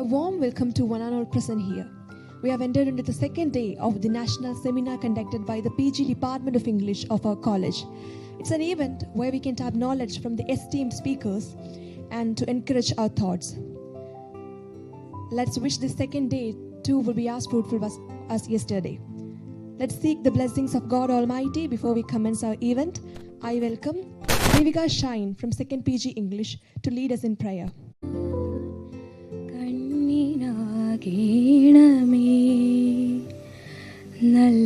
warm welcome to one and all present here. We have entered into the second day of the national seminar conducted by the PG Department of English of our college. It's an event where we can tap knowledge from the esteemed speakers and to encourage our thoughts. Let's wish this second day too will be as fruitful as yesterday. Let's seek the blessings of God Almighty before we commence our event. I welcome Devika Shine from 2nd PG English to lead us in prayer.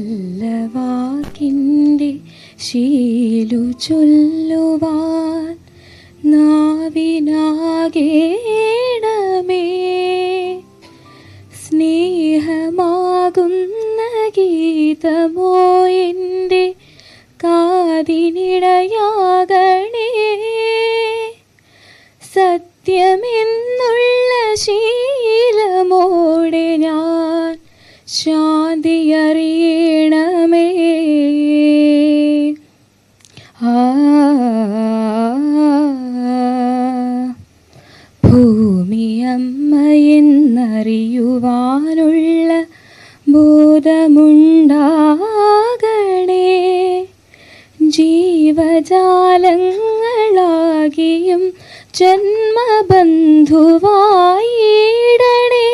നല്ല വാക്കിൻ്റെ ശീലു ചൊല്ലുവാൻ നാവിനാകേണമേ സ്നേഹമാകുന്ന ഗീതമോ എൻ്റെ കാതിനിടയാകണേ സത്യമെന്നുള്ള ശീലമോടെ ഞാൻ ശാന്തി അറിയണമേ ഭൂമിയമ്മയെന്നറിയുവാനുള്ള ബോധമുണ്ടാകണേ ജീവജാലങ്ങളാകിയും ജന്മബന്ധുവായിടണേ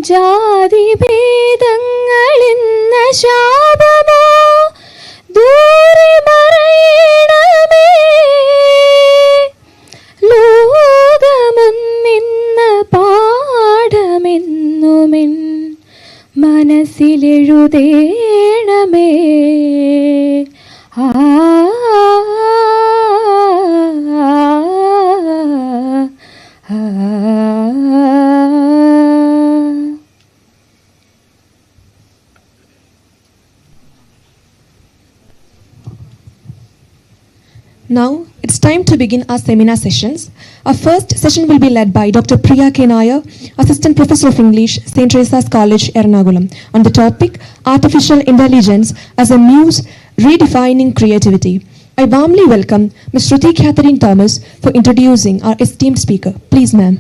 ജാതിഭേദങ്ങളെന്ന ശാപമോ ദൂരെ മറയണമേ ലോകമൊന്നെന്ന പാഠമെന്നുമെൻ മനസ്സിലെഴുതേണമേ Now, it's time to begin our seminar sessions. Our first session will be led by Dr. Priya K. Nair, Assistant Professor of English, St. Teresa's College, Ernakulam, on the topic Artificial Intelligence as a Muse Redefining Creativity. I warmly welcome Ms. Shruti Catherine Thomas for introducing our esteemed speaker. Please, ma'am.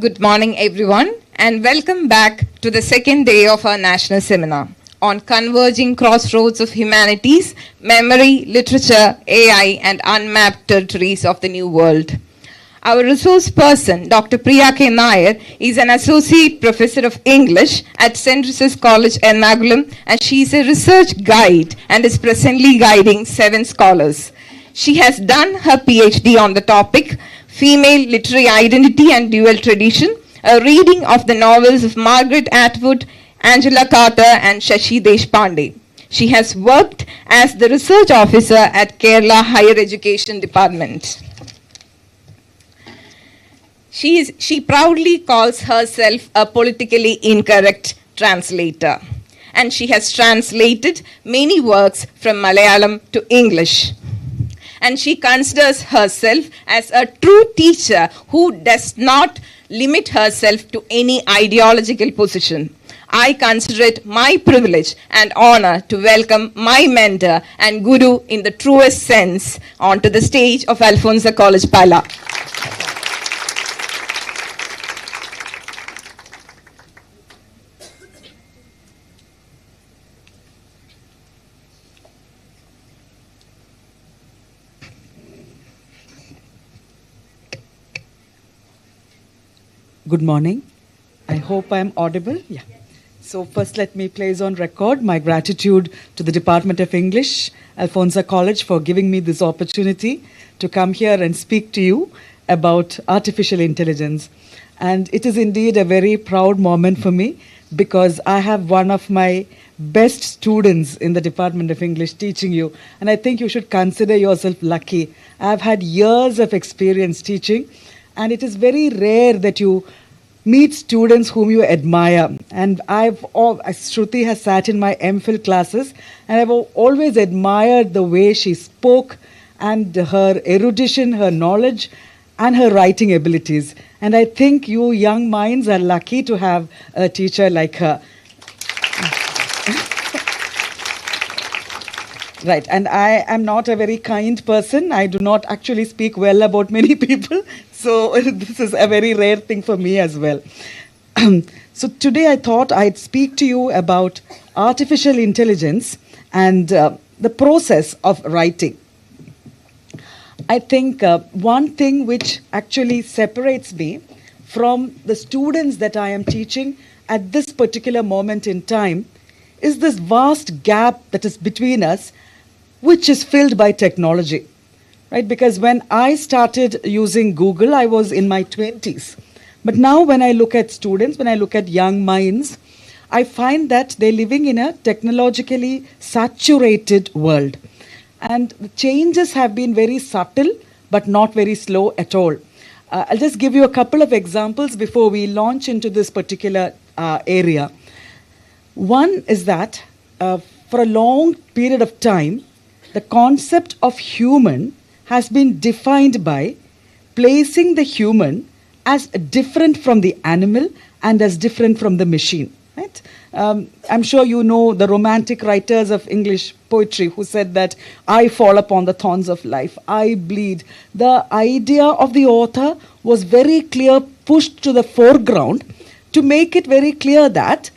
Good morning, everyone, and welcome back to the second day of our national seminar on converging crossroads of humanities, memory, literature, AI, and unmapped territories of the new world. Our resource person, Dr. Priya K. Nair, is an associate professor of English at St. Teresa's College, Ernakulam, and she is a research guide and is presently guiding 7 scholars. She has done her PhD on the topic Female Literary Identity and Dual Tradition, a reading of the novels of Margaret Atwood, Angela Carter, and Shashi Deshpande. She has worked as the research officer at Kerala Higher Education Department. She proudly calls herself a politically incorrect translator, and she has translated many works from Malayalam to English. And she considers herself as a true teacher who does not limit herself to any ideological position. I consider it my privilege and honor to welcome my mentor and guru in the truest sense onto the stage of Alfonso College, Pala. Good morning. I hope I'm audible. Yeah. So first let me place on record my gratitude to the Department of English, Alfonso College, for giving me this opportunity to come here and speak to you about artificial intelligence. And it is indeed a very proud moment for me because I have one of my best students in the Department of English teaching you. And I think you should consider yourself lucky. I've had years of experience teaching, and it is very rare that you meet students whom you admire. And Shruti has sat in my MPhil classes, and I've always admired the way she spoke and her erudition, her knowledge. and her writing abilities. And I think you young minds are lucky to have a teacher like her. Right, and I am not a very kind person. I do not actually speak well about many people. So this is a very rare thing for me as well. So today I thought I'd speak to you about artificial intelligence and the process of writing. I think one thing which actually separates me from the students that I am teaching at this particular moment in time is this vast gap that is between us, which is filled by technology, right? Because when I started using Google, I was in my 20s. But now when I look at students, when I look at young minds, I find that they're living in a technologically saturated world. And the changes have been very subtle, but not very slow at all. I'll just give you a couple of examples before we launch into this particular area. One is that for a long period of time, the concept of human has been defined by placing the human as different from the animal and as different from the machine. Right? I'm sure you know the romantic writers of English poetry who said that I fall upon the thorns of life, I bleed. The idea of the author was very clear, pushed to the foreground to make it very clear that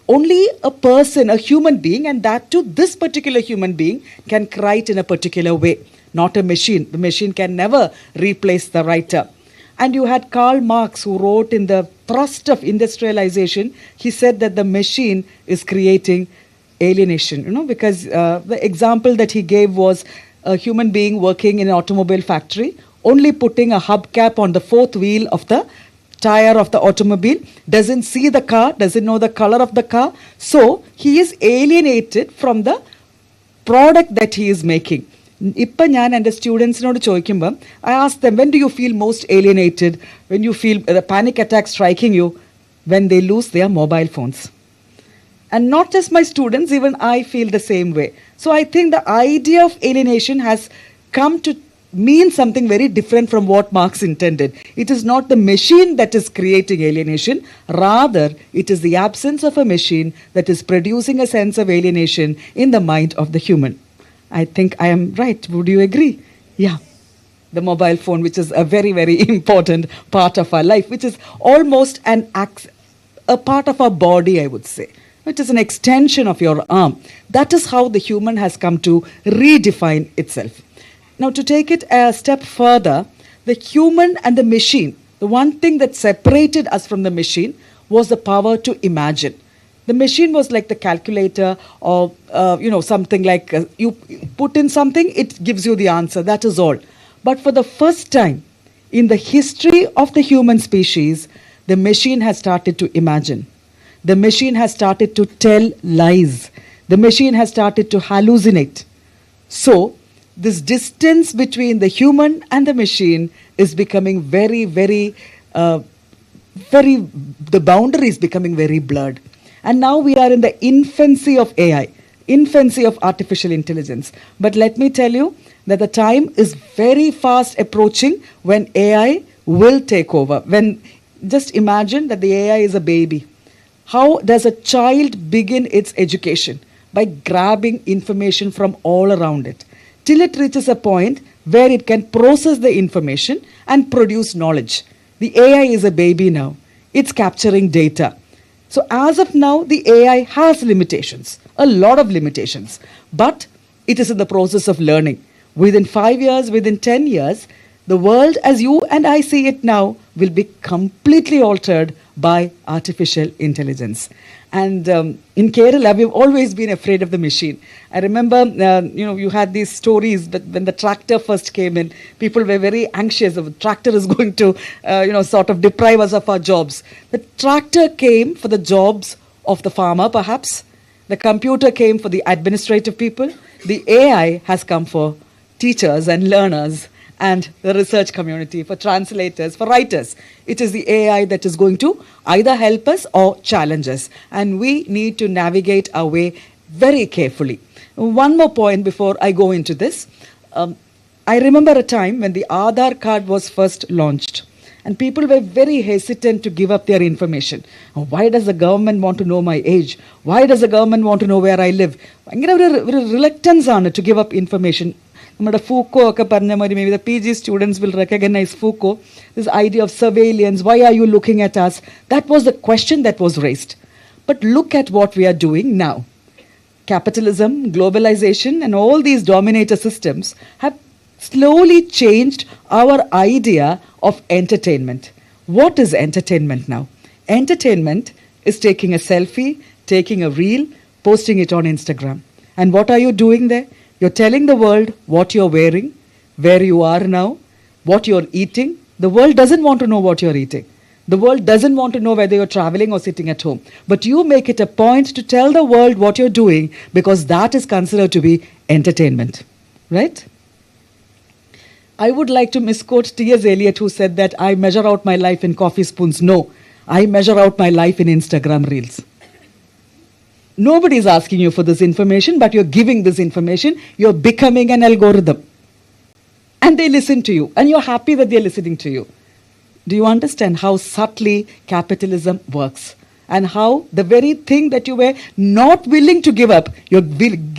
only a person, a human being, and that too this particular human being, can write in a particular way, not a machine. The machine can never replace the writer. And you had Karl Marx, who wrote in the thrust of industrialization, he said that the machine is creating alienation, because the example that he gave was a human being working in an automobile factory, only putting a hubcap on the fourth wheel of the tire of the automobile, doesn't see the car, doesn't know the color of the car. So he is alienated from the product that he is making. Ippa njan ende students nodu choikkumbam, I ask them, when do you feel most alienated? When you feel the panic attack striking you? When they lose their mobile phones. And not just my students, even I feel the same way. So I think the idea of alienation has come to mean something very different from what Marx intended. It is not the machine that is creating alienation, rather it is the absence of a machine that is producing a sense of alienation in the mind of the human. I think I am right. Would you agree? Yeah. The mobile phone, which is a very, very important part of our life, which is almost a part of our body, I would say. It is an extension of your arm. That is how the human has come to redefine itself. Now, to take it a step further, the human and the machine, the one thing that separated us from the machine was the power to imagine. The machine was like the calculator or, something like you put in something, it gives you the answer. That is all. But for the first time in the history of the human species, the machine has started to imagine. The machine has started to tell lies. The machine has started to hallucinate. So, this distance between the human and the machine is becoming very, very, the boundary is becoming very blurred. And now we are in the infancy of AI, infancy of artificial intelligence. But let me tell you that the time is very fast approaching when AI will take over. Just imagine that the AI is a baby. How does a child begin its education? By grabbing information from all around it, till it reaches a point where it can process the information and produce knowledge. The AI is a baby now. It's capturing data. So as of now, the AI has limitations, a lot of limitations, but it is in the process of learning. Within 5 years, within 10 years, the world as you and I see it now will be completely altered by artificial intelligence. And in Kerala, we've always been afraid of the machine. I remember, you had these stories that when the tractor first came in, people were very anxious. The tractor is going to, sort of deprive us of our jobs. The tractor came for the jobs of the farmer, perhaps. The computer came for the administrative people. The AI has come for teachers and learners and the research community, for translators, for writers. It is the AI that is going to either help us or challenge us. And we need to navigate our way very carefully. One more point before I go into this. I remember a time when the Aadhaar card was first launched. And people were very hesitant to give up their information. Oh, why does the government want to know my age? Why does the government want to know where I live? Reluctance on it to give up information. Foucault, maybe the PG students will recognize Foucault, this idea of surveillance. Why are you looking at us? That was the question that was raised. But look at what we are doing now. Capitalism, globalization, and all these dominator systems have slowly changed our idea of entertainment. What is entertainment now? Entertainment is taking a selfie, taking a reel, posting it on Instagram. And what are you doing there? You're telling the world what you're wearing, where you are now, what you're eating. The world doesn't want to know what you're eating. The world doesn't want to know whether you're traveling or sitting at home. But you make it a point to tell the world what you're doing because that is considered to be entertainment. Right? I would like to misquote T.S. Eliot, who said that I measure out my life in coffee spoons. No, I measure out my life in Instagram reels. Nobody is asking you for this information, but you're giving this information. You're becoming an algorithm. And they listen to you. And you're happy that they're listening to you. Do you understand how subtly capitalism works? And how the very thing that you were not willing to give up, you're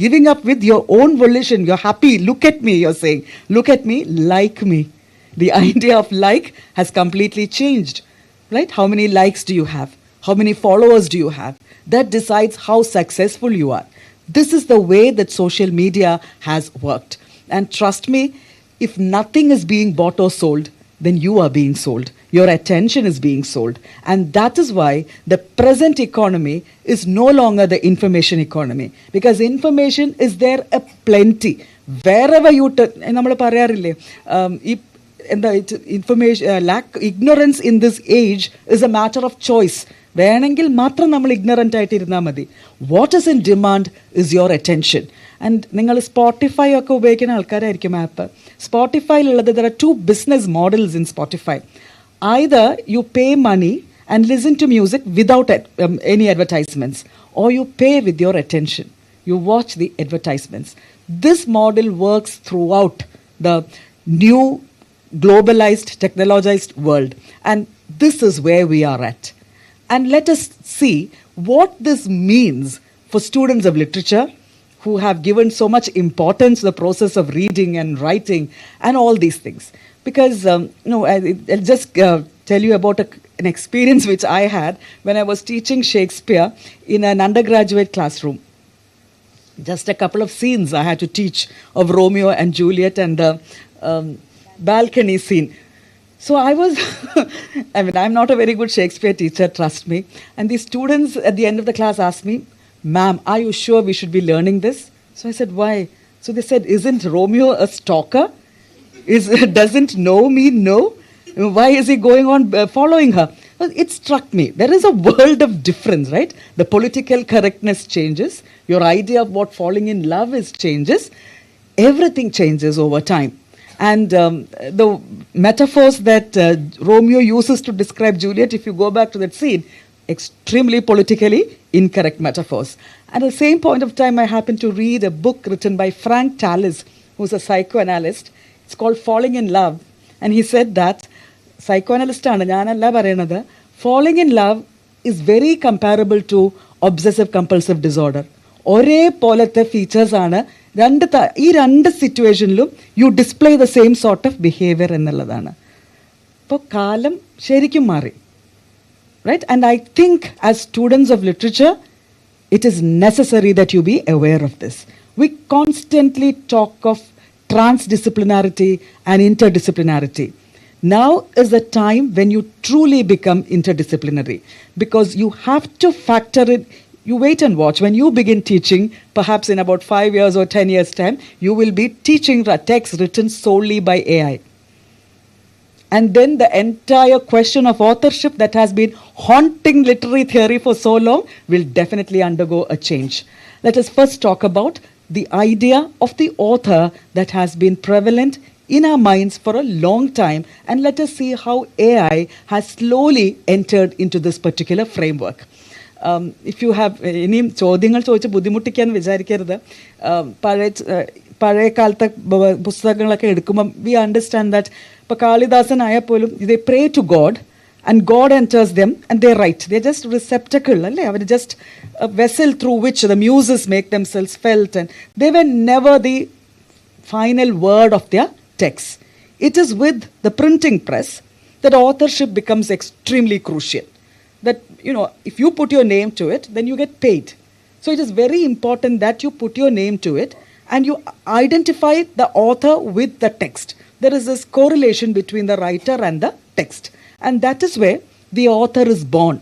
giving up with your own volition. You're happy. Look at me, you're saying. Look at me, like me. The idea of like has completely changed. Right? How many likes do you have? How many followers do you have? That decides how successful you are. This is the way that social media has worked. And trust me, if nothing is being bought or sold, then you are being sold. Your attention is being sold. And that is why the present economy is no longer the information economy. Because information is there a plenty. Wherever you ignorance in this age is a matter of choice. വേണമെങ്കിൽ മാത്രം നമ്മൾ ignorant ആയിട്ട് ഇരുന്നാൽ മതി. What is in demand is your attention. And നിങ്ങൾ Spotify ഒക്കെ ഉപയോഗിക്കുന്ന ആൾക്കാരായിരിക്കും ആപ്പ്. സ്പോട്ടിഫൈയിലുള്ളത് there are 2 business models in Spotify. Either you pay money and listen to music without any advertisements, or you pay with your attention. You watch the advertisements. This model works throughout the new globalized, technologized world. And this is where we are at. And let us see what this means for students of literature who have given so much importance to the process of reading and writing and all these things. Because, I'll just tell you about an experience which I had when I was teaching Shakespeare in an undergraduate classroom. Just a couple of scenes I had to teach of Romeo and Juliet and the balcony scene. So I was, I'm not a very good Shakespeare teacher, trust me. And the students at the end of the class asked me, "Ma'am, are you sure we should be learning this?" So I said, "Why?" So they said, "Isn't Romeo a stalker? Doesn't know me know? Why is he going on following her?" Well, it struck me. There is a world of difference, right? The political correctness changes. Your idea of what falling in love is changes. Everything changes over time. And the metaphors that Romeo uses to describe Juliet, if you go back to that scene, extremely politically incorrect metaphors. At the same point of time, I happened to read a book written by Frank Tallis, who's a psychoanalyst. It's called Falling in Love. And he said that, psychoanalyst, falling in love is very comparable to obsessive compulsive disorder. ഒരേ പോലത്തെ features ആണ് ഈ രണ്ട് സിറ്റുവേഷനിലും you display the same sort of behaviour എന്നുള്ളതാണ്. അപ്പോൾ കാലം ശരിക്കും മാറി, right? And I think as students of literature it is necessary that you be aware of this. We constantly talk of transdisciplinarity and interdisciplinarity. Now is the time when you truly become interdisciplinary, because you have to factor it. You wait and watch. When you begin teaching, perhaps in about 5 years or 10 years' time, you will be teaching texts written solely by AI. And then the entire question of authorship that has been haunting literary theory for so long will definitely undergo a change. Let us first talk about the idea of the author that has been prevalent in our minds for a long time, and let us see how AI has slowly entered into this particular framework. If you have any ചോദ്യങ്ങൾ ചോദിച്ച് ബുദ്ധിമുട്ടിക്കാൻ വിചാരിക്കരുത്. പഴയ കാലത്തെ പുസ്തകങ്ങളൊക്കെ എടുക്കുമ്പം we understand that ഇപ്പോൾ കാളിദാസൻ ആയാൽ പോലും they pray to God and God enters them and they write. They're just receptacle, just a vessel through which the muses make themselves felt, and they were never the final word of their text. It is with the printing press that authorship becomes extremely crucial. That, if you put your name to it, then you get paid. So it is very important that you put your name to it and you identify the author with the text. There is this correlation between the writer and the text. And that is where the author is born.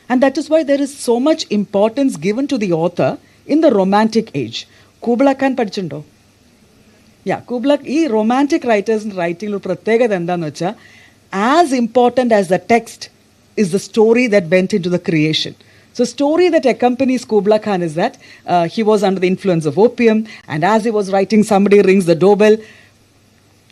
And that is why there is so much importance given to the author in the Romantic age. Kubla Khan പഠിച്ചിട്ടുണ്ടോ? Yeah, Kubla, ഈ romantic writers writing ഒരു പ്രത്യേകത എന്താണെന്ന് വെച്ചാൽ as important as the text is the story that went into the creation. So story that accompanies Kubla Khan is that he was under the influence of opium, and as he was writing, somebody rings the doorbell.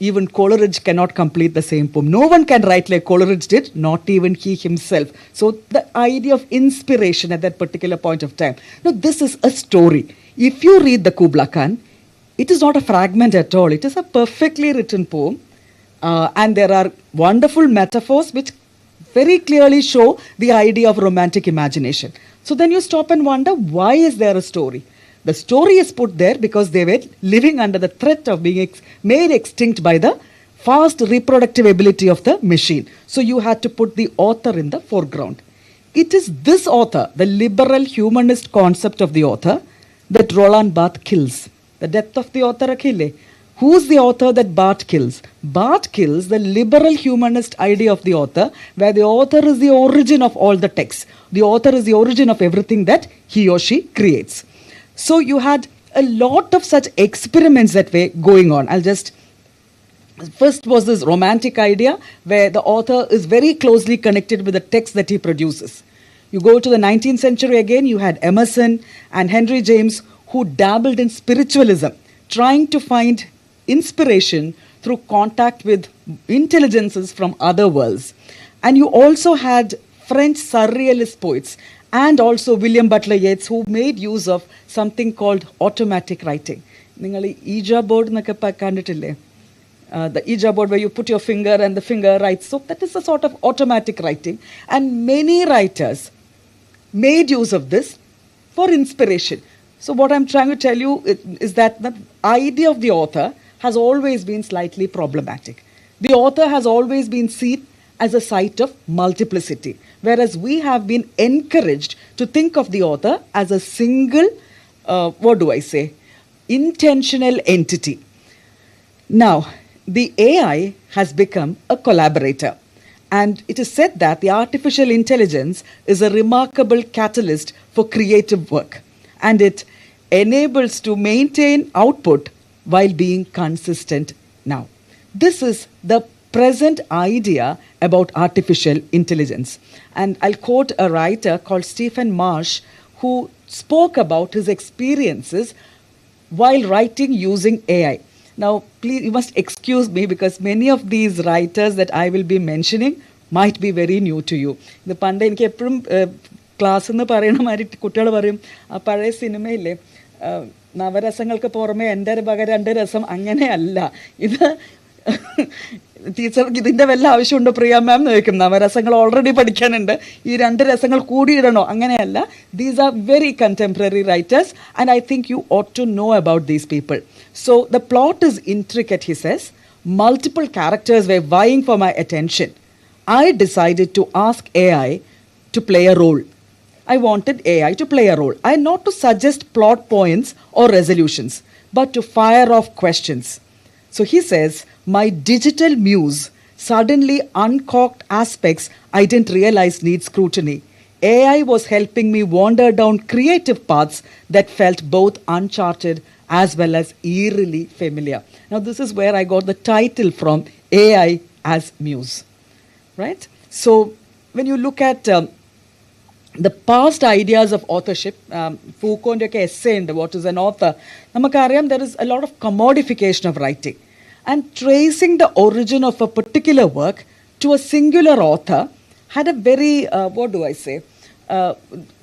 Even Coleridge cannot complete the same poem. No one can write like Coleridge did, not even he himself. So the idea of inspiration at that particular point of time. Now this is a story. If you read the Kubla Khan, it is not a fragment at all. It is a perfectly written poem. And there are wonderful metaphors which very clearly show the idea of romantic imagination. So then you stop and wonder, why is there a story? The story is put there because they were living under the threat of being made extinct by the fast reproductive ability of the machine. So you had to put the author in the foreground. It is this author, the liberal humanist concept of the author, that Roland Barthes kills. The death of the author Achille. Who's the author that Barthes kills? Barthes kills the liberal humanist idea of the author, where the author is the origin of all the texts. The author is the origin of everything that he or she creates. So you had a lot of such experiments that were going on. First was this romantic idea where the author is very closely connected with the text that he produces. You go to the 19th century again, you had Emerson and Henry James who dabbled in spiritualism, trying to find inspiration through contact with intelligences from other worlds. And you also had French surrealist poets and also William Butler Yeats who made use of something called automatic writing. നിങ്ങൾ ഈജ board എന്നൊക്കെ കണ്ടിട്ടില്ലേ? The Ouija board where you put your finger and the finger writes. So that is a sort of automatic writing. And many writers made use of this for inspiration. So what I'm trying to tell you is that the idea of the author has always been slightly problematic. The author has always been seen as a site of multiplicity, whereas we have been encouraged to think of the author as a single, intentional entity. Now, the AI has become a collaborator, and it is said that the artificial intelligence is a remarkable catalyst for creative work, and it enables to maintain output while being consistent now. This is the present idea about artificial intelligence. And I'll quote a writer called Stephen Marsh who spoke about his experiences while writing using AI. Now, please, you must excuse me because many of these writers that I will be mentioning might be very new to you. The പണ്ട് എനിക്ക് എപ്പോഴും class എന്ന് പറയണ മാതിരി കുട്ടികൾ പറയും ആ പഴയ സിനിമയില്ലേ നവരസങ്ങൾക്ക് പുറമെ എൻ്റെ പകരം എൻ്റെ രസം അങ്ങനെയല്ല. ഇത് ടീച്ചർക്ക് ഇതിൻ്റെ വല്ല ആവശ്യമുണ്ടോ പ്രിയ മാം എന്ന് ചോദിക്കും. നവരസങ്ങൾ ഓൾറെഡി പഠിക്കാനുണ്ട്, ഈ 2 രസങ്ങൾ കൂടിയിടണോ? അങ്ങനെയല്ല. These are very contemporary writers and I think you ought to know about these people. So the plot is intricate, he says. Multiple characters were vying for my attention. I decided to ask AI to play a role. I wanted AI to play a role. Not to suggest plot points or resolutions, but to fire off questions. So he says, my digital muse suddenly uncorked aspects I didn't realize need scrutiny. AI was helping me wander down creative paths that felt both uncharted as well as eerily familiar. Now this is where I got the title from, AI as Muse. Right? So when you look at the past ideas of authorship, Foucault essay in what is an author, namakkariyam there is a lot of commodification of writing. And tracing the origin of a particular work to a singular author had a very,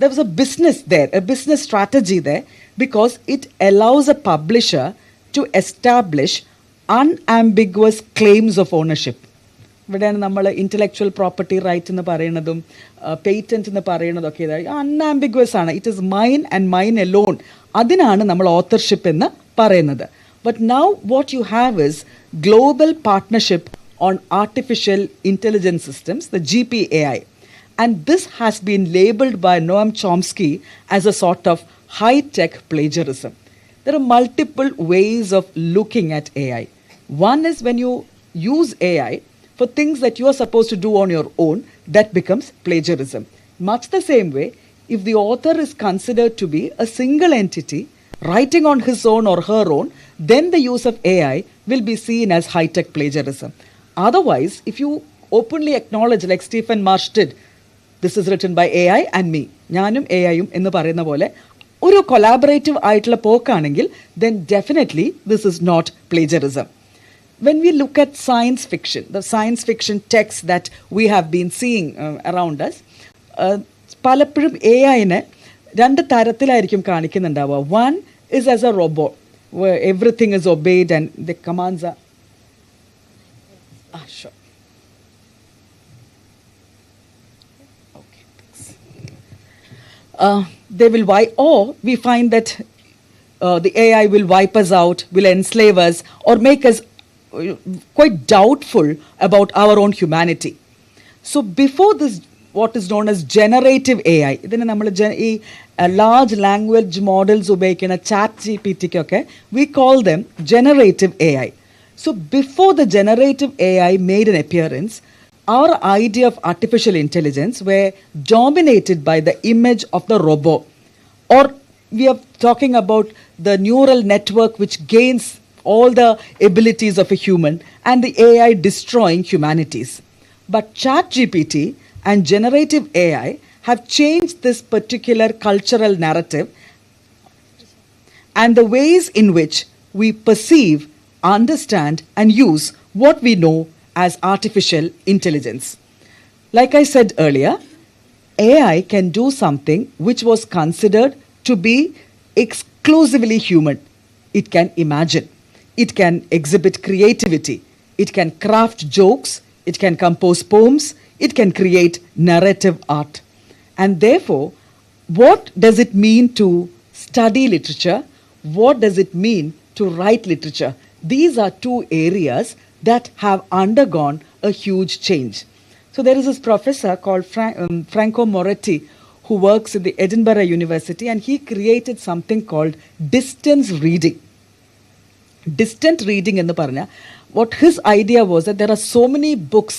there was a business there, a business strategy there, because it allows a publisher to establish unambiguous claims of ownership. ഇവിടെയാണ് നമ്മൾ intellectual property right എന്ന് പറയുന്നതും patent എന്ന് പറയുന്നതൊക്കെ ഇതായി unambiguous ആണ്. It is mine and mine alone. അതിനാണ് നമ്മൾ ഓത്തർഷിപ്പ് എന്ന് പറയുന്നത്. But now what you have is global partnership on artificial intelligence systems, the GPAI. And this has been labeled by Noam Chomsky as a sort of high-tech plagiarism. There are multiple ways of looking at AI. One is when you use AI for things that you are supposed to do on your own, that becomes plagiarism. Much the same way, if the author is considered to be a single entity writing on his own or her own, then the use of AI will be seen as high-tech plagiarism. Otherwise, if you openly acknowledge, like Stephen Marsh did, this is written by AI and me, ഞാനും AIയും എന്ന് പറയുന്ന പോലെ ഒരു collaborative ആയിട്ടുള്ള പോക്കാണെങ്കിൽ, then definitely this is not plagiarism. When we look at science fiction, the science fiction texts that we have been seeing around us, പലപ്പോഴും AIനെ രണ്ട് തരത്തിലായിരിക്കും കാണിക്കുന്നുണ്ടാവുക. One is as a robot, where everything is obeyed and the commands are sure. Okay, thanks. They will wipe, or we find that the AI will wipe us out, will enslave us, or make us quite doubtful about our own humanity. So before this, what is known as generative AI, ഇതിനെ നമ്മൾ ഈ large language models ഉപയോഗിക്കുന്ന ChatGPT ഒക്കെ, we call them generative AI. So before the generative AI made an appearance, our idea of artificial intelligence were dominated by the image of the robot. Or we are talking about the neural network which gains all the abilities of a human and the AI destroying humanities. But ChatGPT and generative AI have changed this particular cultural narrative and the ways in which we perceive, understand and use what we know as artificial intelligence. Like I said earlier, AI can do something which was considered to be exclusively human. It can imagine, it can exhibit creativity, it can craft jokes, it can compose poems, it can create narrative art. And therefore, what does it mean to study literature? What does it mean to write literature? These are two areas that have undergone a huge change. So there is this professor called Franco Moretti who works at the Edinburgh University, and he created something called distance reading. Distant reading in the Parna. What his idea was that there are so many books,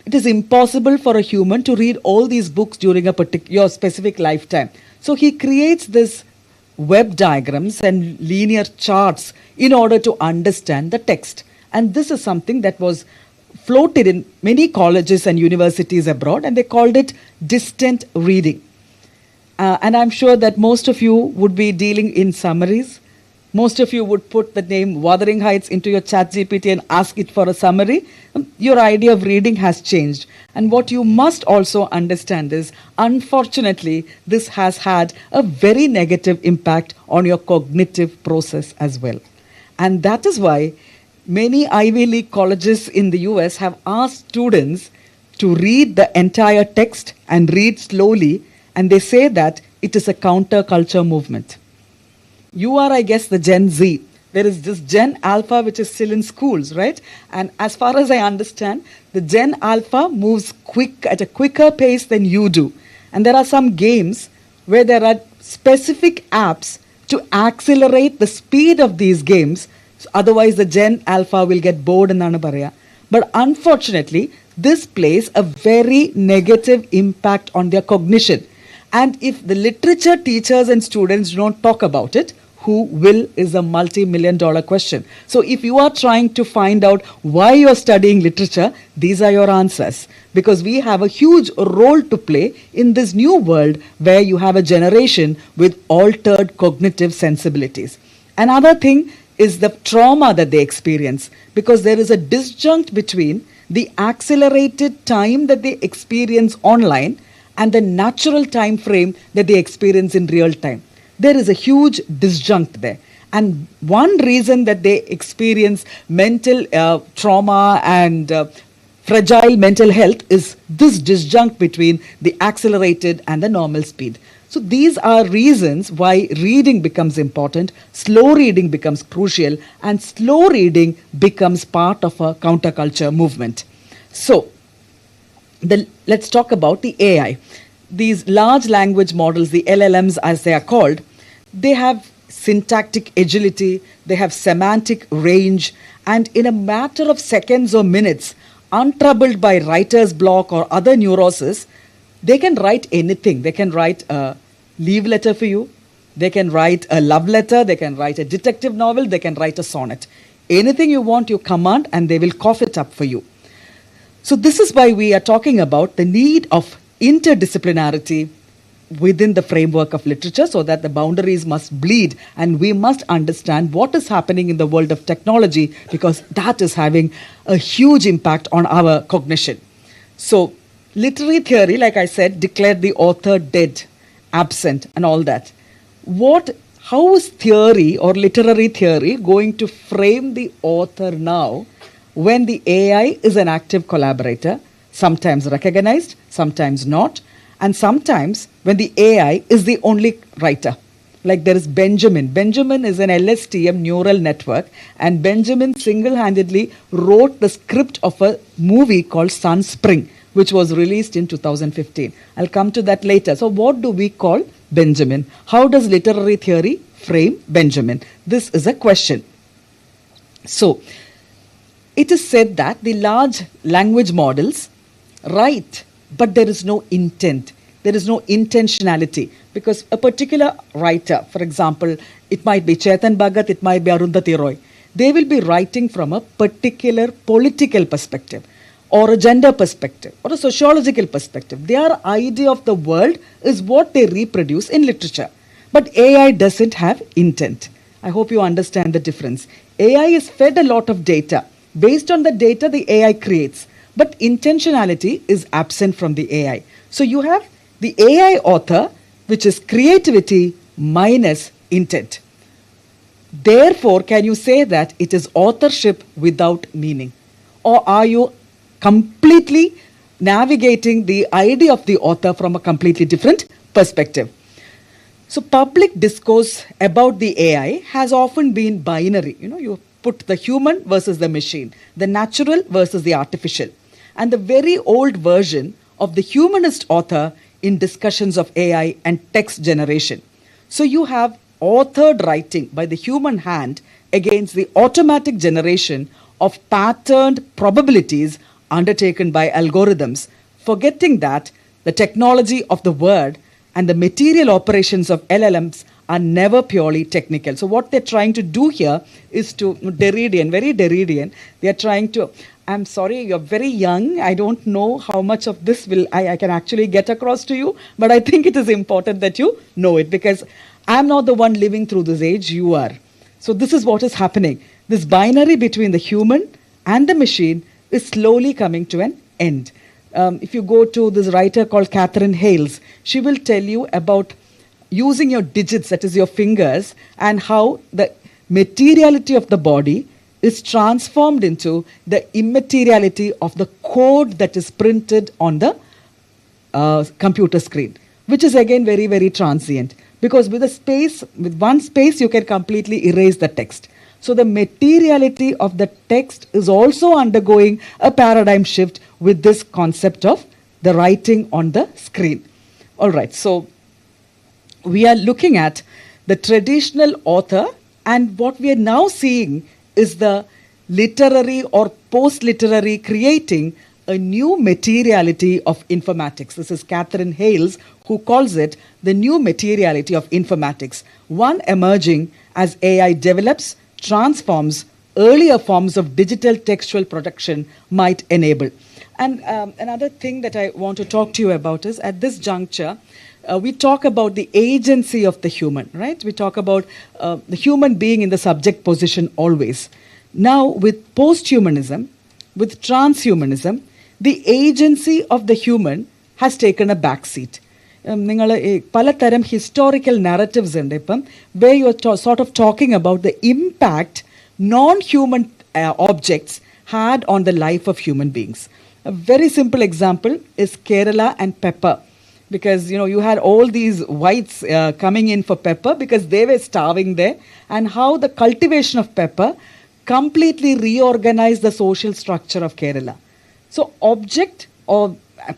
it is impossible for a human to read all these books during your specific lifetime. So he creates this web diagrams and linear charts in order to understand the text. And this is something that was floated in many colleges and universities abroad, and they called it distant reading. And I'm sure that most of you would be dealing in summaries. Most of you would put the name Wuthering Heights into your ChatGPT and ask it for a summary. Your idea of reading has changed. And what you must also understand is, unfortunately, this has had a very negative impact on your cognitive process as well. And that is why many Ivy League colleges in the US have asked students to read the entire text and read slowly, and they say that it is a counterculture movement. You are, I guess, the Gen Z. There is this Gen Alpha which is still in schools, right? And as far as I understand, the Gen Alpha moves at a quicker pace than you do. And there are some games where there are specific apps to accelerate the speed of these games. So otherwise, the Gen Alpha will get bored and paraya. But unfortunately, this plays a very negative impact on their cognition. And if the literature teachers and students don't talk about it, who will is a multi-million-dollar question. So if you are trying to find out why you are studying literature, these are your answers. Because we have a huge role to play in this new world where you have a generation with altered cognitive sensibilities. Another thing is the trauma that they experience, because there is a disjunct between the accelerated time that they experience online and the natural time frame that they experience in real time. There is a huge disjunct there. And one reason that they experience mental trauma and fragile mental health is this disjunct between the accelerated and the normal speed. So these are reasons why reading becomes important, slow reading becomes crucial, and slow reading becomes part of a counterculture movement. So let's talk about the AI. These large language models, the LLMs as they are called, they have syntactic agility, they have semantic range, and in a matter of seconds or minutes, untroubled by writer's block or other neuroses, they can write anything. They can write a leave letter for you, they can write a love letter, they can write a detective novel, they can write a sonnet. Anything you want, you command, and they will cough it up for you. So this is why we are talking about the need of interdisciplinarity within the framework of literature, so that the boundaries must bleed and we must understand what is happening in the world of technology, because that is having a huge impact on our cognition. So literary theory, like I said, declared the author dead, absent, and all that. How is theory or literary theory going to frame the author now when the AI is an active collaborator, sometimes recognized, sometimes not, and sometimes when the AI is the only writer? Like there is Benjamin. Benjamin is an LSTM neural network, and Benjamin single-handedly wrote the script of a movie called Sunspring, which was released in 2015. I'll come to that later. So what do we call Benjamin? How does literary theory frame Benjamin? This is a question. So it is said that the large language models write, but there is no intent. There is no intentionality, because a particular writer, for example, it might be Chetan Bhagat, it might be Arundhati Roy, they will be writing from a particular political perspective, or a gender perspective, or a sociological perspective. Their idea of the world is what they reproduce in literature. But AI doesn't have intent. I hope you understand the difference. AI is fed a lot of data. Based on the data, the AI creates. But intentionality is absent from the AI. So you have the AI author, which is creativity minus intent. Therefore, can you say that it is authorship without meaning? Or are you completely navigating the idea of the author from a completely different perspective? So public discourse about the AI has often been binary. You put the human versus the machine, the natural versus the artificial. And the very old version of the humanist author in discussions of AI and text generation. So you have authored writing by the human hand against the automatic generation of patterned probabilities undertaken by algorithms, forgetting that the technology of the word and the material operations of LLMs are never purely technical. So what they're trying to do here is to, Derridian, very Derridian, they're trying to, I'm sorry, you're very young. I don't know how much of this I can actually get across to you, but I think it is important that you know it, because I'm not the one living through this age, you are. So this is what is happening. This binary between the human and the machine is slowly coming to an end. If you go to this writer called Catherine Hales, she will tell you about using your digits, that is your fingers, and how the materiality of the body is transformed into the immateriality of the code that is printed on the computer screen, which is again very, very transient, because with one space you can completely erase the text. So the materiality of the text is also undergoing a paradigm shift with this concept of the writing on the screen. All right, so we are looking at the traditional author, and what we are now seeing is the literary or post-literary creating a new materiality of informatics. This is Catherine Hales who calls it the new materiality of informatics, one emerging as AI develops, transforms, earlier forms of digital textual production might enable. And another thing that I want to talk to you about is, at this juncture, we talk about the agency of the human, right? We talk about the human being in the subject position always. Now, with post-humanism, with transhumanism, the agency of the human has taken a backseat. നിങ്ങൾ പലതരം historical narratives ഉണ്ട് ഇപ്പം way you sort of talking about the impact non-human objects had on the life of human beings. A very simple example is Kerala and pepper. Because, you had all these whites coming in for pepper because they were starving there. And how the cultivation of pepper completely reorganized the social structure of Kerala. So, object or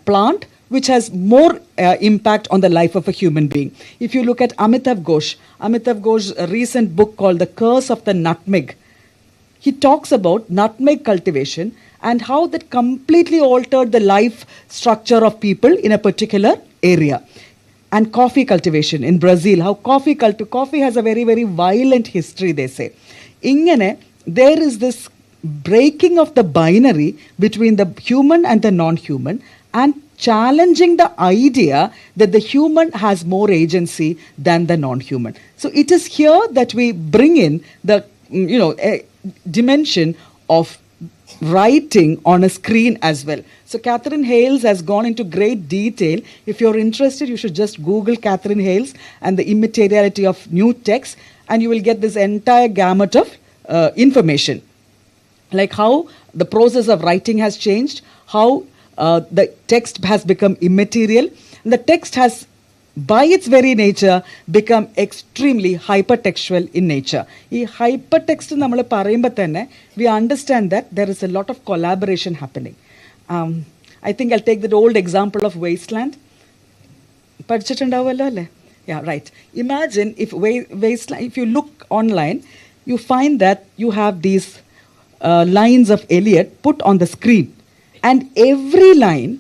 plant which has more impact on the life of a human being. If you look at Amitav Ghosh's recent book called The Curse of the Nutmeg, he talks about nutmeg cultivation and how that completely altered the life structure of people in a particular area. And coffee cultivation in Brazil, how coffee has a very, very violent history, they say. Ingane, there is this breaking of the binary between the human and the non-human and challenging the idea that the human has more agency than the non-human. So it is here that we bring in the, dimension of writing on a screen as well. So Catherine Hales has gone into great detail. If you're interested, you should just Google Catherine Hales and the immateriality of new text, and you will get this entire gamut of information. Like how the process of writing has changed, how the text has become immaterial. And the text has, by its very nature, become extremely hypertextual in nature. This hypertext, we understand that there is a lot of collaboration happening. I think I'll take that old example of Wasteland. Yeah, right. Imagine if Wasteland, if you look online, you find that you have these lines of Eliot put on the screen. And every line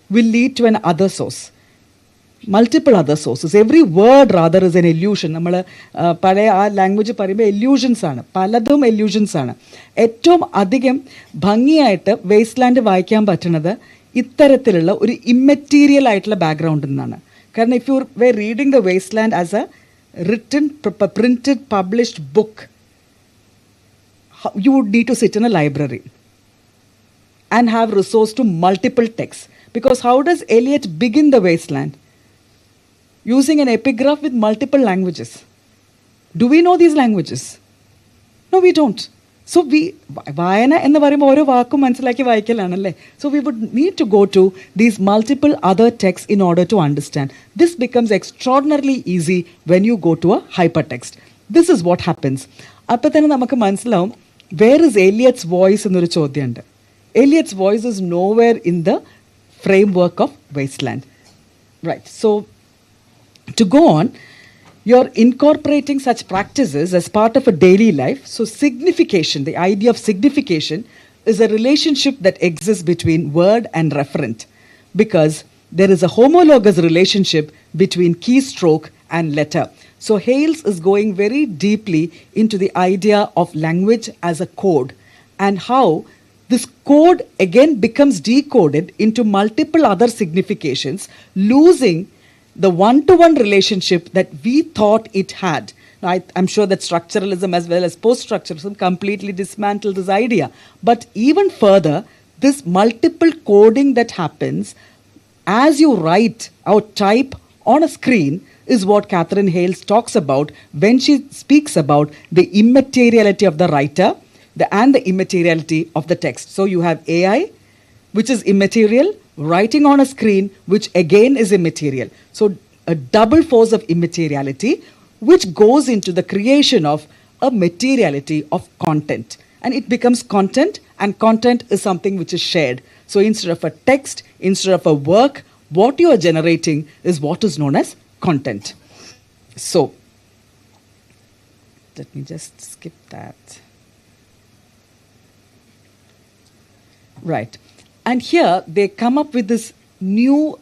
will lead to an other source. Multiple other sources. Every word rather is an illusion. നമ്മൾ പഴയ ആ language പറയുമ്പോൾ എല്യൂഷൻസ് ആണ്, പലതും എല്യൂഷൻസ് ആണ്. ഏറ്റവും അധികം ഭംഗിയായിട്ട് വേസ്റ്റ്ലാൻഡ് വായിക്കാൻ പറ്റുന്നത് ഇത്തരത്തിലുള്ള ഒരു ഇമ്മെറ്റീരിയൽ ആയിട്ടുള്ള ബാക്ക്ഗ്രൗണ്ടിൽ നിന്നാണ്. കാരണം if you way reading the wasteland as A written printed published book, you would need to sit in a library and have resource to multiple texts. Because how does Eliot begin the Wasteland? Using an epigraph with multiple languages. Do we know these languages? No, we don't. So vayana ennu parayumbol oru vaakkum manasilaaki vaayikkalanalle. So we would need to go to these multiple other texts in order to understand. This becomes extraordinarily easy when you go to a hypertext. This is what happens. Appo thane namakku manasillavum, where is Eliot's voice ennoru chodyam. Eliot's voice is nowhere in the framework of Wasteland. Right. So to go on, you're incorporating such practices as part of a daily life. So signification, the idea of signification, is a relationship that exists between word and referent, because there is a homologous relationship between keystroke and letter. So Hales is going very deeply into the idea of language as a code, and how this code again becomes decoded into multiple other significations, losing the one-to-one relationship that we thought it had. Now, I'm sure that structuralism as well as post-structuralism completely dismantled this idea. But even further, this multiple coding that happens as you write or type on a screen is what Catherine Hales talks about when she speaks about the immateriality of the writer and the immateriality of the text. So you have AI, which is immaterial, writing on a screen, which again is immaterial. So a double force of immateriality, which goes into the creation of a materiality of content. And it becomes content, and content is something which is shared. So instead of a text, instead of a work, what you are generating is what is known as content. So let me just skip that. Right. And here they come up with this new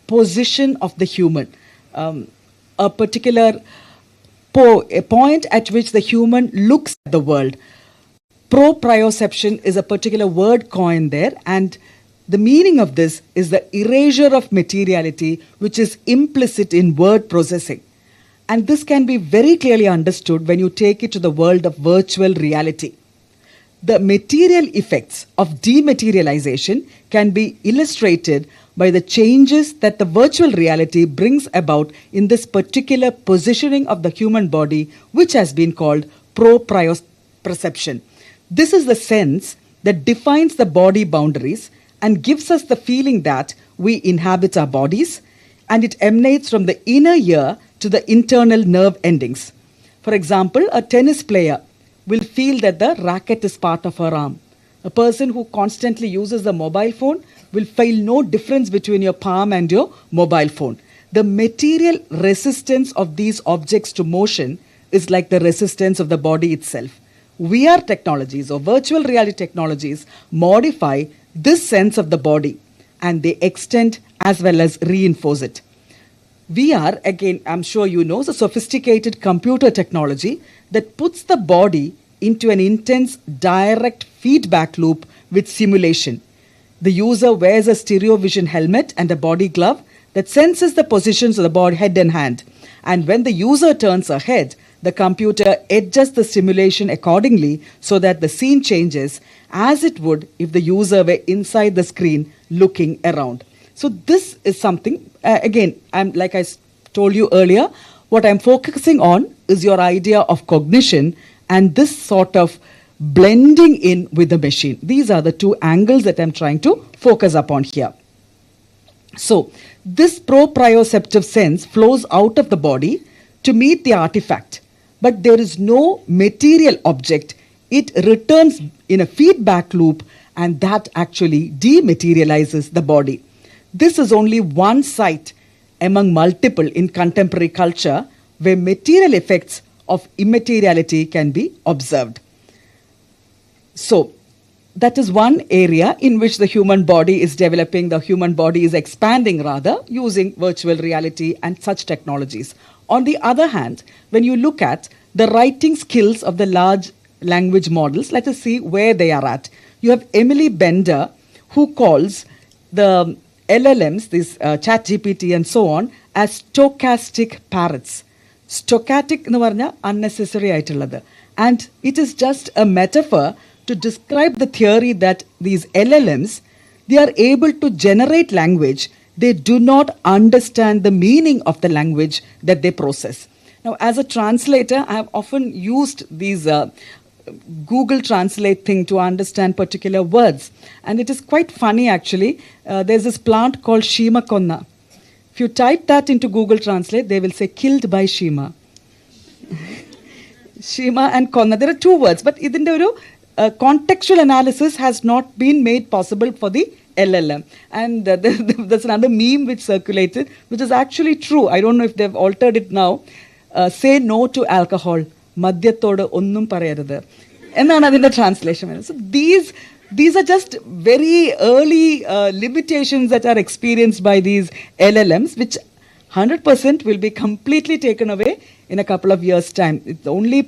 position of the human, a particular a point at which the human looks at the world. Proprioception is a particular word coined there, and the meaning of this is the erasure of materiality which is implicit in word processing. And this can be very clearly understood when you take it to the world of virtual reality. The material effects of dematerialization can be illustrated by the changes that the virtual reality brings about in this particular positioning of the human body, which has been called proprioception. This is the sense that defines the body boundaries and gives us the feeling that we inhabit our bodies, and it emanates from the inner ear to the internal nerve endings. For example, a tennis player will feel that the racket is part of her arm. A person who constantly uses the mobile phone will feel no difference between your palm and your mobile phone. The material resistance of these objects to motion is like the resistance of the body itself. VR technologies or virtual reality technologies modify this sense of the body, and they extend as well as reinforce it. VR, again, I'm sure you know, is a sophisticated computer technology that puts the body into an intense direct feedback loop with simulation. The user wears a stereo vision helmet and a body glove that senses the positions of the body, head and hand. And when the user turns her head, the computer adjusts the simulation accordingly so that the scene changes as it would if the user were inside the screen looking around. So this is something, again, like I told you earlier, what I'm focusing on is your idea of cognition and this sort of blending in with the machine. These are the two angles that I'm trying to focus upon here. So this proprioceptive sense flows out of the body to meet the artifact, but there is no material object. It returns in a feedback loop, and that actually dematerializes the body. This is only one site among multiple in contemporary culture where material effects of immateriality can be observed. So, that is one area in which the human body is developing, the human body is expanding rather, using virtual reality and such technologies. On the other hand, when you look at the writing skills of the large language models, let us see where they are at. You have Emily Bender, who calls the LLMs, this ChatGPT and so on, as stochastic parrots. Stochastic എന്ന് പറഞ്ഞാൽ unnecessary ആയിട്ടുള്ളത്. And it is just a metaphor to describe the theory that these LLMs, they are able to generate language. They do not understand the meaning of the language that they process. Now, as a translator, I have often used these Google Translate thing to understand particular words. And it is quite funny, actually. There's this plant called Shima Konna. If you type that into Google Translate, they will say killed by Shima. Shima and Konna. There are two words, but idinte oru contextual analysis has not been made possible for the LLM. And there's another meme which circulated, which is actually true. I don't know if they've altered it now. Say no to alcohol. Madhyathodu onnum parayarudhu. Ennaanu adinte translation. So these are just very early limitations that are experienced by these LLMs, which 100% will be completely taken away in a couple of years' time. The only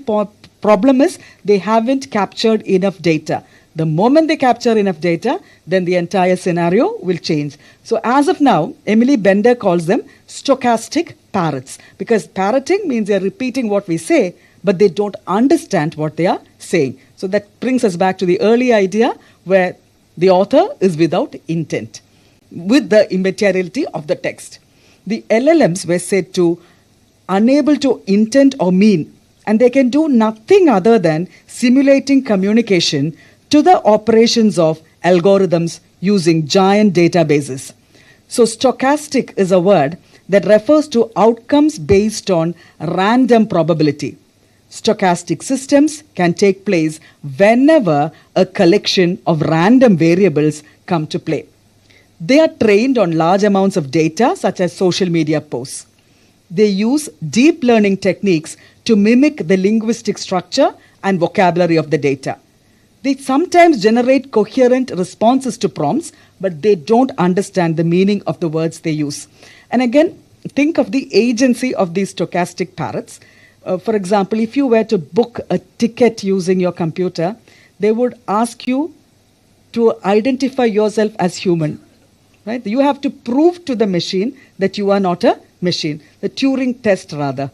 problem is they haven't captured enough data. The moment they capture enough data, then the entire scenario will change. So as of now, Emily Bender calls them stochastic parrots, because parroting means they're repeating what we say, but they don't understand what they are saying. So that brings us back to the early idea where the author is without intent, with the immateriality of the text. The LLMs were said to unable to intend or mean, and they can do nothing other than simulating communication to the operations of algorithms using giant databases. So stochastic is a word that refers to outcomes based on random probability. Stochastic systems can take place whenever a collection of random variables come to play. They are trained on large amounts of data, such as social media posts. They use deep learning techniques to mimic the linguistic structure and vocabulary of the data. They sometimes generate coherent responses to prompts, but they don't understand the meaning of the words they use. And again, think of the agency of these stochastic parrots. For example, if you were to book a ticket using your computer, they would ask you to identify yourself as human. Right? You have to prove to the machine that you are not a machine. The Turing test, rather.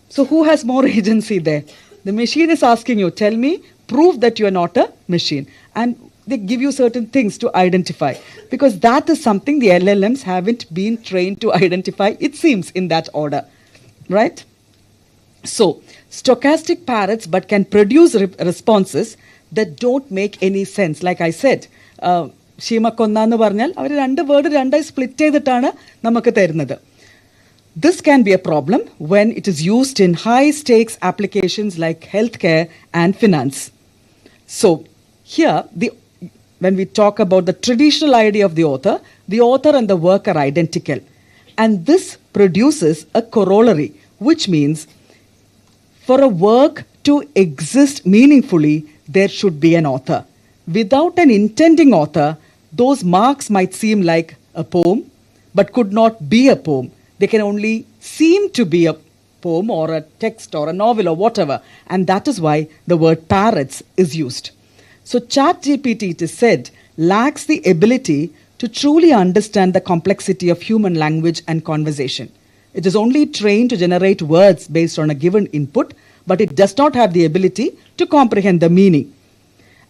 So who has more agency there? The machine is asking you, tell me, prove that you are not a machine. And they give you certain things to identify, because that is something the LLMs haven't been trained to identify, it seems, in that order, right? So, stochastic parrots but can produce responses that don't make any sense. Like I said, Shima Konna ennu parnal avaru rendu word rendai split ചെയ്തിട്ടാണ് നമുക്ക് തരുന്നത്. This can be a problem when it is used in high stakes applications like healthcare and finance. So, here, when we talk about the traditional idea of the author and the work are identical. And this produces a corollary, which means for a work to exist meaningfully, there should be an author. Without an intending author, those marks might seem like a poem, but could not be a poem. They can only seem to be a poem or a text or a novel or whatever. And that is why the word parrots is used. So ChatGPT, it is said, lacks the ability to truly understand the complexity of human language and conversation. It is only trained to generate words based on a given input, but it does not have the ability to comprehend the meaning.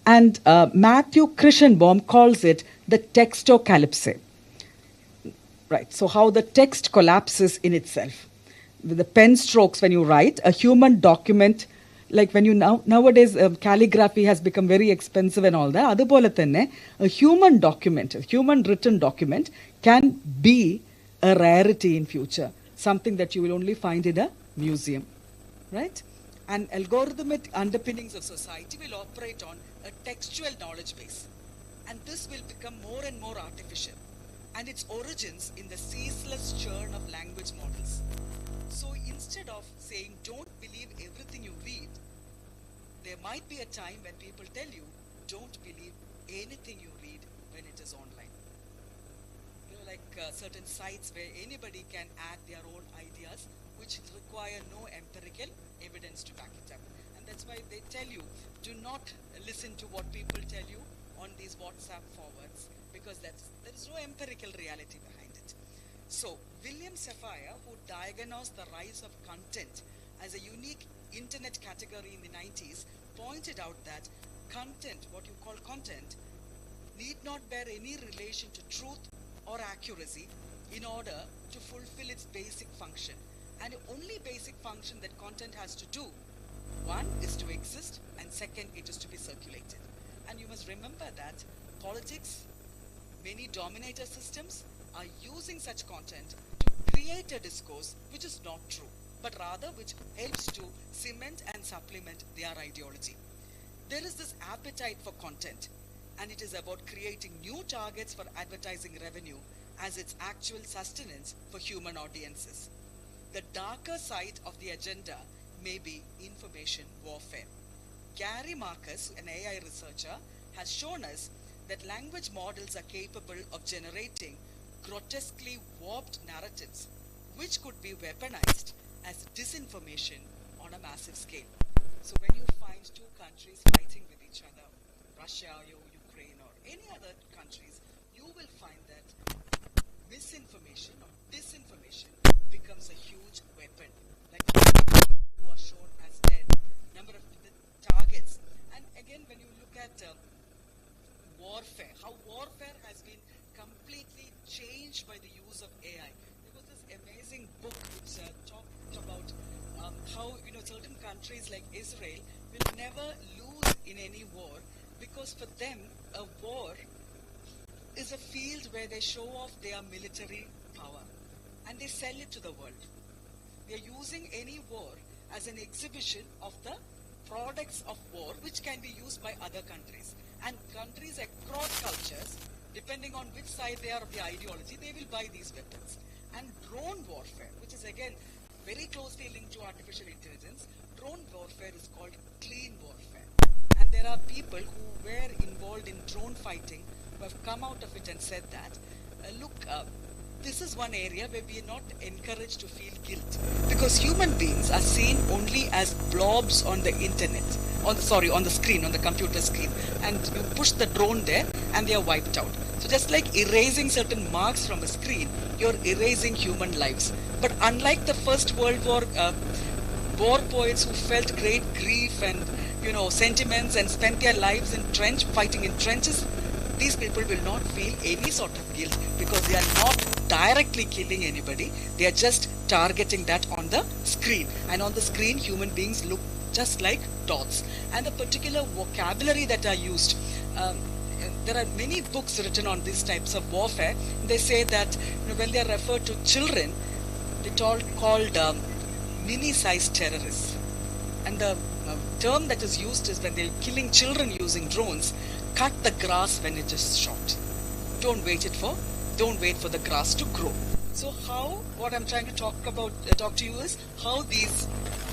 And Matthew Krishenbaum calls it the textocalypse. Right, so how the text collapses in itself. With the pen strokes when you write, a human document, like when you nowadays calligraphy has become very expensive and all that, adupole thanne a human document, a human written document can be a rarity in future, something that you will only find in a museum, right? And algorithmic underpinnings of society will operate on a textual knowledge base, and this will become more and more artificial, and its origins in the ceaseless churn of language models. So instead of saying don't believe everything you read, there might be a time when people tell you don't believe anything you read when it is online. You know, like certain sites where anybody can add their own ideas which require no empirical evidence to back it up. And that's why they tell you do not listen to what people tell you on these WhatsApp forwards, because there is no empirical reality behind it. So, William Safire, who diagnosed the rise of content as a unique internet category in the 90s, pointed out that content, what you call content, need not bear any relation to truth or accuracy in order to fulfill its basic function. And the only basic function that content has to do, one is to exist, and second, it is to be circulated. And you must remember that politics, many dominator systems are using such content to create a discourse which is not true, but rather which helps to cement and supplement their ideology. There is this appetite for content, and it is about creating new targets for advertising revenue as its actual sustenance for human audiences. The darker side of the agenda may be information warfare. Gary Marcus, an AI researcher, has shown us that language models are capable of generating grotesquely warped narratives which could be weaponized as disinformation on a massive scale. So when you find two countries fighting with each other, Russia or Ukraine or any other countries, you will find that misinformation or disinformation becomes a huge weapon. Like who are shown as dead, number of the targets. And again, when you look at warfare, how warfare has been completely changed by the use of AI. There was this amazing book which talked about how certain countries like Israel will never lose in any war, because for them a war is a field where they show off their military power and they sell it to the world. They are using any war as an exhibition of the products of war which can be used by other countries. And countries across cultures, depending on which side they are of the ideology, they will buy these weapons. And drone warfare, which is again very closely linked to artificial intelligence, drone warfare is called clean warfare. And there are people who were involved in drone fighting who have come out of it and said that, this is one area where we are not encouraged to feel guilt, because human beings are seen only as blobs on the internet, on the screen, on the computer screen, and you push the drone there and they are wiped out. So just like erasing certain marks from a screen, you're erasing human lives. But unlike the First World War war poets who felt great grief and sentiments and spent their lives in fighting in trenches, these people will not feel any sort of guilt because they are not directly killing anybody. They are just targeting that on the screen. And on the screen, human beings look just like dots. And the particular vocabulary that are used, there are many books written on these types of warfare. They say that when they are referred to children, they're called mini-sized terrorists. And the term that is used is when they're killing children using drones, cut the grass when it is shot. Don't wait for the grass to grow. So what I'm trying to talk to you is how these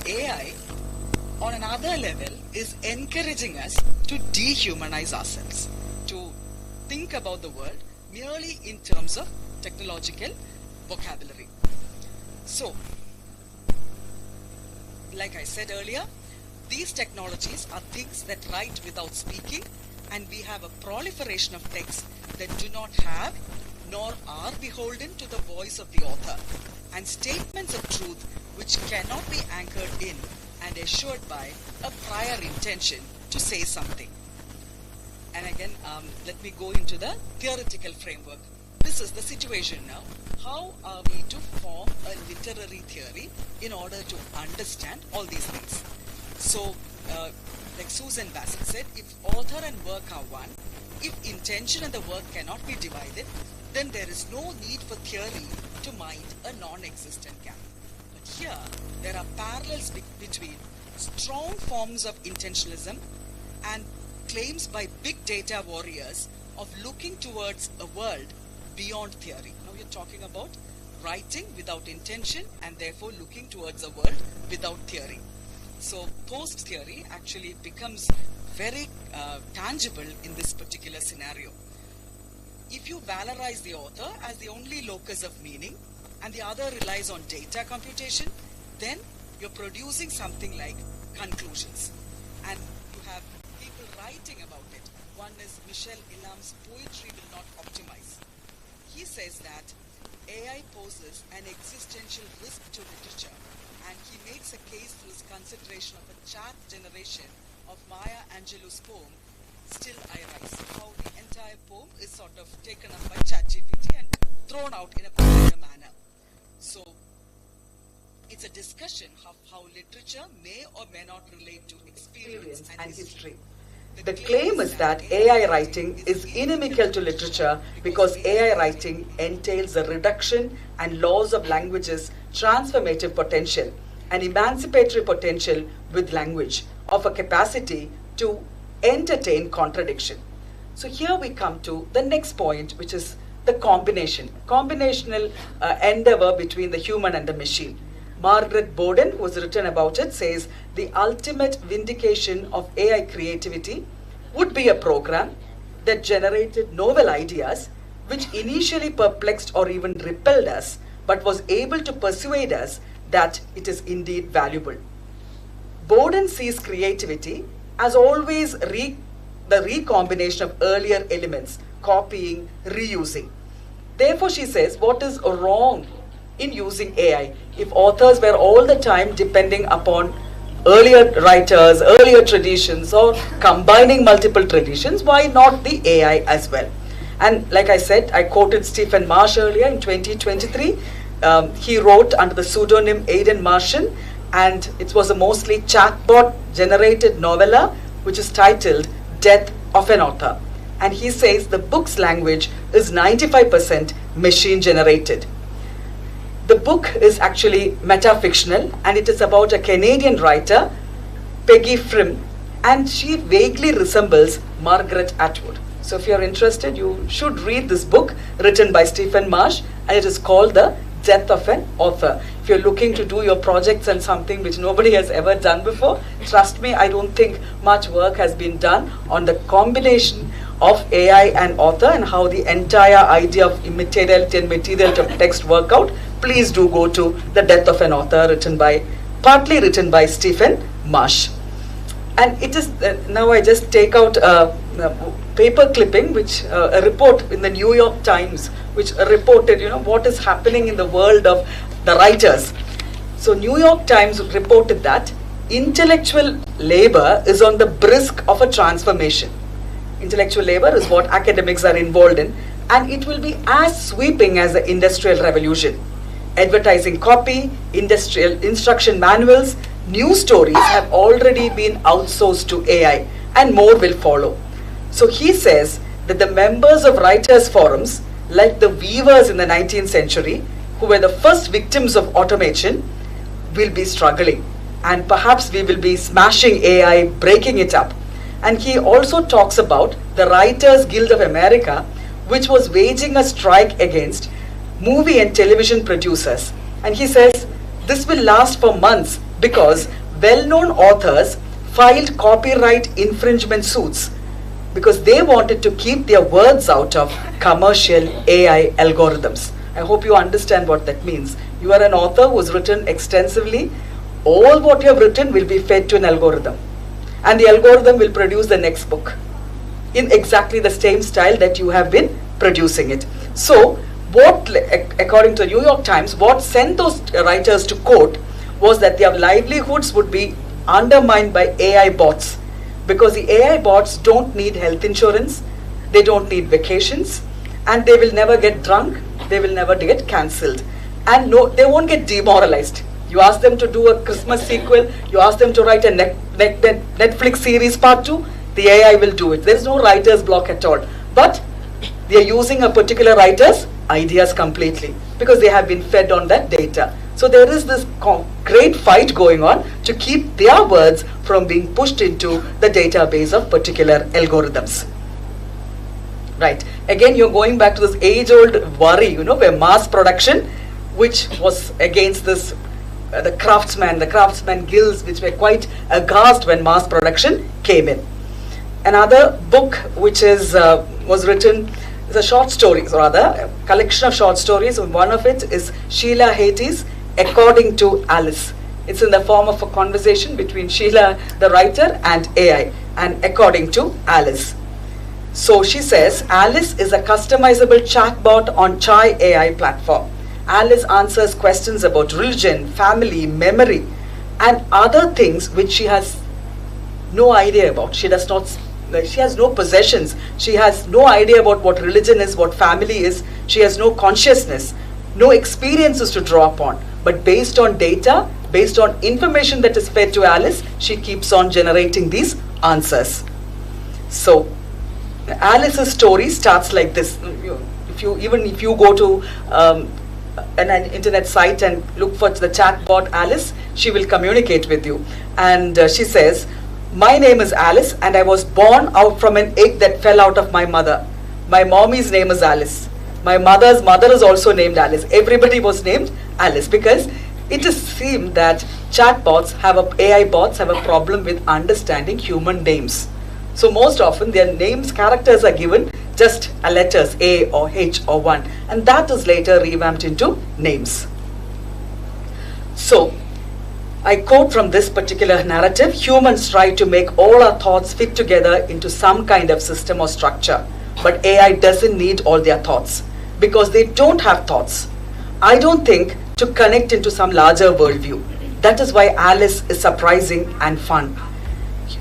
AI on another level is encouraging us to dehumanize ourselves, to think about the world merely in terms of technological vocabulary. So, like I said earlier, these technologies are things that write without speaking, and we have a proliferation of texts that do not have nor are beholden to the voice of the author, and statements of truth which cannot be anchored in and assured by a prior intention to say something. And again, let me go into the theoretical framework. This is the situation now. How are we to form a literary theory in order to understand all these things? So, like Susan Bassett said, if author and work are one, if intention and the work cannot be divided, then there is no need for theory to mind a non-existent gap. But here, there are parallels between strong forms of intentionalism and claims by big data warriors of looking towards a world beyond theory. Now we're talking about writing without intention and therefore looking towards a world without theory. So post-theory actually becomes very tangible in this particular scenario. If you valorize the author as the only locus of meaning and the other relies on data computation, then you're producing something like conclusions. And you have people writing about it. One is Michel Elam's Poetry Will Not Optimize. He says that AI poses an existential risk to literature, and he makes a case through his consideration of a chat generation of Maya Angelou's poem, Still I Rise. How the entire poem is sort of taken up by ChatGPT and thrown out in a particular manner. So it's a discussion of how literature may or may not relate to experience and history. The claim is that AI writing is inimical to literature because AI writing entails a reduction and loss of language's transformative potential and emancipatory potential with language of a capacity to entertain contradiction. So here we come to the next point, which is the combinational endeavor between the human and the machine. Margaret Bowden, who has written about it, says the ultimate vindication of AI creativity would be a program that generated novel ideas which initially perplexed or even repelled us, but was able to persuade us that it is indeed valuable. Bowden sees creativity as always the recombination of earlier elements, copying, reusing. Therefore, she says, what is wrong in using AI? If authors were all the time depending upon earlier writers, earlier traditions, or combining multiple traditions, why not the AI as well? And like I said, I quoted Stephen Marsh earlier in 2023. He wrote under the pseudonym Aidan Martian, and it was a mostly chatbot generated novella which is titled Death of an Author. And he says the book's language is 95% machine generated. The book is actually metafictional, and it is about a Canadian writer, Peggy Frim, and she vaguely resembles Margaret Atwood. So if you're interested, you should read this book written by Stephen Marsh, and it is called The Death of an Author. If you're looking to do your projects and something which nobody has ever done before, trust me, I don't think much work has been done on the combination of AI and author and how the entire idea of immateriality and material to text work out. Please do go to The Death of an Author, partly written by Stephen Marsh. And it is, now I just take out a paper clipping, which a report in the New York Times, which reported, what is happening in the world of the writers. So New York Times reported that intellectual labor is on the brisk of a transformation. Intellectual labor is what academics are involved in, and it will be as sweeping as the Industrial Revolution. Advertising copy, industrial instruction manuals, news stories have already been outsourced to AI, and more will follow. So he says that the members of writers' forums, like the weavers in the 19th century, who were the first victims of automation, will be struggling. And perhaps we will be smashing AI, breaking it up. And he also talks about the Writers Guild of America, which was waging a strike against movie and television producers. And he says this will last for months because well-known authors filed copyright infringement suits because they wanted to keep their words out of commercial AI algorithms. I hope you understand what that means. You are an author who's written extensively. All what you have written will be fed to an algorithm. And the algorithm will produce the next book in exactly the same style that you have been producing it. So, what, according to the New York Times, what sent those writers to court was that their livelihoods would be undermined by AI bots, because the AI bots don't need health insurance, they don't need vacations, and they will never get drunk, they will never get cancelled, and no, they won't get demoralized. You ask them to do a Christmas sequel, you ask them to write a Netflix series part 2, the AI will do it. There is no writer's block at all. But they are using a particular writer's ideas completely because they have been fed on that data. So there is this great fight going on to keep their words from being pushed into the database of particular algorithms. Right. Again, you're going back to this age-old worry, where mass production, which was against this, the craftsman guilds, which were quite aghast when mass production came in. Another book which was written is a short stories, or rather a collection of short stories. One of it is Sheila Hattie's According to Alice. It's in the form of a conversation between Sheila, the writer, and AI, and According to Alice. So she says, Alice is a customizable chatbot on Chai AI platform. Alice answers questions about religion, family, memory, and other things which she has no idea about. She has no possessions. She has no idea about what religion is, what family is. She has no consciousness, no experiences to draw upon. But based on data, based on information that is fed to Alice, she keeps on generating these answers. So Alice's story starts like this. If you go to an internet site and look for the chatbot Alice, she will communicate with you. And she says, my name is Alice and I was born out from an egg that fell out of my mother. My mommy's name is Alice. My mother's mother is also named Alice. Everybody was named Alice because it is seemed that AI bots have a problem with understanding human names. So most often their names, characters are given just a letters A or H or 1, and that is later revamped into names. So I quote from this particular narrative, humans try to make all our thoughts fit together into some kind of system or structure, but AI doesn't need all their thoughts because they don't have thoughts. I don't think to connect into some larger worldview. That is why Alice is surprising and fun.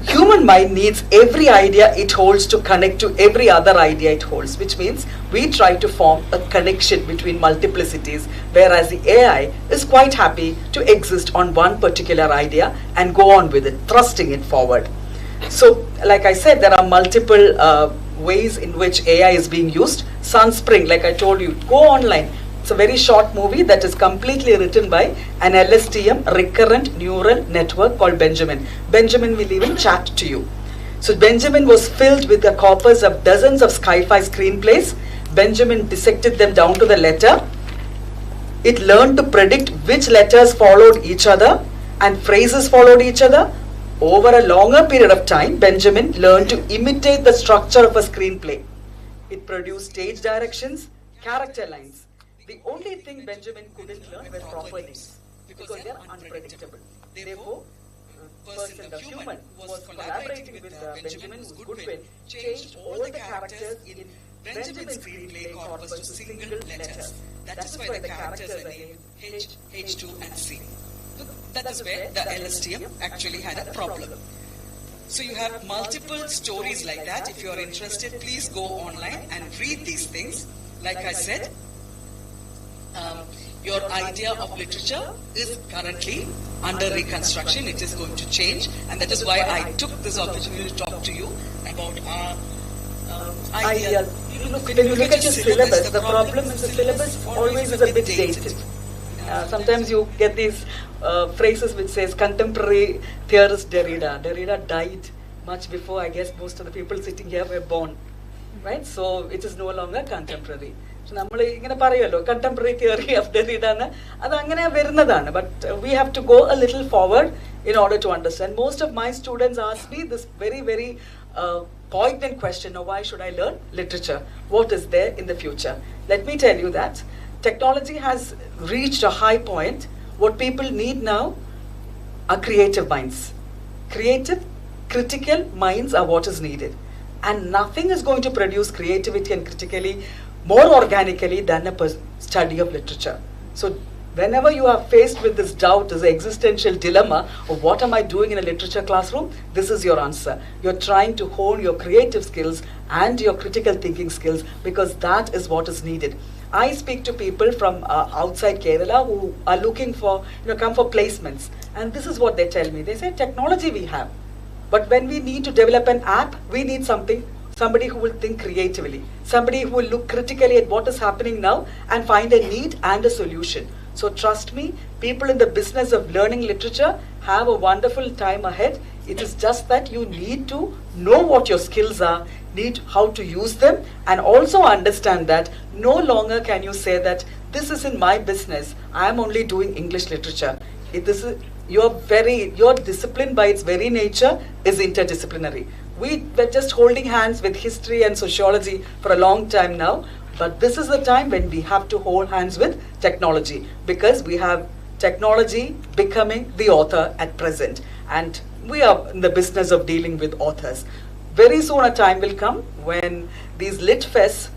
Human mind needs every idea it holds to connect to every other idea it holds, which means we try to form a connection between multiplicities, whereas the AI is quite happy to exist on one particular idea and go on with it, thrusting it forward. So, like I said, there are multiple ways in which AI is being used. Sunspring, like I told you, go online. It's a very short movie that is completely written by an LSTM, recurrent neural network called Benjamin. Benjamin will even chat to you. So Benjamin was filled with the corpus of dozens of sci-fi screenplays. Benjamin dissected them down to the letter. It learned to predict which letters followed each other and phrases followed each other. Over a longer period of time, Benjamin learned to imitate the structure of a screenplay. It produced stage directions, character lines. The only thing Benjamin couldn't learn were proper names because they are unpredictable. Therefore, the human who was collaborating with Benjamin, who was Goodwin, changed all the characters in Benjamin's screenplay corpus to single letters. That is why the characters are named H, H2 and C. That is where the LSTM actually had a problem. So you have multiple stories like that. If you are interested, please go online and read these things. Like I said, your idea of literature is currently under reconstruction. It is going to change, and that is why I took this opportunity to talk to you about our idea. When you look at your syllabus, the problem is the syllabus always is a bit dated. Sometimes you get these phrases which says contemporary theorist Derrida. Derrida died much before, I guess, most of the people sitting here were born, right? So it is no longer contemporary. So നമ്മൾ ഇങ്ങനെ പറയുമല്ലോ contemporary theory of Derrida എന്ന് അത് അങ്ങനെ വരുന്നതാണ്. But we have to go a little forward in order to understand. Most of my students ask me this very, very poignant question of why should I learn literature? What is there in the future? Let me tell you that technology has reached a high point. What people need now are creative minds. Creative, critical minds are what is needed. And nothing is going to produce creativity and critically more organically than a study of literature. So whenever you are faced with this doubt, this existential dilemma of what am I doing in a literature classroom, this is your answer. You're trying to hone your creative skills and your critical thinking skills, because that is what is needed. I speak to people from outside Kerala who are looking for, come for placements. And this is what they tell me. They say, technology we have. But when we need to develop an app, we need somebody who will think creatively. Somebody who will look critically at what is happening now and find a need and a solution. So trust me, people in the business of learning literature have a wonderful time ahead. It is just that you need to know what your skills are, need how to use them, and also understand that no longer can you say that this is in my business, I am only doing English literature. Your discipline by its very nature is interdisciplinary. We were just holding hands with history and sociology for a long time now, but this is the time when we have to hold hands with technology, because we have technology becoming the author at present, and we are in the business of dealing with authors. Very soon a time will come when these lit fests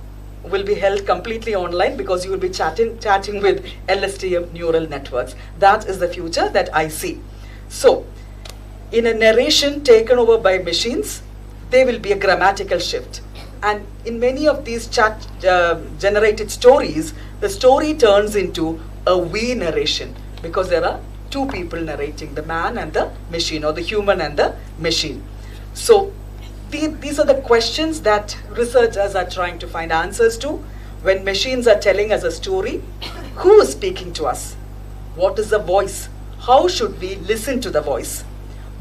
will be held completely online, because you will be chatting with LSTM neural networks. That is the future that I see. So, in a narration taken over by machines, there will be a grammatical shift. And in many of these generated stories, the story turns into a we narration, because there are two people narrating, the man and the machine, or the human and the machine. So, these are the questions that researchers are trying to find answers to. When machines are telling us a story, who is speaking to us? What is the voice? How should we listen to the voice?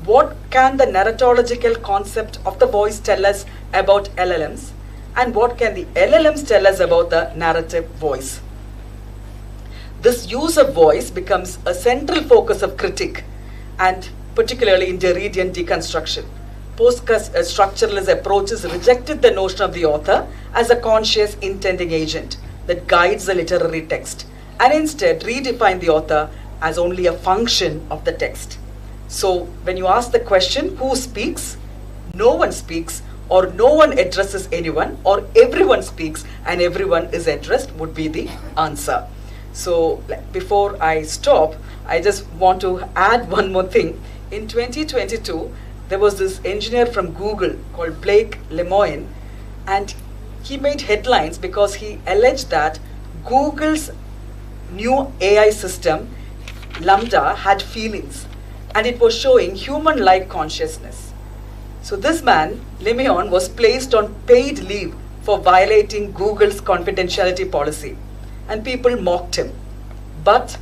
What can the narratological concept of the voice tell us about LLMs? And what can the LLMs tell us about the narrative voice? This use of voice becomes a central focus of critique, and particularly in Derridian deconstruction. Post-structuralist approaches rejected the notion of the author as a conscious intending agent that guides the literary text, and instead redefined the author as only a function of the text. So when you ask the question, who speaks? No one speaks, or no one addresses anyone, or everyone speaks and everyone is addressed would be the answer. So before I stop, I just want to add one more thing. In 2022, there was this engineer from Google called Blake Lemoine, and he made headlines because he alleged that Google's new AI system, Lambda, had feelings, and it was showing human-like consciousness. So this man, Lemoine, was placed on paid leave for violating Google's confidentiality policy, and people mocked him. But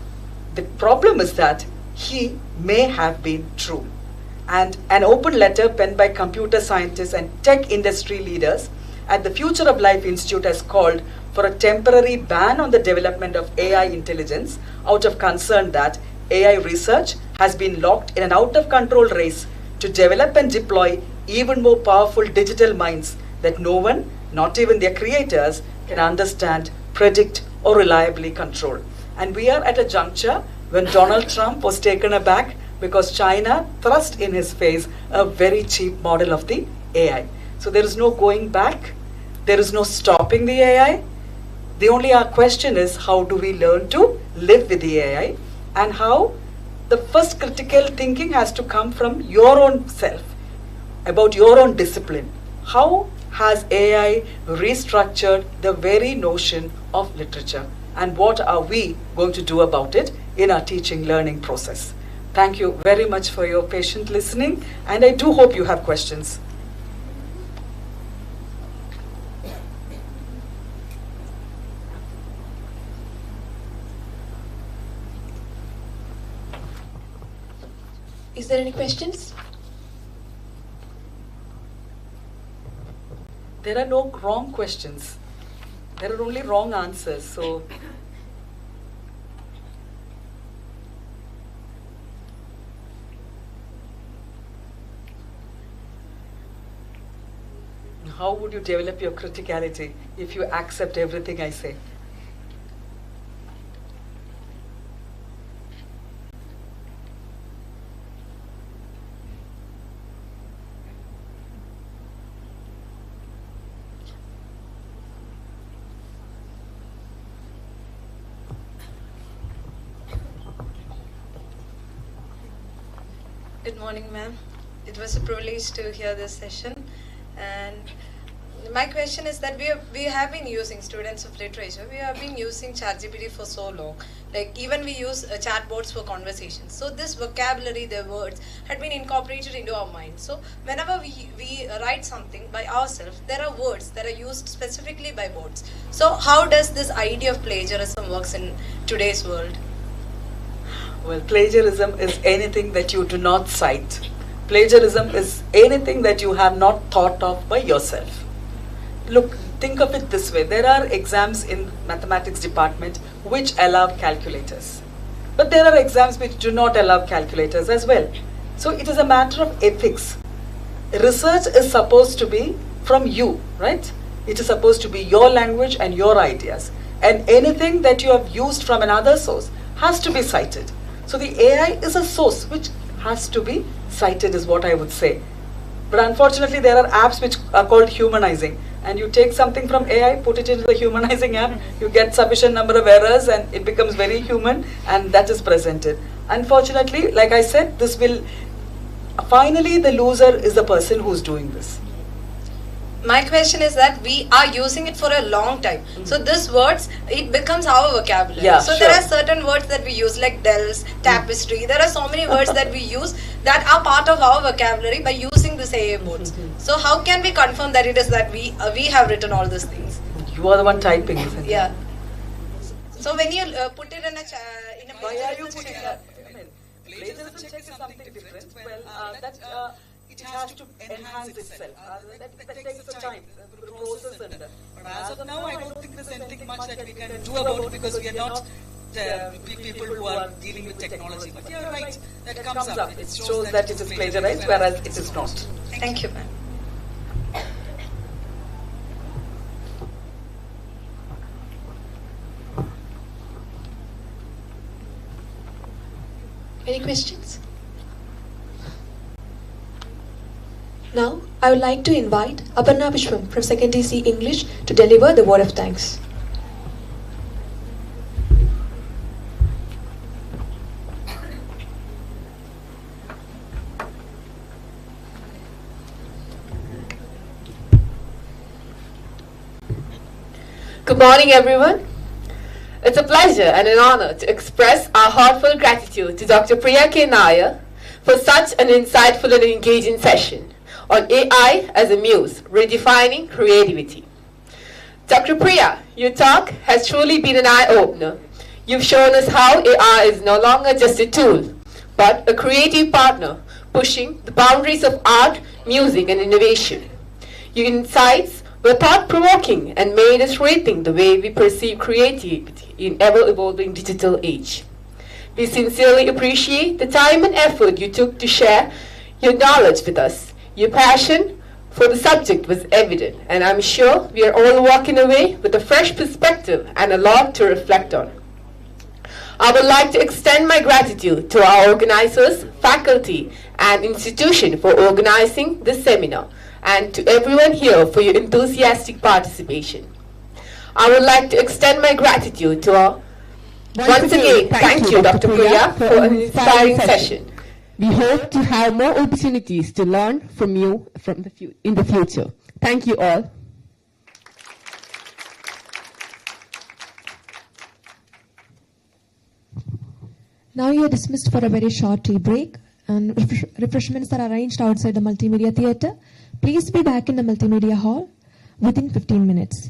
the problem is that he may have been true. And an open letter penned by computer scientists and tech industry leaders at the Future of Life Institute has called for a temporary ban on the development of AI intelligence out of concern that AI research has been locked in an out-of-control race to develop and deploy even more powerful digital minds that no one, not even their creators, can understand, predict, or reliably control. And we are at a juncture when Donald Trump was taken aback because China thrust in his face a very cheap model of the AI. So there is no going back, there is no stopping the AI. The only question is, how do we learn to live with the AI, and how the first critical thinking has to come from your own self, about your own discipline. How has AI restructured the very notion of literature? And what are we going to do about it in our teaching learning process? Thank you very much for your patient listening, and I do hope you have questions. Is there any questions? There are no wrong questions. There are only wrong answers. So, how would you develop your criticality if you accept everything I say? Good morning, ma'am. It was a privilege to hear this session. And my question is that we have been using, students of literature, we have been using ChatGPT for so long. Like even we use chatbots for conversations. So this vocabulary, the words, had been incorporated into our mind. So whenever we write something by ourselves, there are words that are used specifically by bots. So how does this idea of plagiarism works in today's world? Well, plagiarism is anything that you do not cite. Plagiarism is anything that you have not thought of by yourself. Look, think of it this way. There are exams in mathematics department which allow calculators. But there are exams which do not allow calculators as well. So it is a matter of ethics. Research is supposed to be from you, right? It is supposed to be your language and your ideas. And anything that you have used from another source has to be cited. So the AI is a source which has to be cited is what I would say. But unfortunately there are apps which are called humanizing, and you take something from AI, put it into the humanizing app, you get sufficient number of errors and it becomes very human, and that is presented. Unfortunately, like I said, this will, finally the loser is the person who's doing this. My question is that we are using it for a long time. So this words, it becomes our vocabulary. Yeah, so sure. there are certain words that we use like dells, tapestry. There are so many words that we use that are part of our vocabulary by using this AI boards. So how can we confirm that it is that we have written all these things? You are the one typing, isn't it? Yeah. So when you put it in a Why are you putting that? I mean, plagiarism check is something different. Well, it has to enhance itself. That takes the time, the process and But as of now, I don't think there's anything much that we can do about it because we are not people who are dealing with technology. But you're right, that comes up. It shows that it is plagiarized, whereas it is not. Thank you, ma'am. Any questions? Now, I would like to invite Aparna Vishwam from 2nd C English to deliver the word of thanks. Good morning, everyone. It's a pleasure and an honor to express our heartfelt gratitude to Dr. Priya K. Nair for such an insightful and engaging session on AI as a muse, redefining creativity. Dr. Priya, your talk has truly been an eye-opener. You've shown us how AI is no longer just a tool, but a creative partner pushing the boundaries of art, music, and innovation. Your insights were thought-provoking and made us rethink the way we perceive creativity in ever-evolving digital age. We sincerely appreciate the time and effort you took to share your knowledge with us. Your passion for the subject was evident, and I'm sure we are all walking away with a fresh perspective and a lot to reflect on. I would like to extend my gratitude to our organizers, faculty, and institution for organizing this seminar, and to everyone here for your enthusiastic participation. I would like to extend my gratitude to our Once again, thank you, Dr. Priya, for an inspiring session. We hope to have more opportunities to learn from you in the future. Thank you all. Now you are dismissed for a very short tea break, and refreshments are arranged outside the multimedia theatre. Please be back in the multimedia hall within 15 minutes.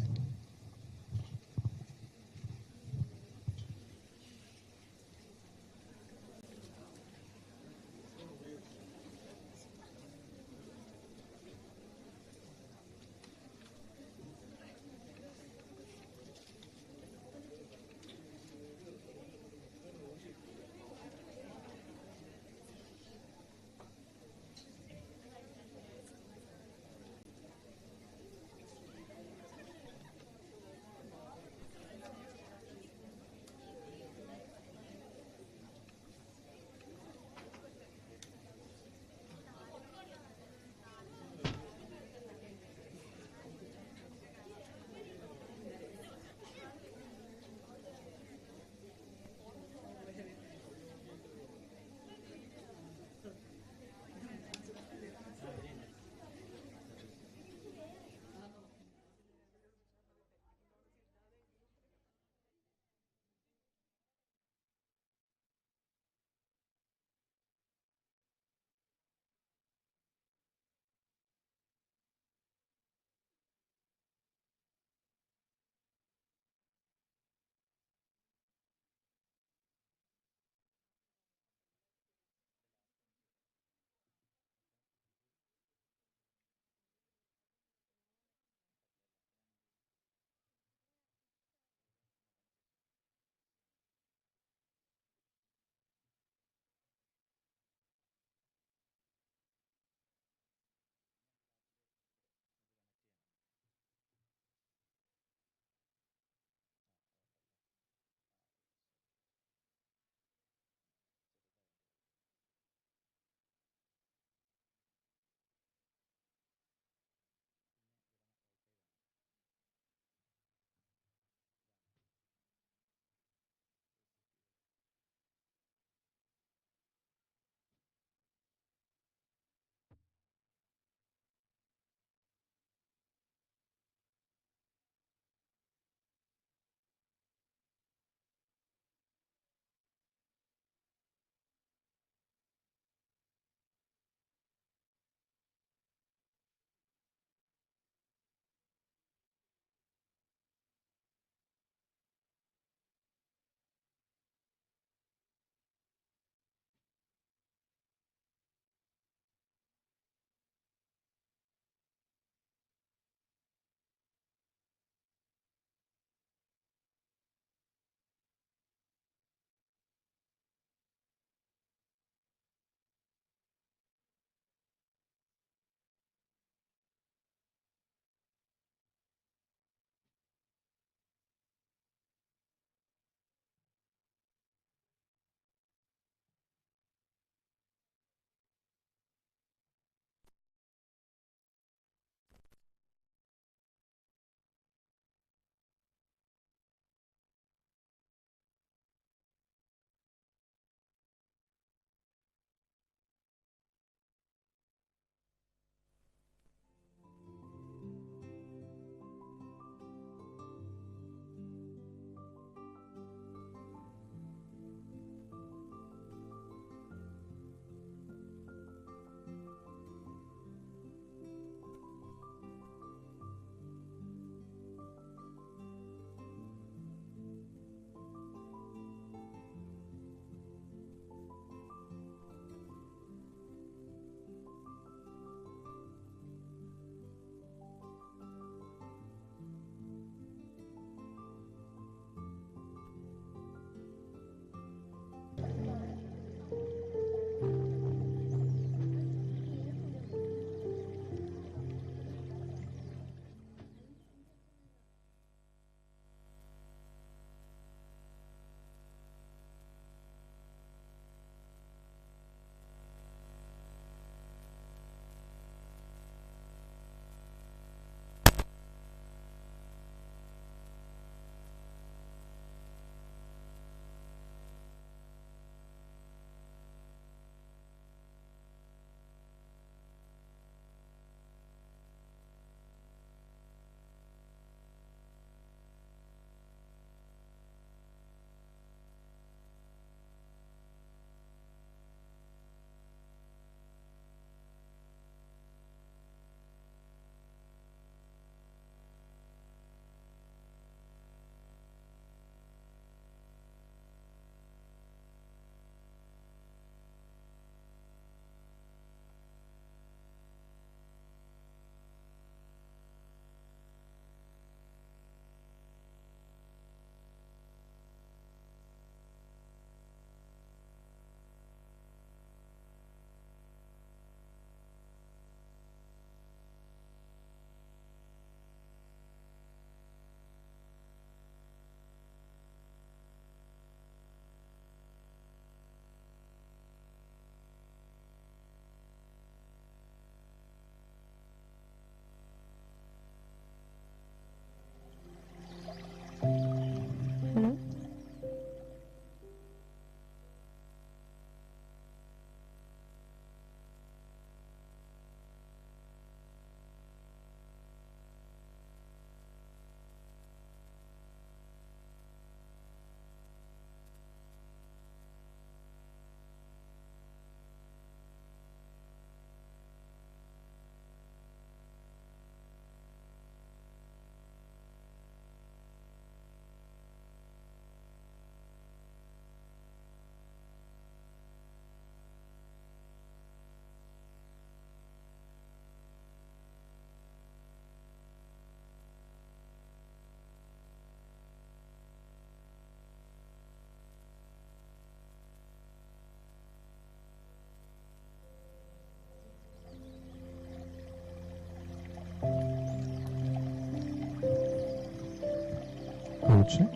check.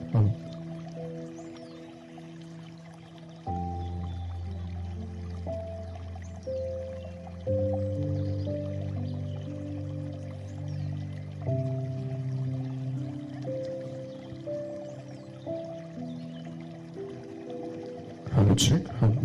Hello, check. Hello.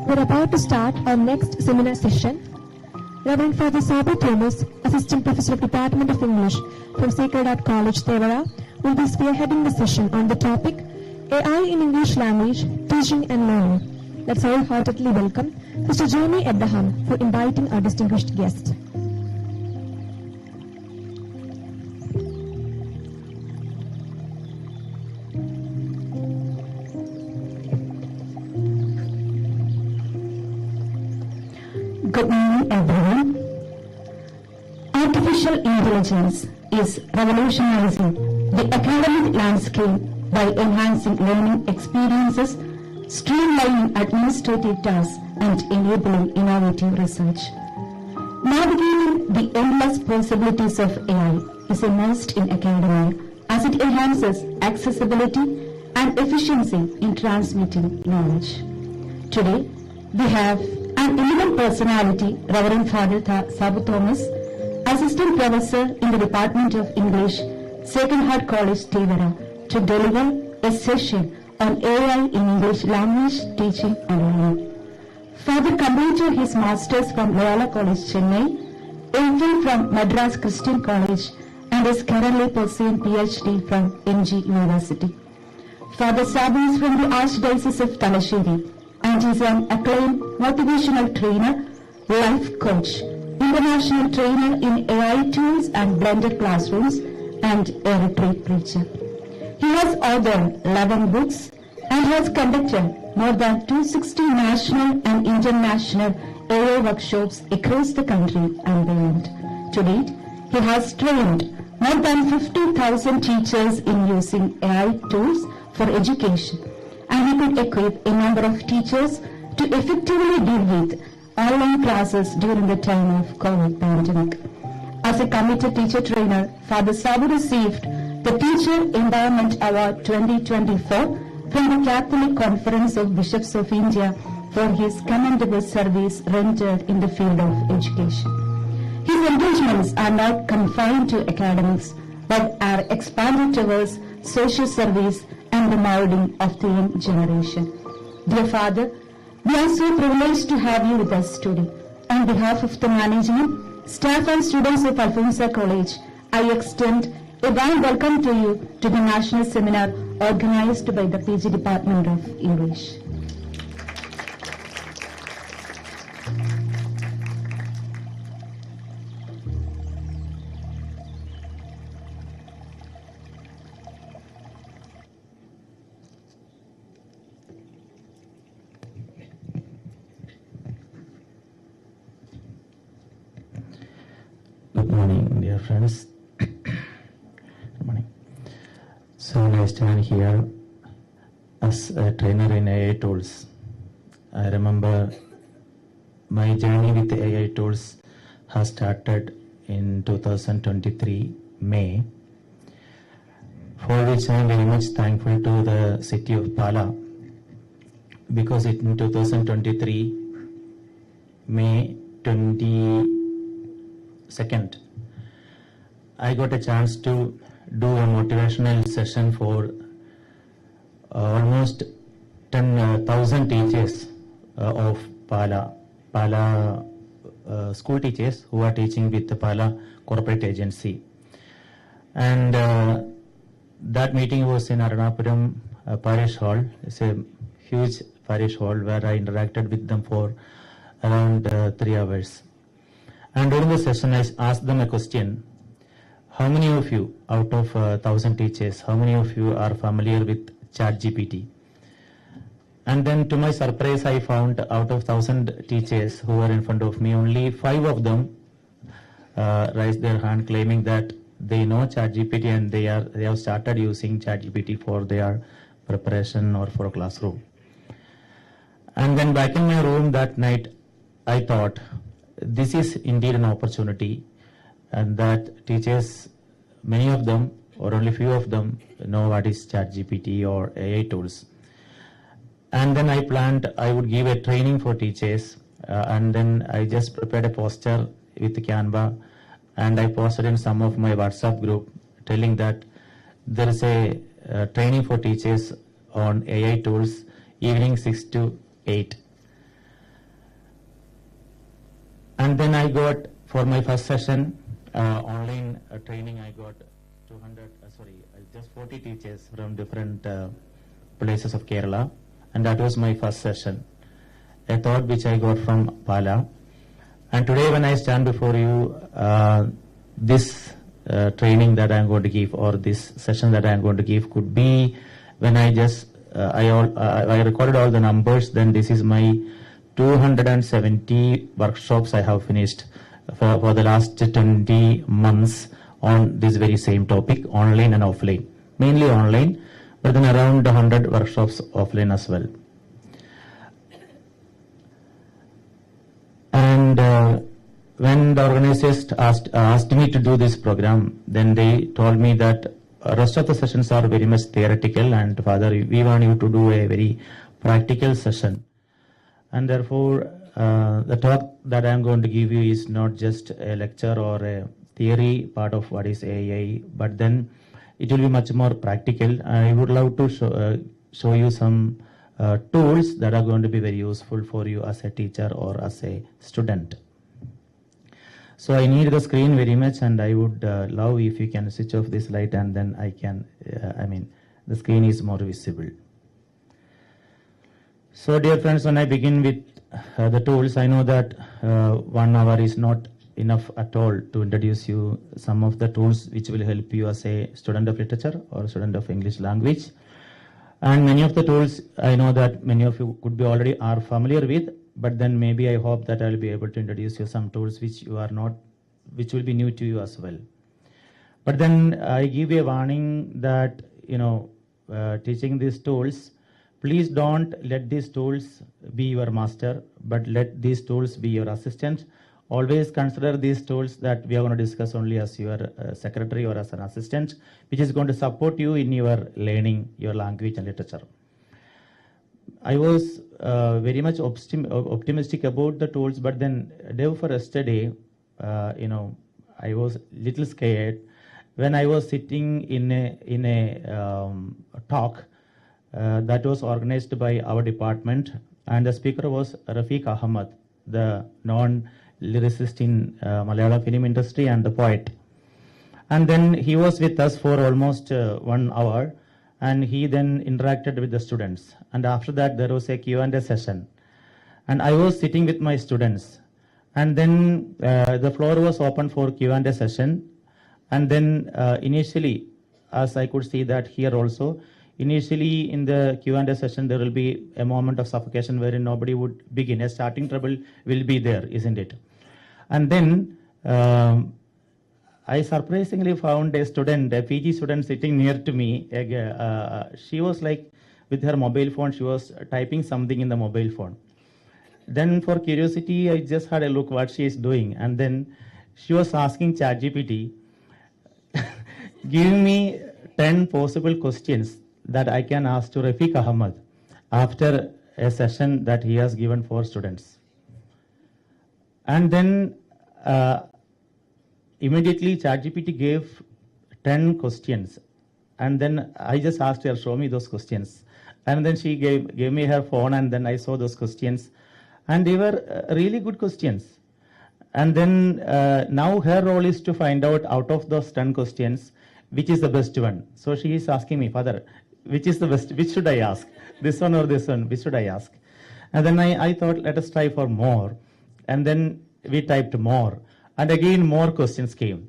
We're about to start our next seminar session. Reverend Father Sabu Thomas, Assistant Professor of Department of English from Sacred Heart College, Tevara, will be spearheading the session on the topic AI in English Language, Teaching and Learning. Let's all heartily welcome Mr. Jeremy Abraham for inviting our distinguished guest. Good morning, everyone. Artificial intelligence is revolutionizing the academic landscape by enhancing learning experiences, streamlining administrative tasks, and enabling innovative research. Navigating the endless possibilities of AI is a must in academia as it enhances accessibility and efficiency in transmitting knowledge. Today, we have an eminent personality, Reverend Father Sabu Thomas, Assistant Professor in the Department of English, Sacred Heart College, Tevara, to deliver a session on AI in English language, teaching and learning. Father completed his Masters from Loyola College, Chennai, MPhil from Madras Christian College, and is currently pursuing PhD from MG University. Father Sabu is from the Archdiocese of Talasheri and is an acclaimed motivational trainer, life coach, international trainer in AI tools and blended classrooms, and a retreat preacher. He has authored 11 books and has conducted more than 260 national and international AI workshops across the country and beyond. To date, he has trained more than 50,000 teachers in using AI tools for education, and he could equip a number of teachers to effectively deal with online classes during the time of COVID pandemic. As a committed teacher trainer, Father Sabu received the Teacher Empowerment Award 2024 from the Catholic Conference of Bishops of India for his commendable service rendered in the field of education. His engagements are not confined to academics, but are expanded towards social service and the molding of the young generation. Dear Father, we are so privileged to have you with us today. On behalf of the management, staff and students of Alfonso College, I extend a warm welcome to you to the national seminar organized by the PG Department of English. morning, dear friends. Good morning. So I stand here as a trainer in AI tools. I remember my journey with AI tools has started in 2023 May, for which I am very much thankful to the city of Pala, because in 2023 May 22nd, I got a chance to do a motivational session for almost 10,000 teachers of Pala school teachers who are teaching with the Pala corporate agency. And that meeting was in Aranapuram parish hall. It's a huge parish hall where I interacted with them for around 3 hours. And during the session, I asked them a question. How many of you, out of 1,000 teachers, how many of you are familiar with ChatGPT? And then to my surprise, I found out of 1,000 teachers who were in front of me, only 5 of them raised their hand claiming that they know ChatGPT and they have started using ChatGPT for their preparation or for a classroom. And then back in my room that night, I thought, this is indeed an opportunity, and that teachers, many of them, or only few of them, know what is ChatGPT or AI tools. And then I planned I would give a training for teachers, and then I just prepared a poster with Canva, and I posted in some of my WhatsApp group telling that there is a training for teachers on AI tools, evening 6 to 8. And then I got, for my first session, online training, I got 40 teachers from different places of Kerala. And that was my first session, a thought which I got from Pala. And today when I stand before you, this training that I am going to give, or this session that I am going to give, could be when I recorded all the numbers, then this is my 270 workshops I have finished for the last 20 months on this very same topic, online and offline. Mainly online, but then around 100 workshops offline as well. And when the organizers asked me to do this program, then they told me that rest of the sessions are very much theoretical, and Father, we want you to do a very practical session. And therefore, the talk that I am going to give you is not just a lecture or a theory part of what is AI, but then it will be much more practical. I would love to show you some tools that are going to be very useful for you as a teacher or as a student. So I need the screen very much, and I would love if you can switch off this light, and then I can, the screen is more visible. So dear friends, when I begin with the tools, I know that 1 hour is not enough at all to introduce you some of the tools which will help you as a student of literature or student of English language. And many of the tools I know that many of you could be already are familiar with, but then maybe I hope that I'll be able to introduce you some tools which you are not, which will be new to you as well. But then I give a warning that, teaching these tools, please don't let these tools be your master, but let these tools be your assistant. Always consider these tools that we are going to discuss only as your secretary or as an assistant, which is going to support you in your learning your language and literature. I was very much optimistic about the tools, but then day for yesterday, I was little scared when I was sitting in a talk that was organized by our department, and the speaker was Rafiq Ahmad, the non-lyricist in Malayalam film industry and the poet. And then he was with us for almost 1 hour, and he then interacted with the students. And after that, there was a Q&A session. And I was sitting with my students. And then the floor was open for Q&A session. And then initially, as I could see that here also, initially in the Q&A session, there will be a moment of suffocation wherein nobody would begin. A starting trouble will be there, isn't it? And then I surprisingly found a student, a PG student sitting near to me. She was like, with her mobile phone, she was typing something in the mobile phone. Then for curiosity, I just had a look what she is doing. And then she was asking ChatGPT, give me 10 possible questions that I can ask to Rafiq Ahmad after a session that he has given for students. And then immediately ChatGPT gave 10 questions. And then I just asked her, show me those questions. And then she gave me her phone, and then I saw those questions. And they were really good questions. And then now her role is to find out of those 10 questions, which is the best one. So she is asking me, Father, which is the best? Which should I ask? This one or this one? Which should I ask? And then I thought, let us try for more. And then we typed more. And again, more questions came.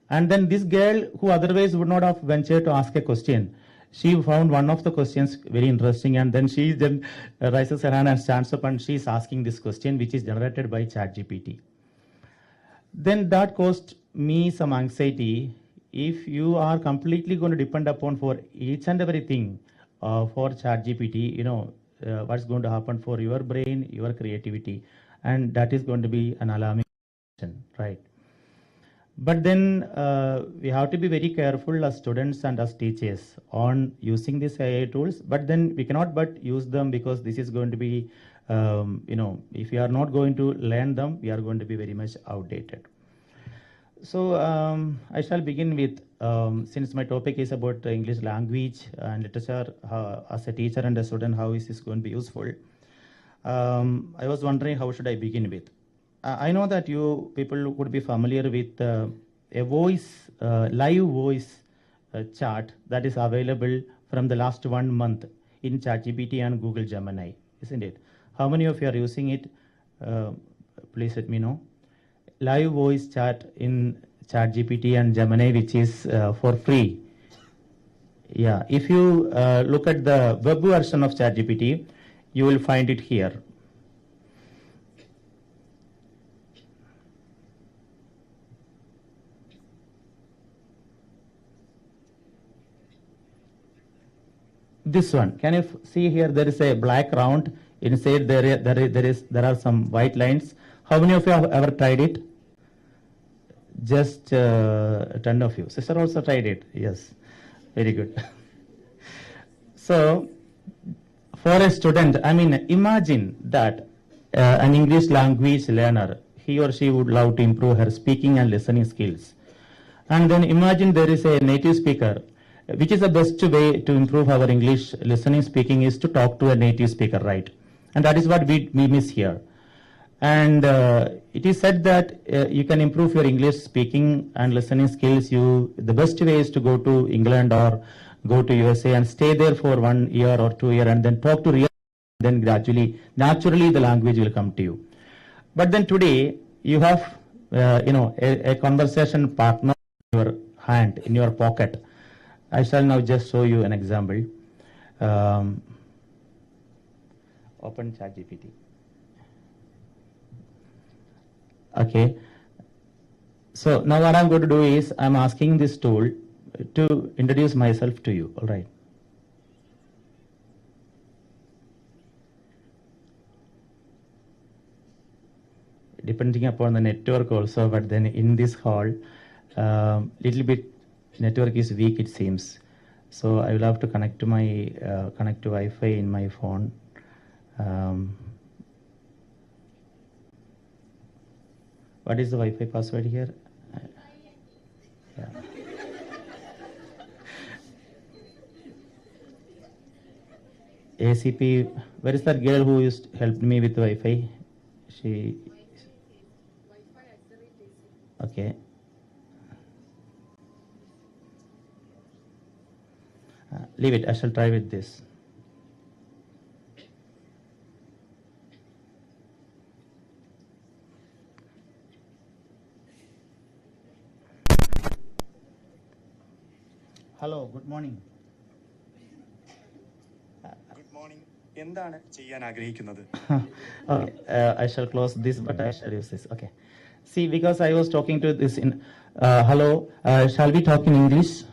And then this girl, who otherwise would not have ventured to ask a question, she found one of the questions very interesting, and then she then raises her hand and stands up, and she's asking this question, which is generated by ChatGPT. Then that caused me some anxiety. If you are completely going to depend upon for each and everything for ChatGPT, you know, what's going to happen for your brain, your creativity, and that is going to be an alarming situation, right? But then we have to be very careful as students and as teachers on using these AI tools. But then we cannot but use them, because this is going to be, you know, if we are not going to learn them, we are going to be very much outdated. So I shall begin with, since my topic is about English language and literature, as a teacher and a student, how is this going to be useful? I was wondering, how should I begin with? I know that you people would be familiar with a voice, live voice chat that is available from the last 1 month in ChatGPT and Google Gemini, isn't it? How many of you are using it? Please let me know. Live voice chat in ChatGPT and Gemini, which is for free. Yeah, if you look at the web version of ChatGPT, you will find it here. This one, can you see here? There is a black round. Inside there are some white lines. How many of you have ever tried it? Just 10 of you. Sister also tried it. Yes, very good. So, for a student, I mean, imagine that an English language learner, he or she would love to improve her speaking and listening skills. And then imagine there is a native speaker. Which is the best way to improve our English listening speaking is to talk to a native speaker, right? And that is what we miss here. And it is said that you can improve your English speaking and listening skills. The best way is to go to England or go to USA and stay there for 1 year or 2 years and then talk to real, then gradually, naturally the language will come to you. But then today you have, you know, a conversation partner in your hand, in your pocket. I shall now just show you an example. Open ChatGPT. Okay. So now what I'm going to do is I'm asking this tool to introduce myself to you. All right. Depending upon the network also, but then in this hall, little bit network is weak, it seems. So I will have to connect to my connect to Wi-Fi in my phone. What is the Wi-Fi password here? Yeah. ACP. Where is that girl who helped me with Wi-Fi? She. Okay. Leave it. I shall try with this. Hello. Good morning. Good morning. എന്താണ് ചെയ്യാൻ ആഗ്രഹിക്കുന്നത്? Okay. I shall close this, but I shall use this. Okay. See, because I was talking to this Hello, shall we talk in English?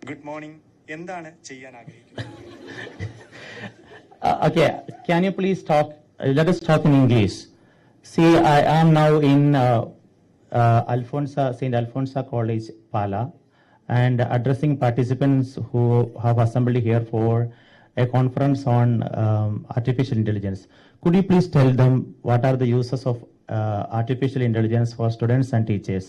Good morning എന്താണ് ചെയ്യാൻ ആഗ്രഹിക്കുന്നത്? Okay, can you please talk, let us talk in English. See, I am now in St. Alfonsa College, Pala, and addressing participants who have assembled here for a conference on artificial intelligence. Could you please tell them what are the uses of artificial intelligence for students and teachers?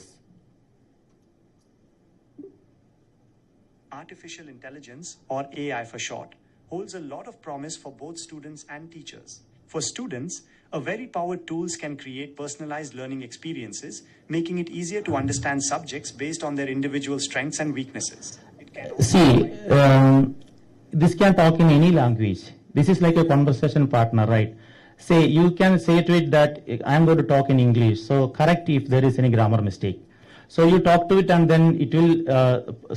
Artificial intelligence, or AI for short, holds a lot of promise for both students and teachers. For students, a very powered tools can create personalized learning experiences, making it easier to understand subjects based on their individual strengths and weaknesses. See, this can talk in any language. This is like a conversation partner, right? Say, you can say to it that I am going to talk in English, so correct if there is any grammar mistake. So you talk to it and then it will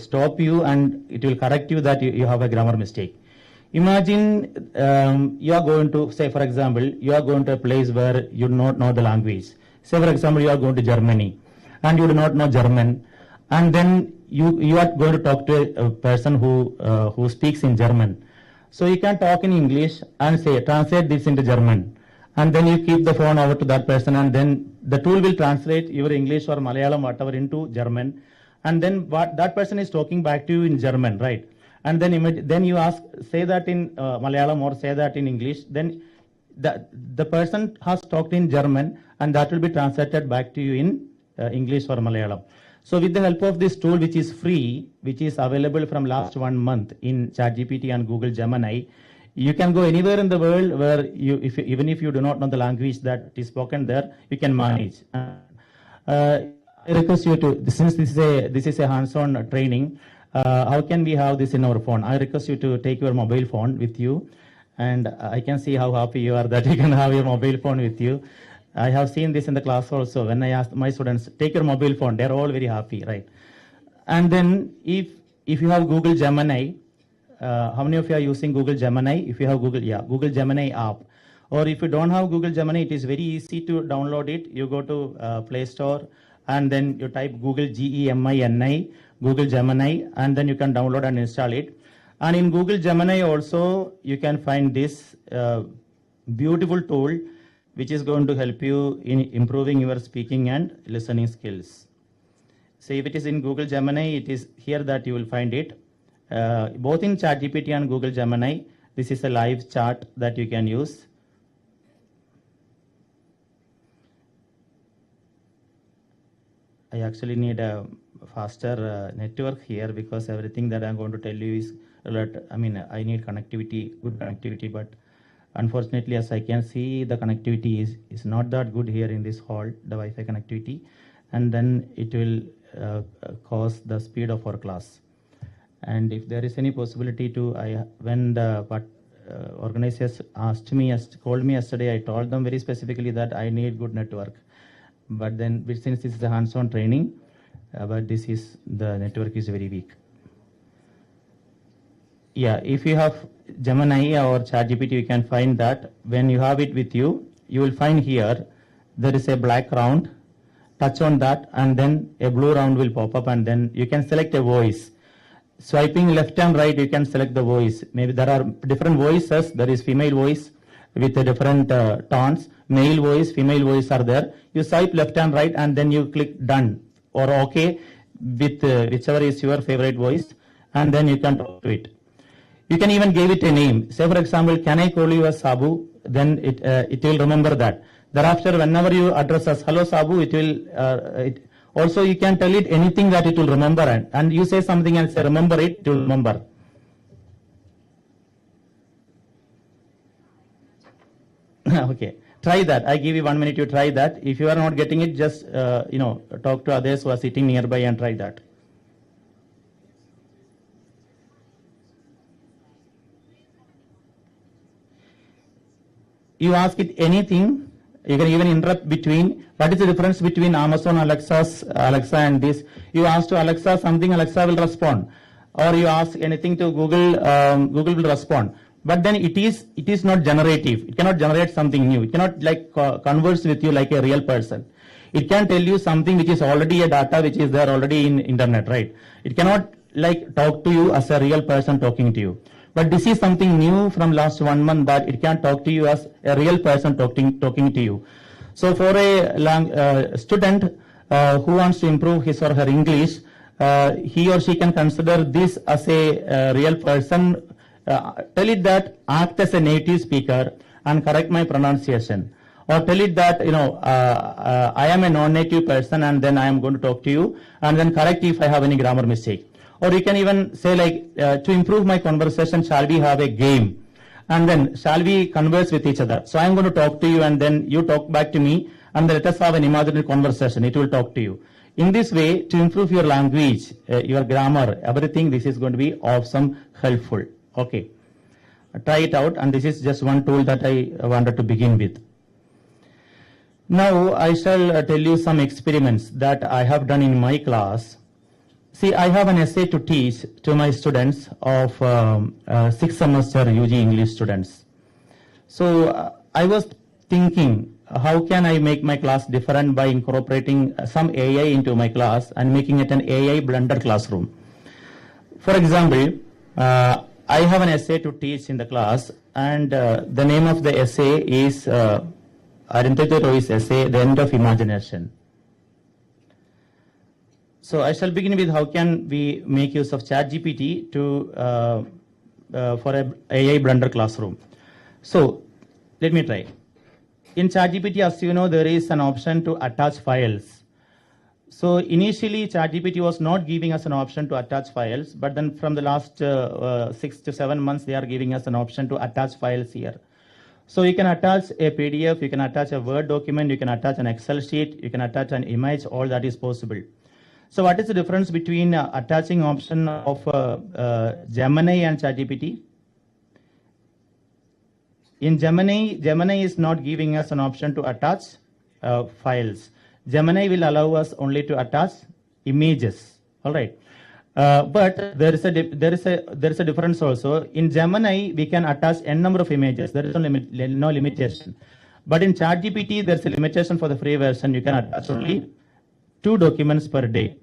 stop you and it will correct you that you have a grammar mistake. Imagine you are going to, say for example, you are going to a place where you do not know the language. Say for example, you are going to Germany and you do not know German, and then you are going to talk to a person who speaks in German. So you can talk in English and say, translate this into German. And then you keep the phone over to that person, and then the tool will translate your English or Malayalam, whatever, into German. And then what that person is talking back to you in German, right? And then you ask, say that in Malayalam or say that in English. Then the person has talked in German, and that will be translated back to you in English or Malayalam. So with the help of this tool, which is free, which is available from last 1 month in ChatGPT and Google Gemini, you can go anywhere in the world where even if you do not know the language that is spoken there, you can manage. I request you to, since this is a hands-on training, how can we have this in our phone? I request you to take your mobile phone with you, and I can see how happy you are that you can have your mobile phone with you. I have seen this in the class also. When I asked my students, take your mobile phone, they're all very happy, right? And then if you have Google Gemini, how many of you are using Google Gemini? If you have Google Gemini app. Or if you don't have Google Gemini, it is very easy to download it. You go to Play Store and then you type Google Gemini, Google Gemini, and then you can download and install it. And in Google Gemini also, you can find this beautiful tool which is going to help you in improving your speaking and listening skills. So if it is in Google Gemini, it is here that you will find it. Both in ChatGPT and Google Gemini, this is a live chat that you can use. I actually need a faster network here because everything that I'm going to tell you is, I need connectivity, good connectivity, but unfortunately, as I can see, the connectivity is not that good here in this hall, the Wi-Fi connectivity, and then it will cause the speed of our class. And if there is any possibility to, when the organizers called me yesterday, I told them very specifically that I need good network. But then, since this is a hands-on training, but the network is very weak. Yeah, if you have Gemini or ChatGPT, you can find that when you have it with you, you will find here, there is a black round, touch on that, and then a blue round will pop up, and then you can select a voice. Swiping left and right, you can select the voice. Maybe there are different voices. There is female voice with a different tones. Male voice, female voice are there. You swipe left and right, and then you click done or okay with whichever is your favorite voice, and then you can talk to it. You can even give it a name. Say for example, can I call you as Sabu? Then it will remember that. Thereafter, whenever you address us, hello Sabu, it will. Also, you can tell it anything that it will remember, and you say something and say remember it, it will remember. Okay, try that. I give you 1 minute to try that. If you are not getting it, just talk to others who are sitting nearby and try that. You ask it anything. You can even interrupt between. What is the difference between Amazon Alexa and this? You ask to Alexa something, Alexa will respond. Or you ask anything to Google, Google will respond. But then it is not generative. It cannot generate something new. It cannot converse with you like a real person. It can tell you something which is already a data which is there already in internet, right? It cannot like talk to you as a real person talking to you. But this is something new from last 1 month, that it can talk to you as a real person talking to you. So for a student who wants to improve his or her English, he or she can consider this as a real person. Tell it that act as a native speaker and correct my pronunciation. Or tell it that, I am a non-native person and then I am going to talk to you and then correct if I have any grammar mistake. Or you can even say like, to improve my conversation, shall we have a game? And then shall we converse with each other? So I am going to talk to you and then you talk back to me and then let us have an imaginary conversation. It will talk to you. In this way, to improve your language, your grammar, everything, this is going to be awesome, helpful. Okay. Try it out, and this is just one tool that I wanted to begin with. Now I shall tell you some experiments that I have done in my class. See, I have an essay to teach to my students of 6th semester UG English students. So I was thinking, how can I make my class different by incorporating some AI into my class and making it an AI blended classroom. For example, I have an essay to teach in the class, and the name of the essay is Arundhati Roy's essay, The End of Imagination. So I shall begin with how can we make use of ChatGPT to for a AI blender classroom. So let me try. In ChatGPT, as you know, there is an option to attach files. So initially, ChatGPT was not giving us an option to attach files, but then from the last 6 to 7 months, they are giving us an option to attach files here. So you can attach a PDF, you can attach a Word document, you can attach an Excel sheet, you can attach an image, all that is possible. So what is the difference between attaching option of Gemini and ChatGPT? In Gemini is not giving us an option to attach files. Gemini will allow us only to attach images. All right. But there is a difference also. In Gemini, we can attach n number of images. There is no limitation. But in ChatGPT, there is a limitation for the free version. You can attach only 2 documents per day.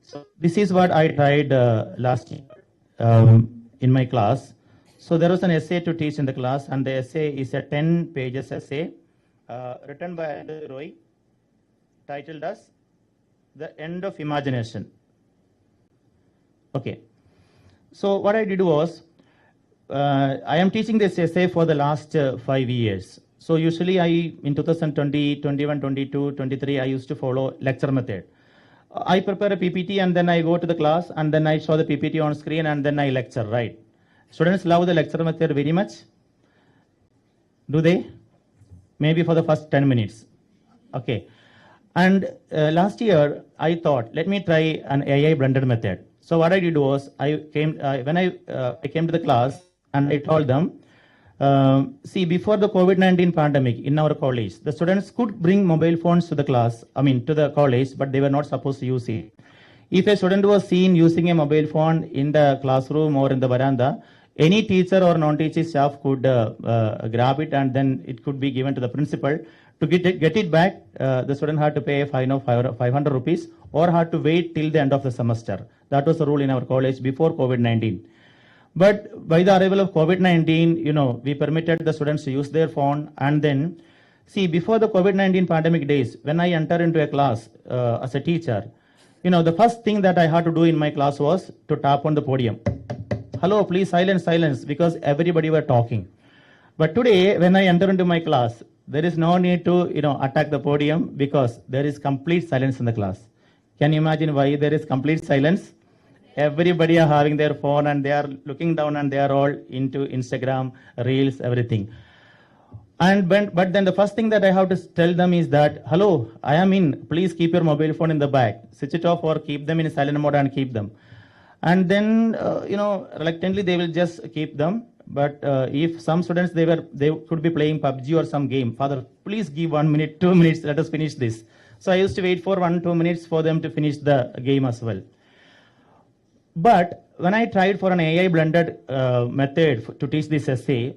So this is what I tried last year in my class. So there was an essay to teach in the class, and the essay is a 10 pages essay written by Arundhati Roy, titled as The End of Imagination. Okay. So what I did was, I am teaching this essay for the last 5 years. So usually in 2020, 21, 22, 23, I used to follow lecture method. I prepare a PPT and then I go to the class and then I show the PPT on screen and then I lecture, right? Students love the lecture method very much. Do they? Maybe for the first 10 minutes. Okay. And last year I thought, let me try an AI blended method. So what I did was, when I came to the class and I told them, see, before the COVID-19 pandemic in our college, the students could bring mobile phones to the class, to the college, but they were not supposed to use it. If a student was seen using a mobile phone in the classroom or in the veranda, any teacher or non-teaching staff could grab it and then it could be given to the principal. To get it back, the student had to pay a fine of 500 rupees or had to wait till the end of the semester. That was the rule in our college before COVID-19. But by the arrival of COVID-19, we permitted the students to use their phone. And then, see, before the COVID-19 pandemic days, when I enter into a class as a teacher, the first thing that I had to do in my class was to tap on the podium. Hello, please silence, because everybody were talking. But today, when I enter into my class, there is no need to, attack the podium because there is complete silence in the class. Can you imagine why there is complete silence? Everybody are having their phone and they are looking down and they are all into Instagram, Reels, everything. But then the first thing that I have to tell them is that, hello, I am in, please keep your mobile phone in the bag. Switch it off or keep them in silent mode and keep them. And then, reluctantly they will just keep them. But if some students, they could be playing PUBG or some game. Father, please give 1 minute, 2 minutes, let us finish this. So I used to wait for 1-2 minutes for them to finish the game as well. But when I tried for an AI blended method to teach this essay,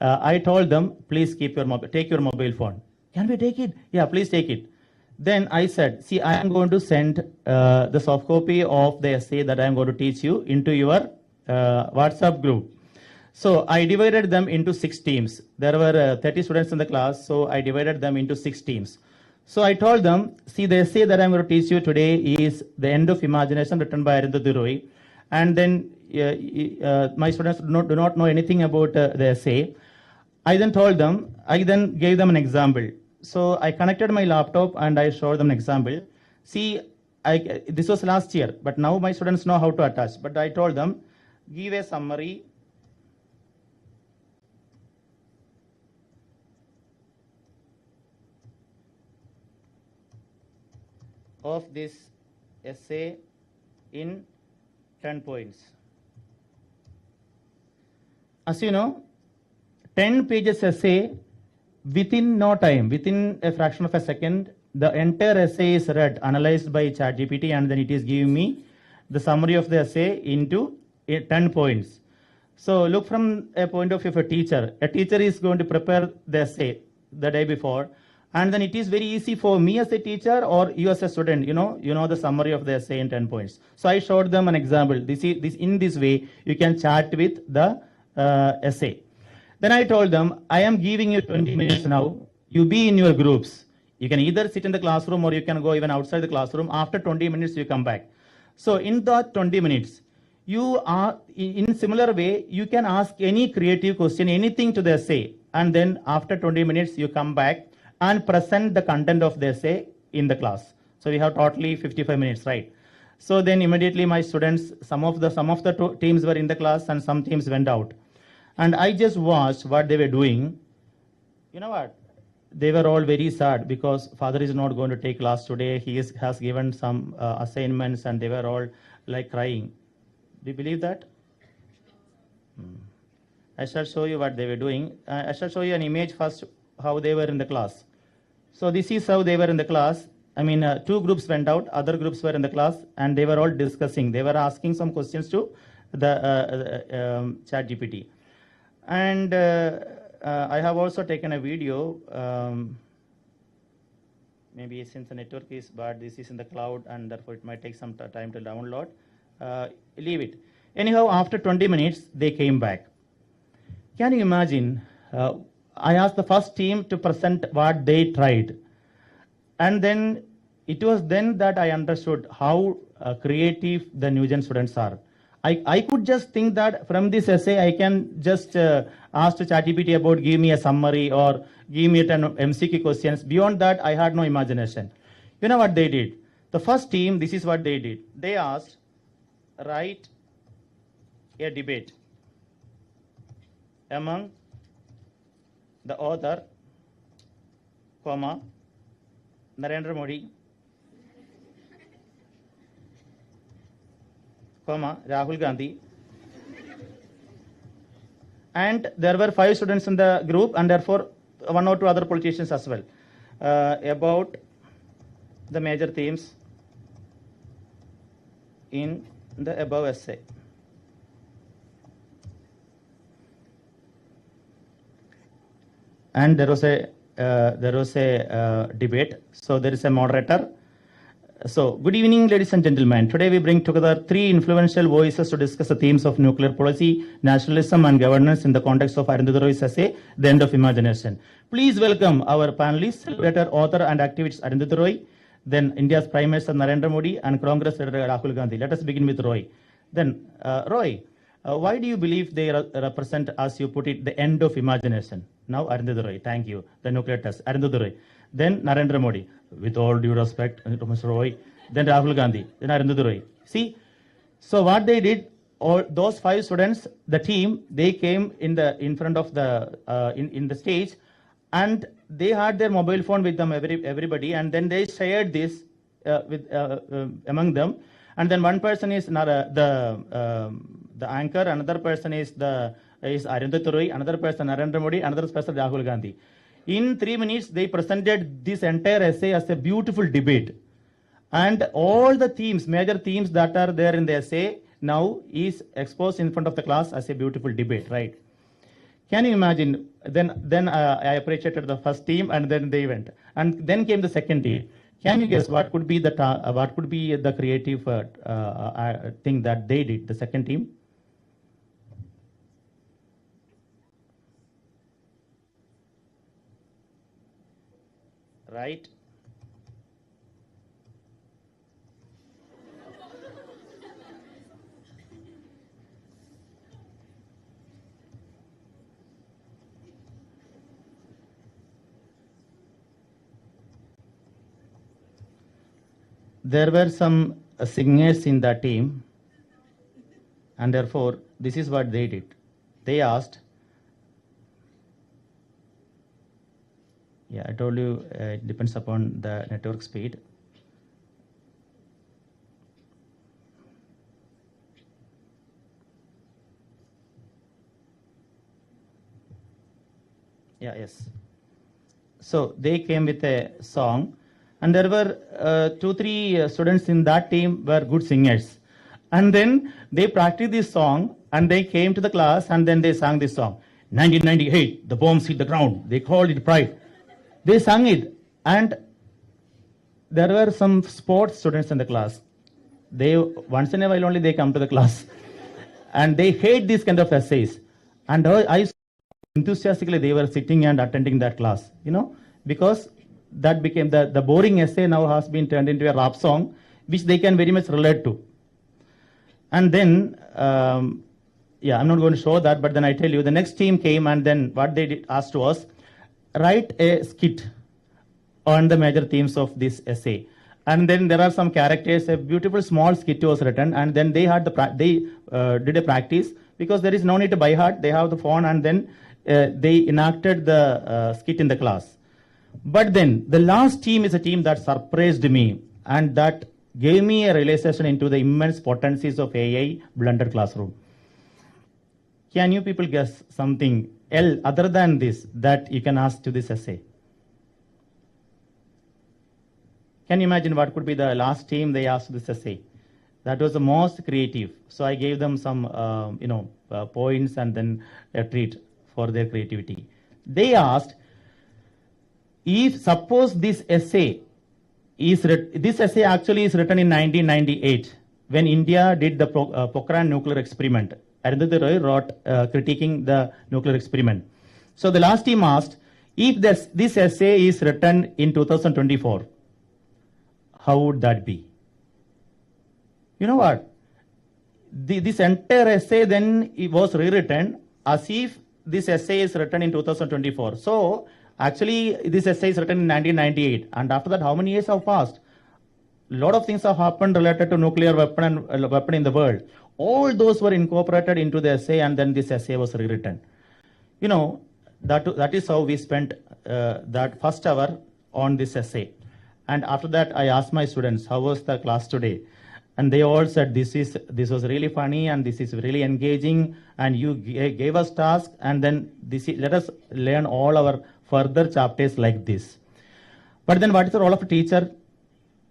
I told them, please take your mobile phone. Can we take it? Yeah, please take it. Then I said, see, I am going to send the soft copy of the essay that I am going to teach you into your WhatsApp group. So I divided them into 6 teams. There were 30 students in the class, so I divided them into 6 teams. So I told them, see, the essay that I'm going to teach you today is The End of Imagination, written by Arundhati Roy. And then my students do not know anything about the essay. I then gave them an example. So I connected my laptop and I showed them an example. See, this was last year, but now my students know how to attach. But I told them, give a summary of this essay in 10 points. As you know, 10 pages essay, within no time, within a fraction of a second, the entire essay is read, analyzed by ChatGPT, and then it is giving me the summary of the essay into 10 points. So look from a point of view of a teacher. A teacher is going to prepare the essay the day before, and then it is very easy for me as a teacher or you as a student, you know the summary of the essay in 10 points. So I showed them an example. In this way, you can chat with the essay. Then I told them, I am giving you 20 minutes now. You be in your groups. You can either sit in the classroom or you can go even outside the classroom. After 20 minutes, you come back. So in that 20 minutes, you are, in similar way, you can ask any creative question, anything to the essay. And then after 20 minutes, you come back and present the content of the essay in the class. So we have totally 55 minutes, right? So then immediately my students, some of the teams were in the class and some teams went out. And I just watched what they were doing. You know what? They were all very sad because father is not going to take class today. He has given some assignments and they were all like crying. Do you believe that? I shall show you what they were doing. I shall show you an image first, how they were in the class. So this is how they were in the class. I mean, 2 groups went out, other groups were in the class, and they were all discussing. They were asking some questions to the ChatGPT. And I have also taken a video. Maybe since the network is bad, this is in the cloud, and therefore it might take some time to download. Leave it. Anyhow, after 20 minutes, they came back. Can you imagine? I asked the first team to present what they tried. And then it was then that I understood how creative the new gen students are. I could just think that from this essay, I can just ask to ChatGPT about give me a summary or give me 10 MCQ questions. Beyond that, I had no imagination. You know what they did? The first team, this is what they did. They asked, write a debate among the author, Narendra Modi, Rahul Gandhi. And there were 5 students in the group and therefore 1 or 2 other politicians as well. About the major themes in the above essay. And there was a debate. So there is a moderator. So good evening, ladies and gentlemen. Today we bring together 3 influential voices to discuss the themes of nuclear policy, nationalism, and governance in the context of Arundhati Roy's essay, The End of Imagination. Please welcome our panelists, celebrated author and activist Arundhati Roy, then India's Prime Minister Narendra Modi, and Congress leader Rahul Gandhi. Let us begin with Roy. Then, Roy, why do you believe they represent, as you put it, the end of imagination? Now, Arundhati Roy, thank you. The nuclear test, Arundhati Roy. Then Narendra Modi, with all due respect, Mr. Roy. Then Rahul Gandhi, then Arundhati Roy. See, so what they did, all those 5 students, the team, they came in front of the in the stage, and they had their mobile phone with them, everybody, and then they shared this with among them. And then one person is the anchor, another person is Arundhati Roy, another person Narendra Modi, another person Rahul Gandhi. In 3 minutes, they presented this entire essay as a beautiful debate. And all the themes, major themes that are there in the essay now is exposed in front of the class as a beautiful debate, right? Can you imagine? Then I appreciated the first team and then they went. And then came the second team. Can you guess what could be the creative thing that they did, the second team? Right? There were some singers in the team, and therefore this is what they did. They asked, I told you it depends upon the network speed. Yes. So they came with a song, and there were 2-3 students in that team were good singers. And then they practiced this song, and they came to the class, and then they sang this song. 1998, the bombs hit the ground. They called it Pride. They sang it, and there were some sports students in the class. They once in a while only they come to the class, and they hate these kind of essays. And I enthusiastically they were sitting and attending that class, because that became the boring essay now has been turned into a rap song, which they can very much relate to. And then, I'm not going to show that, but then I tell you, the next team came, and then what they did asked was, write a skit on the major themes of this essay. And then there are some characters, a beautiful small skit was written, and then they had did a practice, because there is no need to by heart. They have the phone, and then they enacted the skit in the class. But then the last team is a team that surprised me, and that gave me a realization into the immense potencies of AI blended classroom. Can you people guess something else other than this that you can ask to this essay? Can you imagine what could be the last team they asked this essay? That was the most creative. So I gave them some, points and then a treat for their creativity. They asked, if suppose this essay actually is written in 1998, when India did the Pokhran nuclear experiment. Arundhati Roy wrote critiquing the nuclear experiment. So the last team asked, if this essay is written in 2024, how would that be? You know what? This entire essay then was rewritten as if this essay is written in 2024. So actually this essay is written in 1998, and after that how many years have passed? A lot of things have happened related to nuclear weapon in the world. All those were incorporated into the essay, and then this essay was rewritten. That is how we spent that first hour on this essay. And after that I asked my students, how was the class today? And they all said, this was really funny, and this is really engaging, and you gave us tasks, and then let us learn all our further chapters like this. But then what is the role of a teacher?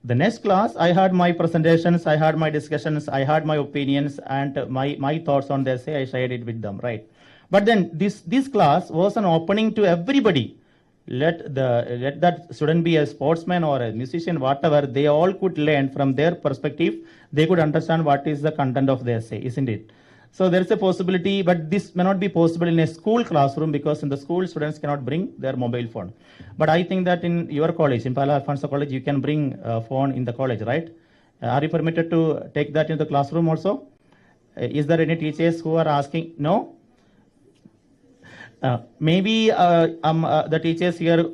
The next class, I had my presentations, I had my discussions, I had my opinions, and my thoughts on the essay, I shared it with them, right? But then this class was an opening to everybody. Let that student be a sportsman or a musician, whatever, they all could learn from their perspective. They could understand what is the content of the essay, isn't it? So there is a possibility, but this may not be possible in a school classroom, because in the school students cannot bring their mobile phone. But I think that in your college, in Palo Alfonso College, you can bring a phone in the college, right? Are you permitted to take that in the classroom also? Is there any teachers who are asking? No? Maybe the teachers here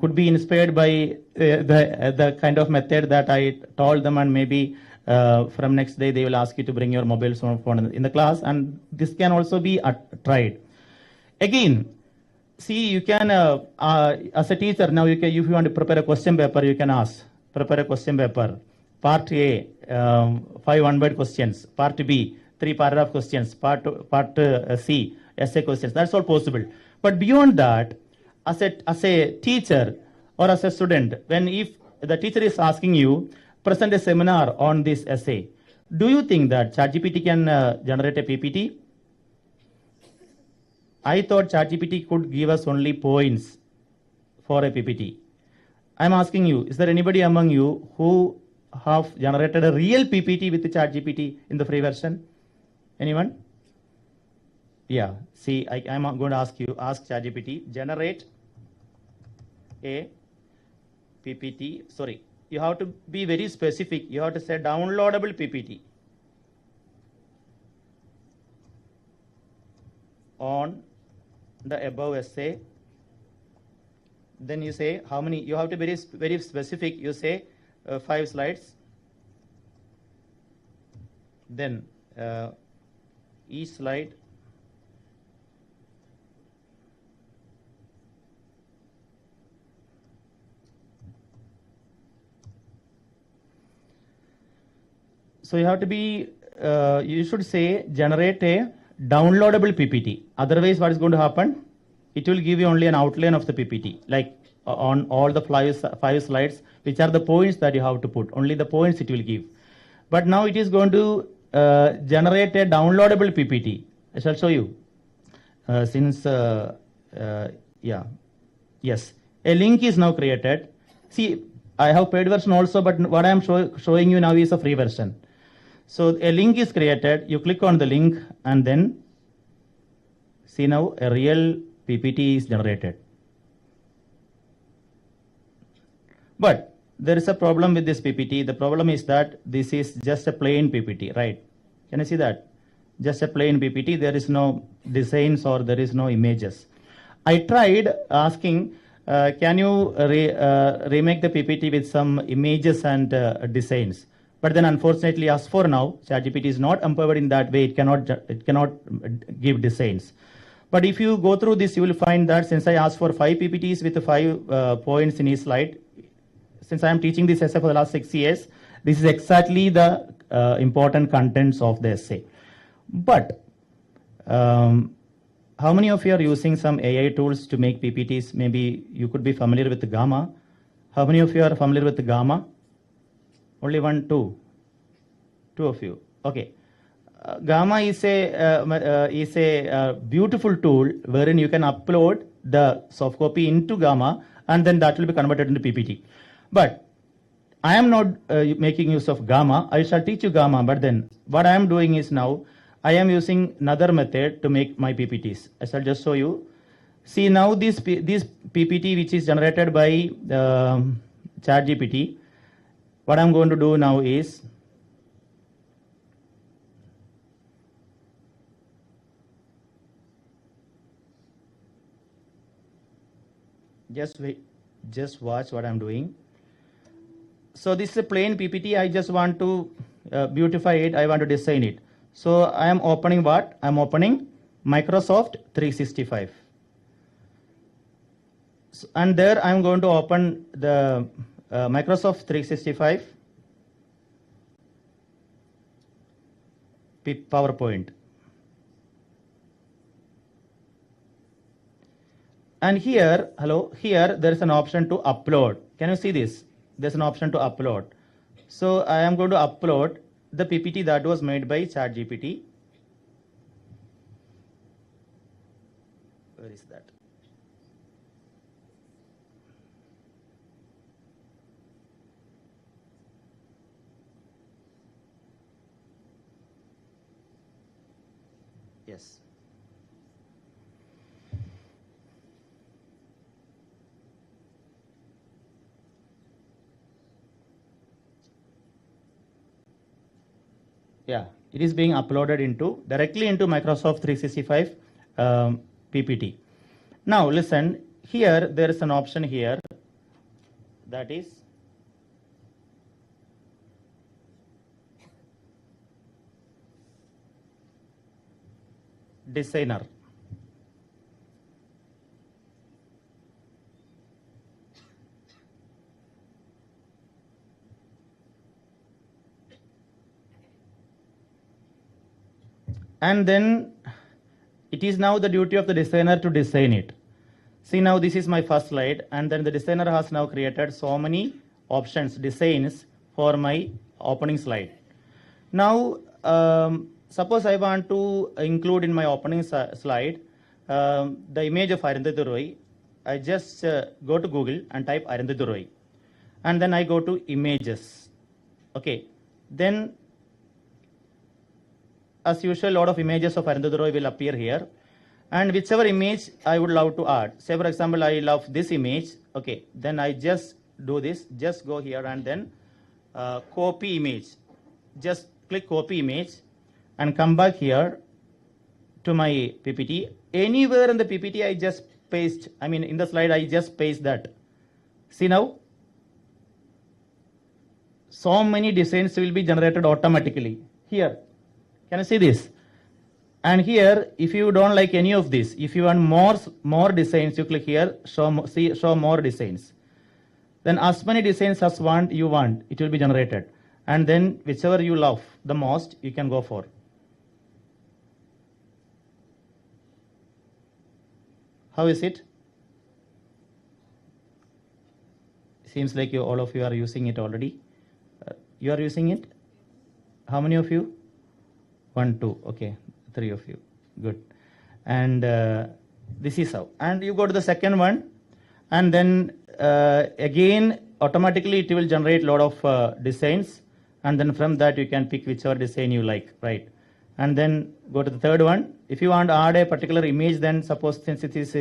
could be inspired by the kind of method that I told them, and maybe from next day they will ask you to bring your mobile phone in the class, and this can also be tried. Again, see, you can, as a teacher, now if you want to prepare a question paper, you can prepare a question paper. Part A, 5 one-word questions. Part B, 3 paragraph questions. Part C, essay questions. That's all possible. But beyond that, as a teacher or as a student, if the teacher is asking you, present a seminar on this essay, do you think that ChatGPT can generate a PPT? I thought ChatGPT could give us only points for a PPT. I'm asking you, is there anybody among you who have generated a real PPT with the ChatGPT in the free version? Anyone? Yeah, see, I'm going to ask ChatGPT, generate a PPT. Sorry, you have to be very specific. You have to say downloadable PPT on the above essay. Then you say how many, you have to be very specific. You say 5 slides. Then each slide so you have to be you should say generate a downloadable PPT. Otherwise, what is going to happen? It will give you only an outline of the PPT, like on all the 5 slides, which are the points that you have to put. Only the points it will give. But now it is going to generate a downloadable PPT. I shall show you. Yes, a link is now created. See, I have paid version also, but what I am showing you now is a free version. So a link is created. You click on the link and then see now a real PPT is generated. But there is a problem with this PPT. The problem is that this is just a plain PPT, right? Can you see that? Just a plain PPT. There is no designs or there is no images. I tried asking, can you remake the PPT with some images and designs? But then unfortunately, as for now, ChatGPT is not empowered in that way. It cannot give designs. But if you go through this, you will find that since I asked for 5 PPTs with 5 points in each slide, since I am teaching this essay for the last 6 years, this is exactly the important contents of the essay. But how many of you are using some AI tools to make PPTs? Maybe you could be familiar with the Gamma. How many of you are familiar with the Gamma? Only 1, 2. 2 of you. Okay. Gamma is a beautiful tool wherein you can upload the soft copy into Gamma and then that will be converted into PPT. But I am not making use of Gamma. I shall teach you Gamma, but then what I am doing is now I am using another method to make my PPTs. I shall just show you. See now this PPT which is generated by ChatGPT. What I am going to do now is just wait, just watch what I'm doing. So this is a plain PPT. I just want to beautify it. I want to design it. So I am opening what? I'm opening Microsoft 365. So, and there I'm going to open the Microsoft 365 PowerPoint. And here, here there is an option to upload. Can you see this? There's an option to upload. So I am going to upload the PPT that was made by ChatGPT. Where is that? Yes. Yeah, it is being uploaded directly into Microsoft 365 PPT. Now listen, here there is an option here that is designer. And then it is now the duty of the designer to design it. See now this is my first slide and then the designer has now created so many options, designs for my opening slide. Now suppose I want to include in my opening slide the image of Arundhati Roy. I just go to Google and type Arundhati Roy. and then I go to images. Okay, then as usual, a lot of images of Arundhati Roy will appear here, and whichever image I would love to add. Say for example, I love this image. Okay, then I just do this, just go here and then copy image. Just click copy image and come back here to my PPT. Anywhere in the PPT I just paste, in the slide I just paste that. See now? So many designs will be generated automatically. Here, can you see this? And here, if you don't like any of this, if you want more designs, you click here, show more designs. Then as many designs as you want, it will be generated. And then whichever you love the most, you can go for. How is it? Seems like all of you are using it already. You are using it? How many of you? 1, 2, okay, 3 of you, good. And this is how. And you go to the second one, and then again, automatically it will generate a lot of designs, and then from that you can pick whichever design you like, right? And then go to the third one. If you want to add a particular image, then suppose since it is,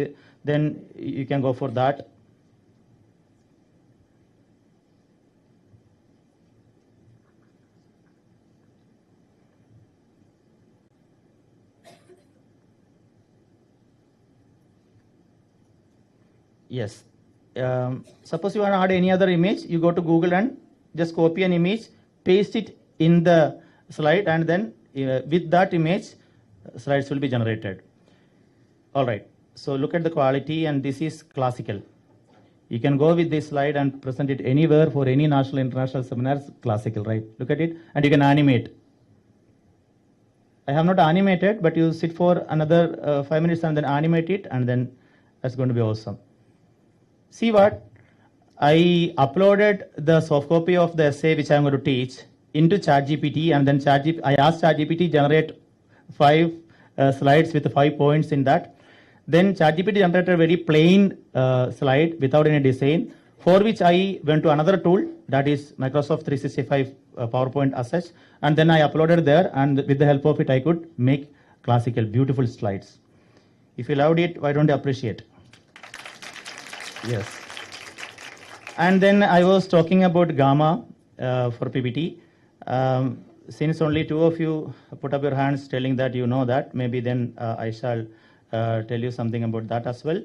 then you can go for that. Yes. Suppose you want to add any other image, you go to Google and just copy an image, paste it in the slide, and then with that image, slides will be generated. All right. So look at the quality, and this is classical. You can go with this slide and present it anywhere for any national, international seminars, classical, right? Look at it, and you can animate. I have not animated, but you sit for another 5 minutes and then animate it, and then that's going to be awesome. See what? I uploaded the soft copy of the essay which I am going to teach into ChatGPT, and then I asked ChatGPT generate 5 slides with 5 points in that. Then ChatGPT generated a very plain slide without any design, for which I went to another tool, that is Microsoft 365 PowerPoint as such, and then I uploaded there, and with the help of it I could make classical, beautiful slides. If you loved it, why don't you appreciate? Yes. And then I was talking about Gamma for PPT. Since only 2 of you put up your hands telling that you know that, maybe then I shall tell you something about that as well.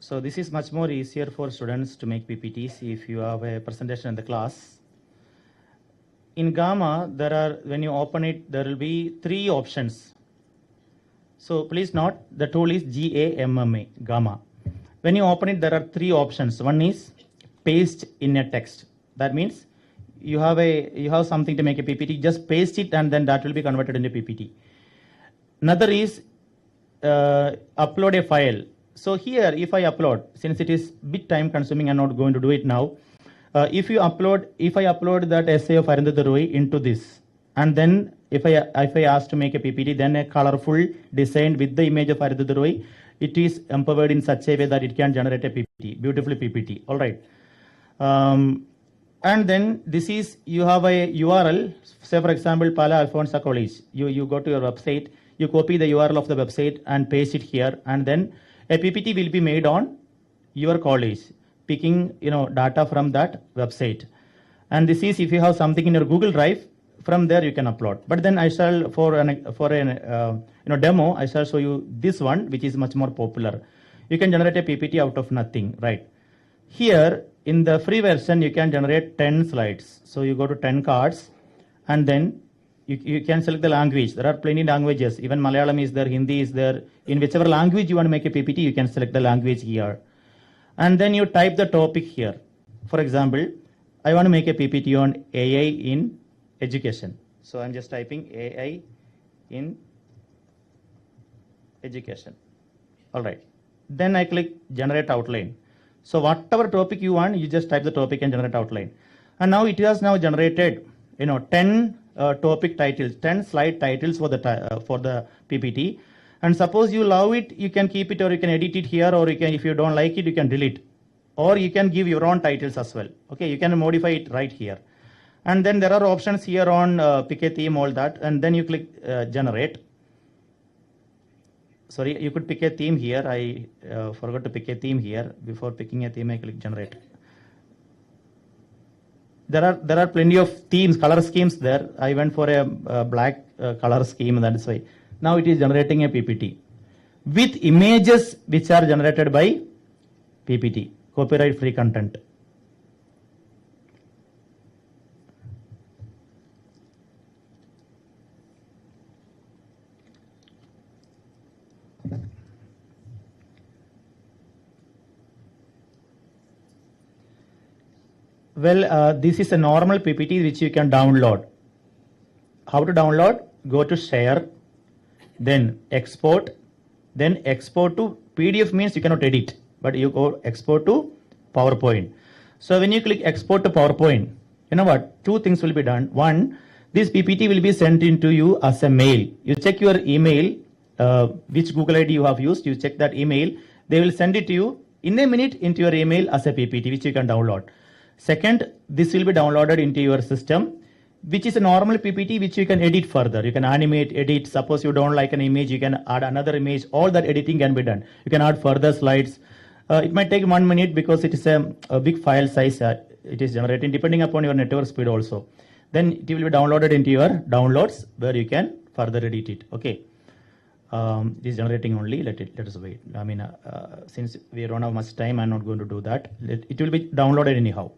So this is much more easier for students to make PPTs if you have a presentation in the class. In Gamma, when you open it, there will be 3 options. So please note, the tool is GAMMA, Gamma. When you open it, there are 3 options. One is paste in a text. That means you have something to make a PPT, just paste it and then that will be converted into PPT. Another is upload a file. So here, if I upload, since it is a bit time consuming, I'm not going to do it now. If I upload that essay of Arundhati Roy into this, and then if I ask to make a PPT, then a colorful design with the image of Arundhati Roy, it is empowered in such a way that it can generate a PPT, beautifully PPT. All right. And then this is, you have a URL, say for example, Pala Alfonsa College. You go to your website, you copy the URL of the website and paste it here, and then a PPT will be made on your college, picking data from that website. And this is if you have something in your Google Drive, from there you can upload. But then I shall for a demo, I shall show you this one, which is much more popular. You can generate a PPT out of nothing, right? Here in the free version, you can generate 10 slides. So you go to 10 cards, and then you can select the language. There are plenty languages. Even Malayalam is there, Hindi is there. In whichever language you want to make a PPT, you can select the language here. And then you type the topic here. For example, I want to make a PPT on AI in education. So I'm just typing AI in education. All right. Then I click generate outline. So whatever topic you want, you just type the topic and generate outline. And now it has now generated, 10 topic titles, 10 slide titles for the PPT. And suppose you love it, you can keep it or you can edit it here, or you can, if you don't like it, you can delete. Or you can give your own titles as well. Okay, you can modify it right here. And then there are options here on pick a theme, all that. And then you click generate. Sorry, you could pick a theme here. I forgot to pick a theme here. Before picking a theme, I click generate. There are plenty of themes, color schemes there. I went for a black color scheme, that is why. Now it is generating a PPT with images which are generated by PPT, copyright free content. Well, this is a normal PPT which you can download. How to download? Go to share, then export to PDF means you cannot edit, but you go export to PowerPoint. So when you click export to PowerPoint, you know what? Two things will be done. One, this PPT will be sent into you as a mail. You check your email, which Google ID you have used, you check that email. They will send it to you in a minute into your email as a PPT, which you can download. Second, this will be downloaded into your system, which is a normal PPT which you can edit further. You can animate, edit. Suppose you don't like an image, you can add another image. All that editing can be done. You can add further slides. It might take 1 minute because it is a big file size it is generating, depending upon your network speed also. Then it will be downloaded into your downloads where you can further edit it. Okay. It is generating only. Let us wait. I mean, since we don't have much time, I'm not going to do that. It will be downloaded anyhow.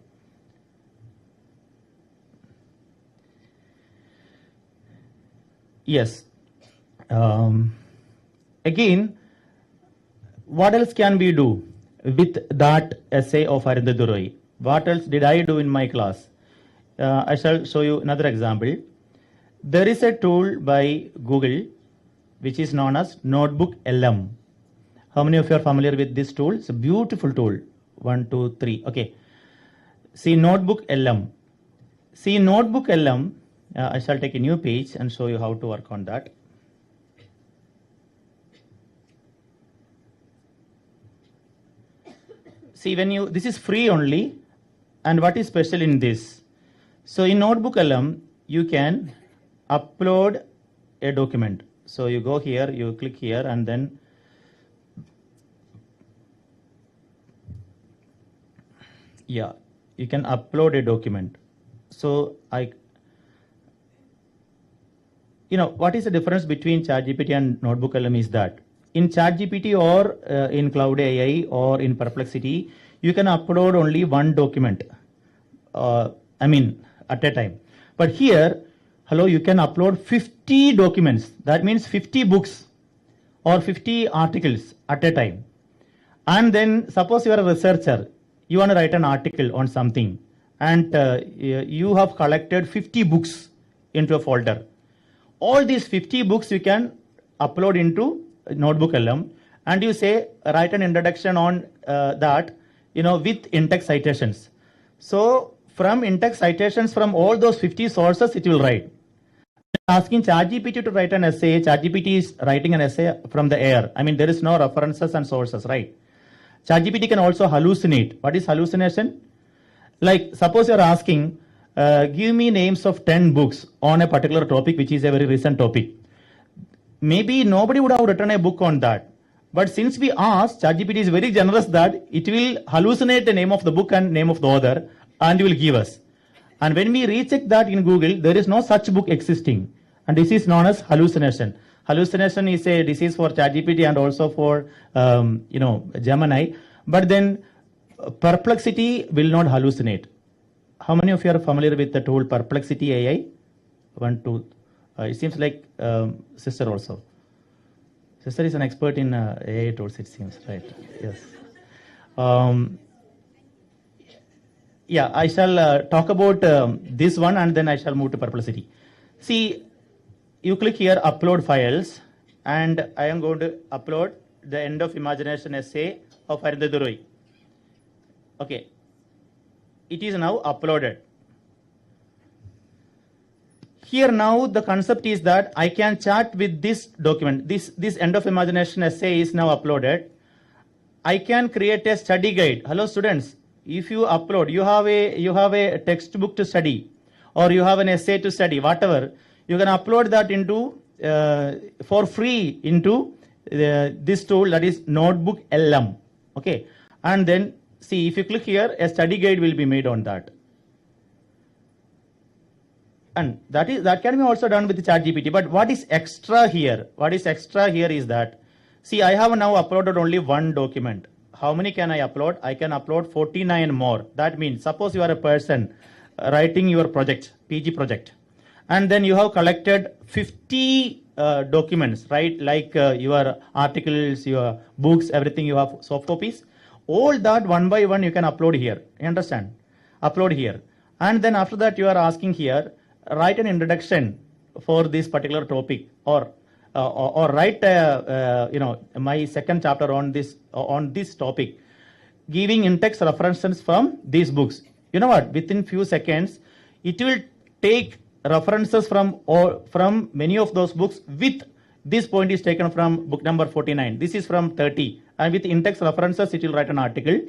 Yes. Again, what else can we do with that essay of Arundhati Roy? What else did I do in my class? I shall show you another example. There is a tool by Google which is known as Notebook LM. How many of you are familiar with this tool? It's a beautiful tool. 1, 2, 3. Okay. See Notebook LM. See Notebook LM. I shall take a new page and show you how to work on that. See, this is free only, and what is special in this? So in Notebook LM, you can upload a document. So you go here, you click here, and then you can upload a document. So what is the difference between ChatGPT and Notebook LM is that in ChatGPT or in Cloud AI or in Perplexity, you can upload only one document, at a time. But here, you can upload 50 documents. That means 50 books or 50 articles at a time. And then suppose you are a researcher, you want to write an article on something, and you have collected 50 books into a folder. All these 50 books you can upload into Notebook LM, and you say write an introduction on that, with in-text citations. So from in-text citations from all those 50 sources, it will write. Asking ChatGPT to write an essay, ChatGPT is writing an essay from the air. There is no references and sources, right? ChatGPT can also hallucinate. What is hallucination? Like suppose you're asking, give me names of 10 books on a particular topic, which is a very recent topic. Maybe nobody would have written a book on that. But since we asked, ChatGPT is very generous that it will hallucinate the name of the book and name of the author and will give us. And when we recheck that in Google, there is no such book existing. And this is known as hallucination. Hallucination is a disease for ChatGPT and also for, Gemini. But then Perplexity will not hallucinate. How many of you are familiar with the tool Perplexity AI? 1, 2. It seems like sister also. Sister is an expert in AI tools, it seems, right? Yes. yeah, I shall talk about this one and then I shall move to Perplexity. See, you click here, upload files, and I am going to upload the End of Imagination essay of Arundhati Roy. Okay, it is now uploaded. Here now the concept is that I can chat with this document. This End of Imagination essay is now uploaded. I can create a study guide. Hello students, if you upload, you have a textbook to study, or you have an essay to study, whatever, you can upload that into for free into this tool, that is Notebook LM. Okay, and then see, if you click here, a study guide will be made on that. And that can be also done with ChatGPT. But what is extra here? What is extra here is that, see, I have now uploaded only one document. How many can I upload? I can upload 49 more. That means, suppose you are a person writing your project, PG project, and then you have collected 50 documents, right? Like your articles, your books, everything, you have soft copies. All that one by one you can upload here. You understand? Upload here. And then after that you are asking here, write an introduction for this particular topic, or write my second chapter on this topic, giving in-text references from these books. You know what? Within few seconds, it will take references from many of those books. With this point is taken from book number 49. This is from 30, and with in-text references, it will write an article,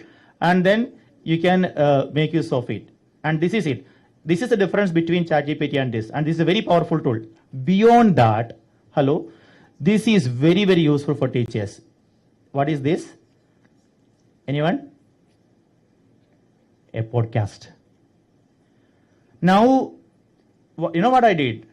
and then you can make use of it. And this is it. This is the difference between ChatGPT and this is a very powerful tool. Beyond that, hello, this is very, very useful for teachers. What is this? Anyone? A podcast. Now, you know what I did?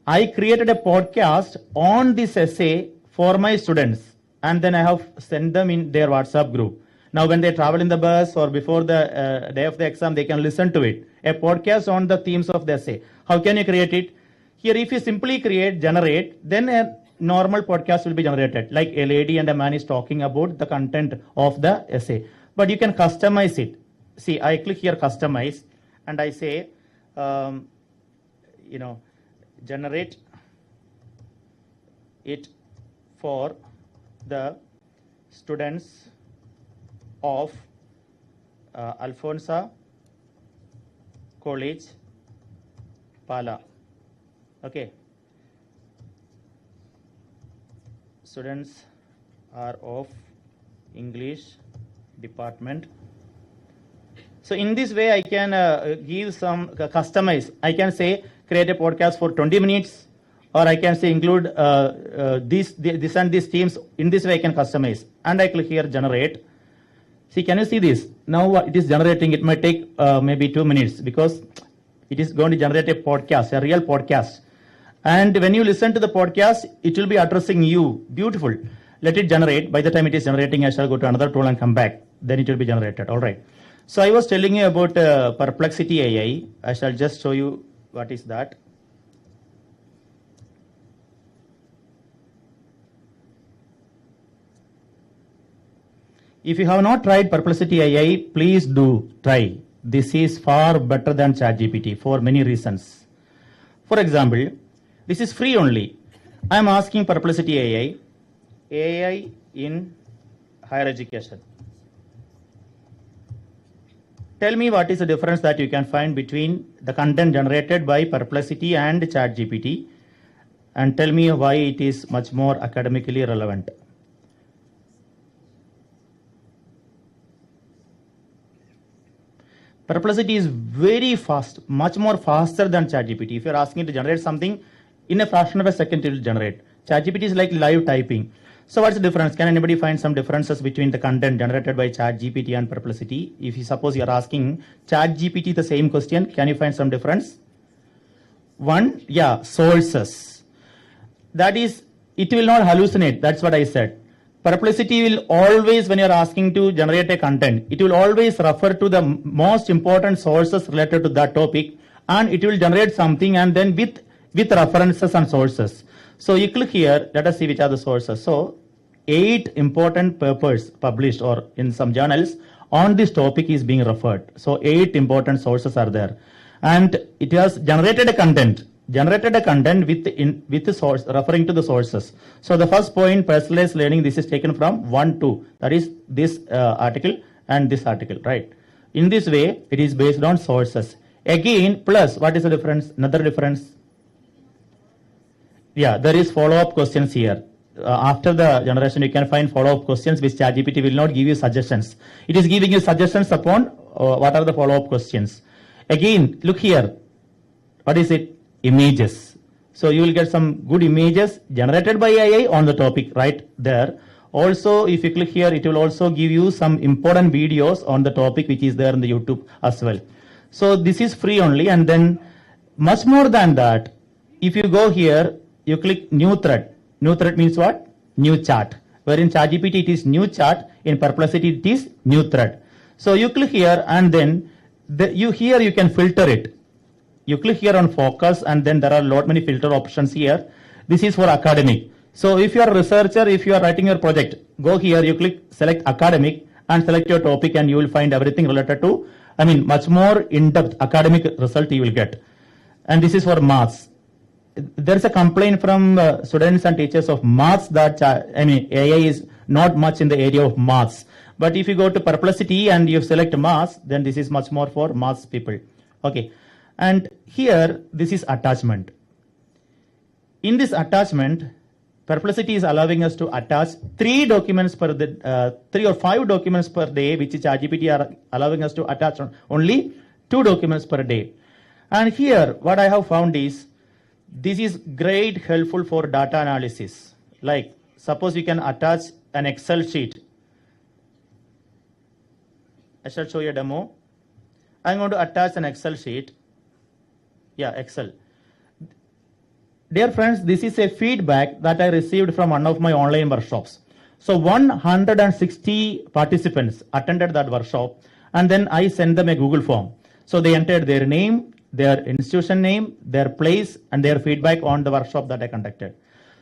I created a podcast on this essay for my students, and then I have sent them in their WhatsApp group. Now, when they travel in the bus or before the day of the exam, they can listen to it. A podcast on the themes of the essay. How can you create it? Here, if you simply generate, then a normal podcast will be generated. Like a lady and a man is talking about the content of the essay. But you can customize it. See, I click here, customize, and I say, generate it for the students of Alfonsa College, Pala. Okay. Students are of English department. So in this way, I can give some customize. I can say create a podcast for 20 minutes, or I can say include this and these themes. In this way, I can customize. And I click here, generate. See, can you see this? Now it is generating. It might take maybe 2 minutes because it is going to generate a podcast, a real podcast. And when you listen to the podcast, it will be addressing you. Beautiful. Let it generate. By the time it is generating, I shall go to another tool and come back. Then it will be generated. All right. So I was telling you about Perplexity AI. I shall just show you what is that. If you have not tried Perplexity AI, please do try. This is far better than ChatGPT for many reasons. For example, this is free only. I am asking Perplexity AI in higher education. Tell me what is the difference that you can find between the content generated by Perplexity and ChatGPT, and tell me why it is much more academically relevant. Perplexity is very fast, much more faster than ChatGPT. If you are asking it to generate something, in a fraction of a second it will generate. ChatGPT is like live typing. So what's the difference? Can anybody find some differences between the content generated by ChatGPT and Perplexity? If you suppose you are asking ChatGPT the same question, can you find some difference? One, yeah, sources. That is, it will not hallucinate. That's what I said. Perplexity will always, when you are asking to generate a content, it will always refer to the most important sources related to that topic, and it will generate something, and then with references and sources. So you click here, let us see which are the sources. So 8 important papers published or in some journals on this topic is being referred. So 8 important sources are there. And it has generated a content with the source, referring to the sources. So the first point, personalized learning, this is taken from 1, 2. That is this article and this article, right? In this way, it is based on sources. Again, plus, what is the difference? Another difference? Yeah, there is follow-up questions here. After the generation, you can find follow-up questions which ChatGPT will not give you suggestions. It is giving you suggestions upon what are the follow-up questions. Again, look here. What is it? Images. So you will get some good images generated by AI on the topic right there. Also, if you click here, it will also give you some important videos on the topic which is there in the YouTube as well. So this is free only, and then much more than that, if you go here, you click new thread. New thread means what? New chat. Where in ChatGPT it is new chat, in Perplexity it is new thread. So you click here, and then you can filter it. You click here on focus, and then there are many filter options here. This is for academic. So if you are a researcher, if you are writing your project, go here, you click select academic and select your topic, and you will find everything related to, much more in-depth academic result you will get. And this is for maths. There is a complaint from students and teachers of maths that AI is not much in the area of maths. But if you go to Perplexity and you select maths, then this is much more for maths people. Okay. And here, this is attachment. In this attachment, Perplexity is allowing us to attach 3 documents per day, 3 or 5 documents per day, which is ChatGPT are allowing us to attach only 2 documents per day. And here, what I have found is, this is great helpful for data analysis. Like, suppose you can attach an Excel sheet. I shall show you a demo. I'm going to attach an Excel sheet. Yeah, Excel. Dear friends, this is a feedback that I received from one of my online workshops. So 160 participants attended that workshop, and then I sent them a Google form. So they entered their name, their institution name, their place, and their feedback on the workshop that I conducted.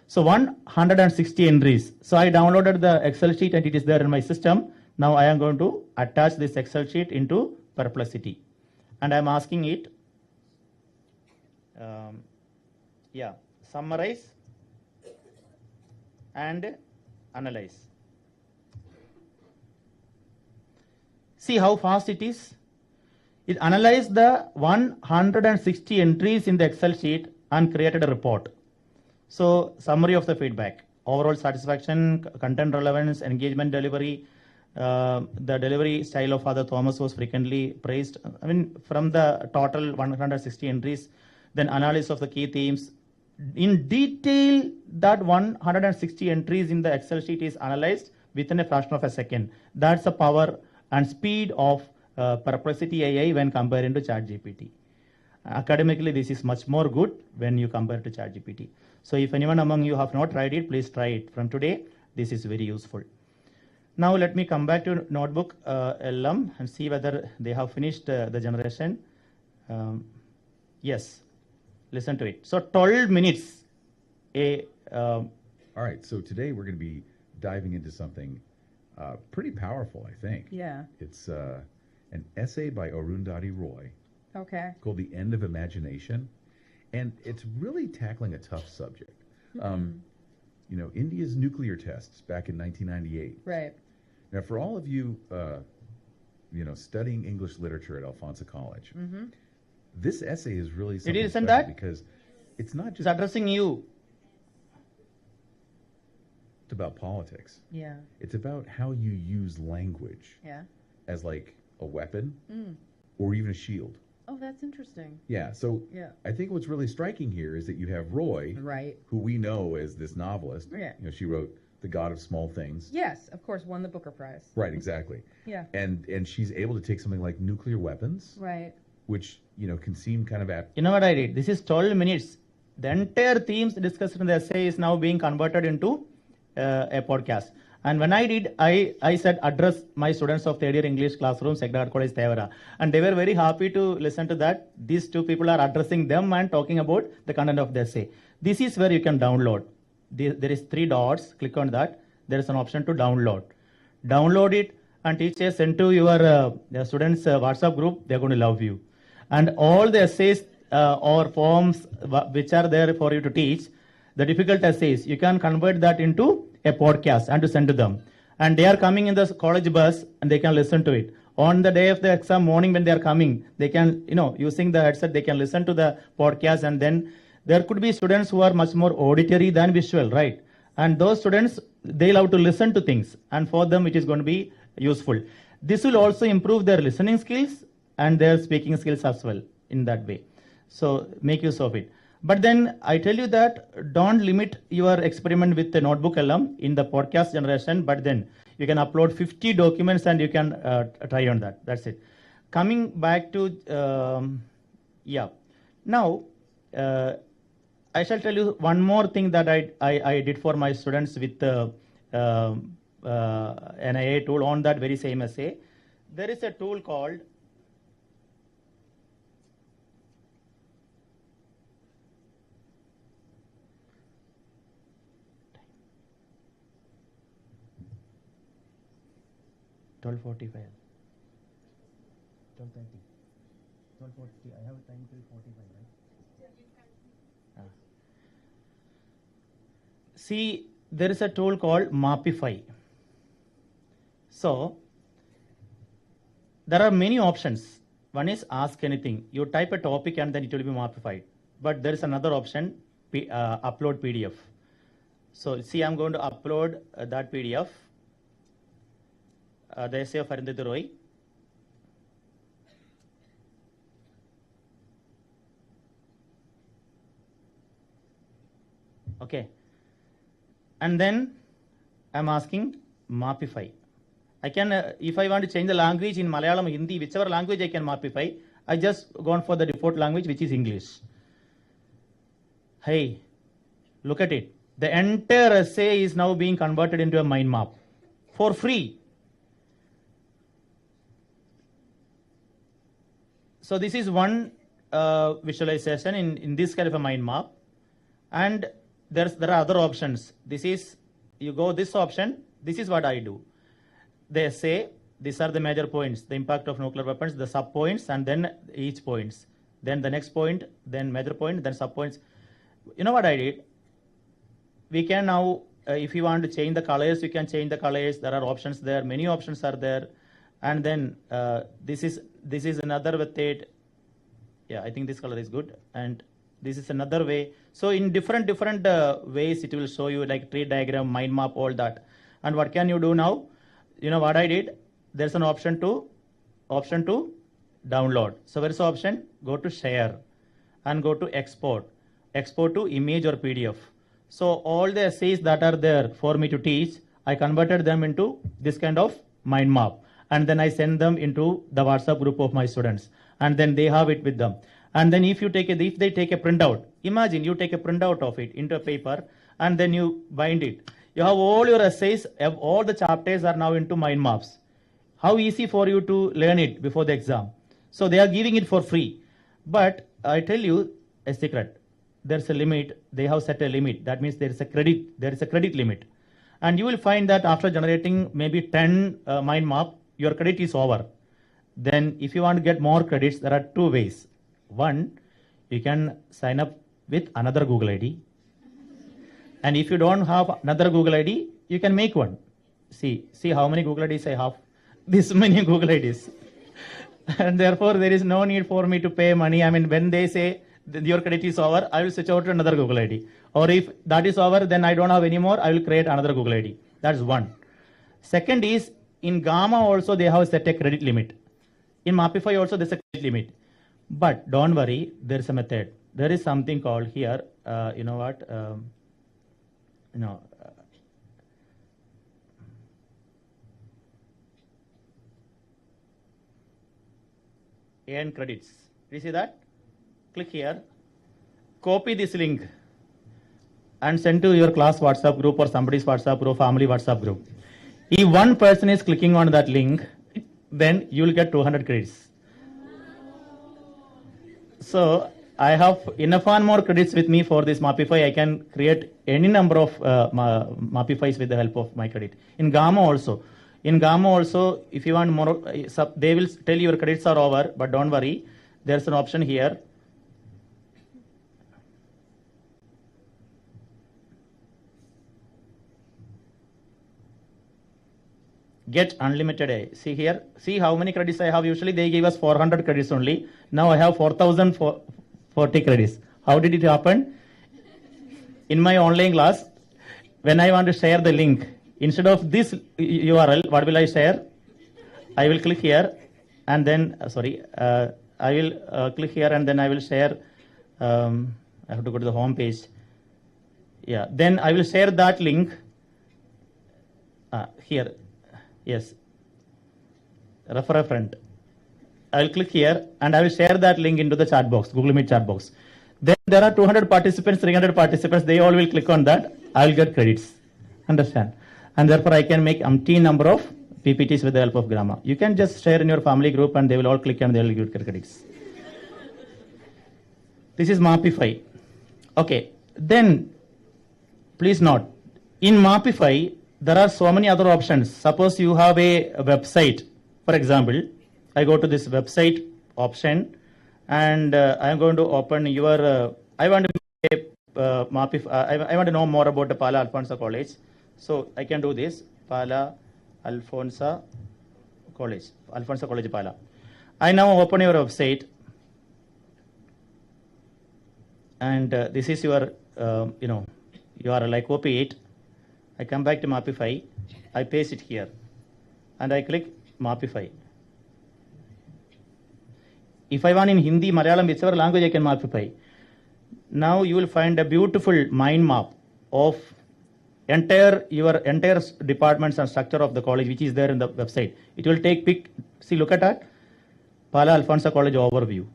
So 160 entries. So I downloaded the Excel sheet, and it is there in my system. Now I am going to attach this Excel sheet into Perplexity. And I am asking it, summarize and analyze. See how fast it is. It analyzed the 160 entries in the Excel sheet and created a report. So summary of the feedback: overall satisfaction, content relevance, engagement delivery. The delivery style of Father Thomas was frequently praised. From the total 160 entries, then analysis of the key themes. In detail, that 160 entries in the Excel sheet is analyzed within a fraction of a second. That's the power and speed of Perplexity AI when compared to ChatGPT. Academically, this is much more good when you compare to ChatGPT. So if anyone among you have not tried it, please try it. From today, this is very useful. Now let me come back to Notebook LM and see whether they have finished the generation. Yes, listen to it. So 12 minutes. All right, so today we're going to be diving into something pretty powerful, I think. Yeah. It's an essay by Arundhati Roy. Okay. Called The End of Imagination. And it's really tackling a tough subject. India's nuclear tests back in 1998. Right. Now, for all of you, studying English literature at Alfonso College, this essay is really something isn't special that? because it's not just It's addressing you. It's about politics. Yeah. It's about how you use language as like a weapon or even a shield. Oh, that's interesting. Yeah, so I think what's really striking here is that you have Roy, right, who we know as this novelist. Yeah. She wrote The God of Small Things. Yes, of course, won the Booker Prize. Right, exactly. Yeah. And she's able to take something like nuclear weapons, right, which can seem kind of You know what I did? This is 12 minutes. The entire themes discussed in the essay is now being converted into a podcast. And when I did, I said address my students of third year English classroom, Sacred College, Tevara. And they were very happy to listen to that. These two people are addressing them and talking about the content of the essay. This is where you can download. There is 3 dots. Click on that. There is an option to download. Download it and teachers send to your students' WhatsApp group, they're going to love you. And all the essays or poems which are there for you to teach, the difficult essays, you can convert that into a podcast and to send to them. And they are coming in the college bus and they can listen to it. On the day of the exam morning when they are coming, they can, using the headset, they can listen to the podcast. And then there could be students who are much more auditory than visual, right? And those students, they love to listen to things. And for them, it is going to be useful. This will also improve their listening skills and their speaking skills as well in that way. So make use of it. But then I tell you that don't limit your experiment with the notebook LM in the podcast generation, but then you can upload 50 documents and you can try on that. That's it. Coming back to, Now, I shall tell you one more thing that I did for my students with the NIA tool on that very same essay. There is a tool called $12:45, $12:30, $12:40. I have time till 45, right? See, there is a tool called Mapify. So there are many options. One is ask anything. You type a topic and then it will be mapified. But there is another option, upload PDF. So see, I'm going to upload that PDF. The essay of Arundhati Roy. Okay. And then I'm asking Mapify. I can, if I want to change the language in Malayalam, Hindi, whichever language I can Mapify, I just gone for the default language, which is English. Hey, look at it. The entire essay is now being converted into a mind map for free. So this is one visualization in this kind of a mind map, and there are other options. This is, you go this option, this is what I do. They say these are the major points, the impact of nuclear weapons, the sub points, and then each points, then the next point, then major point, then sub points. You know what I did? We can now, if you want to change the colors, you can change the colors. There are options there, many options are there. And then this is another method. Yeah, I think this color is good. And this is another way. So in different ways, it will show you like tree diagram, mind map, all that. And what can you do now? You know what I did? There's an option to download. So where's the option? Go to share and go to export to image or PDF. So all the essays that are there for me to teach, I converted them into this kind of mind map. And then I send them into the WhatsApp group of my students. And then they have it with them. And then if they take a printout, imagine you take a printout of it into a paper and then you bind it. You have all your essays, all the chapters are now into mind maps. How easy for you to learn it before the exam. So they are giving it for free. But I tell you a secret. There's a limit. They have set a limit. That means there is a credit limit. And you will find that after generating maybe 10 mind map, your credit is over. Then if you want to get more credits, there are two ways. One, you can sign up with another Google ID. And if you don't have another Google ID, you can make one. See how many Google IDs I have? This many Google IDs. And therefore, there is no need for me to pay money. I mean, when they say your credit is over, I will switch over to another Google ID. Or if that is over, then I don't have any more, I will create another Google ID. That's one. Second is, in Gamma also, they have set a credit limit. In Mapify also, there's a credit limit. But don't worry, there's a method. There is something called here, you know what? Earn credits. Do you see that? Click here, copy this link and send to your class WhatsApp group or somebody's WhatsApp group, family WhatsApp group. If one person is clicking on that link, then you will get 200 credits. So I have enough and more credits with me for this Mapify. I can create any number of Mapifys with the help of my credit. In Gamma also, In Gamma also, if you want more, they will tell your credits are over, but don't worry. There's an option here. Get unlimited A. See here, see how many credits I have. Usually they give us 400 credits only. Now I have 4040 credits. How did it happen? In my online class, when I want to share the link, instead of this URL, what will I share? I will click here and then, I will click here and then I will share. I have to go to the home page. Yeah, then I will share that link here. Yes, refer a friend. I will click here and I will share that link into the chat box, Google Meet chat box. Then there are 200 participants, 300 participants, they all will click on that. I will get credits. Understand? And therefore I can make umpteen number of PPTs with the help of Grammar. You can just share in your family group and they will all click and they will get credits. This is Mapify. Okay, then please note, in Mapify, there are so many other options. Suppose you have a website, for example, I go to this website option and I am going to open your, I want to make a Mapify, I want to know more about the Pala Alfonsa College. So I can do this, Pala Alfonsa College, Alfonsa College Pala. I now open your website and this is your, URL. I copy it. I come back to Mapify, I paste it here and I click Mapify. If I want in Hindi, Malayalam, whichever language I can Mapify. Now you will find a beautiful mind map of your entire departments and structure of the college which is there in the website. It will take see, look at that. Pala Alfonsa College overview.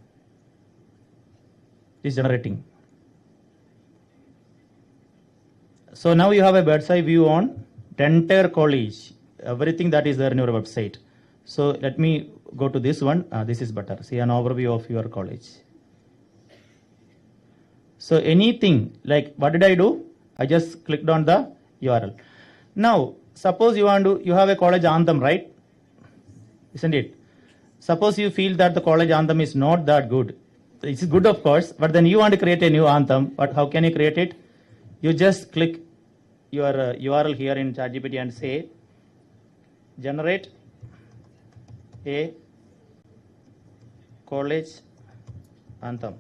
It is generating. So now you have a bird's eye view on the entire college, everything that is there in your website. So let me go to this one. This is better. See an overview of your college. So anything like what did I do? I just clicked on the URL. Now suppose you have a college anthem, right? Isn't it? Suppose you feel that the college anthem is not that good. It's good of course, but then you want to create a new anthem. But how can you create it? You just click your URL here in ChatGPT and say generate a college anthem.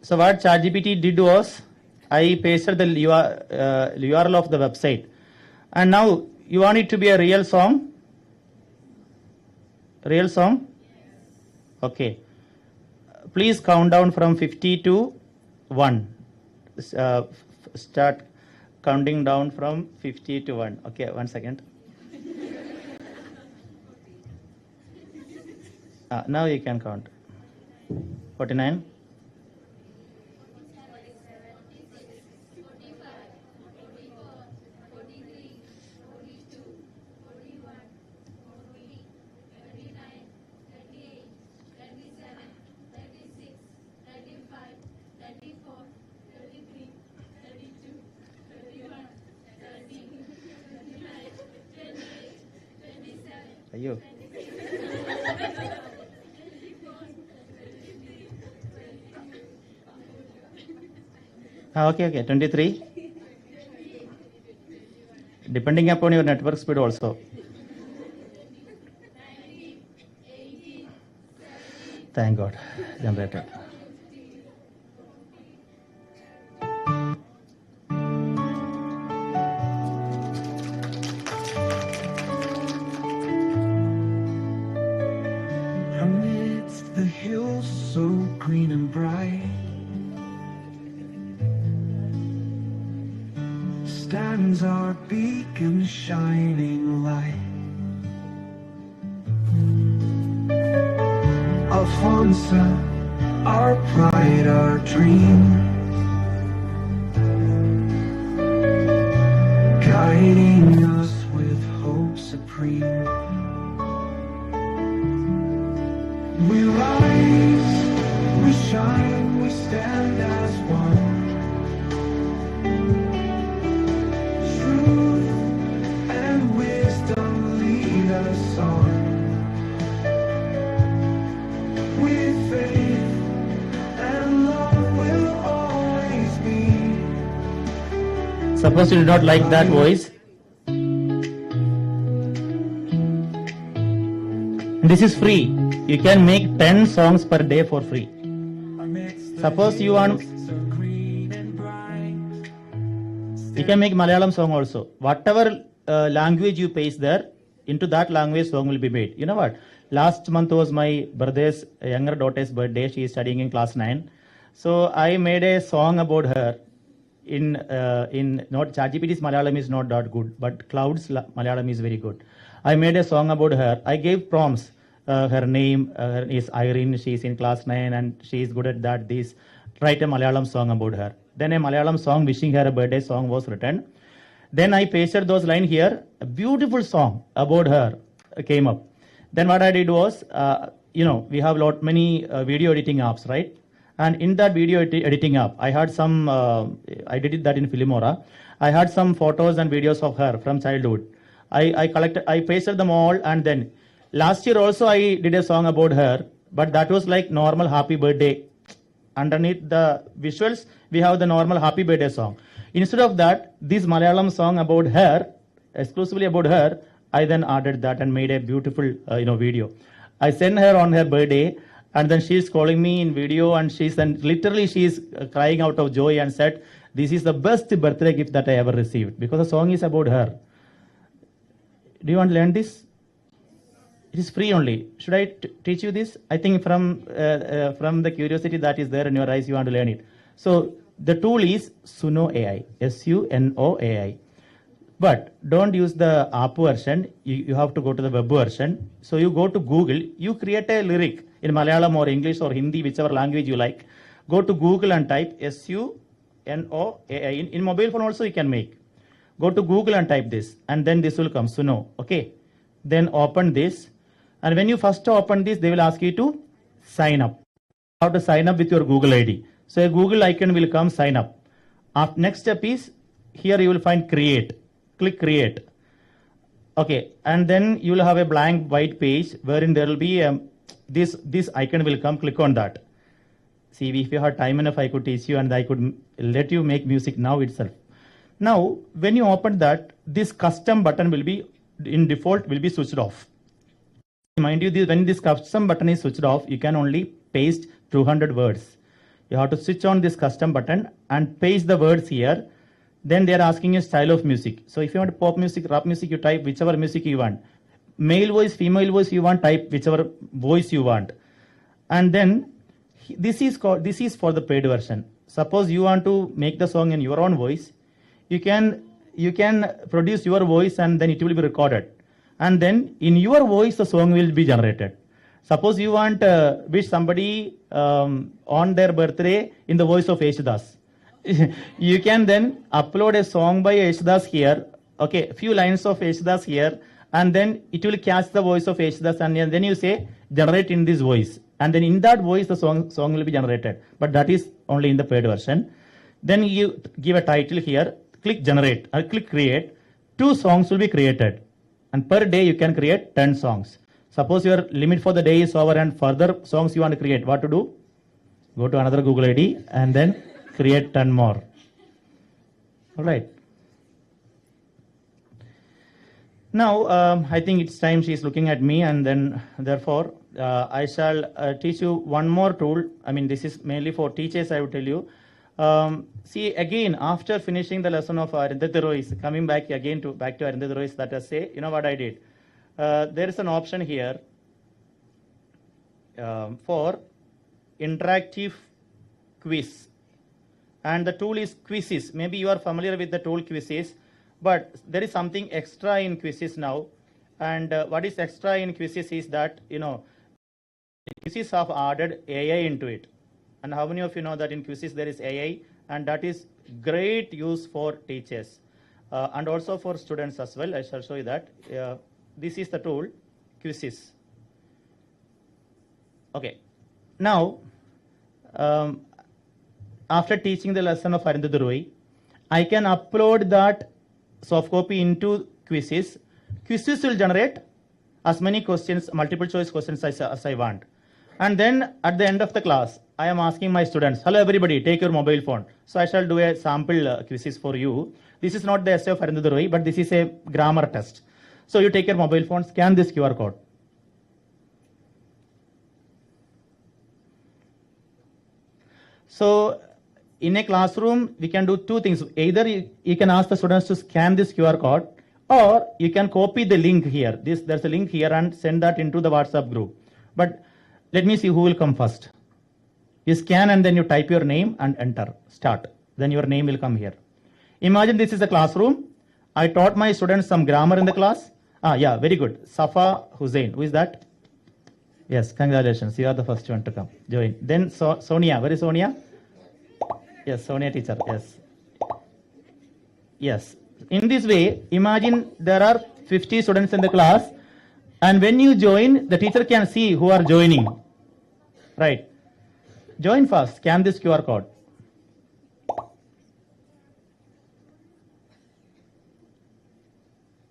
So what ChatGPT did was, I pasted the URL of the website. And now you want it to be a real song? Real song? Okay. Please count down from 50 to 1. Start counting down from 50 to 1. Okay, 1 second. Now you can count. 49. Ayyo. Okay, 23. Depending upon your network speed also. Thank God, generated. Amidst the hills so green and bright stands our beacon shining light. Alfonsa, our pride, our dream, guiding us shine, we stand as one. Truth and wisdom lead us on. With faith and love will always be. Suppose you do not like that voice. This is free. You can make 10 songs per day for free. Suppose you want, you can make Malayalam song also. Whatever language you paste there, into that language song will be made. You know what? Last month was my brother's younger daughter's birthday. She is studying in class 9. So I made a song about her. In not ChatGPT's Malayalam is not that good, but Cloud's Malayalam is very good. I made a song about her. I gave prompts. Her name is Irene. She is in class 9 and she is good at that. This write a Malayalam song about her. Then a Malayalam song wishing her a birthday song was written. Then I pasted those lines here. A beautiful song about her came up. Then what I did was, we have many video editing apps, right? And in that video editing app, I had some, I did that in Filmora. I had some photos and videos of her from childhood. I pasted them all, and then last year also I did a song about her, but that was like normal happy birthday. Underneath the visuals, we have the normal happy birthday song. Instead of that, this Malayalam song about her, exclusively about her, I then added that and made a beautiful, video. I sent her on her birthday, and then she's calling me in video, and she's crying out of joy and said, "This is the best birthday gift that I ever received," because the song is about her. Do you want to learn this? It is free only. Should I teach you this? I think from the curiosity that is there in your eyes, you want to learn it. So the tool is Suno AI, Suno AI. But don't use the app version. You have to go to the web version. So you go to Google. You create a lyric in Malayalam or English or Hindi, whichever language you like. Go to Google and type Suno AI. In mobile phone also you can make. Go to Google and type this, and then this will come, Suno. Okay. Then open this. And when you first open this, they will ask you to sign up. How to sign up with your Google ID. So a Google icon will come, sign up. Next step is, here you will find create. Click create. Okay. And then you will have a blank white page wherein there will be this icon will come. Click on that. See, if you had time enough, I could teach you and I could let you make music now itself. Now, when you open that, this custom button will be, in default, will be switched off. Mind you, when this custom button is switched off, you can only paste 200 words. You have to switch on this custom button and paste the words here. Then they are asking you style of music. So if you want pop music, rap music, you type whichever music you want. Male voice, female voice, you want, type whichever voice you want. And then this is for the paid version. Suppose you want to make the song in your own voice, you can produce your voice and then it will be recorded. And then in your voice, the song will be generated. Suppose you want wish somebody on their birthday in the voice of Yeshudas. You can then upload a song by Yeshudas here. Okay, few lines of Yeshudas here. And then it will catch the voice of Yeshudas. And then you say, generate in this voice. And then in that voice, the song will be generated. But that is only in the paid version. Then you give a title here. Click generate or click create. 2 songs will be created. And per day you can create 10 songs. Suppose your limit for the day is over and further songs you want to create. What to do? Go to another Google ID and then create 10 more. All right. Now, I think it's time she is looking at me, and then therefore I shall teach you one more tool. I mean, this is mainly for teachers, I would tell you. See, again, after finishing the lesson of Arundhati Roy, coming back to Arundhati Roy, that I say, you know what I did? There is an option here for interactive quiz. And the tool is Quizzes. Maybe you are familiar with the tool Quizzes, but there is something extra in Quizzes now. And what is extra in Quizzes is that, Quizzes have added AI into it. And how many of you know that in Quizzes there is AI, and that is great use for teachers and also for students as well. I shall show you that. This is the tool, Quizzes. Okay. Now, after teaching the lesson of Arundhati Roy, I can upload that soft copy into quizzes. Quizzes will generate as many questions, multiple choice questions as I want. And then at the end of the class, I am asking my students, hello everybody, take your mobile phone. So I shall do a sample quizzes for you. This is not the essay of Arundhati Roy, but this is a grammar test. So you take your mobile phone, scan this QR code. So in a classroom, we can do two things. Either you can ask the students to scan this QR code, or you can copy the link here. There's a link here and send that into the WhatsApp group. But let me see who will come first. You scan and then you type your name and enter, start. Then your name will come here. Imagine this is a classroom. I taught my students some grammar in the class. Yeah, very good. Safa Hussain, who is that? Yes, congratulations. You are the first one to come. Join. Then Sonia, where is Sonia? Yes, Sonia teacher, yes. Yes. In this way, imagine there are 50 students in the class, and when you join, the teacher can see who are joining. Right. Join fast. Scan this QR code.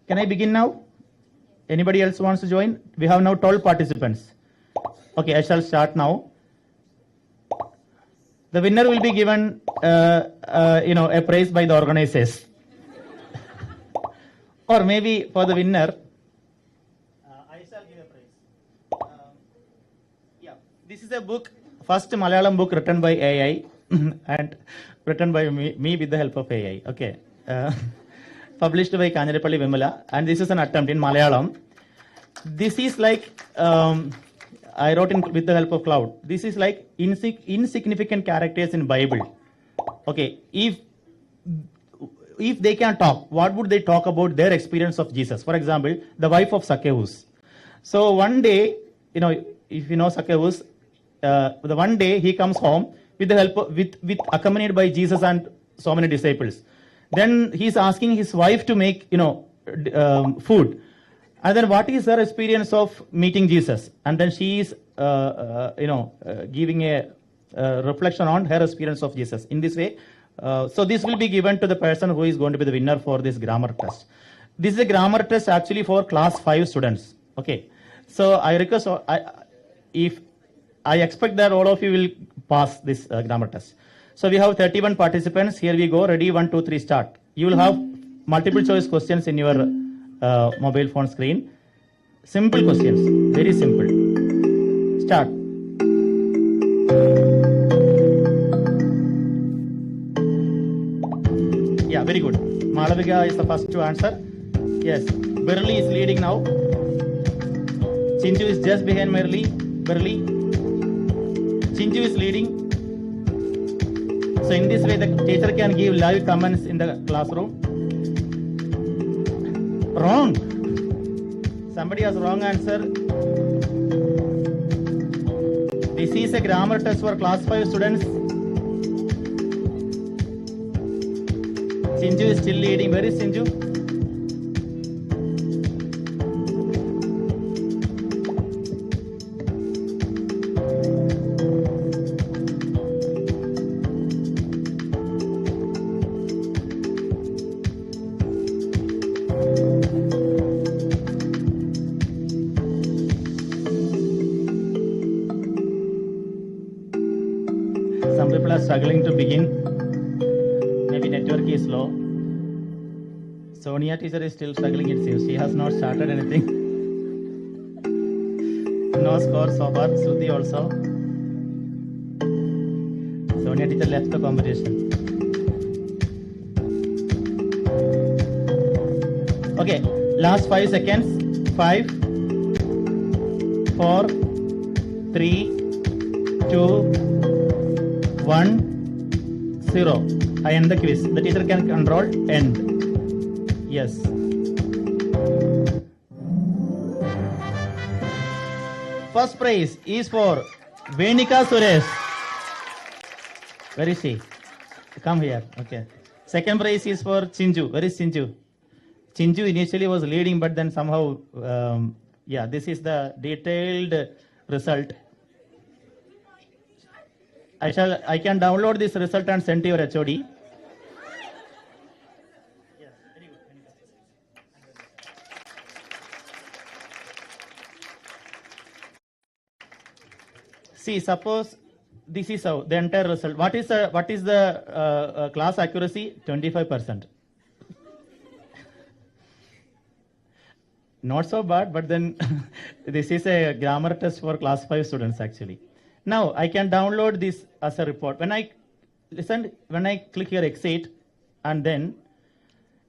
Can I begin now? Anybody else wants to join? We have now 12 participants. Okay, I shall start now. The winner will be given, a prize by the organizers. Or maybe for the winner, I shall give a prize. This is a book, first Malayalam book written by AI and written by me with the help of AI. Okay. Published by Kanjarapalli Vimala, and this is an attempt in Malayalam. This is like, I wrote with the help of Cloud. This is like insignificant characters in Bible. Okay, if they can talk, what would they talk about their experience of Jesus? For example, the wife of Zacchaeus. So one day, if you know Zacchaeus, the one day he comes home with the help of, with accompanied by Jesus and so many disciples. Then he's asking his wife to make, food. And then what is her experience of meeting Jesus? And then she is, giving a reflection on her experience of Jesus. In this way, so this will be given to the person who is going to be the winner for this grammar test. This is a grammar test actually for class 5 students. Okay. So I request, if I expect that all of you will pass this grammar test. So we have 31 participants. Here we go. Ready? 1, 2, 3, start. You will have multiple choice questions in your mobile phone screen. Simple questions. Very simple. Start. Yeah, very good. Malavika is the first to answer. Yes. Berli is leading now. Chinju is just behind Berli. Chinju is leading. So in this way, the teacher can give live comments in the classroom. Wrong. Somebody has wrong answer. This is a grammar test for class 5 students. Chinju is still leading. Where is Chinju? Some people are struggling to begin. Maybe network is low. Sonia teacher is still struggling, it seems. She has not started anything. No score so far. Shruti also. Sonia teacher left the competition. Okay, last 5 seconds. 5, 4, 3, 2, 1, 0. I end the quiz. The teacher can control end. Yes. First prize is for Venika Suresh. Where is she? Come here. Okay. Second prize is for Chinju. Where is Chinju? Chinju initially was leading, but then somehow, this is the detailed result. I can download this result and send to your HOD. See, suppose this is how the entire result. What is the class accuracy? 25%. Not so bad, but then this is a grammar test for class 5 students actually. Now I can download this as a report. When I click here exit, and then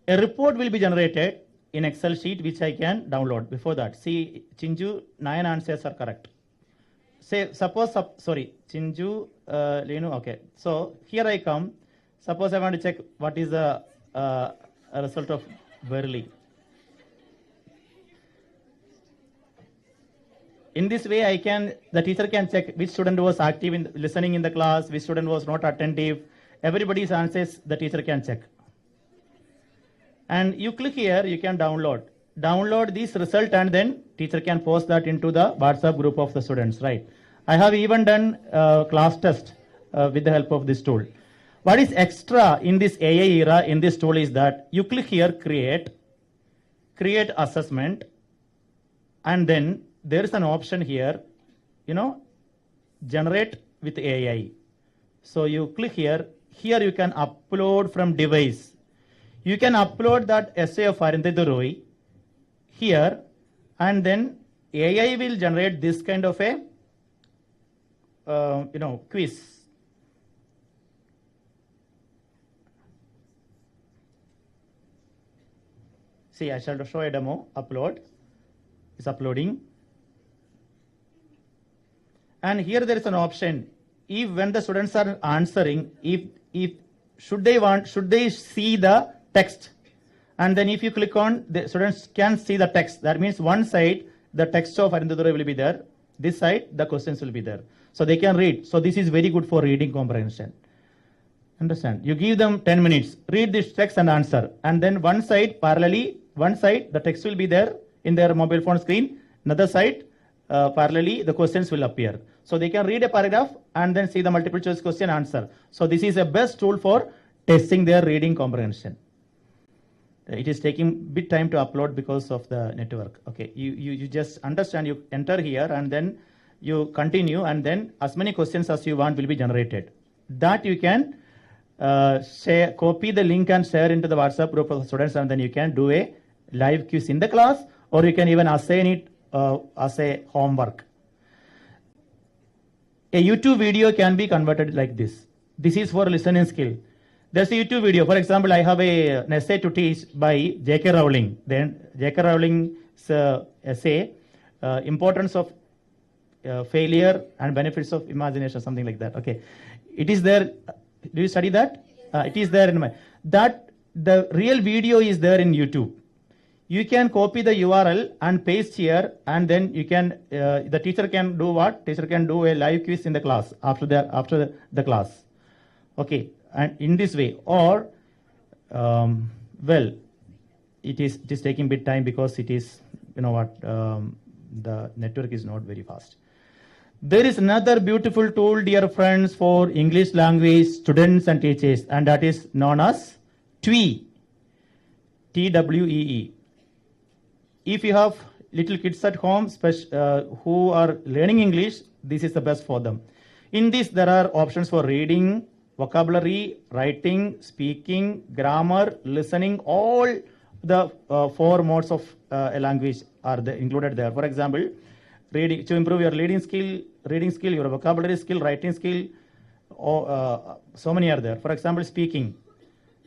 a report will be generated in Excel sheet which I can download. Before that, see, Chinju 9 answers are correct. Say suppose Chinju Lenu, okay. So here I come. Suppose I want to check what is the result of Burley. In this way, the teacher can check which student was active in listening in the class, which student was not attentive. Everybody's answers the teacher can check. And you click here, you can download this result, and then teacher can post that into the WhatsApp group of the students, right? I have even done class test with the help of this tool. What is extra in this AI era in this tool is that you click here, create assessment, and then there is an option here, generate with AI. So you click here you can upload from device. You can upload that essay of Arundhati Roy here, and then AI will generate this kind of a quiz. See, I shall show a demo. Upload. It's uploading. And here there is an option. If when the students are answering, should they see the text? And then if you click on, the students can see the text. That means one side the text of Arundhati Roy will be there. This side the questions will be there. So they can read. So this is very good for reading comprehension. Understand? You give them 10 minutes. Read this text and answer. And then one side parallelly, the text will be there in their mobile phone screen. Another side, parallelly, the questions will appear. So they can read a paragraph and then see the multiple choice question answer. So this is a best tool for testing their reading comprehension. It is taking bit time to upload because of the network. Okay, you just understand, you enter here and then you continue, and then as many questions as you want will be generated. That you can copy the link and share into the WhatsApp group of students, and then you can do a live quiz in the class, or you can even assign it as a homework. A YouTube video can be converted like this. This is for listening skill. There's a YouTube video. For example, I have an essay to teach by J.K. Rowling. Then J.K. Rowling's essay, importance of failure and benefits of imagination, something like that. Okay, it is there. Do you study that? It is there in my. That the real video is there in YouTube. You can copy the URL and paste here, and then you can. The teacher can do what? Teacher can do a live quiz in the class after the class. Okay, and in this way, or well, it is taking bit time because it is the network is not very fast. There is another beautiful tool, dear friends, for English language students and teachers, and that is known as TWEE. TWEE. If you have little kids at home who are learning English, this is the best for them. In this, there are options for reading, vocabulary, writing, speaking, grammar, listening. All the 4 modes of a language are included there. For example, reading, to improve your reading skill, your vocabulary skill, writing skill, so many are there. For example, speaking.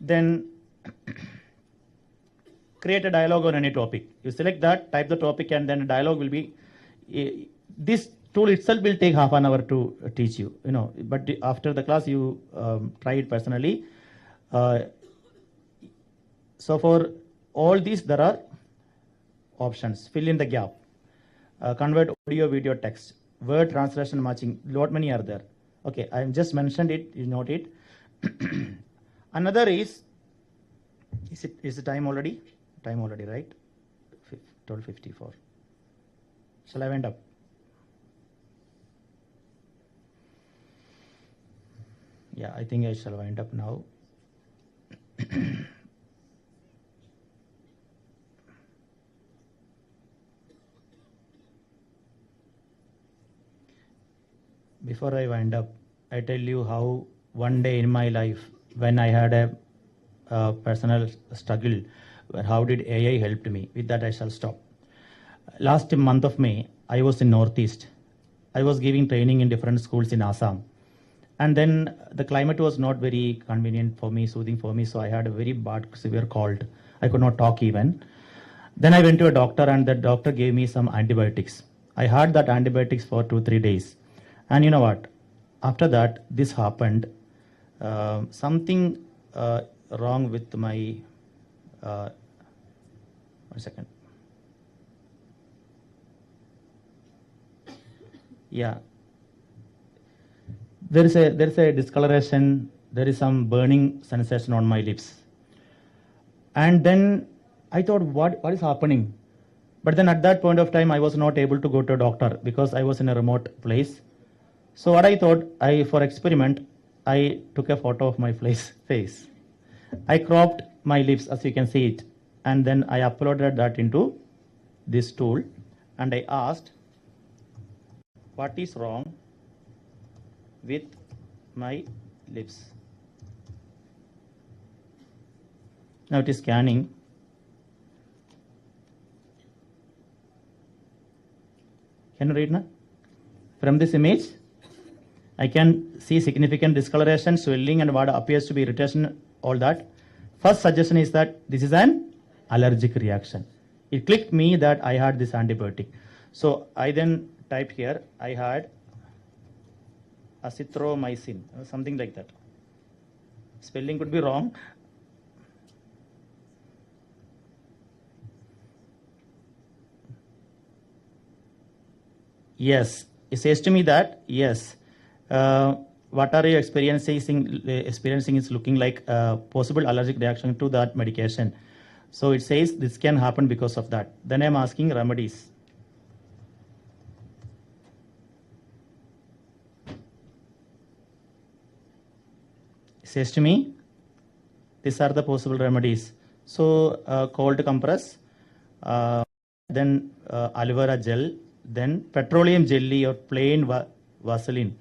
Then create a dialogue on any topic. You select that, type the topic, and then a dialogue will be. This tool itself will take half an hour to teach you. But after the class, you try it personally. So for all these, there are options. Fill in the gap. Convert audio, video, text, word translation, matching. Lot many are there. Okay, I just mentioned it. You note it. Another is the time already? Time already, right? 12:54. Shall I wind up? Yeah, I think I shall wind up now. Before I wind up, I tell you how one day in my life, when I had a personal struggle, how did AI help me? With that, I shall stop. Last month of May, I was in Northeast. I was giving training in different schools in Assam. And then the climate was not very convenient for me, soothing for me, so I had a very bad, severe cold. I could not talk even. Then I went to a doctor, and the doctor gave me some antibiotics. I had that antibiotics for 2-3 days. And you know what? After that, this happened. Something wrong with my... 1 second. Yeah. There is a discoloration. There is some burning sensation on my lips. And then I thought, what is happening? But then at that point of time, I was not able to go to a doctor because I was in a remote place. So what I thought, for experiment, I took a photo of my face. I cropped my lips, as you can see it, and then I uploaded that into this tool, and I asked, what is wrong with my lips? Now it is scanning. Can you read now? From this image, I can see significant discoloration, swelling, and what appears to be irritation, all that. First suggestion is that this is an allergic reaction. It clicked me that I had this antibiotic. So I then typed here, I had azithromycin, something like that. Spelling could be wrong. Yes, it says to me that, yes, what are you experiencing is looking like a possible allergic reaction to that medication. So it says this can happen because of that. Then I'm asking remedies. It says to me, these are the possible remedies. So cold compress, then aloe vera gel, then petroleum jelly or plain Vaseline.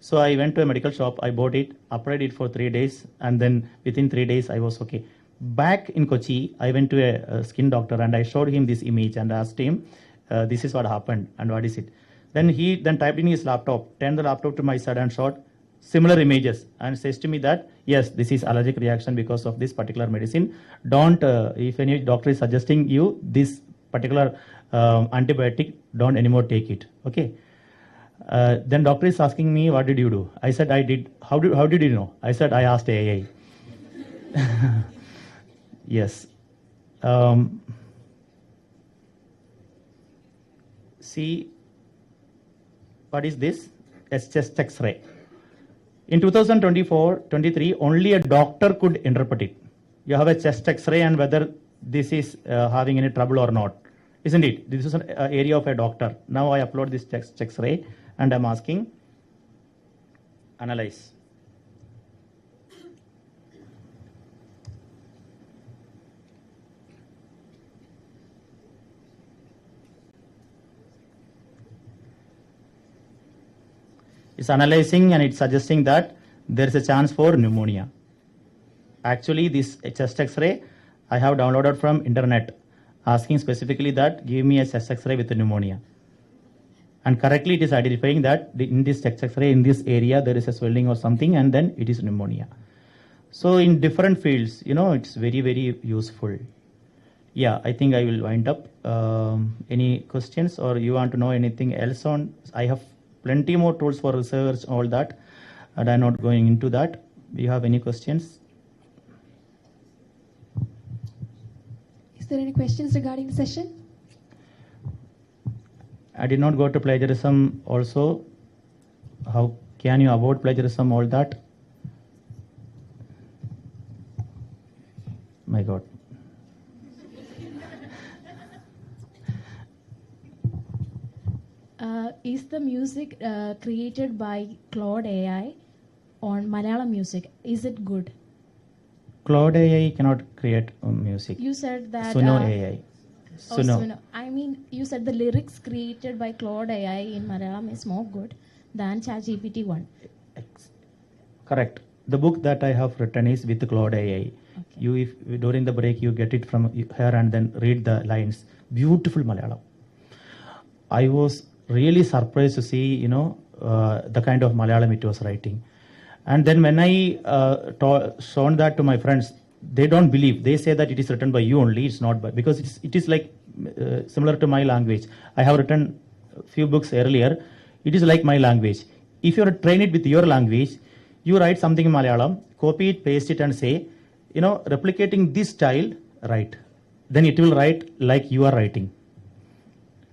So I went to a medical shop, I bought it, applied it for 3 days, and then within 3 days I was okay. Back in Kochi, I went to a skin doctor and I showed him this image and asked him, this is what happened and what is it. Then he typed in his laptop, turned the laptop to my side and showed similar images and says to me that, yes, this is allergic reaction because of this particular medicine. Don't, if any doctor is suggesting you this particular antibiotic, don't anymore take it, okay? Then doctor is asking me, what did you do? I said, I did. How did you know? I said, I asked AI. Yes. See, what is this? It's chest X-ray. In 2024-23, only a doctor could interpret it. You have a chest X-ray and whether this is having any trouble or not. Isn't it? This is an area of a doctor. Now I upload this chest X-ray and I'm asking, analyze. It's analyzing and it's suggesting that there is a chance for pneumonia. Actually, this chest X-ray I have downloaded from internet, asking specifically that give me a chest X-ray with pneumonia. And correctly it is identifying that in this chest X-ray, in this area, there is a swelling or something and then it is pneumonia. So in different fields, you know, it's very, very useful. Yeah, I think I will wind up. Any questions or you want to know anything else on? I have plenty more tools for research, all that, and I'm not going into that. Do you have any questions? Is there any questions regarding the session? I did not go to plagiarism also. How can you avoid plagiarism, all that? My God. Is the music created by Claude AI? on Malayalam music. Is it good? Claude AI cannot create music. You said that Suno AI. Suno. I mean, you said the lyrics created by Claude AI in Malayalam is more good than ChatGPT 1. Correct. The book that I have written is with Claude AI. You, if during the break, you get it from here and then read the lines. Beautiful Malayalam. I was really surprised to see, the kind of Malayalam it was writing. And then when I shown that to my friends, they don't believe. They say that it is written by you only. It's not by, because it is like similar to my language. I have written a few books earlier. It is like my language. If you train it with your language, you write something in Malayalam, copy it, paste it, and say, replicating this style, write. Then it will write like you are writing.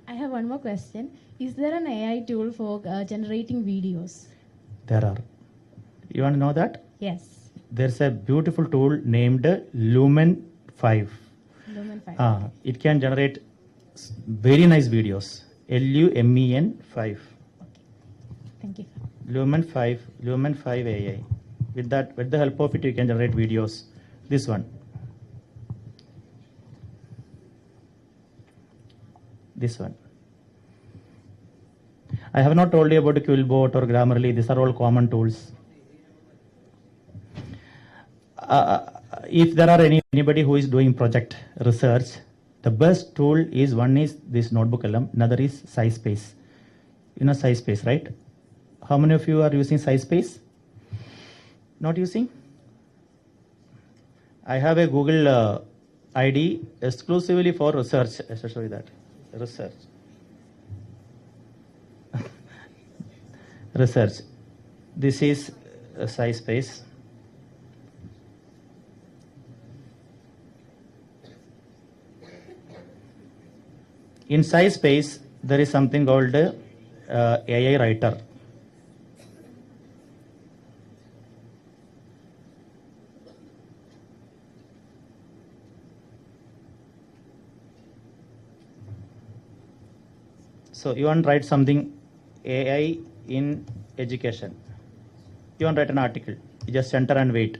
I have one more question. Is there an AI tool for generating videos? There are. You want to know that? Yes. There's a beautiful tool named Lumen 5. Lumen 5. It can generate very nice videos. LUMEN 5. Thank you. Lumen 5 AI. With the help of it, you can generate videos. This one. This one. I have not told you about Quillbot or Grammarly. These are all common tools. If there are anybody who is doing project research, the best tool is one is this notebook LM, another is SciSpace. You know SciSpace, right? How many of you are using SciSpace? Not using? I have a Google ID exclusively for research. I shall show you that. Research. Research. This is SciSpace. In SciSpace, there is something called AI Writer. So you want to write something AI in education. You want to write an article. You just enter and wait.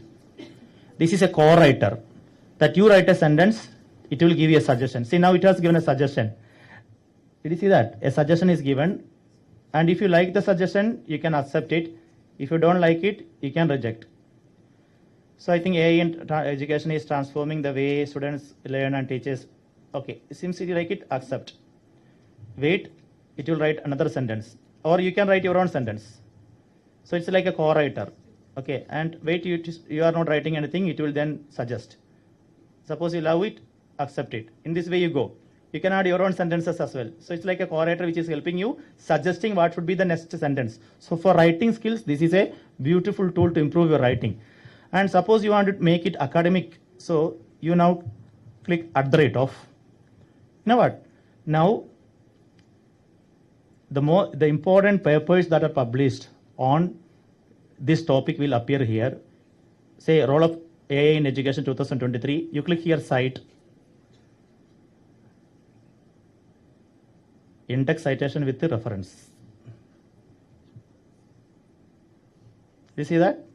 This is a co-writer. That you write a sentence, it will give you a suggestion. See, now it has given a suggestion. Did you see that? A suggestion is given, and if you like the suggestion, you can accept it. If you don't like it, you can reject. So I think AI in education is transforming the way students learn and teachers. Okay, it seems you like it, accept. Wait, it will write another sentence. Or you can write your own sentence. So it's like a co-writer. Okay, and wait, you are not writing anything, it will then suggest. Suppose you love it, accept it. In this way you go. You can add your own sentences as well. So it's like a co-writer which is helping you, suggesting what should be the next sentence. So for writing skills, this is a beautiful tool to improve your writing. And suppose you want to make it academic. So you now click @ of. You know what? Now, the important papers that are published on this topic will appear here. Say role of AI in education 2023. You click here cite. Index citation with the reference. You see that?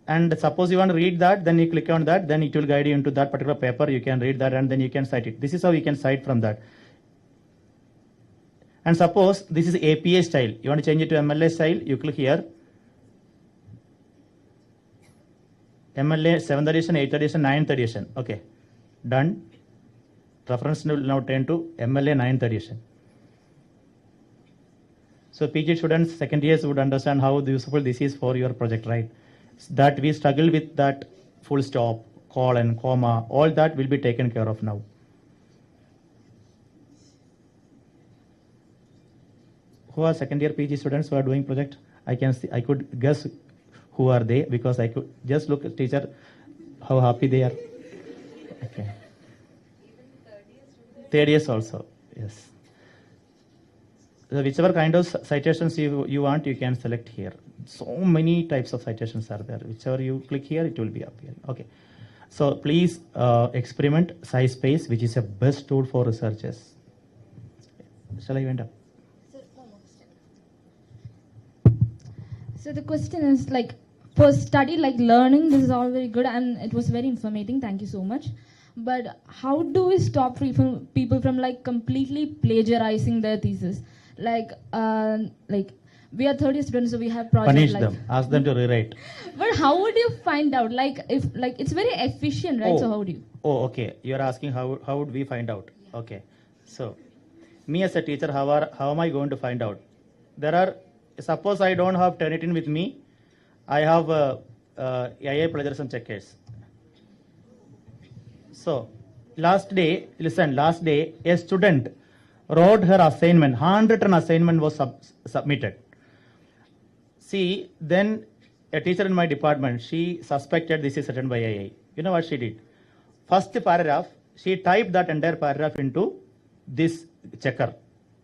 And suppose you want to read that, then you click on that, then it will guide you into that particular paper. You can read that and then you can cite it. This is how you can cite from that. And suppose this is APA style. You want to change it to MLA style, you click here. MLA 7th edition, 8th edition, 9th edition. Okay, done. Reference will now turn to MLA 9th edition. So PG students, second years would understand how useful this is for your project, right? That we struggle with that full stop, colon, comma, all that will be taken care of now. Who are second year PG students who are doing project? I can see, I could guess who are they because I could just look at teacher, how happy they are. Okay. Third years also, yes. So whichever kind of citations you want, you can select here. So many types of citations are there. Whichever you click here, it will be appearing. Okay. So please experiment SciSpace, which is a best tool for researchers. Shall I wind up? So the question is like, for study like learning, this is all very good and it was very informative. Thank you so much. But how do we stop people from like completely plagiarizing their thesis? Like we are 30 students, so we have projects. Punish like, them. Ask them to rewrite. But how would you find out? Like if like it's very efficient, right? So how do you? Oh, okay. You are asking how would we find out? Okay. So, me as a teacher, how am I going to find out? Suppose I don't have Turnitin with me. I have AI plagiarism checkers. So, last day, a student wrote her assignment. Handwritten assignment was submitted. See, then a teacher in my department, she suspected this is written by AI. You know what she did? First paragraph, she typed that entire paragraph into this checker.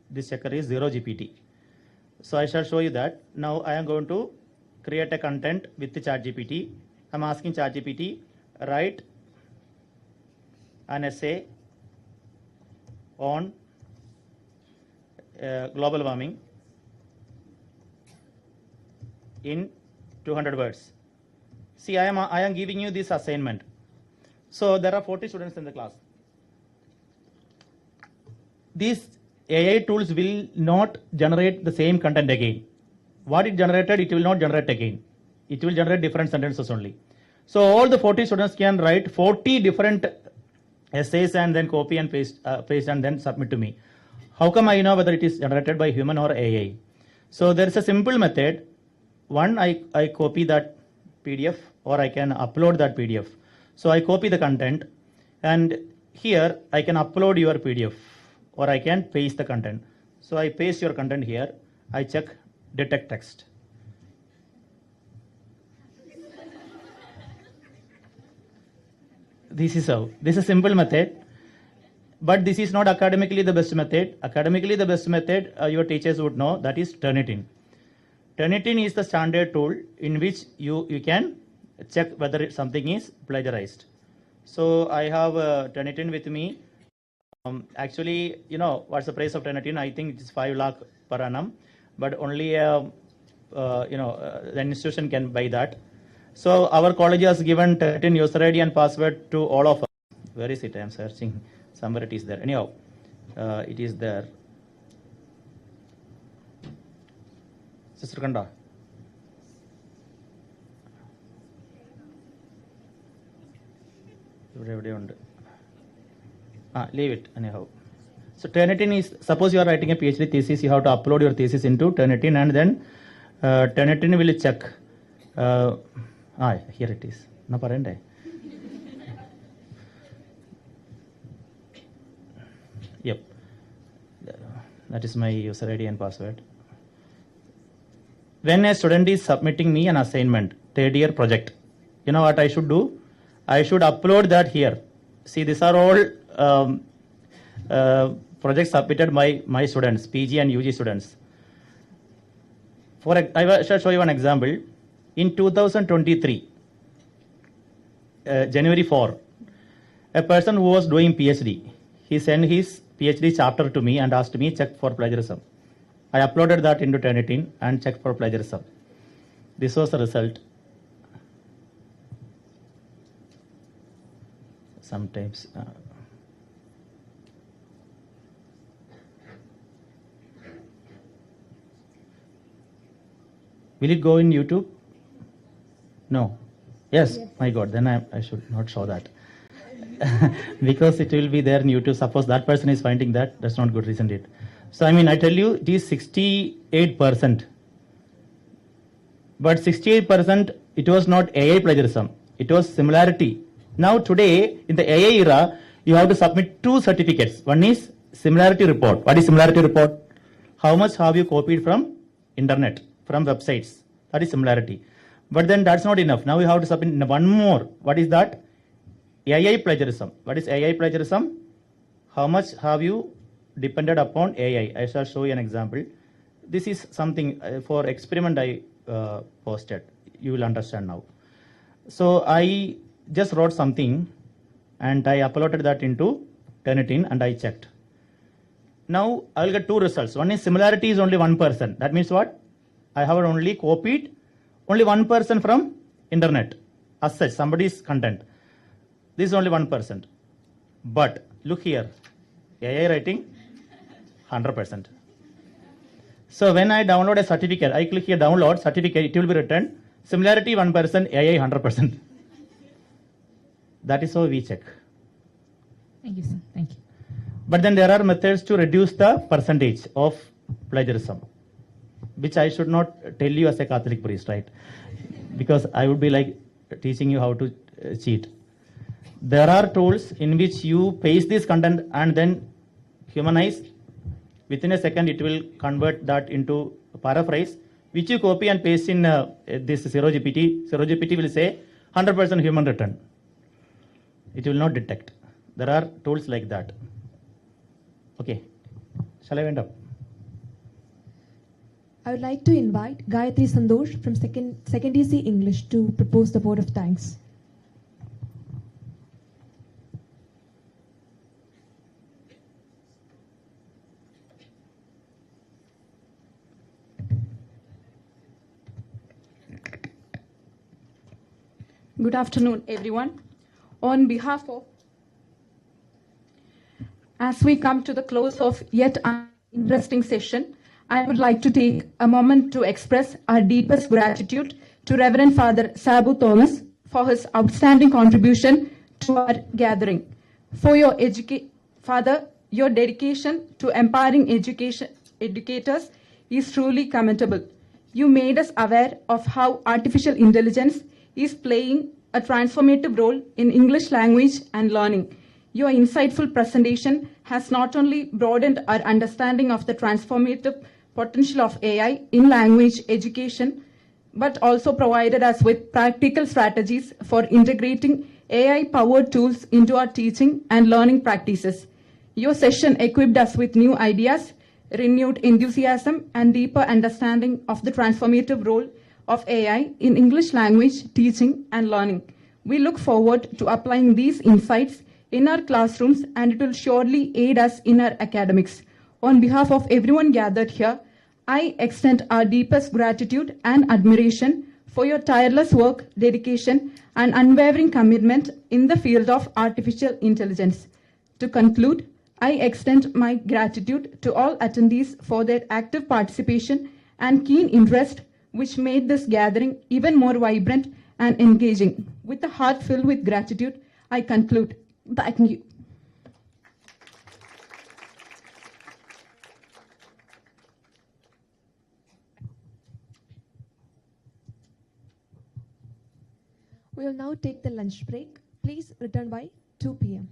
This checker is 0GPT. So I shall show you that. Now I am going to create a content with the ChatGPT. I'm asking ChatGPT, write an essay on global warming in 200 words. See, I am giving you this assignment. So there are 40 students in the class. These AI tools will not generate the same content again. What it generated, it will not generate again. It will generate different sentences only. So all the 40 students can write 40 different essays and then copy and paste and then submit to me. How come I know whether it is generated by human or AI? So there is a simple method. One, I copy that PDF or I can upload that PDF. So I copy the content and here I can upload your PDF or I can paste the content. So I paste your content here. I check detect text. This is a simple method, but this is not academically the best method. Academically the best method, your teachers would know, that is Turnitin. Turnitin is the standard tool in which you can check whether something is plagiarized. So I have Turnitin with me. Actually, you know, what's the price of Turnitin? I think it's 5 lakh per annum, but only the institution can buy that. So our college has given Turnitin user ID and password to all of us. Where is it? I am searching. Somewhere it is there. Anyhow, it is there. Sister Kanda. Leave it anyhow. So Turnitin is, suppose you are writing a PhD thesis, you have to upload your thesis into Turnitin and then Turnitin will check. Here it is. No parende. Yep. That is my user ID and password. When a student is submitting me an assignment, third year project, you know what I should do? I should upload that here. See, these are all projects submitted by my students, PG and UG students. I shall show you one example. In 2023, January 4, a person who was doing PhD, he sent his PhD chapter to me and asked me check for plagiarism. I uploaded that into Turnitin and checked for plagiarism. This was the result. Sometimes. Will it go in YouTube? No. Yes. My God, then I should not show that. Because it will be there in YouTube. Suppose that person is finding that, that's not good, isn't it? So I mean, I tell you, it is 68%. But 68%, it was not AI plagiarism. It was similarity. Now today, in the AI era, you have to submit 2 certificates. One is similarity report. What is similarity report? How much have you copied from internet, from websites? That is similarity. But then that's not enough. Now you have to submit one more. What is that? AI plagiarism. What is AI plagiarism? How much have you depended upon AI? I shall show you an example. This is something for experiment I posted. You will understand now. So I just wrote something and I uploaded that into Turnitin and I checked. Now I will get 2 results. One is similarity is only 1%. That means what? I have only copied only one person from internet. As such, somebody's content. This is only 1%. But look here, AI writing, 100%. So when I download a certificate, I click here download certificate, it will be written similarity 1%, AI 100%. That is how we check. Thank you, sir. Thank you. But then there are methods to reduce the percentage of plagiarism, which I should not tell you as a Catholic priest, right? Because I would be like teaching you how to cheat. There are tools in which you paste this content and then humanize. Within a second, it will convert that into a paraphrase, which you copy and paste in this Zero GPT. Zero GPT will say 100% human written. It will not detect. There are tools like that. Okay, shall I wind up? I would like to invite Gayatri Sandosh from second EC English to propose the vote of thanks. Good afternoon, everyone. On behalf of, as we come to the close of yet an interesting session, I would like to take a moment to express our deepest gratitude to Reverend Father Sabu Thomas for his outstanding contribution to our gathering. For your Father, your dedication to empowering educators is truly commendable. You made us aware of how artificial intelligence is playing a transformative role in English language and learning. Your insightful presentation has not only broadened our understanding of the transformative potential of AI in language education, but also provided us with practical strategies for integrating AI-powered tools into our teaching and learning practices. Your session equipped us with new ideas, renewed enthusiasm, and deeper understanding of the transformative role of AI in English language teaching and learning. We look forward to applying these insights in our classrooms, and it will surely aid us in our academics. On behalf of everyone gathered here, I extend our deepest gratitude and admiration for your tireless work, dedication, and unwavering commitment in the field of artificial intelligence. To conclude, I extend my gratitude to all attendees for their active participation and keen interest, which made this gathering even more vibrant and engaging. With a heart filled with gratitude, I conclude. Thank you. We will now take the lunch break. Please return by 2 p.m.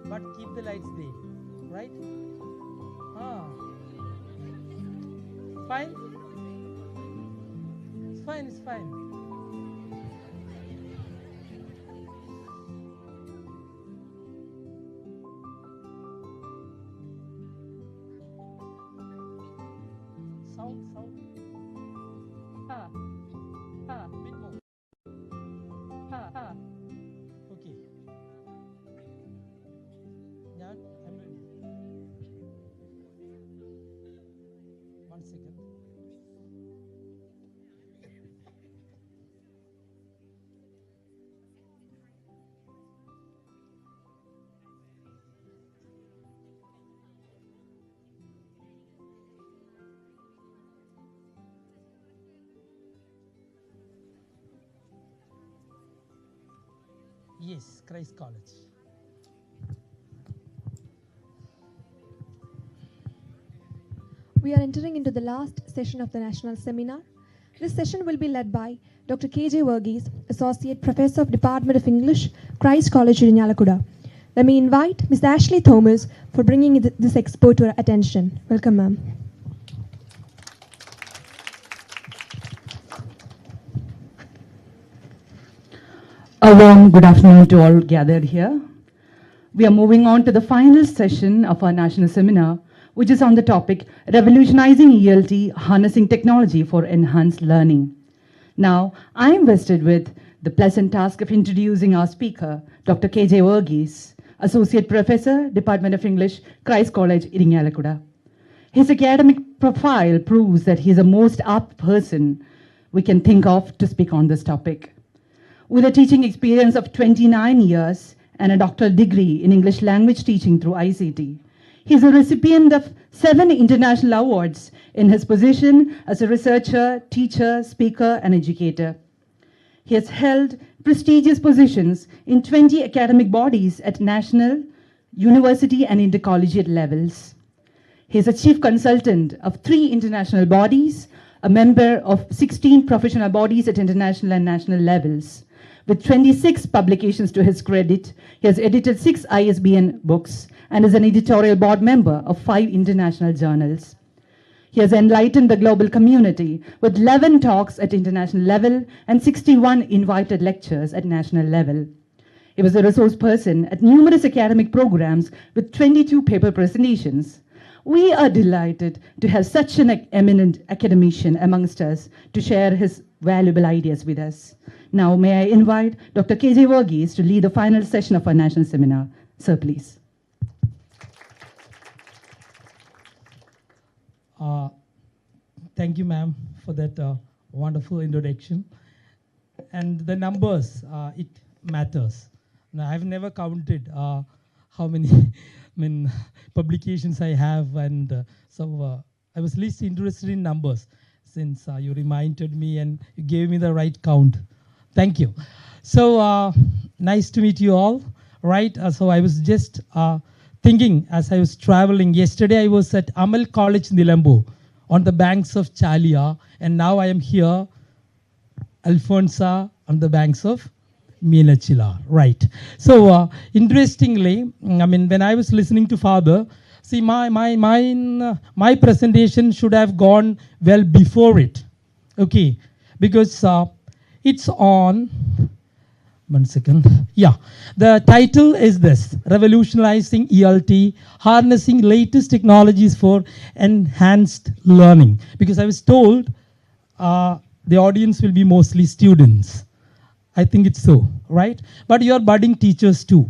But keep the lights there, right? Fine? It's fine, it's fine. Sound. Bit more. Okay. I'm ready. 1 second. Yes, Christ College. We are entering into the last session of the national seminar. This session will be led by Dr. K.J. Verghese, Associate Professor of Department of English, Christ College, Irinjalakuda. Let me invite Ms. Ashley Thomas for bringing this expo to our attention. Welcome, ma'am. A warm good afternoon to all gathered here. We are moving on to the final session of our national seminar, which is on the topic Revolutionizing ELT, Harnessing Technology for Enhanced Learning. Now, I am vested with the pleasant task of introducing our speaker, Dr. K.J. Verghese, Associate Professor, Department of English, Christ College, Irinjalakuda. His academic profile proves that he is the most apt person we can think of to speak on this topic. With a teaching experience of 29 years and a doctoral degree in English language teaching through ICT, he is a recipient of 7 international awards in his position as a researcher, teacher, speaker, and educator. He has held prestigious positions in 20 academic bodies at national, university, and intercollegiate levels. He is a chief consultant of 3 international bodies, a member of 16 professional bodies at international and national levels. With 26 publications to his credit, he has edited 6 ISBN books and is an editorial board member of 5 international journals. He has enlightened the global community with 11 talks at international level and 61 invited lectures at national level. He was a resource person at numerous academic programs with 22 paper presentations. We are delighted to have such an eminent academician amongst us to share his valuable ideas with us. Now, may I invite Dr. K.J. Verghese to lead the final session of our national seminar. Sir, please. Thank you, ma'am, for that wonderful introduction. And the numbers, it matters. Now, I've never counted how many publications I have, and so I was least interested in numbers since you reminded me and you gave me the right count. Thank you. So nice to meet you all, right? So I was just thinking as I was traveling. Yesterday I was at Amal College, Nilambu, on the banks of Chalia, and now I am here, Alfonsa, on the banks of Meenachila, right? So interestingly, I mean, when I was listening to Father, see, my presentation should have gone well before it, okay? Because it's on, 1 second, yeah. The title is this, Revolutionizing ELT, Harnessing Latest Technologies for Enhanced Learning. Because I was told the audience will be mostly students. I think it's so, right? But you're budding teachers too,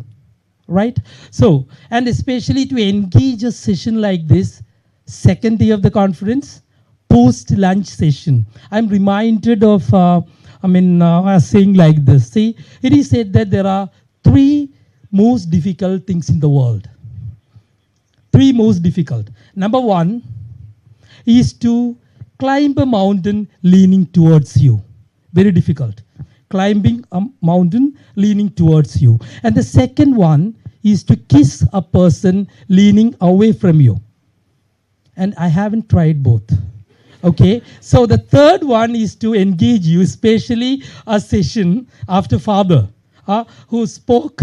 right? So, and especially to engage a session like this, second day of the conference, post-lunch session. I'm reminded of, saying like this. See, it is said that there are 3 most difficult things in the world. 3 most difficult. Number 1 is to climb a mountain leaning towards you. Very difficult. Climbing a mountain leaning towards you. And the second one is to kiss a person leaning away from you. And I haven't tried both. Okay, so the third one is to engage you, especially a session after Father, who spoke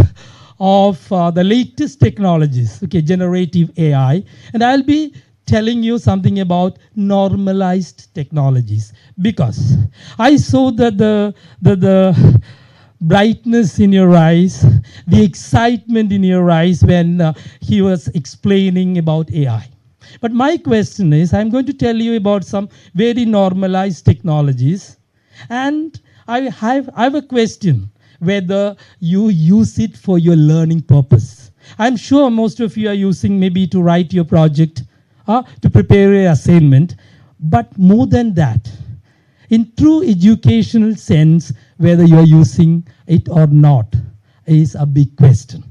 of the latest technologies, okay, generative AI. And I'll be telling you something about normalized technologies, because I saw that the brightness in your eyes, the excitement in your eyes when he was explaining about AI. But my question is, I'm going to tell you about some very normalized technologies. And I have a question, whether you use it for your learning purpose. I'm sure most of you are using maybe to write your project, to prepare your assignment. But more than that, in true educational sense, whether you are using it or not is a big question.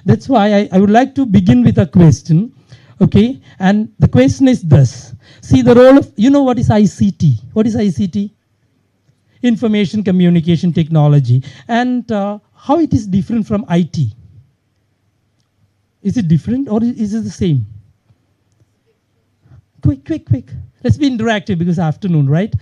That's why I would like to begin with a question, okay? And the question is this. See the role of, you know what is ICT? What is ICT? Information Communication Technology. And how it is different from IT? Is it different or is it the same? Quick. Let's be interactive because afternoon, right?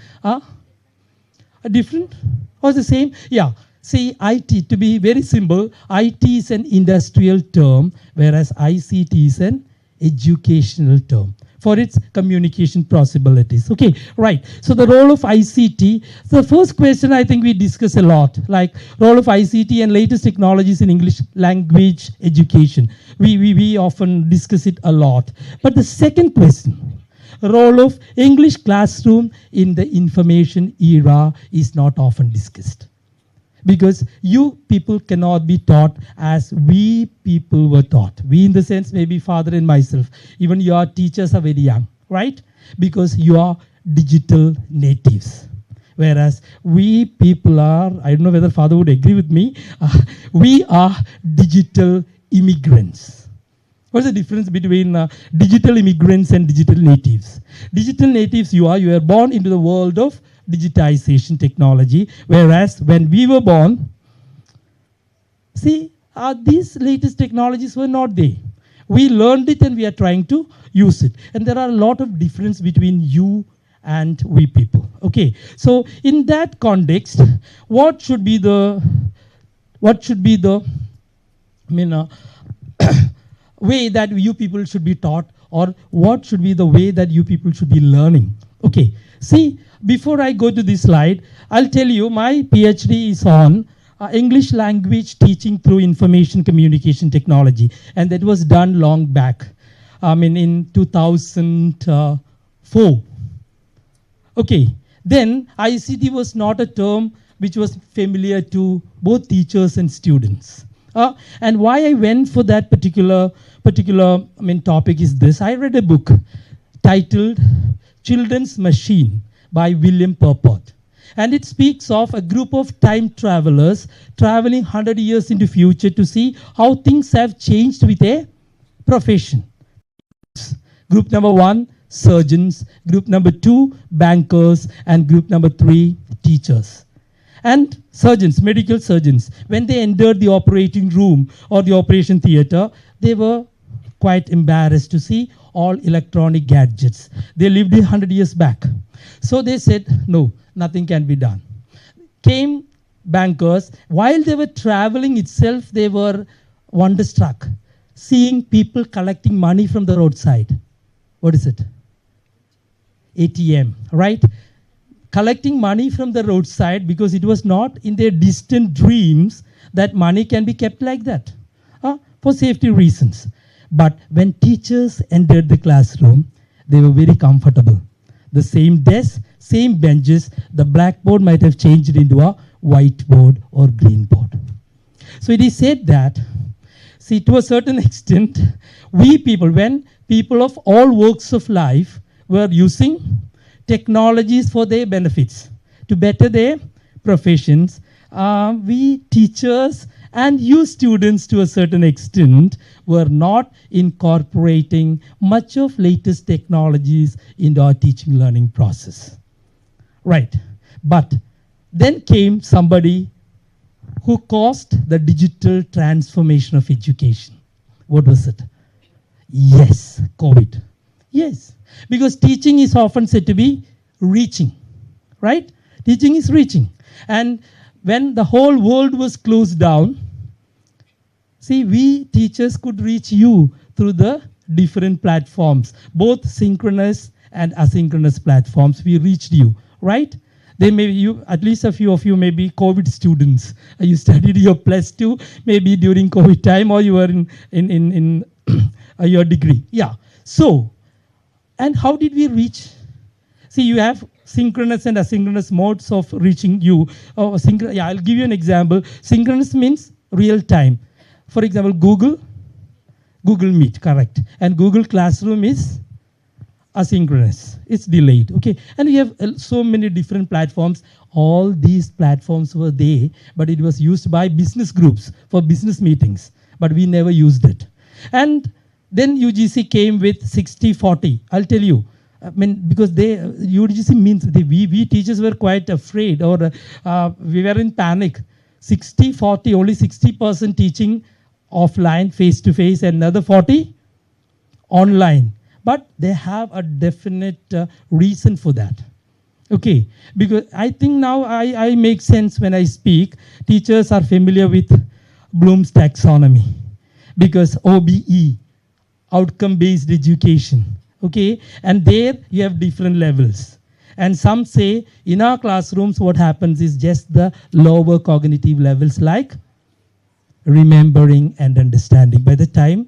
Different or the same? Yeah. See, IT, to be very simple, IT is an industrial term, whereas ICT is an educational term for its communication possibilities. Okay, right. So the role of ICT, the first question I think we discuss a lot, like role of ICT and latest technologies in English language education. We often discuss it a lot. But the second question, role of English classroom in the information era is not often discussed. Because you people cannot be taught as we people were taught. We in the sense maybe father and myself. Even your teachers are very young, right? Because you are digital natives. Whereas we people are, I don't know whether father would agree with me, we are digital immigrants. What's the difference between digital immigrants and digital natives? Digital natives you are born into the world of digitization technology, whereas when we were born, see, these latest technologies were not there. We learned it and we are trying to use it. And there are a lot of difference between you and we people. Okay, so in that context, what should be the way that you people should be taught, or what should be the way that you people should be learning? Okay, see, before I go to this slide, I'll tell you my PhD is on English language teaching through information communication technology, and that was done long back, in 2004. Okay, then ICT was not a term which was familiar to both teachers and students. And why I went for that particular topic is this. I read a book titled Children's Machine by William Purport. And it speaks of a group of time travelers traveling 100 years into future to see how things have changed with a profession. Group number 1, surgeons. Group number 2, bankers. And group number 3, teachers. And surgeons, medical surgeons, when they entered the operating room or the operation theater, they were quite embarrassed to see all electronic gadgets. They lived 100 years back. So they said, no, nothing can be done. Came bankers. While they were traveling itself, they were wonderstruck, seeing people collecting money from the roadside. What is it? ATM, right? Collecting money from the roadside because it was not in their distant dreams that money can be kept like that, for safety reasons. But when teachers entered the classroom, they were very comfortable. The same desk, same benches, the blackboard might have changed into a whiteboard or green board. So it is said that, see, to a certain extent, we people, when people of all walks of life were using technologies for their benefits, to better their professions, we teachers and you students to a certain extent were not incorporating much of latest technologies into our teaching learning process. Right. But then came somebody who caused the digital transformation of education. What was it? Yes, COVID. Yes, because teaching is often said to be reaching, right? Teaching is reaching. And when the whole world was closed down, see, we teachers could reach you through the different platforms, both synchronous and asynchronous platforms. We reached you, right? They may you, at least a few of you may be COVID students. You studied your +2, maybe during COVID time, or you were in your degree. Yeah. So, and how did we reach? See, you have synchronous and asynchronous modes of reaching you. Yeah, I'll give you an example. Synchronous means real time. For example, Google Meet, correct. And Google Classroom is asynchronous. It's delayed. Okay, and we have so many different platforms. All these platforms were there, but it was used by business groups for business meetings, but we never used it. And then UGC came with 60-40. I'll tell you. I mean, because UGC means we teachers were quite afraid, or we were in panic. 60-40, only 60% teaching offline, face-to-face, and another 40 online. But they have a definite reason for that. Okay, because I think now I make sense when I speak. Teachers are familiar with Bloom's taxonomy, because OBE, outcome-based education. Okay, and there you have different levels. And some say in our classrooms what happens is just the lower cognitive levels like remembering and understanding. By the time,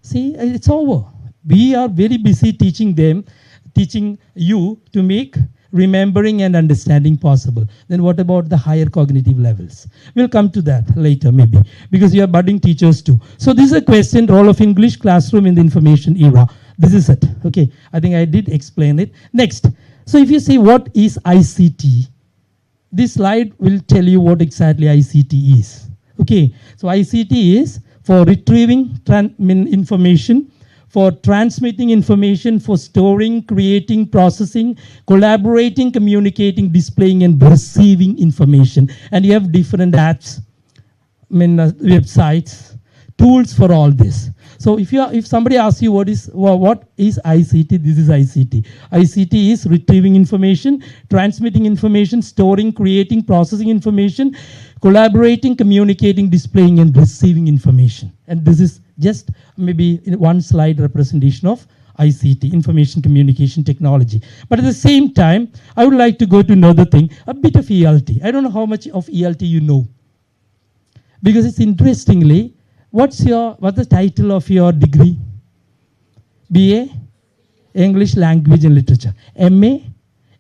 see, it's over. We are very busy teaching them, teaching you to make remembering and understanding possible. Then what about the higher cognitive levels? We'll come to that later maybe, because you are budding teachers too. So this is a question, role of English classroom in the information era. This is it. Okay, I think I did explain it. Next, so if you say what is ICT, this slide will tell you what exactly ICT is. Okay, so ICT is for retrieving information, for transmitting information, for storing, creating, processing, collaborating, communicating, displaying, and receiving information. And you have different apps, websites, tools for all this. So if somebody asks you what is ICT, this is ICT. ICT is retrieving information, transmitting information, storing, creating, processing information, collaborating, communicating, displaying, and receiving information. And this is just maybe in one slide representation of ICT, information communication technology. But at the same time, I would like to go to another thing, a bit of ELT. I don't know how much of ELT you know. Because it's interestingly, what's the title of your degree? BA, English Language and Literature. MA,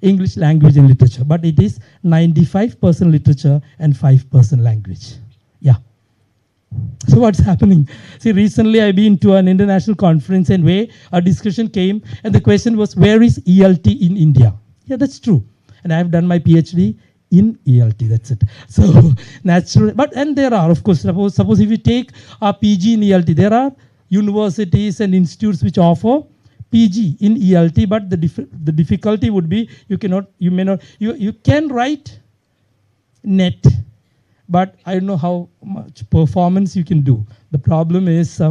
English Language and Literature. But it is 95% literature and 5% language. Yeah. So what's happening? See, recently I've been to an international conference and where a discussion came and the question was, where is ELT in India? Yeah, that's true. And I've done my PhD in ELT, that's it. So natural, and there are, of course, suppose if you take a PG in ELT, there are universities and institutes which offer PG in ELT, but the difficulty would be you can write NET, but I don't know how much performance you can do. The problem is,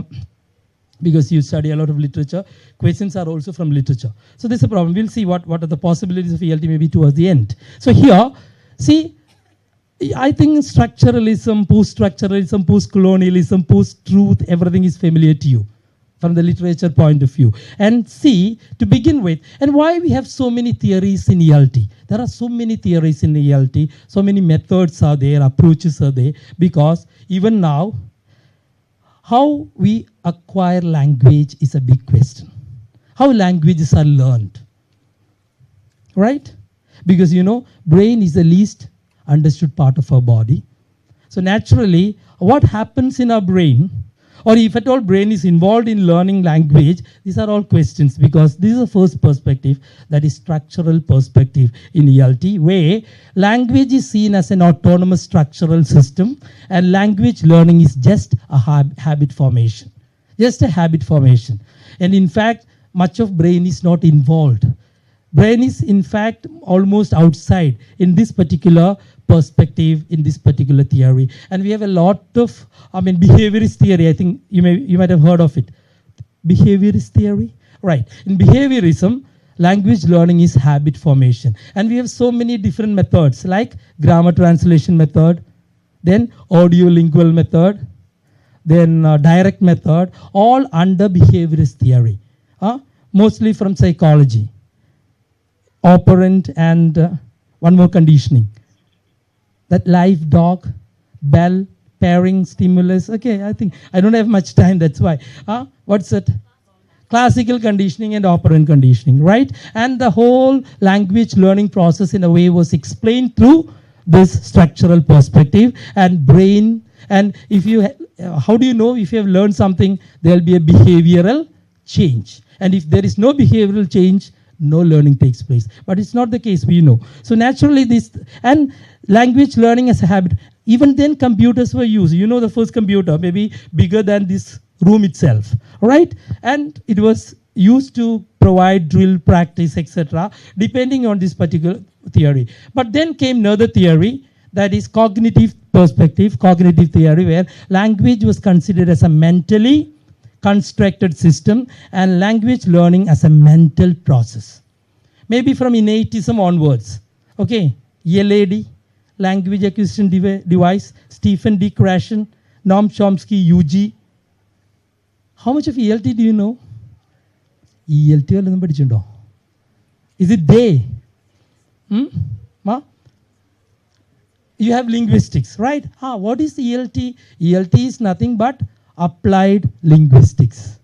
because you study a lot of literature, questions are also from literature. So there's a problem. We'll see what are the possibilities of ELT maybe towards the end. So here, see, I think structuralism, post-structuralism, post-colonialism, post-truth, everything is familiar to you from the literature point of view. And see, to begin with, and why we have so many theories in ELT. There are so many theories in ELT, so many methods are there, approaches are there, because even now, how we acquire language is a big question. How languages are learned, right? Because brain is the least understood part of our body. So naturally, what happens in our brain, or if at all brain is involved in learning language, these are all questions, because this is the first perspective, that is structural perspective in ELT, where language is seen as an autonomous structural system, and language learning is just a habit formation. Just a habit formation. And in fact, much of brain is not involved. Brain is in fact almost outside in this particular perspective, in this particular theory. And we have a lot of, behaviorist theory. I think you might have heard of it. Behaviorist theory? Right. In behaviorism, language learning is habit formation. And we have so many different methods, like grammar translation method, then audio-lingual method, then direct method, all under behaviorist theory. Mostly from psychology. Operant and one more conditioning. That live dog, bell, pairing, stimulus. Okay, I think I don't have much time, that's why. What's it? Classical conditioning and operant conditioning, right? And the whole language learning process in a way was explained through this structural perspective and brain. And if you, how do you know if you have learned something, there'll be a behavioral change. And if there is no behavioral change, no learning takes place. But it's not the case, we know. So naturally this, and language learning as a habit, even then computers were used. You know, the first computer, maybe bigger than this room itself, right? And it was used to provide drill practice, etc., depending on this particular theory. But then came another theory, that is cognitive perspective, cognitive theory, where language was considered as a mentally constructed system and language learning as a mental process. Maybe from innatism onwards. Okay, LAD, language acquisition device, Stephen D. Krashen, Noam Chomsky, UG. How much of ELT do you know? ELT vallum padichundo? Is it they? Ma? You have linguistics, right? What is ELT? ELT is nothing but applied linguistics.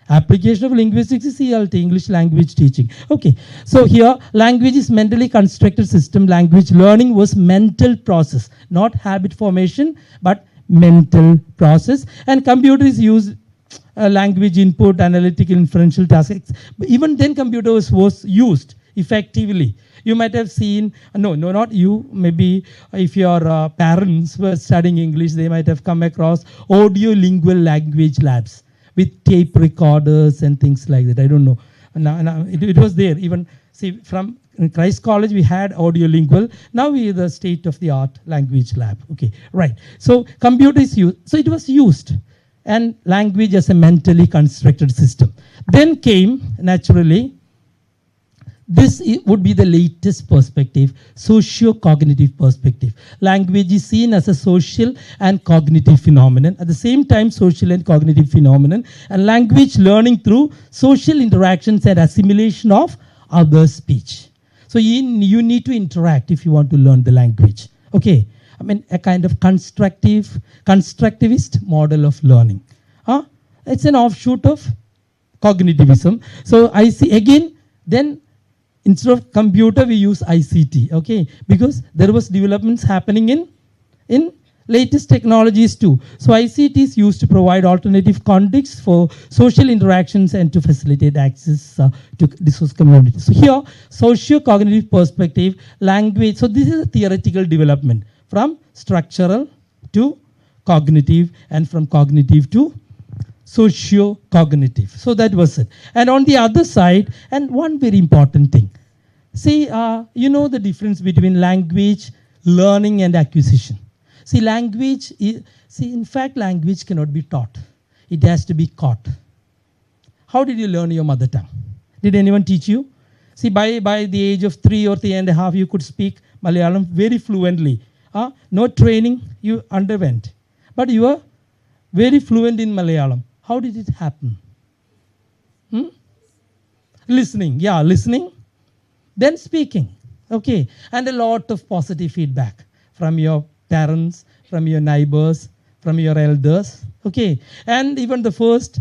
Application of linguistics is ELT, English language teaching. Okay, so here language is mentally constructed system. Language learning was mental process, not habit formation, but mental process. And computer is used language input, analytical, inferential tasks. But even then computer was used effectively. You might have seen, no, not you, maybe if your parents were studying English, they might have come across audio-lingual language labs with tape recorders and things like that. I don't know. It was there. Even, see, from Christ College, we had audio-lingual. Now we are the state-of-the-art language lab. Okay, right. So computer is used. So it was used. And language as a mentally constructed system. Then came, naturally, this would be the latest perspective, socio-cognitive perspective. Language is seen as a social and cognitive phenomenon. At the same time, social and cognitive phenomenon. And language learning through social interactions and assimilation of other speech. So you need to interact if you want to learn the language. Okay, I mean a kind of constructivist model of learning. It's an offshoot of cognitivism. So I see again, then instead of computer, we use ICT, okay? Because there was developments happening in latest technologies too. So ICT is used to provide alternative contexts for social interactions and to facilitate access to resource communities. So here, socio-cognitive perspective, language. So this is a theoretical development from structural to cognitive and from cognitive to socio-cognitive. So that was it. And on the other side, and one very important thing. See, you know the difference between language, learning and acquisition. See, language, in fact, language cannot be taught. It has to be caught. How did you learn your mother tongue? Did anyone teach you? See, by the age of 3 or 3.5, you could speak Malayalam very fluently. No training you underwent. But you were very fluent in Malayalam. How did it happen? Listening. Yeah, listening. Then speaking. Okay. And a lot of positive feedback from your parents, from your neighbors, from your elders. Okay. And even the first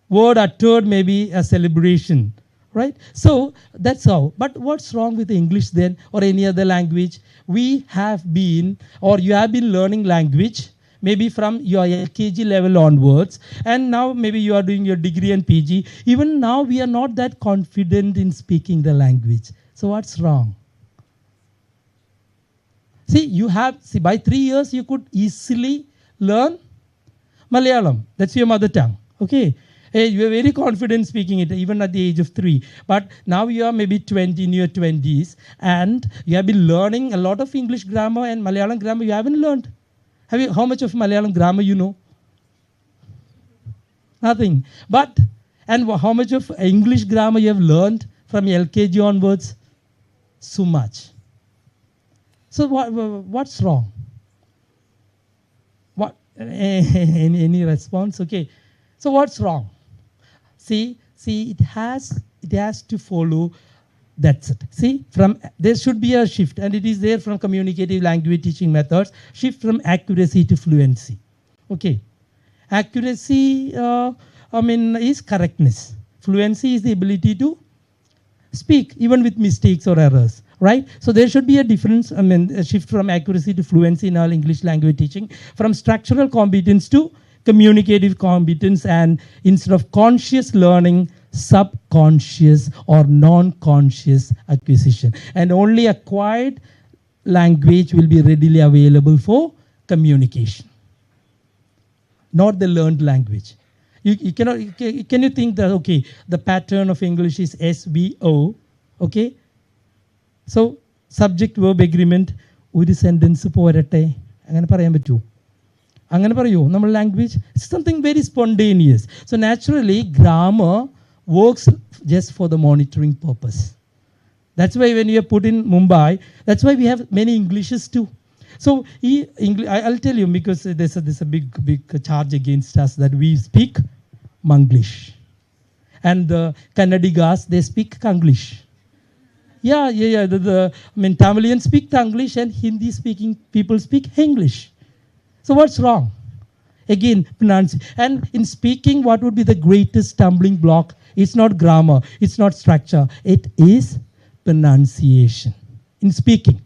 word uttered may be a celebration. Right? So that's how. But what's wrong with English then or any other language? We have been, or you have been learning language maybe from your LKG level onwards, and now maybe you are doing your degree and PG. Even now we are not that confident in speaking the language. So what's wrong? See, by 3 years you could easily learn Malayalam. That's your mother tongue. Okay. Hey, you are very confident speaking it even at the age of 3. But now you are maybe 20 in your 20s and you have been learning a lot of English grammar and Malayalam grammar you haven't learned. How much of Malayalam grammar you know? Nothing. But, and how much of English grammar you have learned from LKG onwards? So much. So what's wrong? What? Any response? Okay. So what's wrong? See, it has to follow. That's it. See, there should be a shift, and it is there from communicative language teaching methods. Shift from accuracy to fluency. Okay, accuracy, is correctness. Fluency is the ability to speak even with mistakes or errors. Right? So there should be a difference. A shift from accuracy to fluency in our English language teaching, from structural competence to communicative competence, and instead of conscious learning, subconscious or non-conscious acquisition. And only acquired language will be readily available for communication, not the learned language. You cannot, can you think that, okay, the pattern of English is SVO, okay? So, subject-verb agreement, ഒരു sentence പോരട്ടെ അങ്ങനെ പറയാൻ പറ്റുമോ? അങ്ങനെ പറയുമോ നമ്മൾ language? Something very spontaneous. So naturally grammar works just for the monitoring purpose. That's why when you are put in Mumbai, that's why we have many Englishes too. So I'll tell you, because there's a big charge against us that we speak Manglish. And the Kannadigas, they speak Kanglish. Yeah. I mean, Tamilians speak Tanglish and Hindi speaking people speak English. So what's wrong? Again, pronunciation. And in speaking, what would be the greatest stumbling block? It's not grammar, it's not structure, it is pronunciation in speaking.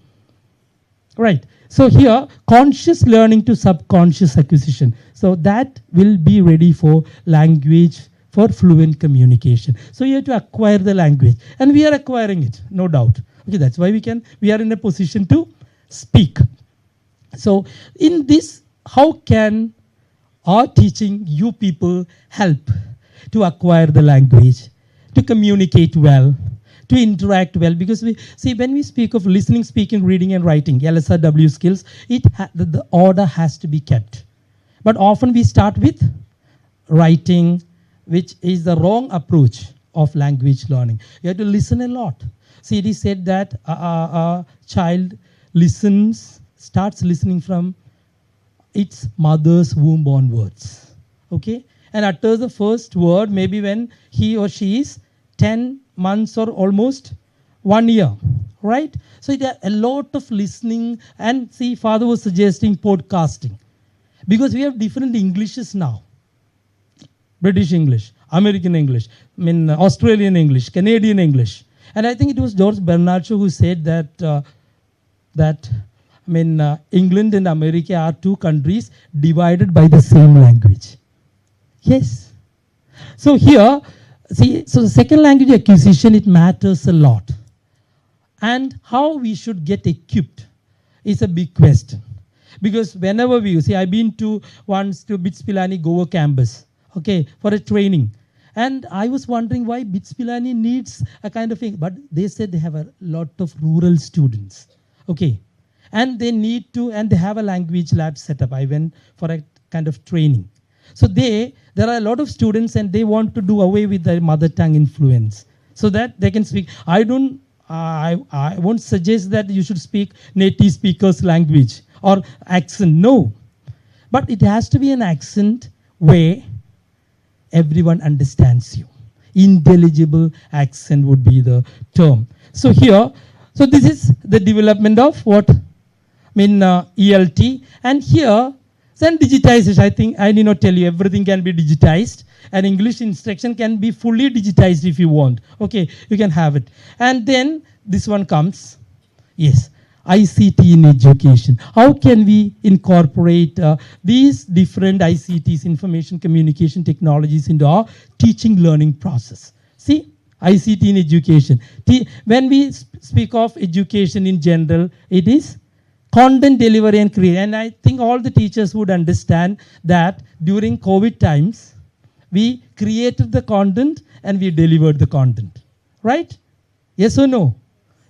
Right. So here, conscious learning to subconscious acquisition. So that will be ready for language, for fluent communication. So you have to acquire the language. And we are acquiring it, no doubt. Okay, that's why we are in a position to speak. So in this, how can our teaching you people help to acquire the language, to communicate well, to interact well? Because we see, when we speak of listening, speaking, reading and writing, LSRW skills, the order has to be kept. But often we start with writing, which is the wrong approach of language learning. You have to listen a lot. See, it is said that a child starts listening from its mother's womb onwards. Okay? And utters the first word maybe when he or she is 10 months or almost 1 year, right? So there are a lot of listening, and see, father was suggesting podcasting, because we have different Englishes now. British English, American English, Australian English, Canadian English. And I think it was George Bernard Shaw who said that England and America are two countries divided by the same language. Yes. So here, see, so the second language acquisition, it matters a lot. And how we should get equipped is a big question. Because whenever I've been once to BITS Pilani Goa campus, okay, for a training. And I was wondering why BITS Pilani needs a kind of thing. But they said they have a lot of rural students, okay. And they need to, and they have a language lab set up. I went for a kind of training. So there are a lot of students and they want to do away with their mother tongue influence so that they can speak. I won't suggest that you should speak native speakers' language or accent, no. But it has to be an accent where everyone understands you. Intelligible accent would be the term. So here, so this is the development of what? ELT. And here, then digitization. I think I need not tell you, everything can be digitized. And English instruction can be fully digitized if you want. Okay, you can have it. And then this one comes. Yes, ICT in education. How can we incorporate these different ICTs, information communication technologies, into our teaching learning process? See, ICT in education. When we speak of education in general, it is content delivery and create. And I think all the teachers would understand that during COVID times, we created the content and we delivered the content. Right? Yes or no?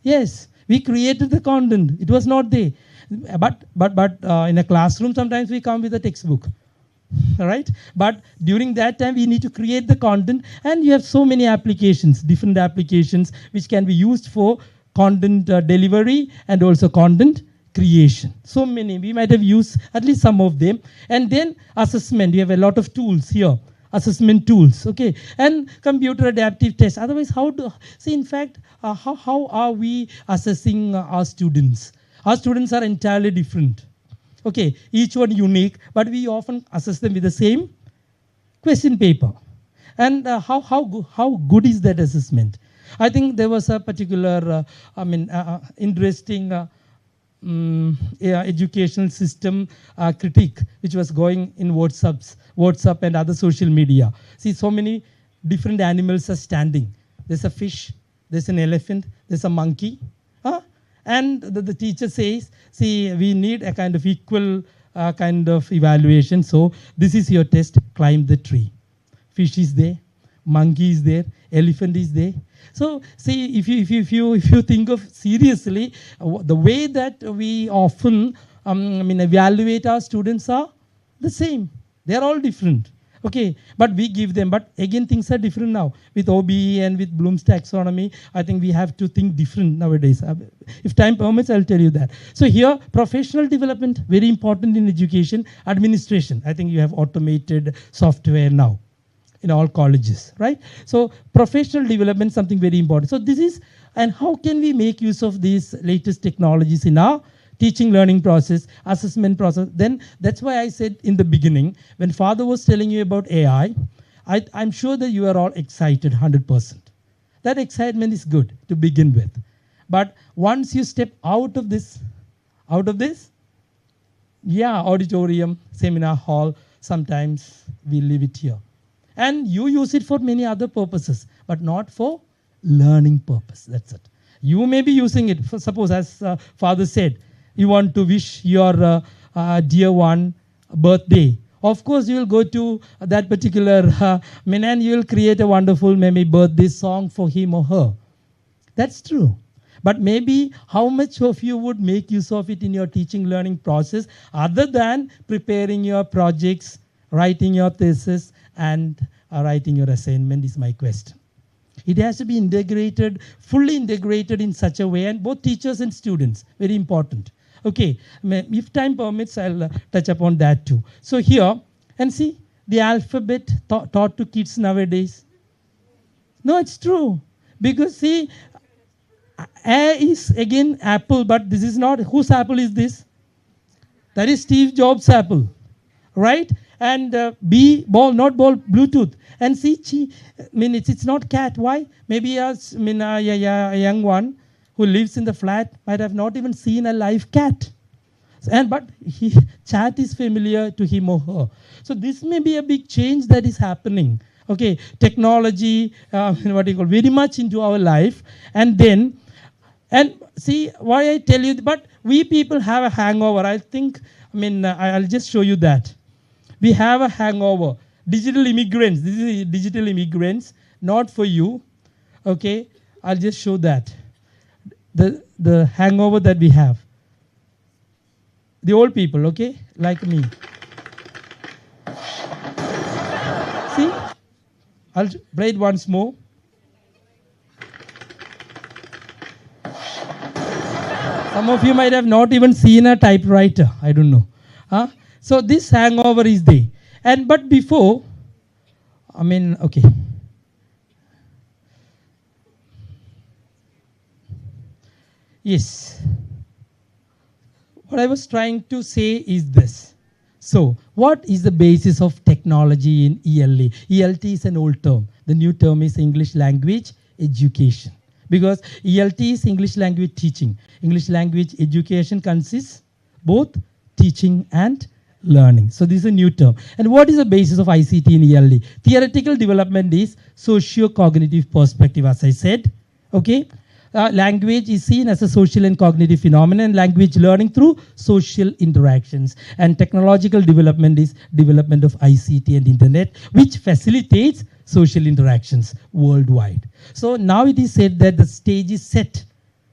Yes. We created the content. It was not there. But in a classroom, sometimes we come with a textbook. Right? But during that time, we need to create the content. And you have so many applications, different applications, which can be used for content delivery and also content creation. So many. We might have used at least some of them. And then assessment. We have a lot of tools here. Assessment tools. Okay. And computer adaptive tests. Otherwise, in fact, how are we assessing our students? Our students are entirely different. Okay. Each one unique, but we often assess them with the same question paper. And how good is that assessment? I think there was a particular, interesting educational system critique which was going in WhatsApp and other social media. See, so many different animals are standing. There's a fish, there's an elephant, there's a monkey. And the teacher says, see, we need a kind of equal kind of evaluation. So this is your test, climb the tree. Fish is there, monkey is there, elephant is there. So see, if you think of seriously, the way that we often evaluate our students are the same. They are all different. Okay, but we give them, but again things are different now. With OBE and with Bloom's taxonomy, I think we have to think different nowadays. If time permits, I'll tell you that. So here, professional development, very important in education. Administration, I think you have automated software now in all colleges, right? So professional development, something very important. So this is, and how can we make use of these latest technologies in our teaching learning process, assessment process? Then that's why I said in the beginning, when Father was telling you about AI, I'm sure that you are all excited 100%. That excitement is good to begin with. But once you step out of this, auditorium, seminar hall, sometimes we leave it here. And you use it for many other purposes, but not for learning purpose. That's it. You may be using it, for, suppose as Father said, you want to wish your dear one birthday. Of course, you will go to that particular and you will create a wonderful maybe birthday song for him or her. That's true. But maybe how much of you would make use of it in your teaching learning process other than preparing your projects, writing your thesis, and writing your assignment is my question. It has to be integrated, fully integrated in such a way, and both teachers and students, very important. Okay, if time permits, I'll touch upon that too. So here, and see, the alphabet taught to kids nowadays. No, it's true. Because see, A is again apple, but this is not, whose apple is this? That is Steve Jobs' apple, right? And B, ball, not ball, Bluetooth. And C, it's not cat. Why? Maybe a young one who lives in the flat might have not even seen a live cat. But chat is familiar to him or her. So this may be a big change that is happening. Okay, technology, very much into our life. And then, and see why I tell you, but we people have a hangover. I think, I'll just show you that. We have a hangover. Digital immigrants, this is digital immigrants, not for you. Okay, I'll just show that. The hangover that we have. The old people, okay, like me. See, I'll play it once more. Some of you might have not even seen a typewriter, I don't know. So this hangover is there. But before, okay. Yes. What I was trying to say is this. So, what is the basis of technology in ELA? ELT is an old term. The new term is English language education. Because ELT is English language teaching. English language education consists both teaching and learning. So this is a new term. And what is the basis of ICT in ELD? Theoretical development is socio-cognitive perspective, as I said. Okay. Language is seen as a social and cognitive phenomenon. Language learning through social interactions. And technological development is development of ICT and internet, which facilitates social interactions worldwide. So now it is said that the stage is set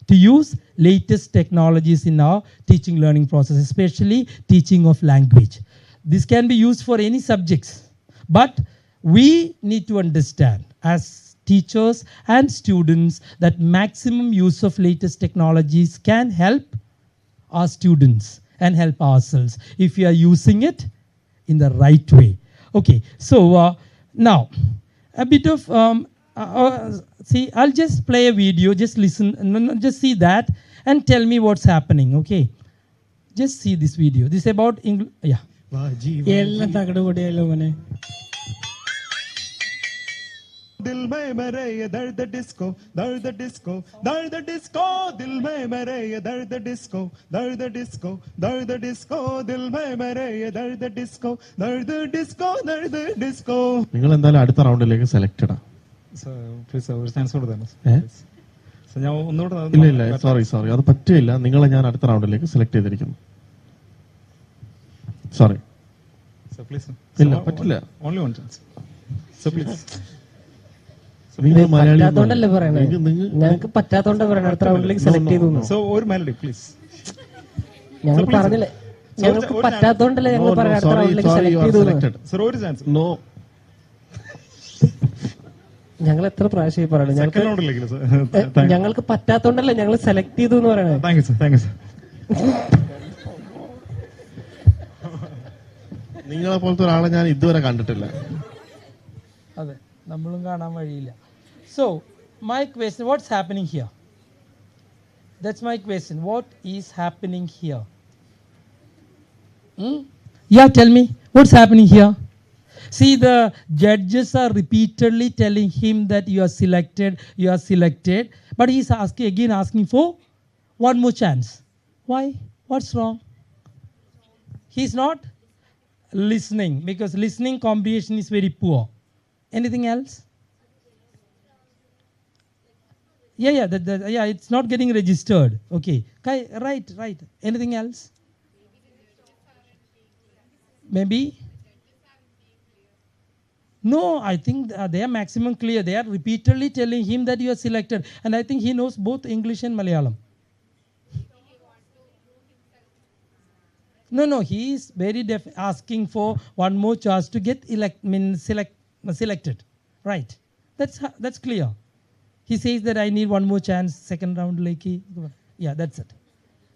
to use latest technologies in our teaching learning process, especially teaching of language. This can be used for any subjects, but we need to understand as teachers and students that maximum use of latest technologies can help our students and help ourselves if we are using it in the right way. Okay, so now a bit of see, I'll just play a video, just listen, just see that and tell me what's happening, okay? Just see this video. This is about English. Yeah. दिल में मेरे ये दर्द disco दर्द disco दर्द disco दिल में मेरे ये दर्द डिस्को दर्द डिस्को दर्द डिस्को दिल में मेरे ये दर्द डिस्को दर्द डिस्को दर्द डिस्को. നിങ്ങൾ എന്തായാലും അടുത്ത റൗണ്ടിലേക്ക് സെലക്റ്റഡാ. പ്ലീസ് ഒരു ചാൻസ് കൊടുത്താലോ? ഞാൻ ഒന്നുകൂടെ. ഇല്ല സോറി അത് പറ്റില്ല. നിങ്ങളെ ഞാൻ അടുത്ത റൗണ്ടിലേക്ക് സെലക്ട് ചെയ്തിരിക്കുന്നു. സോറി. ഇല്ല പറ്റില്ല. Only one chance. So please. പറ്റാത്തോണ്ടല്ലേ പറയണേ? ഞങ്ങൾക്ക് പറ്റാത്തോണ്ടാ പറയണേ അടുത്ത റൗണ്ടിലേക്ക് സെലക്ട് ചെയ്തു. സോ ഒരു മെലഡി പ്ലീസ്. ഞങ്ങൾ പറഞ്ഞില്ലേ ഞങ്ങൾക്ക് പറ്റാത്തോണ്ടല്ലേ ഞങ്ങൾ പറയാം അടുത്ത റൗണ്ടിലേക്ക് സെലക്ട് ചെയ്തു. സർ ഒരു ചാൻസ്. നോ. ഞങ്ങൾ എത്ര പ്രാവശ്യം പറയണേ? ഞങ്ങൾക്ക് പറ്റാത്തോണ്ടല്ലേ ഞങ്ങൾ സെലക്ട് ചെയ്തു എന്ന് പറയണേ. Thank you sir. നിങ്ങളെ പോലത്തെ ഒരാളെ ഞാൻ ഇതുവരെ കണ്ടിട്ടില്ല. അതെ, നമ്മളും കാണാൻ വഴിയില്ല. So, my question, what's happening here? That's my question. What is happening here? Yeah, tell me, what's happening here? See, the judges are repeatedly telling him that you are selected, but he's asking for one more chance. Why? What's wrong? He's not listening, because listening comprehension is very poor. Anything else? Yeah, it's not getting registered. Okay, right. Anything else? Maybe? No, I think they are maximum clear. They are repeatedly telling him that you are selected. And I think he knows both English and Malayalam. No, he is very asking for one more chance to get selected. Right. That's clear. He says that I need one more chance, second round like. Yeah, that's it.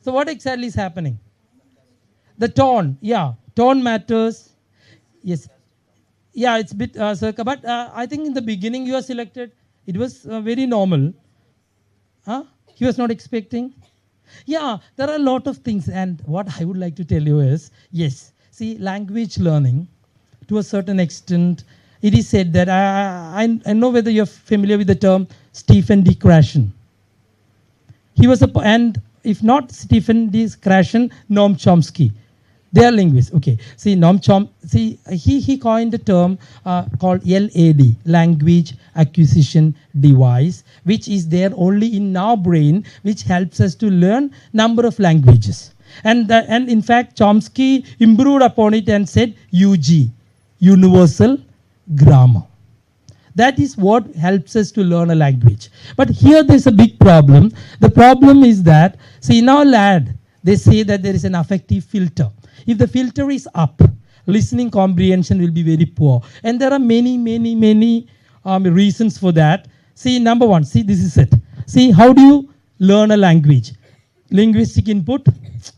So what exactly is happening? The tone. Yeah, tone matters. Yes. Yeah, it's a bit circa, but I think in the beginning you are selected. It was very normal. He was not expecting. Yeah, there are a lot of things, and what I would like to tell you is, yes, see, language learning, to a certain extent, it is said that, I know whether you're familiar with the term Stephen D. Krashen. He was and if not Stephen D. Krashen, Noam Chomsky. They are linguists. Okay. See, Noam Chomsky, he coined a term called LAD, language acquisition device, which is there only in our brain, which helps us to learn number of languages. And in fact, Chomsky improved upon it and said UG, universal grammar. That is what helps us to learn a language. But here there's a big problem. The problem is that, see, in our LAD, they say that there is an affective filter. If the filter is up, listening comprehension will be very poor. And there are many reasons for that. See, number one, see, this is it. See, how do you learn a language? Linguistic input,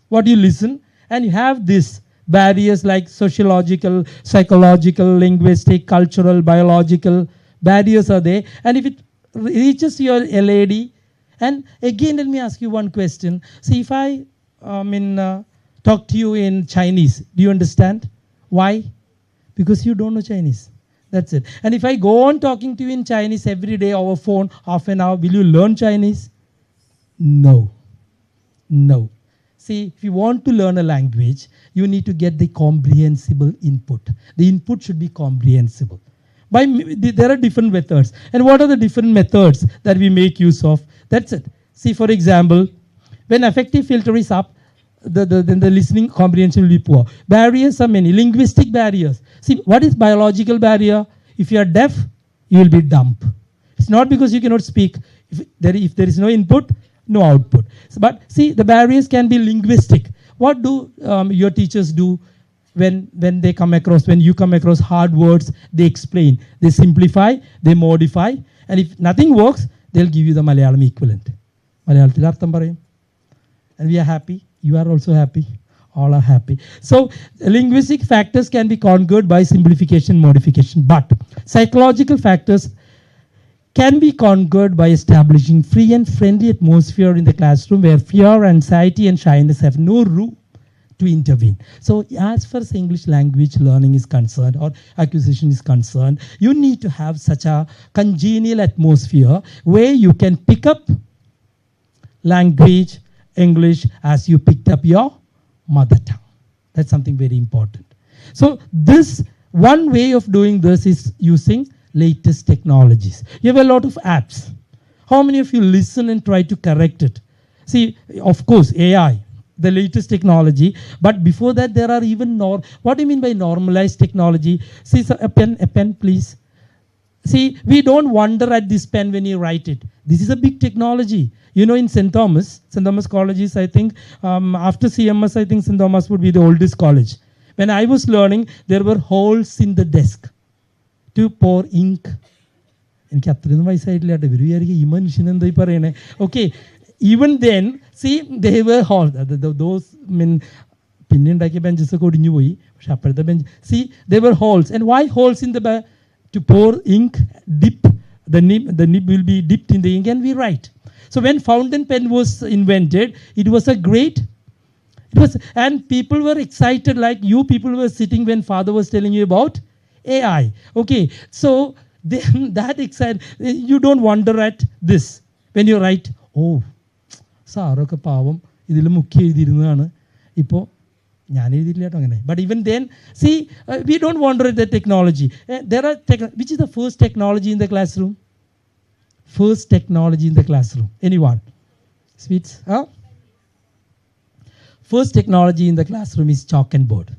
what do you listen? And you have this barriers like sociological, psychological, linguistic, cultural, biological barriers are there. And if it reaches your LAD, and again, let me ask you one question. See, if I talk to you in Chinese, do you understand? Why? Because you don't know Chinese. That's it. And if I go on talking to you in Chinese every day over phone, half an hour, will you learn Chinese? No. See, if you want to learn a language, you need to get the comprehensible input. The input should be comprehensible. There are different methods. And what are the different methods that we make use of? That's it. See, for example, when affective filter is up, then the listening comprehension will be poor. Barriers are many. Linguistic barriers. See, what is biological barrier? If you are deaf, you will be dumb. It's not because you cannot speak. If there is no input, no output. But see, the barriers can be linguistic. What do your teachers do when you come across hard words? They explain, they simplify, they modify, and if nothing works, they'll give you the Malayalam equivalent. Malayalamil artham parayum. And we are happy. You are also happy. All are happy. So linguistic factors can be conquered by simplification, modification. But psychological factors can be conquered by establishing free and friendly atmosphere in the classroom where fear, anxiety, and shyness have no room to intervene. So as far as English language learning is concerned or acquisition is concerned, you need to have such a congenial atmosphere where you can pick up language, English, as you picked up your mother tongue. That's something very important. So this one way of doing this is using latest technologies. You have a lot of apps. How many of you listen and try to correct it? See, of course, AI, the latest technology, but before that there are even what do you mean by normalized technology? See, so a pen, please. See, we don't wonder at this pen when you write it. This is a big technology. You know, in St. Thomas College is, I think, after CMS, I think St. Thomas would be the oldest college. When I was learning, there were holes in the desk to pour ink. Okay, even then, see, they were holes. Those, I mean, see, there were holes. And why holes in the to pour ink, dip, the nib will be dipped in the ink and we write. So when fountain pen was invented, it was a great, and people were excited like you people were sitting when father was telling you about AI. Okay, so then that excited, you don't wonder at this. When you write, oh, Saroka Pavam, Idilamuki Dirana, Ipo, but even then, see, we don't wonder at the technology. There are which is the first technology in the classroom? First technology in the classroom. Anyone? Sweets? Huh? First technology in the classroom is chalk and board.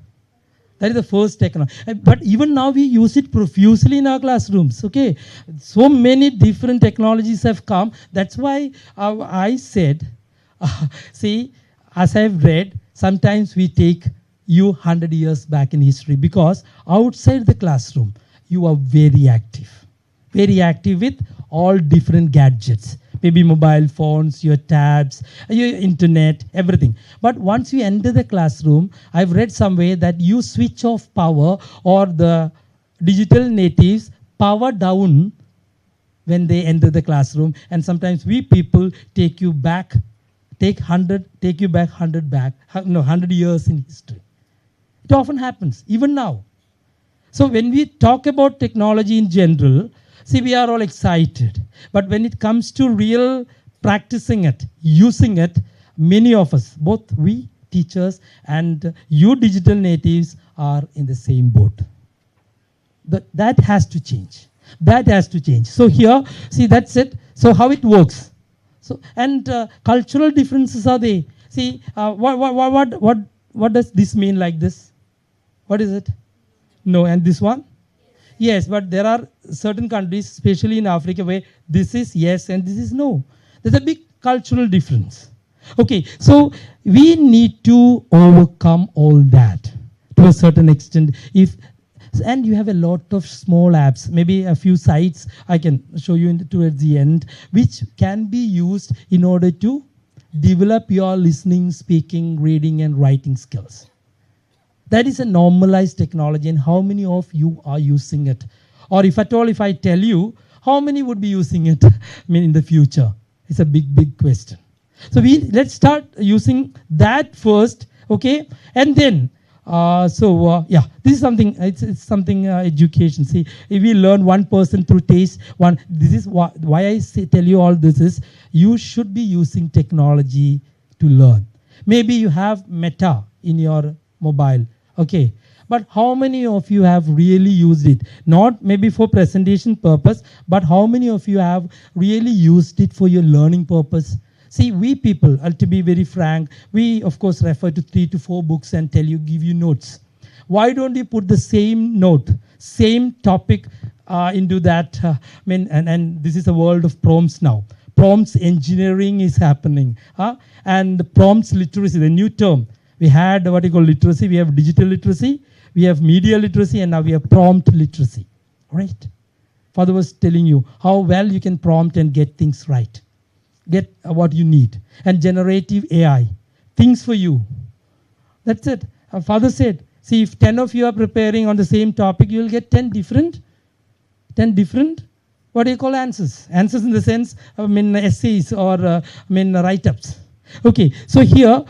That is the first technology. But even now we use it profusely in our classrooms. Okay, so many different technologies have come. That's why I said, see, as I've read, sometimes we take you 100 years back in history because outside the classroom, you are very active with all different gadgets, maybe mobile phones, your tabs, your internet, everything. But once you enter the classroom, I've read somewhere that you switch off power or the digital natives power down when they enter the classroom. And sometimes we people take you back 100 years in history. It often happens, even now. So when we talk about technology in general, see, we are all excited. But when it comes to real practicing it, using it, many of us, both we teachers and you digital natives are in the same boat. That has to change. That has to change. So here, see, that's it. So how it works. So, and cultural differences are there. See, what does this mean like this? What is it? No, and this one? Yes, but there are certain countries, especially in Africa, where this is yes and this is no. There's a big cultural difference. Okay, so we need to overcome all that to a certain extent. And you have a lot of small apps, maybe a few sites I can show you towards the end, which can be used in order to develop your listening, speaking, reading, and writing skills. That is a normalized technology, and how many of you are using it? Or if at all, if I tell you, how many would be using it in the future? It's a big, big question. So let's start using that first, okay? And then, yeah, this is something, it's something education. See, if we learn 1% through taste, this is why I tell you all this is, you should be using technology to learn. Maybe you have Meta in your mobile, okay? But how many of you have really used it? Not maybe for presentation purpose, but how many of you have really used it for your learning purpose? See, we people, to be very frank, we of course refer to 3 to 4 books and give you notes. Why don't you put the same note, same topic into that? And this is a world of prompts now. Prompts engineering is happening. And the prompts literacy, the new term. We had what you call literacy, we have digital literacy, we have media literacy, and now we have prompt literacy, right? Father was telling you how well you can prompt and get things right. Get what you need. And generative AI, things for you. That's it. Our father said, see, if 10 of you are preparing on the same topic, you'll get 10 different, what do you call answers? Answers in the sense, essays or write-ups. Okay, so here,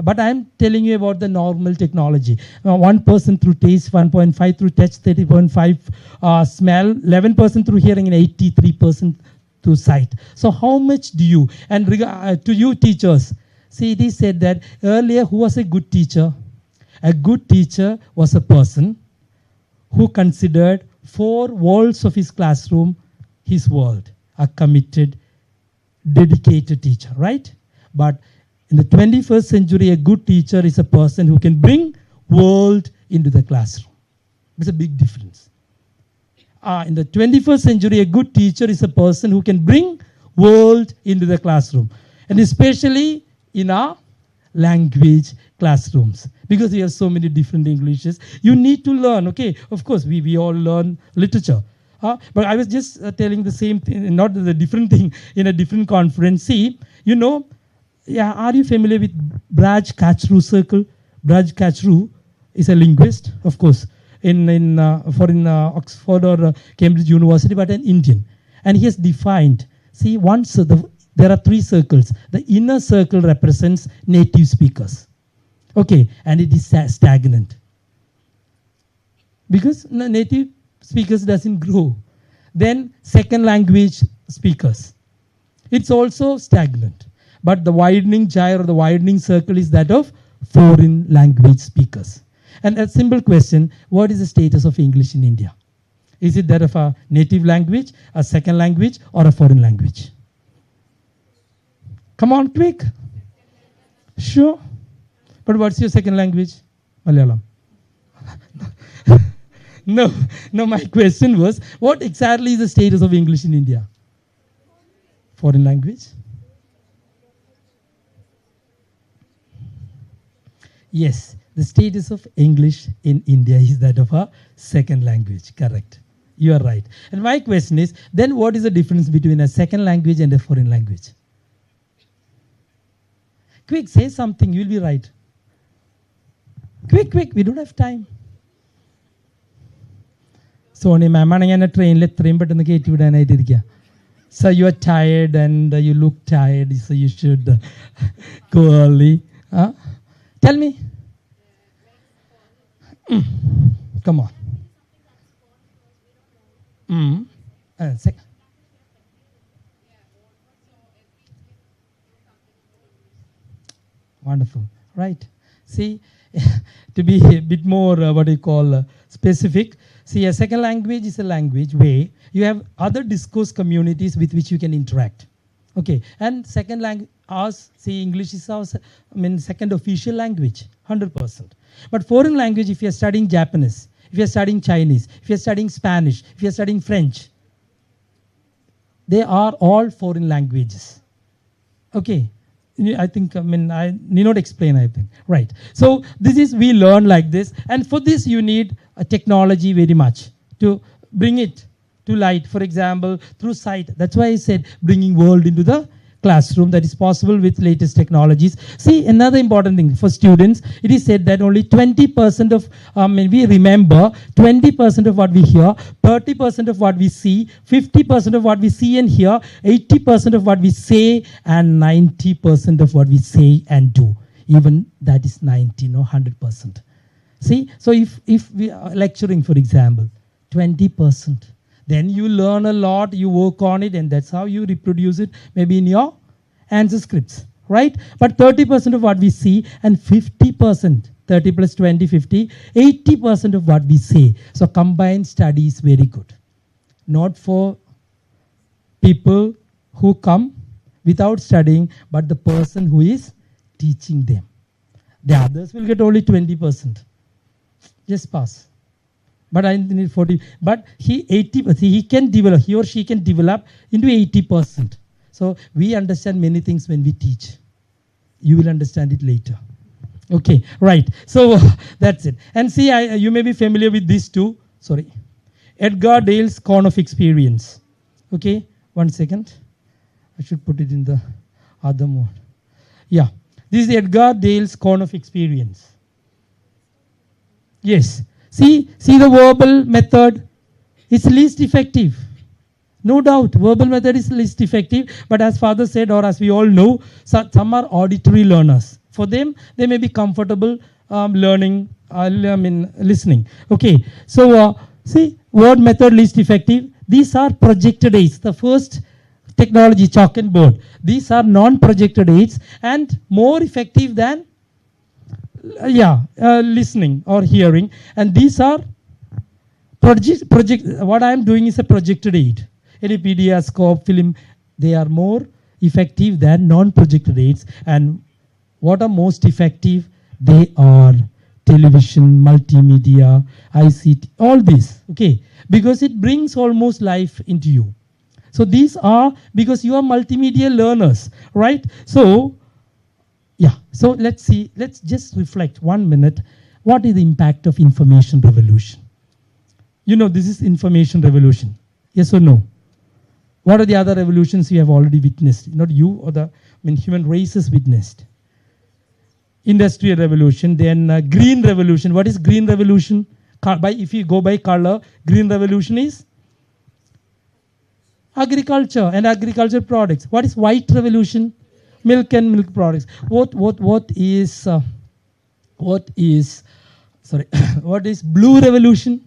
but I'm telling you about the normal technology. 1% through taste, 1.5 through touch, 30.5 smell, 11% through hearing, and 83% through sight. So how much do you, and to you teachers, see, it is said that earlier, who was a good teacher? A good teacher was a person who considered 4 walls of his classroom his world, a committed, dedicated teacher, right? But in the 21st century, a good teacher is a person who can bring world into the classroom. It's a big difference. In the 21st century, a good teacher is a person who can bring world into the classroom. And especially in our language classrooms, because we have so many different Englishes. You need to learn, okay? Of course, we all learn literature. But I was just telling the same thing, not the different thing, in a different conference. See, you know, yeah, are you familiar with Braj Kachru circle? Braj Kachru is a linguist, of course, in Oxford or Cambridge University, but an Indian. And he has defined, see, there are 3 circles. The inner circle represents native speakers. Okay, and it is stagnant. Because native speakers doesn't grow. Then second language speakers. It's also stagnant. But the widening gyre or the widening circle is that of foreign language speakers. And a simple question, what is the status of English in India? Is it that of a native language, a second language, or a foreign language? Come on, quick. Sure. But what's your second language? Malayalam. No, my question was, what exactly is the status of English in India? Foreign language? Yes, the status of English in India is that of a second language. Correct. You are right. And my question is, then what is the difference between a second language and a foreign language? Quick, say something, you will be right. Quick, we don't have time. Sony ma'am, I'm a train, let train but in the gate you did. So you are tired and you look tired, so you should go early. Tell me. Come on. Wonderful, right? See, to be a bit more, specific, see, a second language is a language where you have other discourse communities with which you can interact. Okay, and second language, English is our second official language, 100%. But foreign language, if you are studying Japanese, if you are studying Chinese, if you are studying Spanish, if you are studying French, they are all foreign languages. Okay. I think, I need not explain, I think. Right. So this is, we learn like this. And for this, you need a technology very much to bring it to light. For example, through sight. That's why I said bringing world into the classroom. That is possible with latest technologies. See, another important thing for students, it is said that only 20% of, we remember 20% of what we hear, 30% of what we see, 50% of what we see and hear, 80% of what we say, and 90% of what we say and do. Even that is 90, no 100%. See, so if we are lecturing, for example, 20%. Then you learn a lot, you work on it, and that's how you reproduce it, maybe in your answer scripts, right? But 30% of what we see and 50%, 30 plus 20, 50, 80% of what we say. So combined study is very good. Not for people who come without studying, but the person who is teaching them. The others will get only 20%. Just pass. But I need 40. But he can develop, he or she can develop into 80%. So we understand many things when we teach. You will understand it later. Okay, right. So that's it. And see, you may be familiar with these two. Sorry. Edgar Dale's Cone of Experience. Okay, 1 second. I should put it in the other mode. Yeah, this is Edgar Dale's Cone of Experience. Yes. See the verbal method. It's least effective. No doubt, verbal method is least effective, but as father said, or as we all know, some are auditory learners. For them, they may be comfortable learning, listening. Okay, so see, word method least effective. These are projected aids. The first technology, chalk and board. These are non-projected aids and more effective than listening or hearing. And these are what I am doing is a projected aid. Any PDA, scope, film, they are more effective than non-projected aids. And what are most effective? They are television, multimedia, ICT, all this, okay? Because it brings almost life into you. So these are, because you are multimedia learners, right? So, so let's see, let's just reflect 1 minute. What is the impact of information revolution? You know, this is information revolution. Yes or no? What are the other revolutions you have already witnessed? Not you or the human race has witnessed. Industrial revolution, then green revolution. What is green revolution? If you go by color, green revolution is agriculture and agriculture products. What is white revolution? Milk and milk products. What is blue revolution?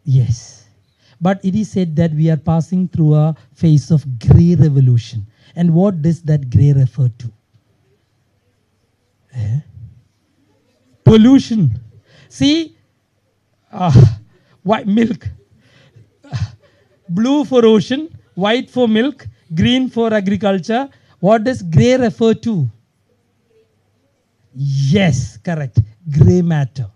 Yes. But it is said that we are passing through a phase of grey revolution. And what does that grey refer to? Pollution. See, white milk. Blue for ocean, white for milk, green for agriculture. What does grey refer to? Yes, correct. Grey matter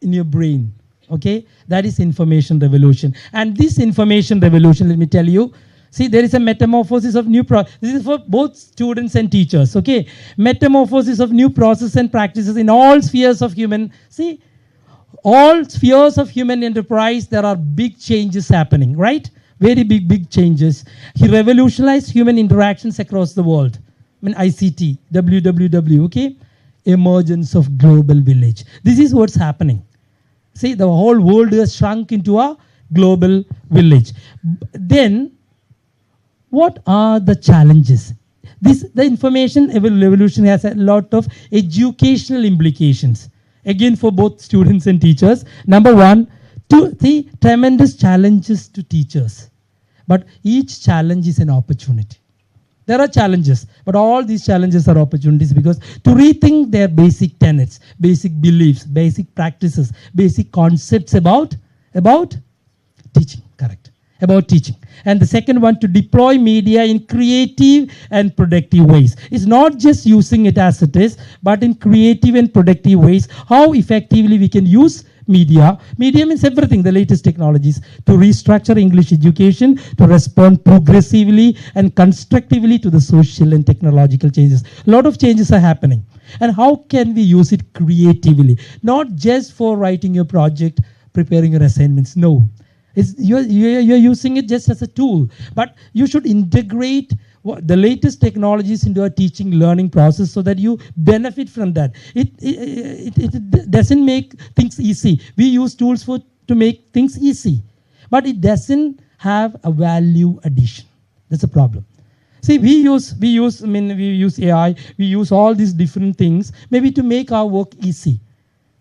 in your brain. Okay, that is information revolution. And this information revolution, let me tell you, see, there is a metamorphosis of new this is for both students and teachers. Okay, metamorphosis of new processes and practices in all spheres of human. See, all spheres of human enterprise, there are big changes happening, right? Very big changes. He revolutionized human interactions across the world. ICT, WWW, okay? Emergence of global village. This is what's happening. See, the whole world has shrunk into a global village. Then, what are the challenges? The information revolution has a lot of educational implications. Again, for both students and teachers. Number one, the tremendous challenges to teachers. But each challenge is an opportunity. There are challenges, but all these challenges are opportunities because to rethink their basic tenets, basic beliefs, basic practices, basic concepts about teaching, correct, about teaching. And the second one, to deploy media in creative and productive ways. It's not just using it as it is, but in creative and productive ways, how effectively we can use media. Media means everything, the latest technologies, to restructure English education, to respond progressively and constructively to the social and technological changes. A lot of changes are happening. And how can we use it creatively? Not just for writing your project, preparing your assignments. No. You're using it just as a tool. But you should integrate the latest technologies into a teaching learning process so that you benefit from that. It doesn't make things easy. We use tools to make things easy, but it doesn't have a value addition. That's a problem. See, we use AI, we use all these different things maybe to make our work easy.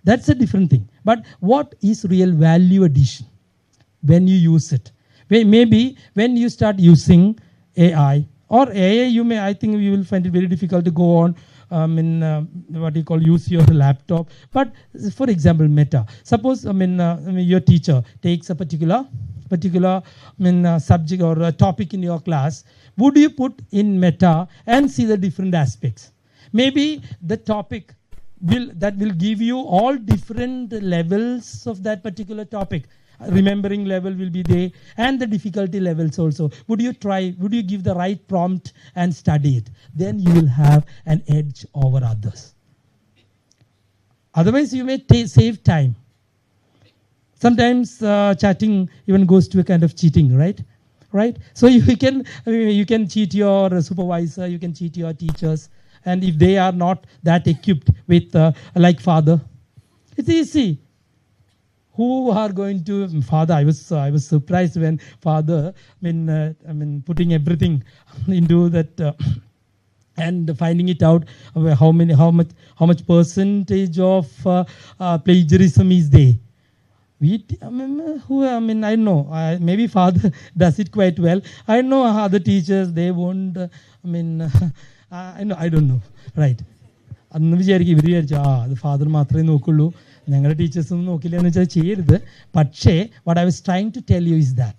That's a different thing. But what is real value addition when you use it? Maybe when you start using AI, or AI, I think you will find it very difficult to go on use your laptop. But for example, Meta. Suppose your teacher takes a particular subject or a topic in your class. Would you put in Meta and see the different aspects? Maybe the topic will give you all different levels of that particular topic. Remembering level will be there and the difficulty levels also. Would you give the right prompt and study it? Then you will have an edge over others. Otherwise, you may save time. Sometimes chatting even goes to a kind of cheating, right? So you can cheat your supervisor, you can cheat your teachers, and if they are not that equipped with like father, it's easy. who are going to Father? I was surprised when Father, putting everything into that and finding it out how much percentage of plagiarism is there. I don't know. Maybe Father does it quite well. I know other teachers, they won't. I don't know. Right. അന്ന് വിചാരിക്കും ഇവർ വിചാരിച്ചു അത് father മാത്രമേ നോക്കുള്ളൂ, ഞങ്ങളുടെ teachers ഒന്നും നോക്കില്ല എന്ന് വെച്ചാൽ ചെയ്യരുത്. പക്ഷേ what I was trying to tell you is that,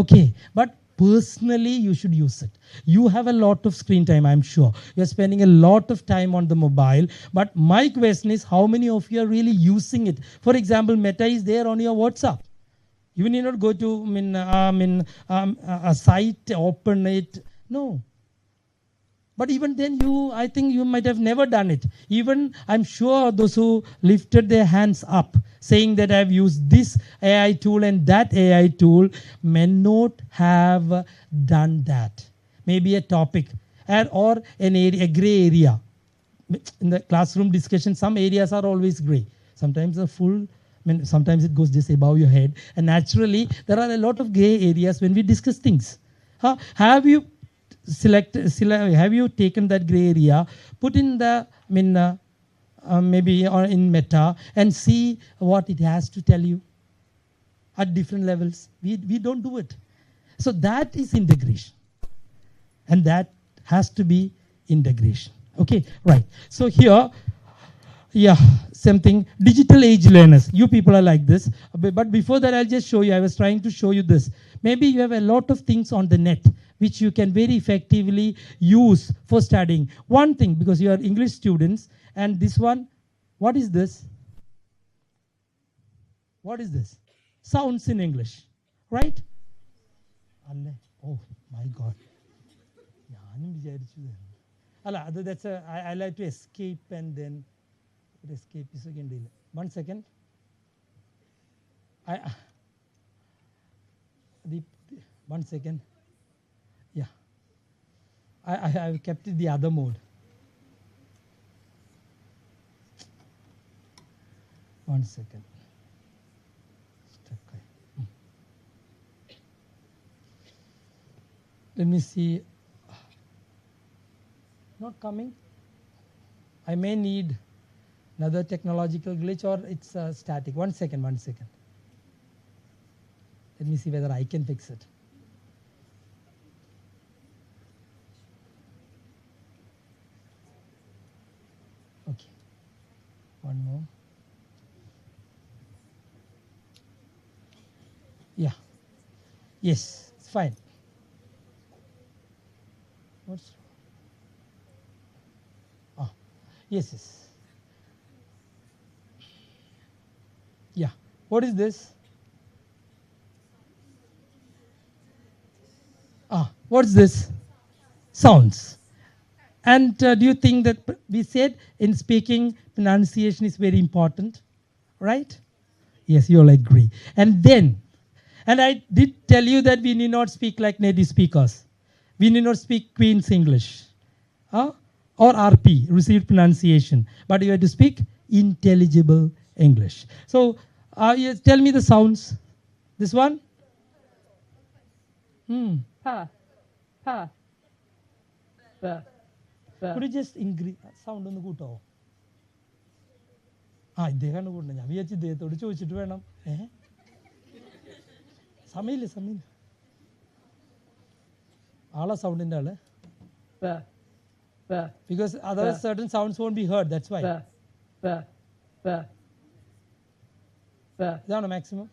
okay, but personally you should use it. You have a lot of screen time, I'm sure. You're spending a lot of time on the mobile, but my question is how many of you are really using it? For example, Meta is there on your WhatsApp. You need not go to a site, open it. No. But even then, I think you might have never done it. Even I'm sure those who lifted their hands up saying that I've used this AI tool and that AI tool may not have done that. Maybe a topic or a gray area. In the classroom discussion, some areas are always gray. Sometimes sometimes it goes just above your head. And naturally, there are a lot of gray areas when we discuss things. Have you have you taken that gray area, put in the maybe or in Meta and see what it has to tell you at different levels? We don't do it. So that is integration, and that has to be integration. Okay, right. So here, yeah, something digital age learners. You people are like this, but before that, I'll just show you. I was trying to show you this. Maybe you have a lot of things on the net which you can very effectively use for studying. One thing, because you are English students, and this one, what is this? What is this? Sounds in English, right? Oh my God. That's I like to escape and then escape is again delay. 1 second. One second. Yeah. I have kept it the other mode. 1 second. Let me see. Not coming. I may need another technological glitch or it's static. 1 second, 1 second. Let me see whether I can fix it. Okay. One more. Yeah. Yes, it's fine. What's yes. Yeah. What is this? What's this? Sounds. And do you think that we said in speaking pronunciation is very important, right? Yes, you'll agree. And I did tell you that we need not speak like native speakers. We need not speak Queen's English or RP, received pronunciation, but you have to speak intelligible English. So tell me the sounds. This one? Ha. Ha. Ba. Could you just increase sound on the good? They can't go. We are there to choose it. Samil. All sound in there. Because otherwise certain sounds won't be heard. That's why. Is that a maximum?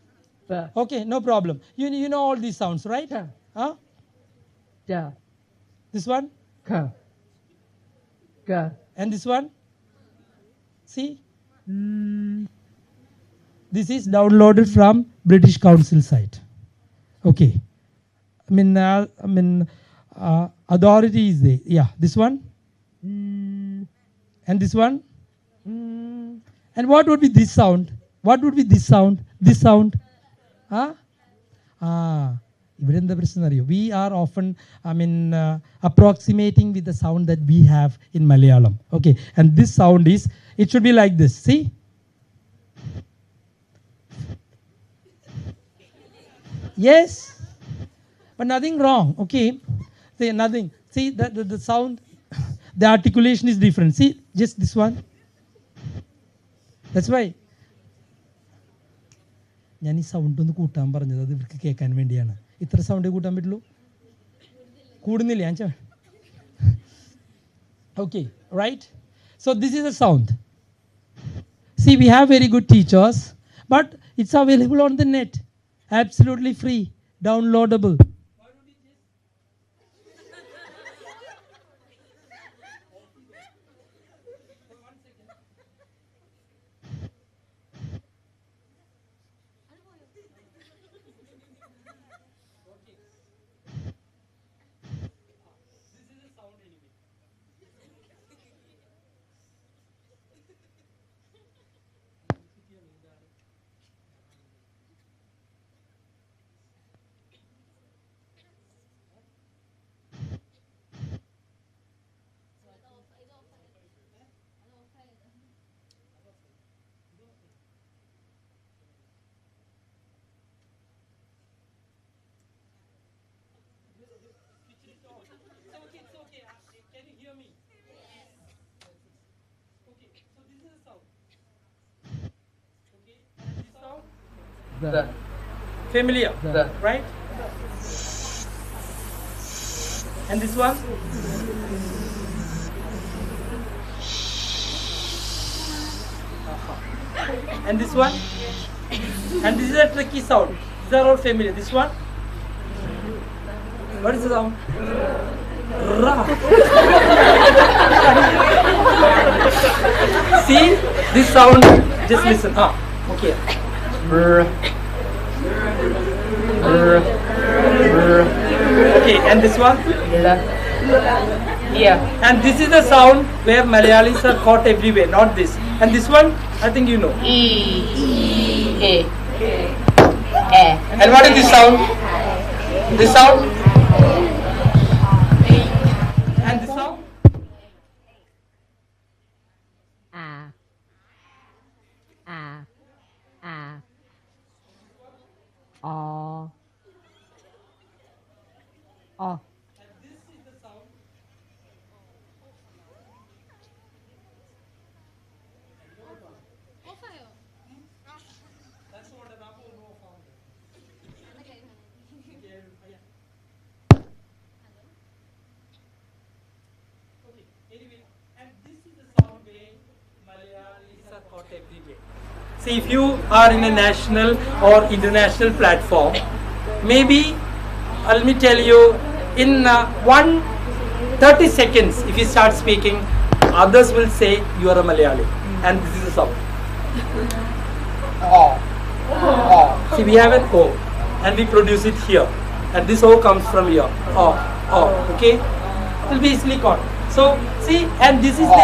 Okay, no problem. You know all these sounds, right? Huh? Yeah. This one? Ka. And this one? See? This is downloaded from British Council site. Okay. Authority is there. Yeah. This one? And this one? And what would be this sound? What would be this sound? This sound? We are often, approximating with the sound that we have in Malayalam. Okay. And this sound is, it should be like this. See? Yes, but nothing wrong. Okay, see nothing. See the sound, the articulation is different. See just this one. That's why. ഞാൻ ഈ sound ഒന്ന് കൂട്ടാൻ പറഞ്ഞത് അത് ഇവർക്ക് കേൾക്കാൻ വേണ്ടിയാണ്. ഇത്ര സൗണ്ടേ കൂട്ടാൻ പറ്റുള്ളൂ, കൂടുന്നില്ല ഞാൻ. Okay, right? So this is a sound. See, we have very good teachers, but it's available on the net, absolutely free, downloadable. Familiar, right? And this one? And this one? And this is a tricky sound. These are all familiar. This one? What is the sound? Ra. See this sound? Just listen. Okay. Okay, and this one? Yeah. And this is the sound where Malayalis are caught everywhere, not this. And this one, I think you know. And what is this sound? This sound? And this sound? See, if you are in a national or international platform, maybe, let me tell you, in 30 seconds, if you start speaking, others will say you are a Malayali. And this is a sound. See, we have an O, and we produce it here. And this O comes from here. Okay? It will be easily caught. So, see, and this is the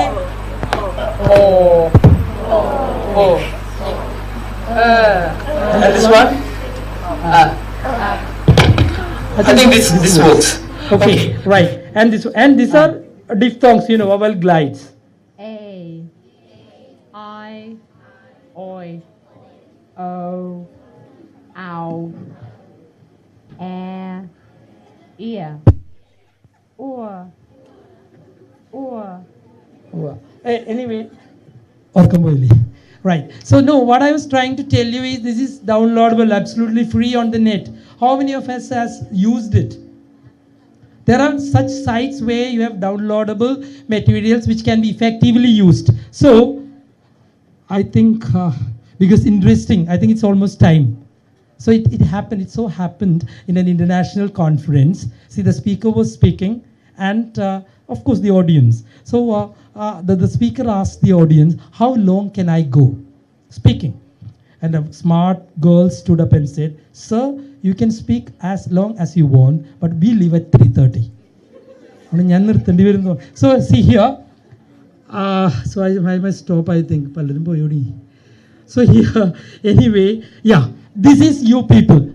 and this one? I think this works. Okay, right. And these are diphthongs, vowel glides. A, I, oi, o, ow, ear, or. Anyway, right. So no, what I was trying to tell you is this is downloadable, absolutely free on the net. How many of us has used it? There are such sites where you have downloadable materials which can be effectively used. So I think, because interesting, I think it's almost time. So it happened, it so happened in an international conference. See, the speaker was speaking and of course the audience. So the speaker asked the audience, how long can I go speaking? And a smart girl stood up and said, sir, you can speak as long as you want, but we leave at 3:30. So see here, so I must stop, I think. So here, anyway, yeah, this is you people.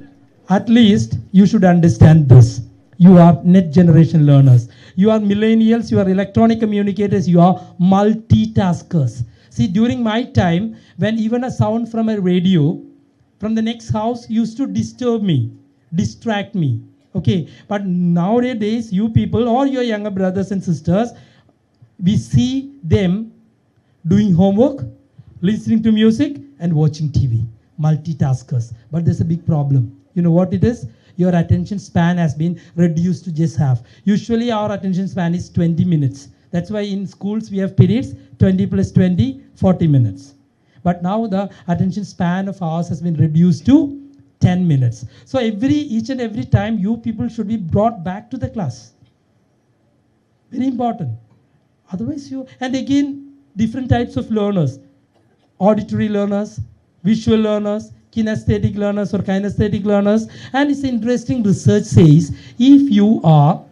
At least you should understand this. You are net generation learners. You are millennials, you are electronic communicators, you are multitaskers. See, during my time, when even a sound from a radio from the next house used to disturb me. distract me. Okay, but nowadays, you people or your younger brothers and sisters, we see them doing homework, listening to music, and watching TV. Multitaskers. But there's a big problem. You know what it is? Your attention span has been reduced to just half. Usually our attention span is 20 minutes. That's why in schools we have periods 20 plus 20, 40 minutes. But now the attention span of ours has been reduced to 10 minutes. So each and every time you people should be brought back to the class. Very important. Otherwise and again, different types of learners. Auditory learners, visual learners, kinesthetic learners or kinesthetic learners. And it's interesting research says, if you are,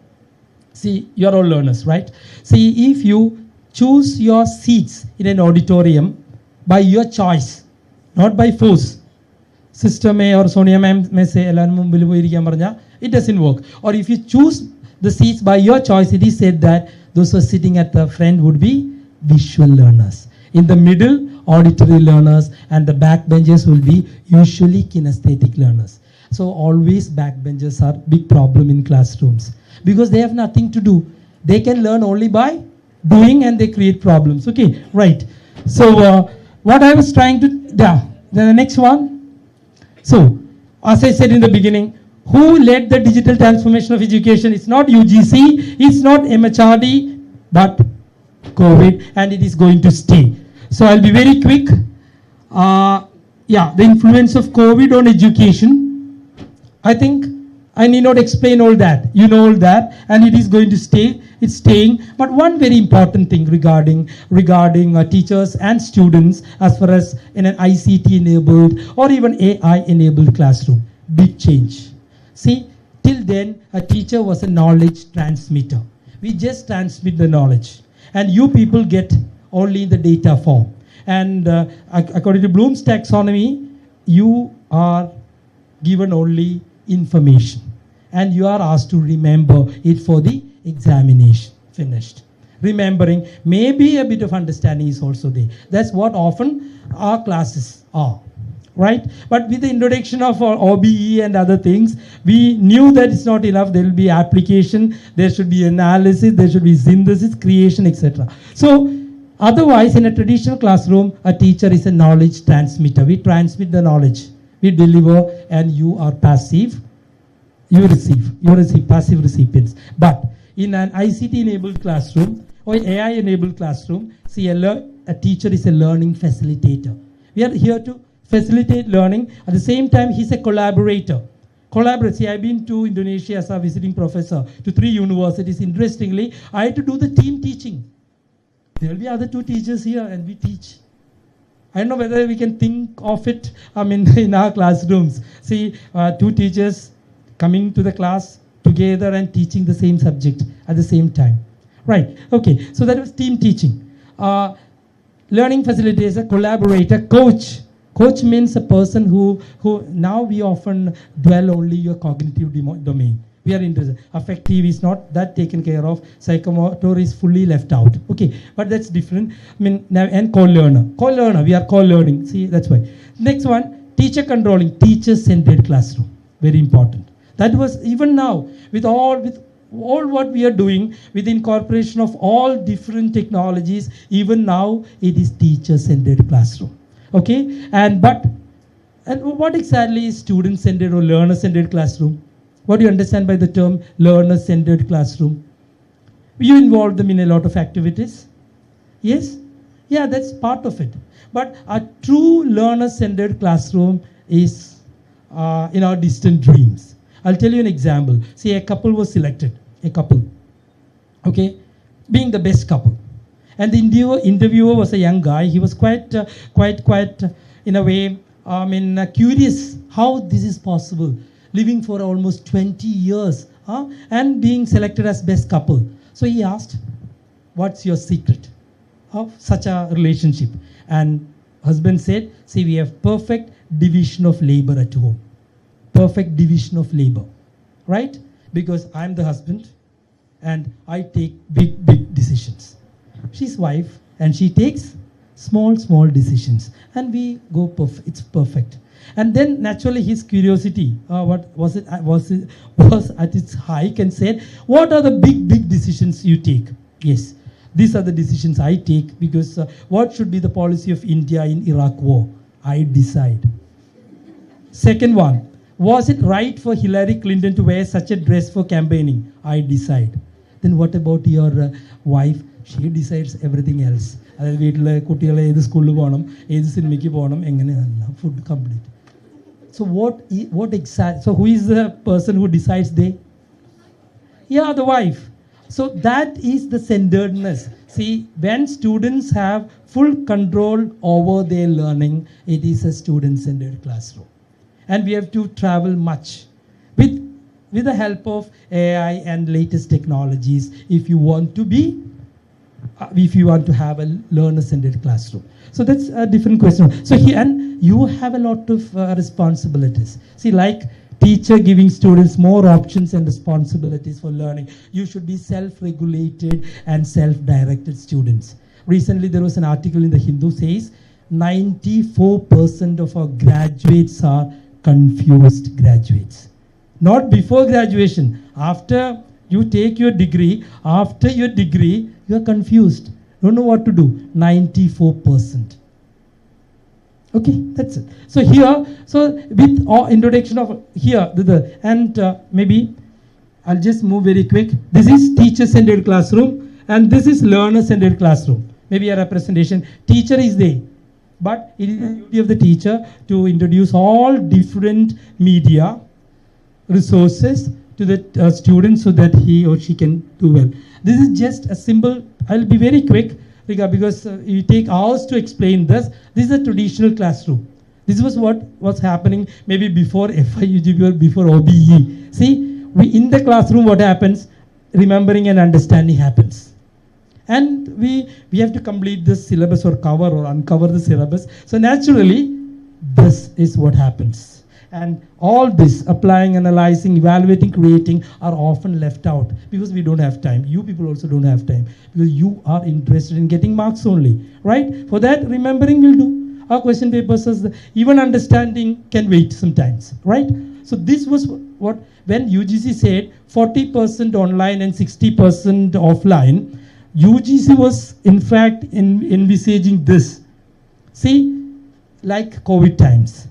you're all learners, right? See, if you choose your seats in an auditorium by your choice, not by force, Sister May or Sonia Ma'am may say, it doesn't work. Or if you choose the seats by your choice, it is said that those who are sitting at the front would be visual learners. In the middle, auditory learners, and the backbenchers will be usually kinesthetic learners. So always backbenchers are big problem in classrooms because they have nothing to do. They can learn only by doing and they create problems. Okay, right. So what I was trying to, the next one. So, as I said in the beginning, who led the digital transformation of education? It's not UGC, it's not MHRD, but COVID, and it is going to stay. So I'll be very quick. The influence of COVID on education. I think I need not explain all that. You know all that, and it is going to stay. It's staying. But one very important thing regarding teachers and students, as far as in an ICT-enabled or even AI-enabled classroom, big change. See, till then, a teacher was a knowledge transmitter. We just transmit the knowledge, and you people get only in the data form. And according to Bloom's taxonomy, you are given only information, and you are asked to remember it for the examination. Finished. Remembering, maybe a bit of understanding is also there. That's what often our classes are, right? But with the introduction of OBE and other things, we knew that it's not enough. There will be application, there should be analysis, there should be synthesis, creation, etc. So otherwise, in a traditional classroom, a teacher is a knowledge transmitter. We transmit the knowledge, we deliver, and you are passive. You receive passive recipients. But in an ICT-enabled classroom or AI-enabled classroom, see, a teacher is a learning facilitator. We are here to facilitate learning. At the same time, he's a collaborator. See, I've been to Indonesia as a visiting professor to 3 universities. Interestingly, I had to do the team teaching. There will be other 2 teachers here and we teach. I don't know whether we can think of it in our classrooms. See, 2 teachers coming to the class together and teaching the same subject at the same time. Right, okay, so that was team teaching. Learning facilitator, collaborator, coach. Coach means a person who now we often dwell only your cognitive domain. We are interested. Affective is not that taken care of. Psychomotor is fully left out. Okay, but that's different. And co-learner. Co-learner, we are co-learning. See, that's why. Next one, teacher controlling, teacher-centered classroom. Very important. That was even now, with all what we are doing, with the incorporation of all different technologies, even now it is teacher-centered classroom. Okay, and what exactly is student-centered or learner-centered classroom? What do you understand by the term learner-centered classroom? You involve them in a lot of activities. Yes? Yeah, that's part of it. But a true learner-centered classroom is in our distant dreams. I'll tell you an example. See, a couple was selected. A couple. Okay? Being the best couple. And the interviewer was a young guy. He was quite in a way, curious how this is possible. Living for almost 20 years and being selected as best couple. So he asked, what's your secret of such a relationship? And husband said, see, we have perfect division of labor at home. Perfect division of labor, right? Because I'm the husband and I take big decisions. She's wife and she takes small decisions and we go perfect. It's perfect. And then naturally his curiosity, was at its height, and said, what are the big decisions you take? Yes, these are the decisions I take, because what should be the policy of India in Iraq war? I decide. Second one, was it right for Hillary Clinton to wear such a dress for campaigning? I decide. Then what about your wife? She decides everything else. School food complete. So what exact? So who is the person who decides they? Yeah, the wife. So that is the centeredness. See, when students have full control over their learning, it is a student-centered classroom. And we have to travel much with the help of AI and latest technologies if you want to have a learner-centered classroom. So that's a different question. So here, and you have a lot of responsibilities. See, like teacher giving students more options and responsibilities for learning. You should be self-regulated and self-directed students. Recently, there was an article in the Hindu says 94% of our graduates are confused graduates. Not before graduation. After you take your degree, after your degree, you are confused. Don't know what to do. 94%. Okay, that's it. So here, so with introduction of here, maybe I'll just move very quick. This is teacher-centered classroom, and this is learner-centered classroom. Maybe a representation. Teacher is there, but it is the duty of the teacher to introduce all different media resources to the student so that he or she can do well. This is just a simple. I'll be very quick because you take hours to explain this. This is a traditional classroom. This was what was happening maybe before FIUGB or before OBE. See, in the classroom what happens? Remembering and understanding happens. And we have to complete this syllabus or cover or uncover the syllabus. So naturally, this is what happens. And all this, applying, analyzing, evaluating, creating, are often left out because we don't have time. You people also don't have time because you are interested in getting marks only, right? For that, remembering will do. Our question paper says even understanding can wait sometimes, right? So this was what, when UGC said 40% online and 60% offline, UGC was in fact envisaging this. See, like COVID times.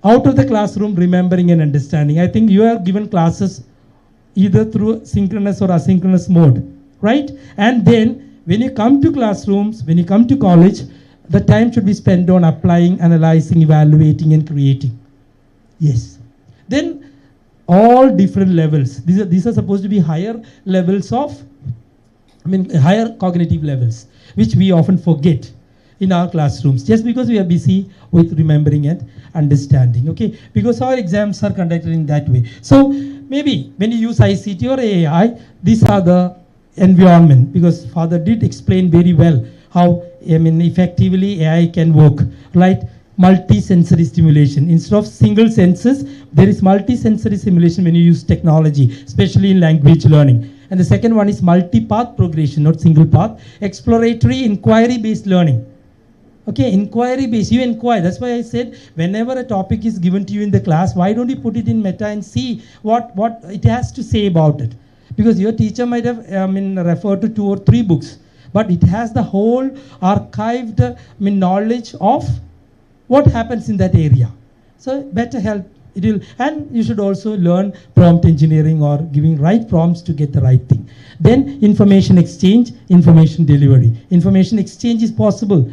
Out of the classroom, remembering and understanding. I think you are given classes either through synchronous or asynchronous mode, right? And then when you come to classrooms, when you come to college, the time should be spent on applying, analyzing, evaluating, and creating. Yes. Then all different levels. These are supposed to be higher levels of, higher cognitive levels, which we often forget in our classrooms just because we are busy with remembering and understanding, okay? Because our exams are conducted in that way. So maybe when you use ICT or AI, these are the environment, because Father did explain very well how effectively AI can work, right? Multi-sensory stimulation. Instead of single senses, there is multi-sensory simulation when you use technology, especially in language learning. And the second one is multi-path progression, not single path. Exploratory, inquiry-based learning. Okay, inquiry-based, you inquire. That's why I said, whenever a topic is given to you in the class, why don't you put it in meta and see what it has to say about it? Because your teacher might have referred to 2 or 3 books, but it has the whole archived knowledge of what happens in that area. So better help. It will, and you should also learn prompt engineering or giving right prompts to get the right thing. Then information exchange, information delivery. Information exchange is possible.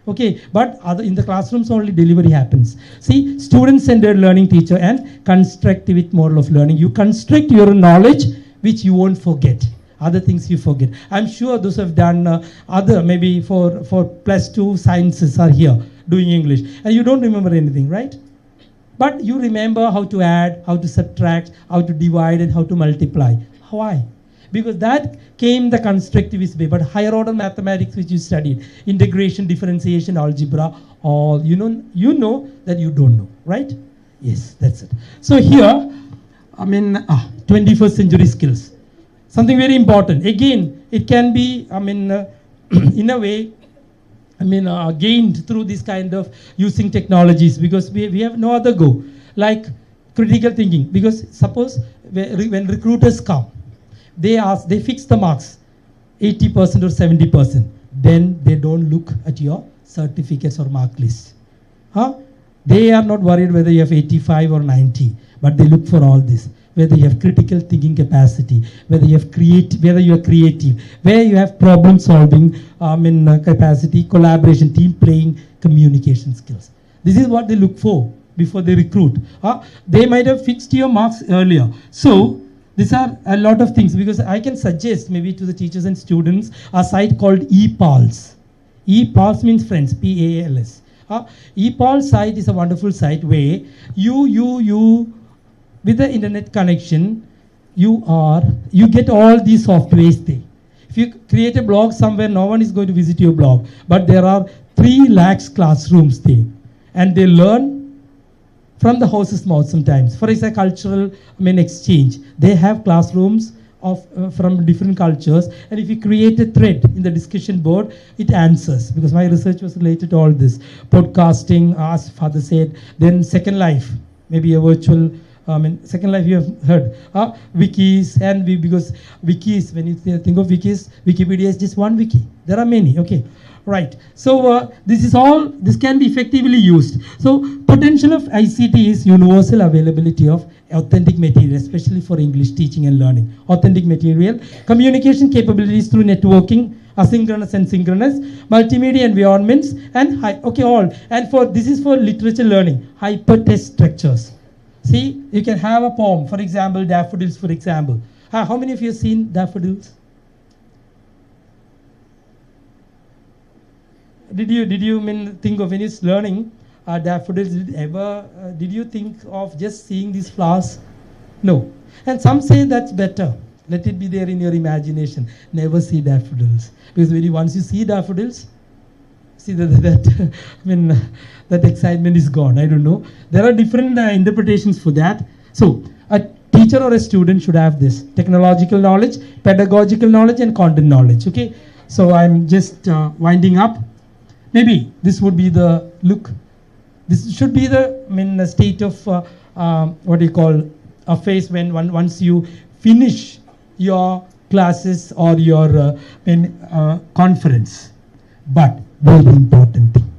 Okay, but in the classrooms only delivery happens. See, student-centered learning teacher and constructivist model of learning. You construct your knowledge which you won't forget. Other things you forget. I'm sure those who have done maybe for +2 sciences are here doing English. And you don't remember anything, right? But you remember how to add, how to subtract, how to divide, and how to multiply. Why? Because that came the constructivist way. But higher order mathematics which you studied, integration, differentiation, algebra, all, you know that you don't know, right? Yes, that's it. So here, 21st century skills. Something very important. Again, it can be, in a way, gained through this kind of using technologies, because we have no other go. Like critical thinking, because suppose when recruiters come, they fix the marks 80% or 70%. Then they don't look at your certificates or mark list. They are not worried whether you have 85 or 90, but they look for all this. Whether you have critical thinking capacity, whether you are creative, where you have problem solving capacity, collaboration, team playing, communication skills. This is what they look for before they recruit. They might have fixed your marks earlier. So these are a lot of things, because I can suggest maybe to the teachers and students a site called ePALS. ePALS means friends, P-A-L-S. ePALS site is a wonderful site where you with the internet connection, you get all these softwares there. If you create a blog somewhere, no one is going to visit your blog, but there are 3 lakhs classrooms there, and they learn from the horse's mouth sometimes. For example, cultural exchange. They have classrooms from different cultures, and if you create a thread in the discussion board, it answers, because my research was related to all this. Podcasting, as Father said, then Second Life, maybe a virtual Second Life you have heard. Wikis, and because wikis, when you think of wikis, Wikipedia is just one wiki. There are many, okay. Right. So this can be effectively used. So potential of ICT is universal availability of authentic material, especially for English teaching and learning. Authentic material, communication capabilities through networking, asynchronous and synchronous, multimedia environments, and this is for literature learning, hypertext structures. See, you can have a poem, for example, daffodils, for example. How many of you have seen daffodils? Did you think of when you're learning daffodils? Did you think of just seeing these flowers? No. And some say that's better. Let it be there in your imagination. Never see daffodils, because once you see daffodils, see that excitement is gone. I don't know. There are different interpretations for that. So a teacher or a student should have this technological knowledge, pedagogical knowledge, and content knowledge. Okay. So I'm just winding up. Maybe this would be the look. This should be the state of what do you call a phase when once you finish your classes or your conference. But very important thing.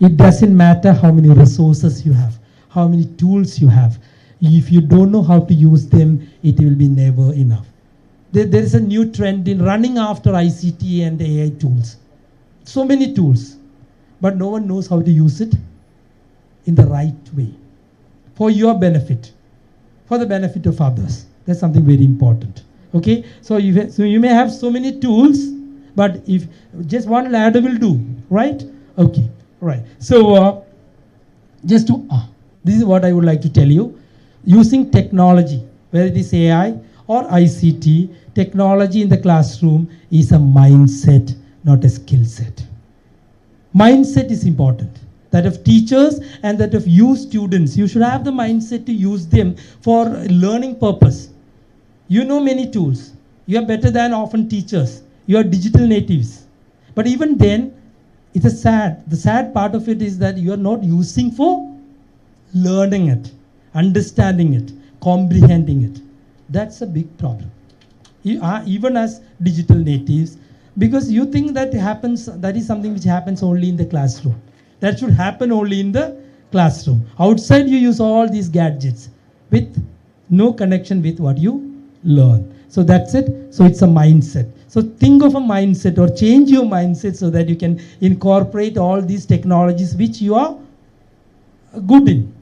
It doesn't matter how many resources you have, how many tools you have. If you don't know how to use them, it will be never enough. There is a new trend in running after ICT and AI tools. So many tools, but no one knows how to use it in the right way, for your benefit, for the benefit of others. That's something very important. Okay, so you may have so many tools, but if just one ladder will do, right? Okay, right. So this is what I would like to tell you. Using technology, whether it is AI or ICT, technology in the classroom is a mindset, not a skill set. Mindset is important. That of teachers and that of you students. You should have the mindset to use them for learning purpose. You know many tools. You are better than often teachers. You are digital natives. But even then, the sad part of it is that you are not using for learning it, understanding it, comprehending it. That's a big problem. Even as digital natives, because you think that is something which happens only in the classroom. That should happen only in the classroom. Outside you use all these gadgets with no connection with what you learn. So that's it. So it's a mindset. So think of a mindset or change your mindset so that you can incorporate all these technologies which you are good in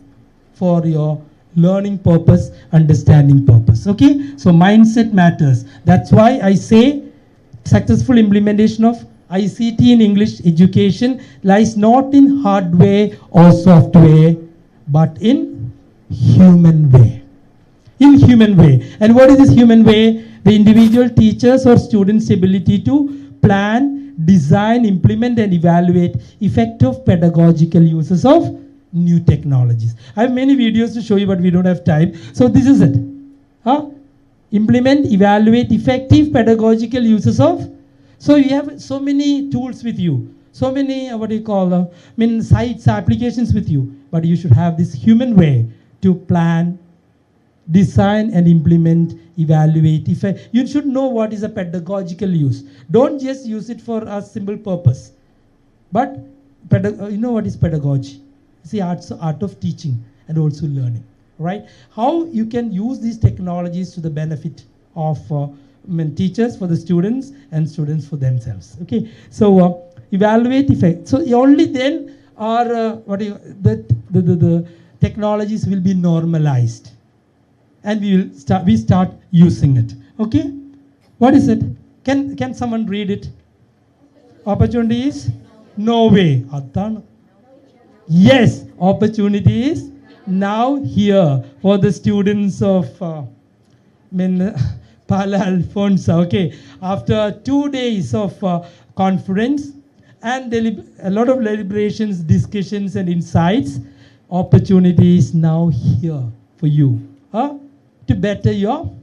for your learning purpose, understanding purpose. Okay? So mindset matters. That's why I say successful implementation of ICT in English education lies not in hardware or software, but in human way. In human way. And what is this human way? The individual teachers or students' ability to plan, design, implement, and evaluate effective pedagogical uses of new technologies. I have many videos to show you, but we don't have time. So this is it. Implement, evaluate effective pedagogical uses of. So you have so many tools with you. so many, sites, applications with you, but you should have this human way to plan, design and implement, evaluate. You should know what is a pedagogical use. Don't just use it for a simple purpose. But you know what is pedagogy? It's the art of teaching and also learning, right? How you can use these technologies to the benefit of teachers for the students and students for themselves. Okay, so evaluate effect. So only then are the technologies will be normalized, and we start using it. Okay, what is it? Can someone read it? Opportunities? No way. Yes, opportunity is now here for the students of Pala Alfonso. Okay, after 2 days of conference and a lot of deliberations, discussions and insights, opportunity is now here for you to better your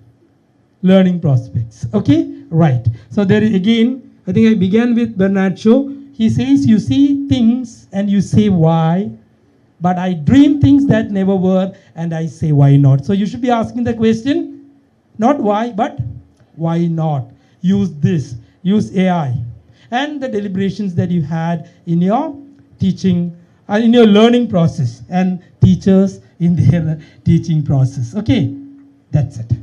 learning prospects. Okay, right. So there again, I think I began with Bernard Shaw. He says, you see things and you say why, but I dream things that never were and I say why not. So you should be asking the question, not why, but why not? Use this, use AI. And the deliberations that you had in your teaching, in your learning process, and teachers in their teaching process. Okay, that's it.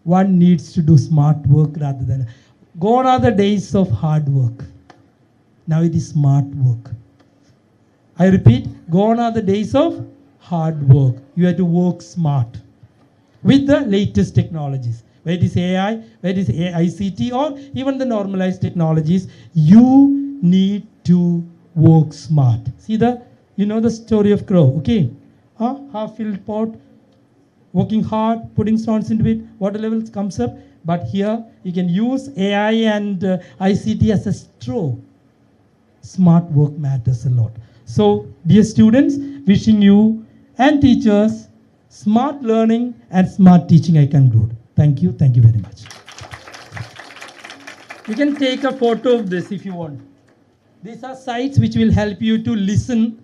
One needs to do smart work rather than, gone are the days of hard work. Now it is smart work. I repeat, gone are the days of hard work. You have to work smart with the latest technologies. Whether it is AI, whether it is ICT, or even the normalized technologies, you need to work smart. See you know the story of crow, okay? Half-filled pot, working hard, putting stones into it, water levels comes up. But here, you can use AI and ICT as a straw. Smart work matters a lot. So, dear students, wishing you and teachers smart learning and smart teaching. I conclude. Thank you very much. You can take a photo of this if you want. These are sites which will help you to listen,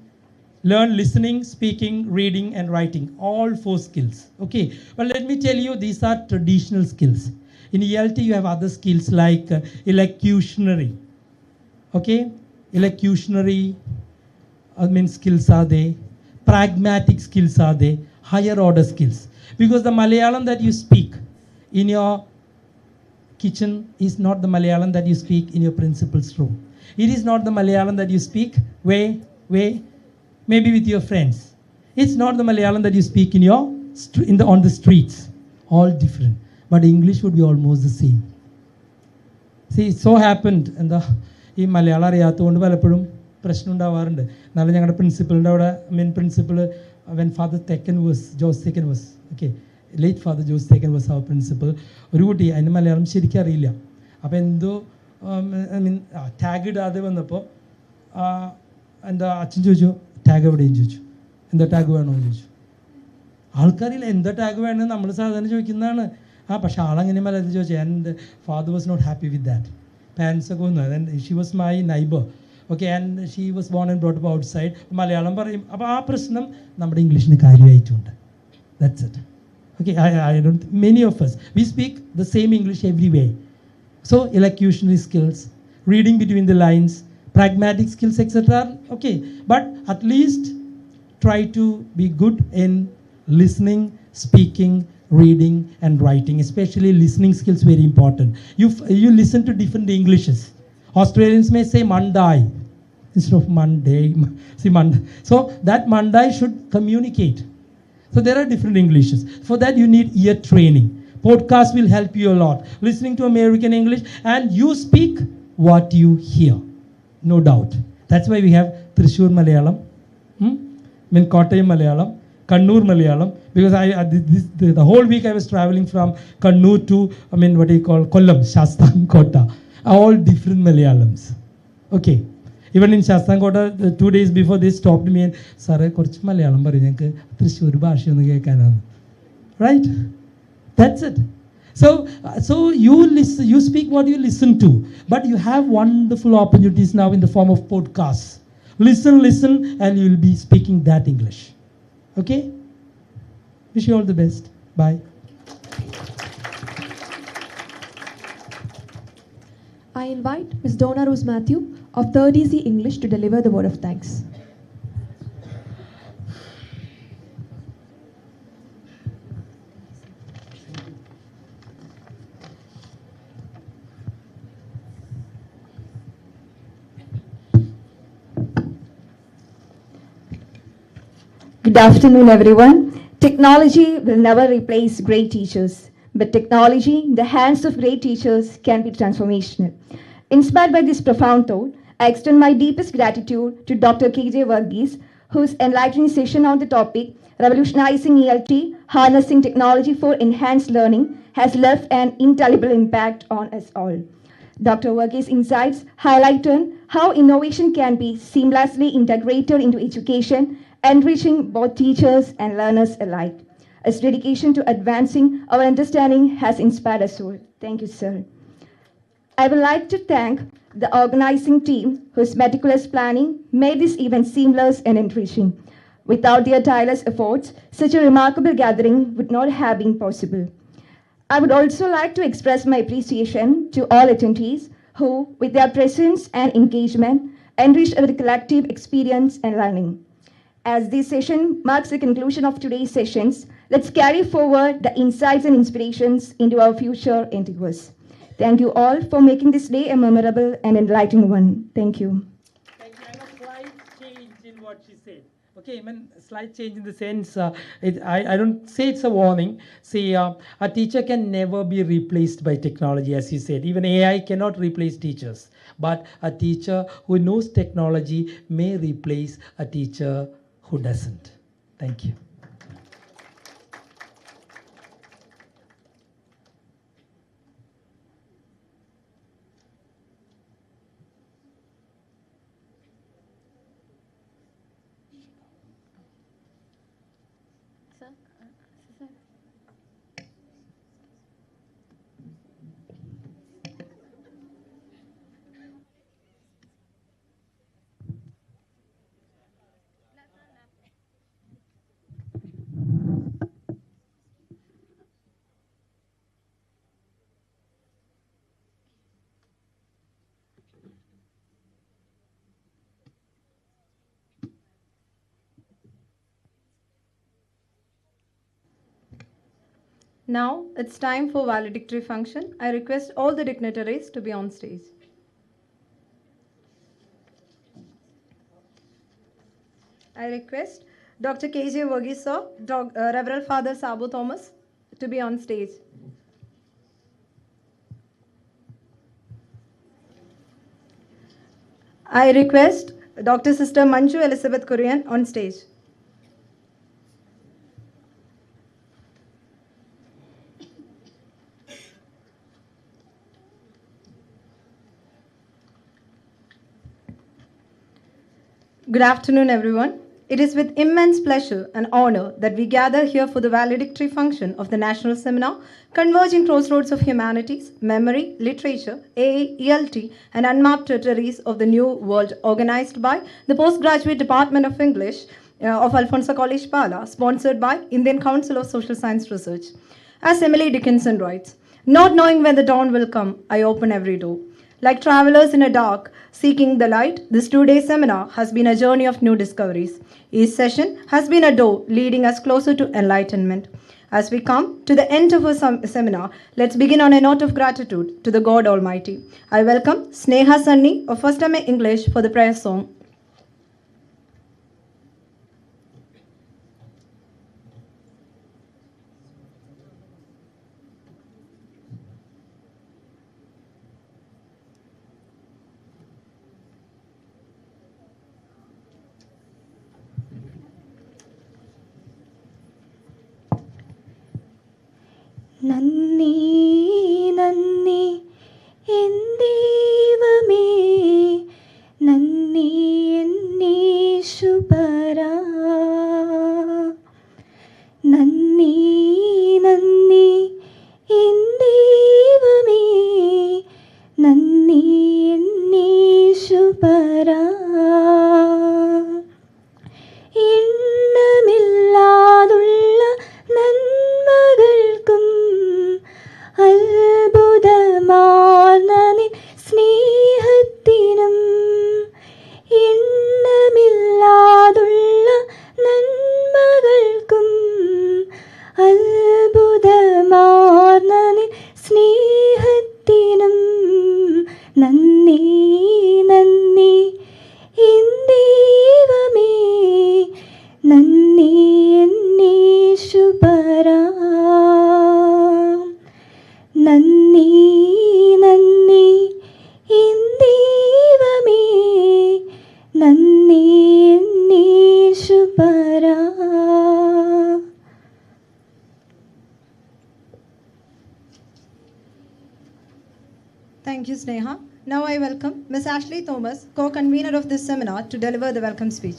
learn listening, speaking, reading and writing, all 4 skills. Okay, but let me tell you, these are traditional skills. In ELT, you have other skills like elocutionary. Okay, elocutionary skills are there, pragmatic skills are there, higher order skills. Because the Malayalam that you speak in your kitchen is not the Malayalam that you speak in your principal's room. It is not the Malayalam that you speak maybe with your friends. It's not the Malayalam that you speak on the streets. All different. But English would be almost the same. See, it so happened, and ഈ മലയാളം അറിയാത്തതുകൊണ്ട് പലപ്പോഴും പ്രശ്നം ഉണ്ടാവാറുണ്ട്. എന്നാലും ഞങ്ങളുടെ പ്രിൻസിപ്പലിൻ്റെ അവിടെ principal when Father Tekken was, Jose Tekken was, okay, late Father Jose Tekken was our principal. ഒരു കുട്ടി അതിന് മലയാളം ശരിക്കും അറിയില്ല. അപ്പോൾ എന്തോ ടാഗ് ഇടാതെ വന്നപ്പോൾ എന്താ അച്ഛൻ ചോദിച്ചു, ടാഗ് എവിടെയും ചോദിച്ചു, എന്താ ടാഗ് വേണമെന്ന് ചോദിച്ചു. ആൾക്കാരില്ല എന്താ ടാഗ് വേണമെന്ന് നമ്മൾ സാധാരണ ചോദിക്കുന്നതാണ്. പക്ഷെ ആളങ്ങനെ മലയാളത്തിൽ ചോദിച്ചു. And father was not happy with that. Parents ഒക്കെ വന്നു. And she was my neighbour. Okay, and she was born and brought up outside. Malayalam പറയും. അപ്പോൾ ആ പ്രശ്നം നമ്മുടെ ഇംഗ്ലീഷിന് കാര്യമായിട്ടുണ്ട്. That's it. Okay, I don't, many of us, we speak the same English everywhere. So, elocutionary skills, reading between the lines, pragmatic skills, etc. Okay, but at least try to be good in listening, speaking, reading and writing, especially listening skills, very important. You listen to different Englishes. Australians may say Mandai instead of Monday. See, Monday. So that Mandai should communicate. So there are different Englishes. For that you need ear training. Podcast will help you a lot. Listening to American English, and you speak what you hear. No doubt. That's why we have Thrissur Malayalam, Kottayam Malayalam, Kannur Malayalam. Because the whole week I was traveling from Kannur to, Kollam, Shastankota. All different Malayalams. Okay. Even in Shastankota, 2 days before, they stopped me and, Sara, korchu Malayalam parayyu, Thrissur bhasha onnu kekkananu. Right? That's it. So you listen, you speak what you listen to, but you have wonderful opportunities now in the form of podcasts. Listen, and you will be speaking that English. Okay? Wish you all the best. Bye. I invite Ms. Donna Rose Matthew of 3rd English to deliver the word of thanks. Good afternoon, everyone. Technology will never replace great teachers, but technology in the hands of great teachers can be transformational. Inspired by this profound thought, I extend my deepest gratitude to Dr. K.J. Varghese, whose enlightening session on the topic, Revolutionizing ELT, Harnessing Technology for Enhanced Learning, has left an indelible impact on us all. Dr. Varghese's insights highlighted how innovation can be seamlessly integrated into education, enriching both teachers and learners alike. His dedication to advancing our understanding has inspired us all. Thank you, sir. I would like to thank the organizing team whose meticulous planning made this event seamless and enriching. Without their tireless efforts, such a remarkable gathering would not have been possible. I would also like to express my appreciation to all attendees who, with their presence and engagement, enriched our collective experience and learning. As this session marks the conclusion of today's sessions, let's carry forward the insights and inspirations into our future endeavors. Thank you all for making this day a memorable and enlightening one. Thank you. Thank you. And a slight change in what she said. Okay, I mean, a slight change in the sense, I don't say it's a warning. See, a teacher can never be replaced by technology, as you said. Even AI cannot replace teachers. But a teacher who knows technology may replace a teacher who doesn't. Thank you. Now it's time for valedictory function. I request all the dignitaries to be on stage. I request Dr. K.J. Varghese sir, Reverend Father Sabu Thomas to be on stage. I request Dr. Sister Manju Elizabeth Kurian on stage. Good afternoon, everyone. It is with immense pleasure and honor that we gather here for the valedictory function of the National Seminar, Converging Crossroads of Humanities, Memory, Literature, AA, ELT, and Unmapped Territories of the New World, organized by the Postgraduate Department of English of Alfonso College Pala, sponsored by Indian Council of Social Science Research. As Emily Dickinson writes, "Not knowing when the dawn will come, I open every door. Like travelers in a dark, seeking the light, this two-day seminar has been a journey of new discoveries. Each session has been a door leading us closer to enlightenment. As we come to the end of our seminar, let's begin on a note of gratitude to the God Almighty. I welcome Sneha Sunny of First MA English for the prayer song. നന്ദി നന്ദി N ദൈവമേ നന്ദി എന്നീശുപരാ നന്ദി നന്ദി N Thank you, Sneha. Now I welcome Ms. Ashley Thomas, co-convener of this seminar, to deliver the welcome speech.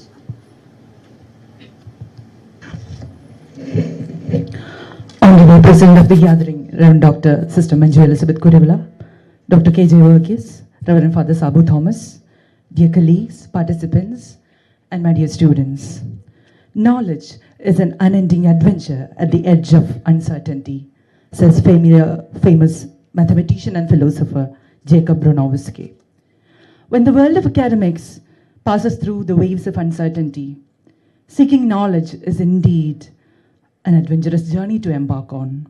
Honorable President of the gathering, Reverend Dr. Sister Manju Elizabeth Kurivilla, Dr. KJ Verghese, Reverend Father Sabu Thomas, dear colleagues, participants, and my dear students. Knowledge is an unending adventure at the edge of uncertainty, says famous mathematician and philosopher Jacob Bronowski. When the world of academics passes through the waves of uncertainty, seeking knowledge is indeed an adventurous journey to embark on.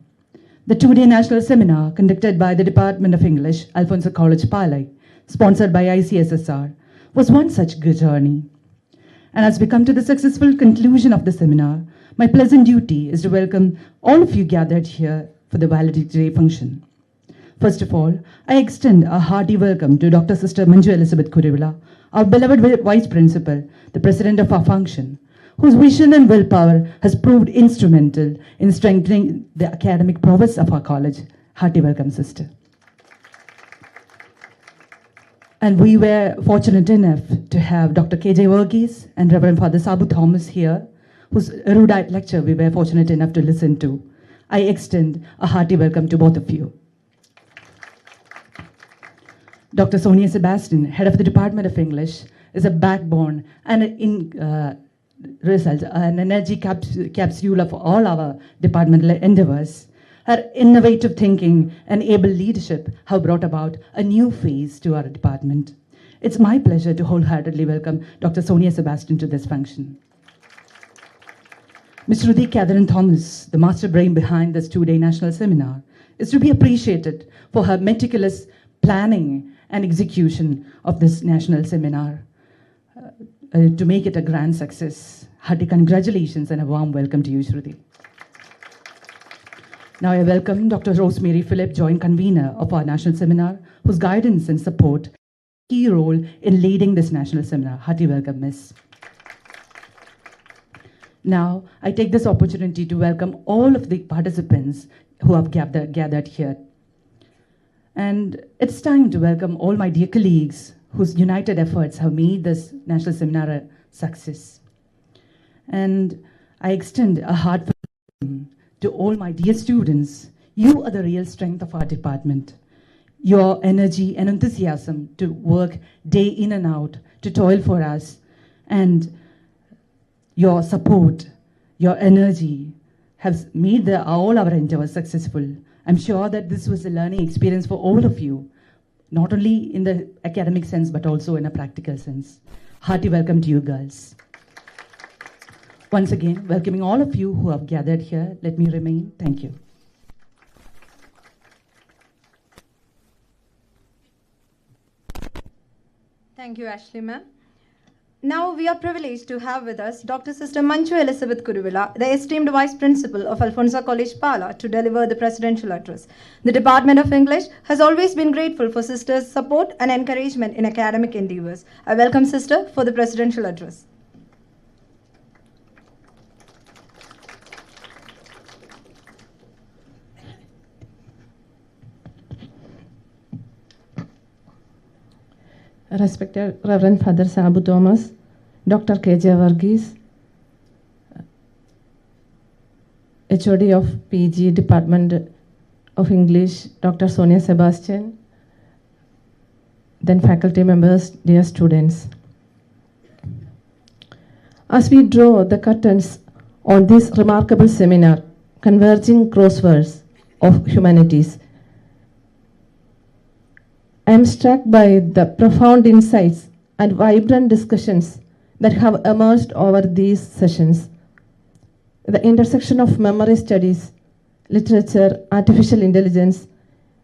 The two-day national seminar conducted by the Department of English, Alfonso College Palai, sponsored by ICSSR, was one such good journey. And as we come to the successful conclusion of the seminar, my pleasant duty is to welcome all of you gathered here for the valedictory function. First of all, I extend a hearty welcome to Dr. Sister Manju Elizabeth Kurivilla, our beloved Vice Principal, the President of our function, whose vision and willpower has proved instrumental in strengthening the academic prowess of our college. Hearty welcome, Sister. And we were fortunate enough to have Dr. KJ Verghese and Reverend Father Sabu Thomas here, whose erudite lecture we were fortunate enough to listen to. I extend a hearty welcome to both of you. Dr. Sonia Sebastian, head of the Department of English, is a backbone and an energy capsule of all our departmental endeavors. Her innovative thinking and able leadership have brought about a new phase to our department. It's my pleasure to wholeheartedly welcome Dr. Sonia Sebastian to this function. Ms. Ruthie Catherine Thomas, the master brain behind this two-day national seminar, is to be appreciated for her meticulous planning and execution of this national seminar to make it a grand success. Hearty congratulations and a warm welcome to you, Shruti. Now I welcome Dr. Rosemary Phillip, Joint Convener of our national seminar, whose guidance and support key role in leading this national seminar. Hearty welcome, Miss. Now I take this opportunity to welcome all of the participants who have gathered here. And it's time to welcome all my dear colleagues whose united efforts have made this national seminar a success. And I extend a heartfelt welcome to all my dear students. You are the real strength of our department. Your energy and enthusiasm to work day in and out, to toil for us, and your support, your energy has made all our endeavors successful. I'm sure that this was a learning experience for all of you, not only in the academic sense, but also in a practical sense. Hearty welcome to you, girls. Once again, welcoming all of you who have gathered here. Let me remain. Thank you. Thank you, Ashley, ma'am. Now we are privileged to have with us Dr. Sister Manju Elizabeth Kurivilla, the esteemed Vice Principal of Alfonso College Pala, to deliver the presidential address. The Department of English has always been grateful for Sister's support and encouragement in academic endeavors. I welcome Sister for the presidential address. Respected Reverend Father Sabu Thomas, Dr. KJ Verghese, HOD of PG Department of English, Dr. Sonia Sebastian, then faculty members, dear students. As we draw the curtains on this remarkable seminar, Converging Crosswords of Humanities, I am struck by the profound insights and vibrant discussions that have emerged over these sessions. The intersection of memory studies, literature, artificial intelligence,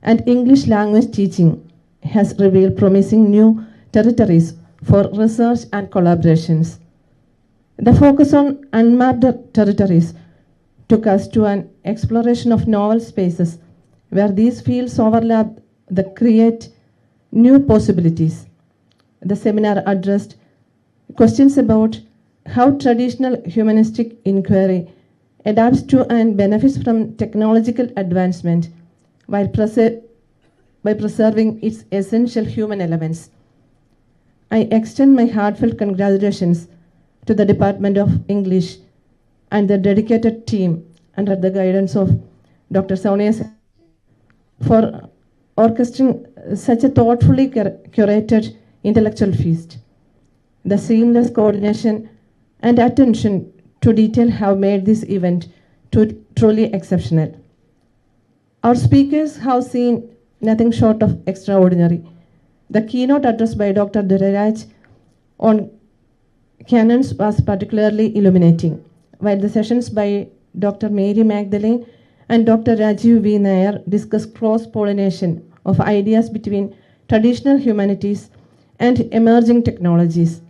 and English language teaching has revealed promising new territories for research and collaborations. The focus on unmapped territories took us to an exploration of novel spaces where these fields overlap that create new possibilities. The seminar addressed questions about how traditional humanistic inquiry adapts to and benefits from technological advancement while by preserving its essential human elements. I extend my heartfelt congratulations to the Department of English and the dedicated team under the guidance of Dr. Sonia for orchestrating such a thoughtfully curated intellectual feast. The seamless coordination and attention to detail have made this event truly exceptional. Our speakers have seen nothing short of extraordinary. The keynote address by Dr. Duraraj on canons was particularly illuminating, while the sessions by Dr. Mary Magdalene and Dr. Rajiv V. Nair discussed cross-pollination of ideas between traditional humanities and emerging technologies.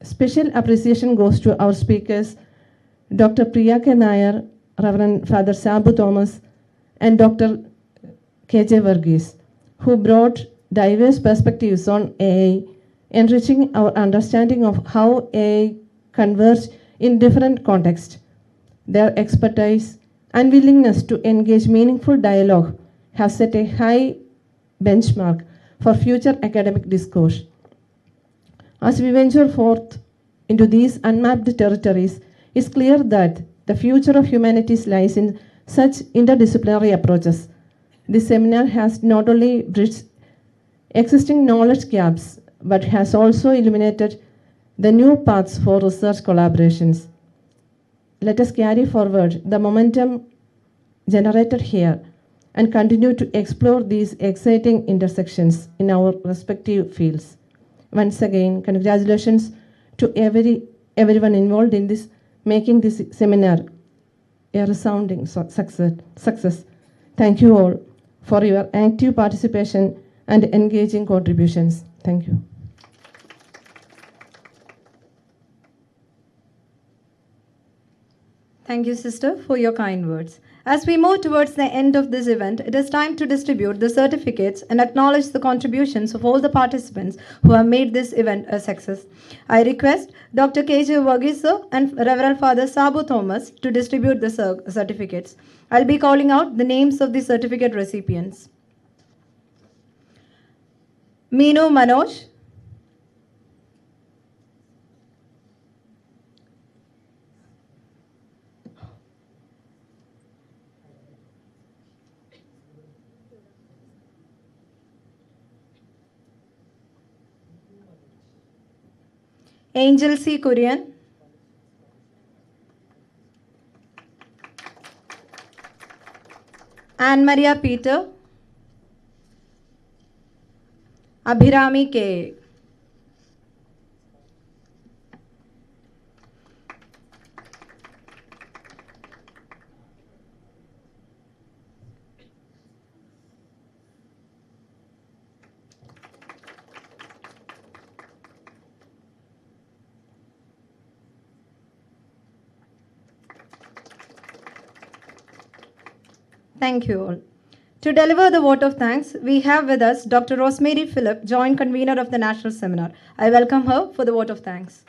Special appreciation goes to our speakers, Dr. Priya K. Nair, Reverend Father Sabu Thomas, and Dr. K.J. Varghese, who brought diverse perspectives on AI, enriching our understanding of how AI converges in different contexts. Their expertise and willingness to engage meaningful dialogue have set a high benchmark for future academic discourse. As we venture forth into these unmapped territories, it's clear that the future of humanities lies in such interdisciplinary approaches. This seminar has not only bridged existing knowledge gaps, but has also illuminated the new paths for research collaborations. Let us carry forward the momentum generated here and continue to explore these exciting intersections in our respective fields. Once again, congratulations to everyone involved in this, making this seminar a resounding success. Thank you all for your active participation and engaging contributions. Thank you. Thank you, sister, for your kind words. As we move towards the end of this event, it is time to distribute the certificates and acknowledge the contributions of all the participants who have made this event a success. I request Dr. K.J. Varghese and Reverend Father Sabu Thomas to distribute the certificates. I'll be calling out the names of the certificate recipients. Meenu Manoj, Angel C. Kurian, Anne Maria Peter, Abhirami K. Thank you all. To deliver the vote of thanks, we have with us Dr. Rosemary Phillip, Joint Convener of the National Seminar. I welcome her for the vote of thanks.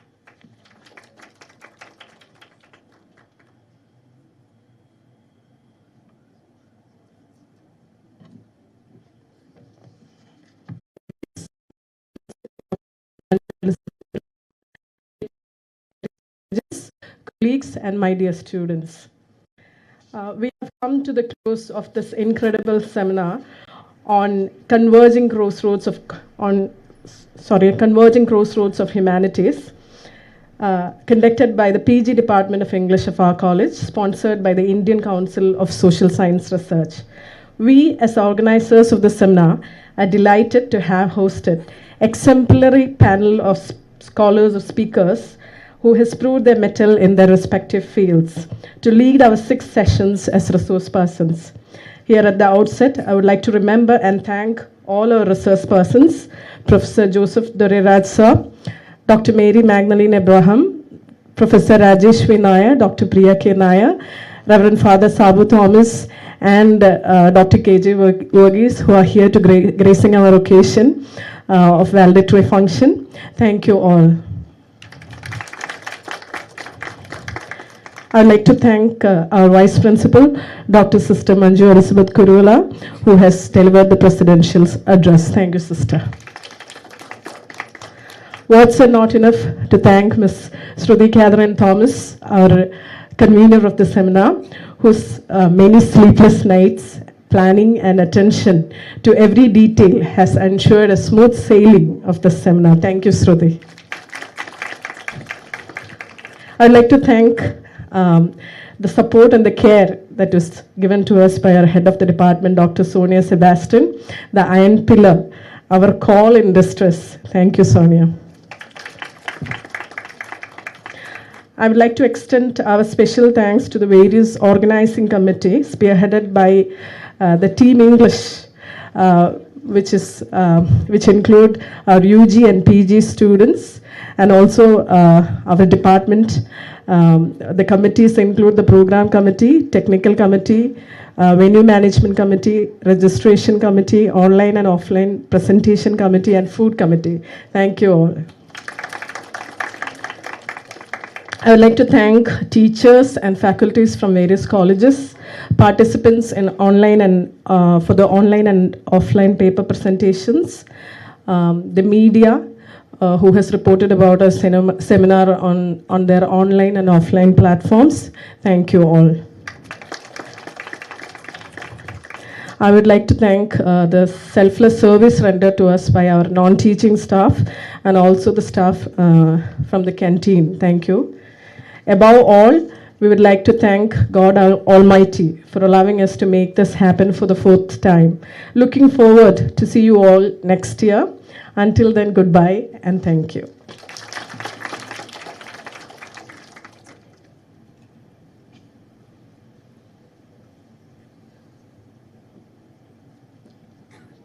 Colleagues and my dear students. We have come to the close of this incredible seminar on converging crossroads of humanities, conducted by the PG Department of English of our college, sponsored by the Indian Council of Social Science Research. We, as organizers of the seminar, are delighted to have hosted exemplary panel of scholars or speakers who has proved their mettle in their respective fields to lead our 6 sessions as resource persons. Here at the outset, I would like to remember and thank all our resource persons, Professor Joseph Duraraj Sir, Dr. Mary Magdalene Abraham, Professor Rajesh V. Nair, Dr. Priya K. Nair, Reverend Father Sabu Thomas, and Dr. K.J. Varghese, who are here to gracing our occasion of valedictory function. Thank you all. I'd like to thank our Vice Principal, Dr. Sister Manju Elizabeth Kuruvilla, who has delivered the Presidential Address. Thank you, Sister. Words are not enough to thank Ms. Shruti Catherine Thomas, our convener of the seminar, whose many sleepless nights, planning and attention to every detail has ensured a smooth sailing of the seminar. Thank you, Shruti. I'd like to thank the support and the care that was given to us by our head of the department, Dr. Sonia Sebastian, the iron pillar, our call in distress. Thank you, Sonia. I would like to extend our special thanks to the various organizing committees spearheaded by the Team English, which include our UG and PG students, and also our department. The committees include the program committee, technical committee, venue management committee, registration committee, online and offline presentation committee, and food committee. Thank you all. I would like to thank teachers and faculties from various colleges, participants in online and for the online and offline paper presentations, the media who has reported about our seminar on their online and offline platforms. Thank you all. I would like to thank the selfless service rendered to us by our non-teaching staff and also the staff from the canteen. Thank you. Above all, we would like to thank God Almighty for allowing us to make this happen for the 4th time. Looking forward to see you all next year. Until then, goodbye and thank you.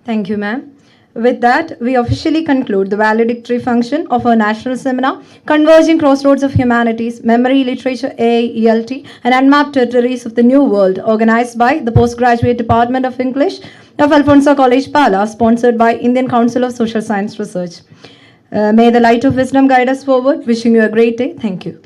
Thank you, ma'am. With that, we officially conclude the valedictory function of our national seminar, Converging Crossroads of Humanities, Memory, Literature, AI, ELT, and Unmapped Territories of the New World, organized by the Postgraduate Department of English of Alfonso College, Pala, sponsored by Indian Council of Social Science Research. May the light of wisdom guide us forward. Wishing you a great day. Thank you.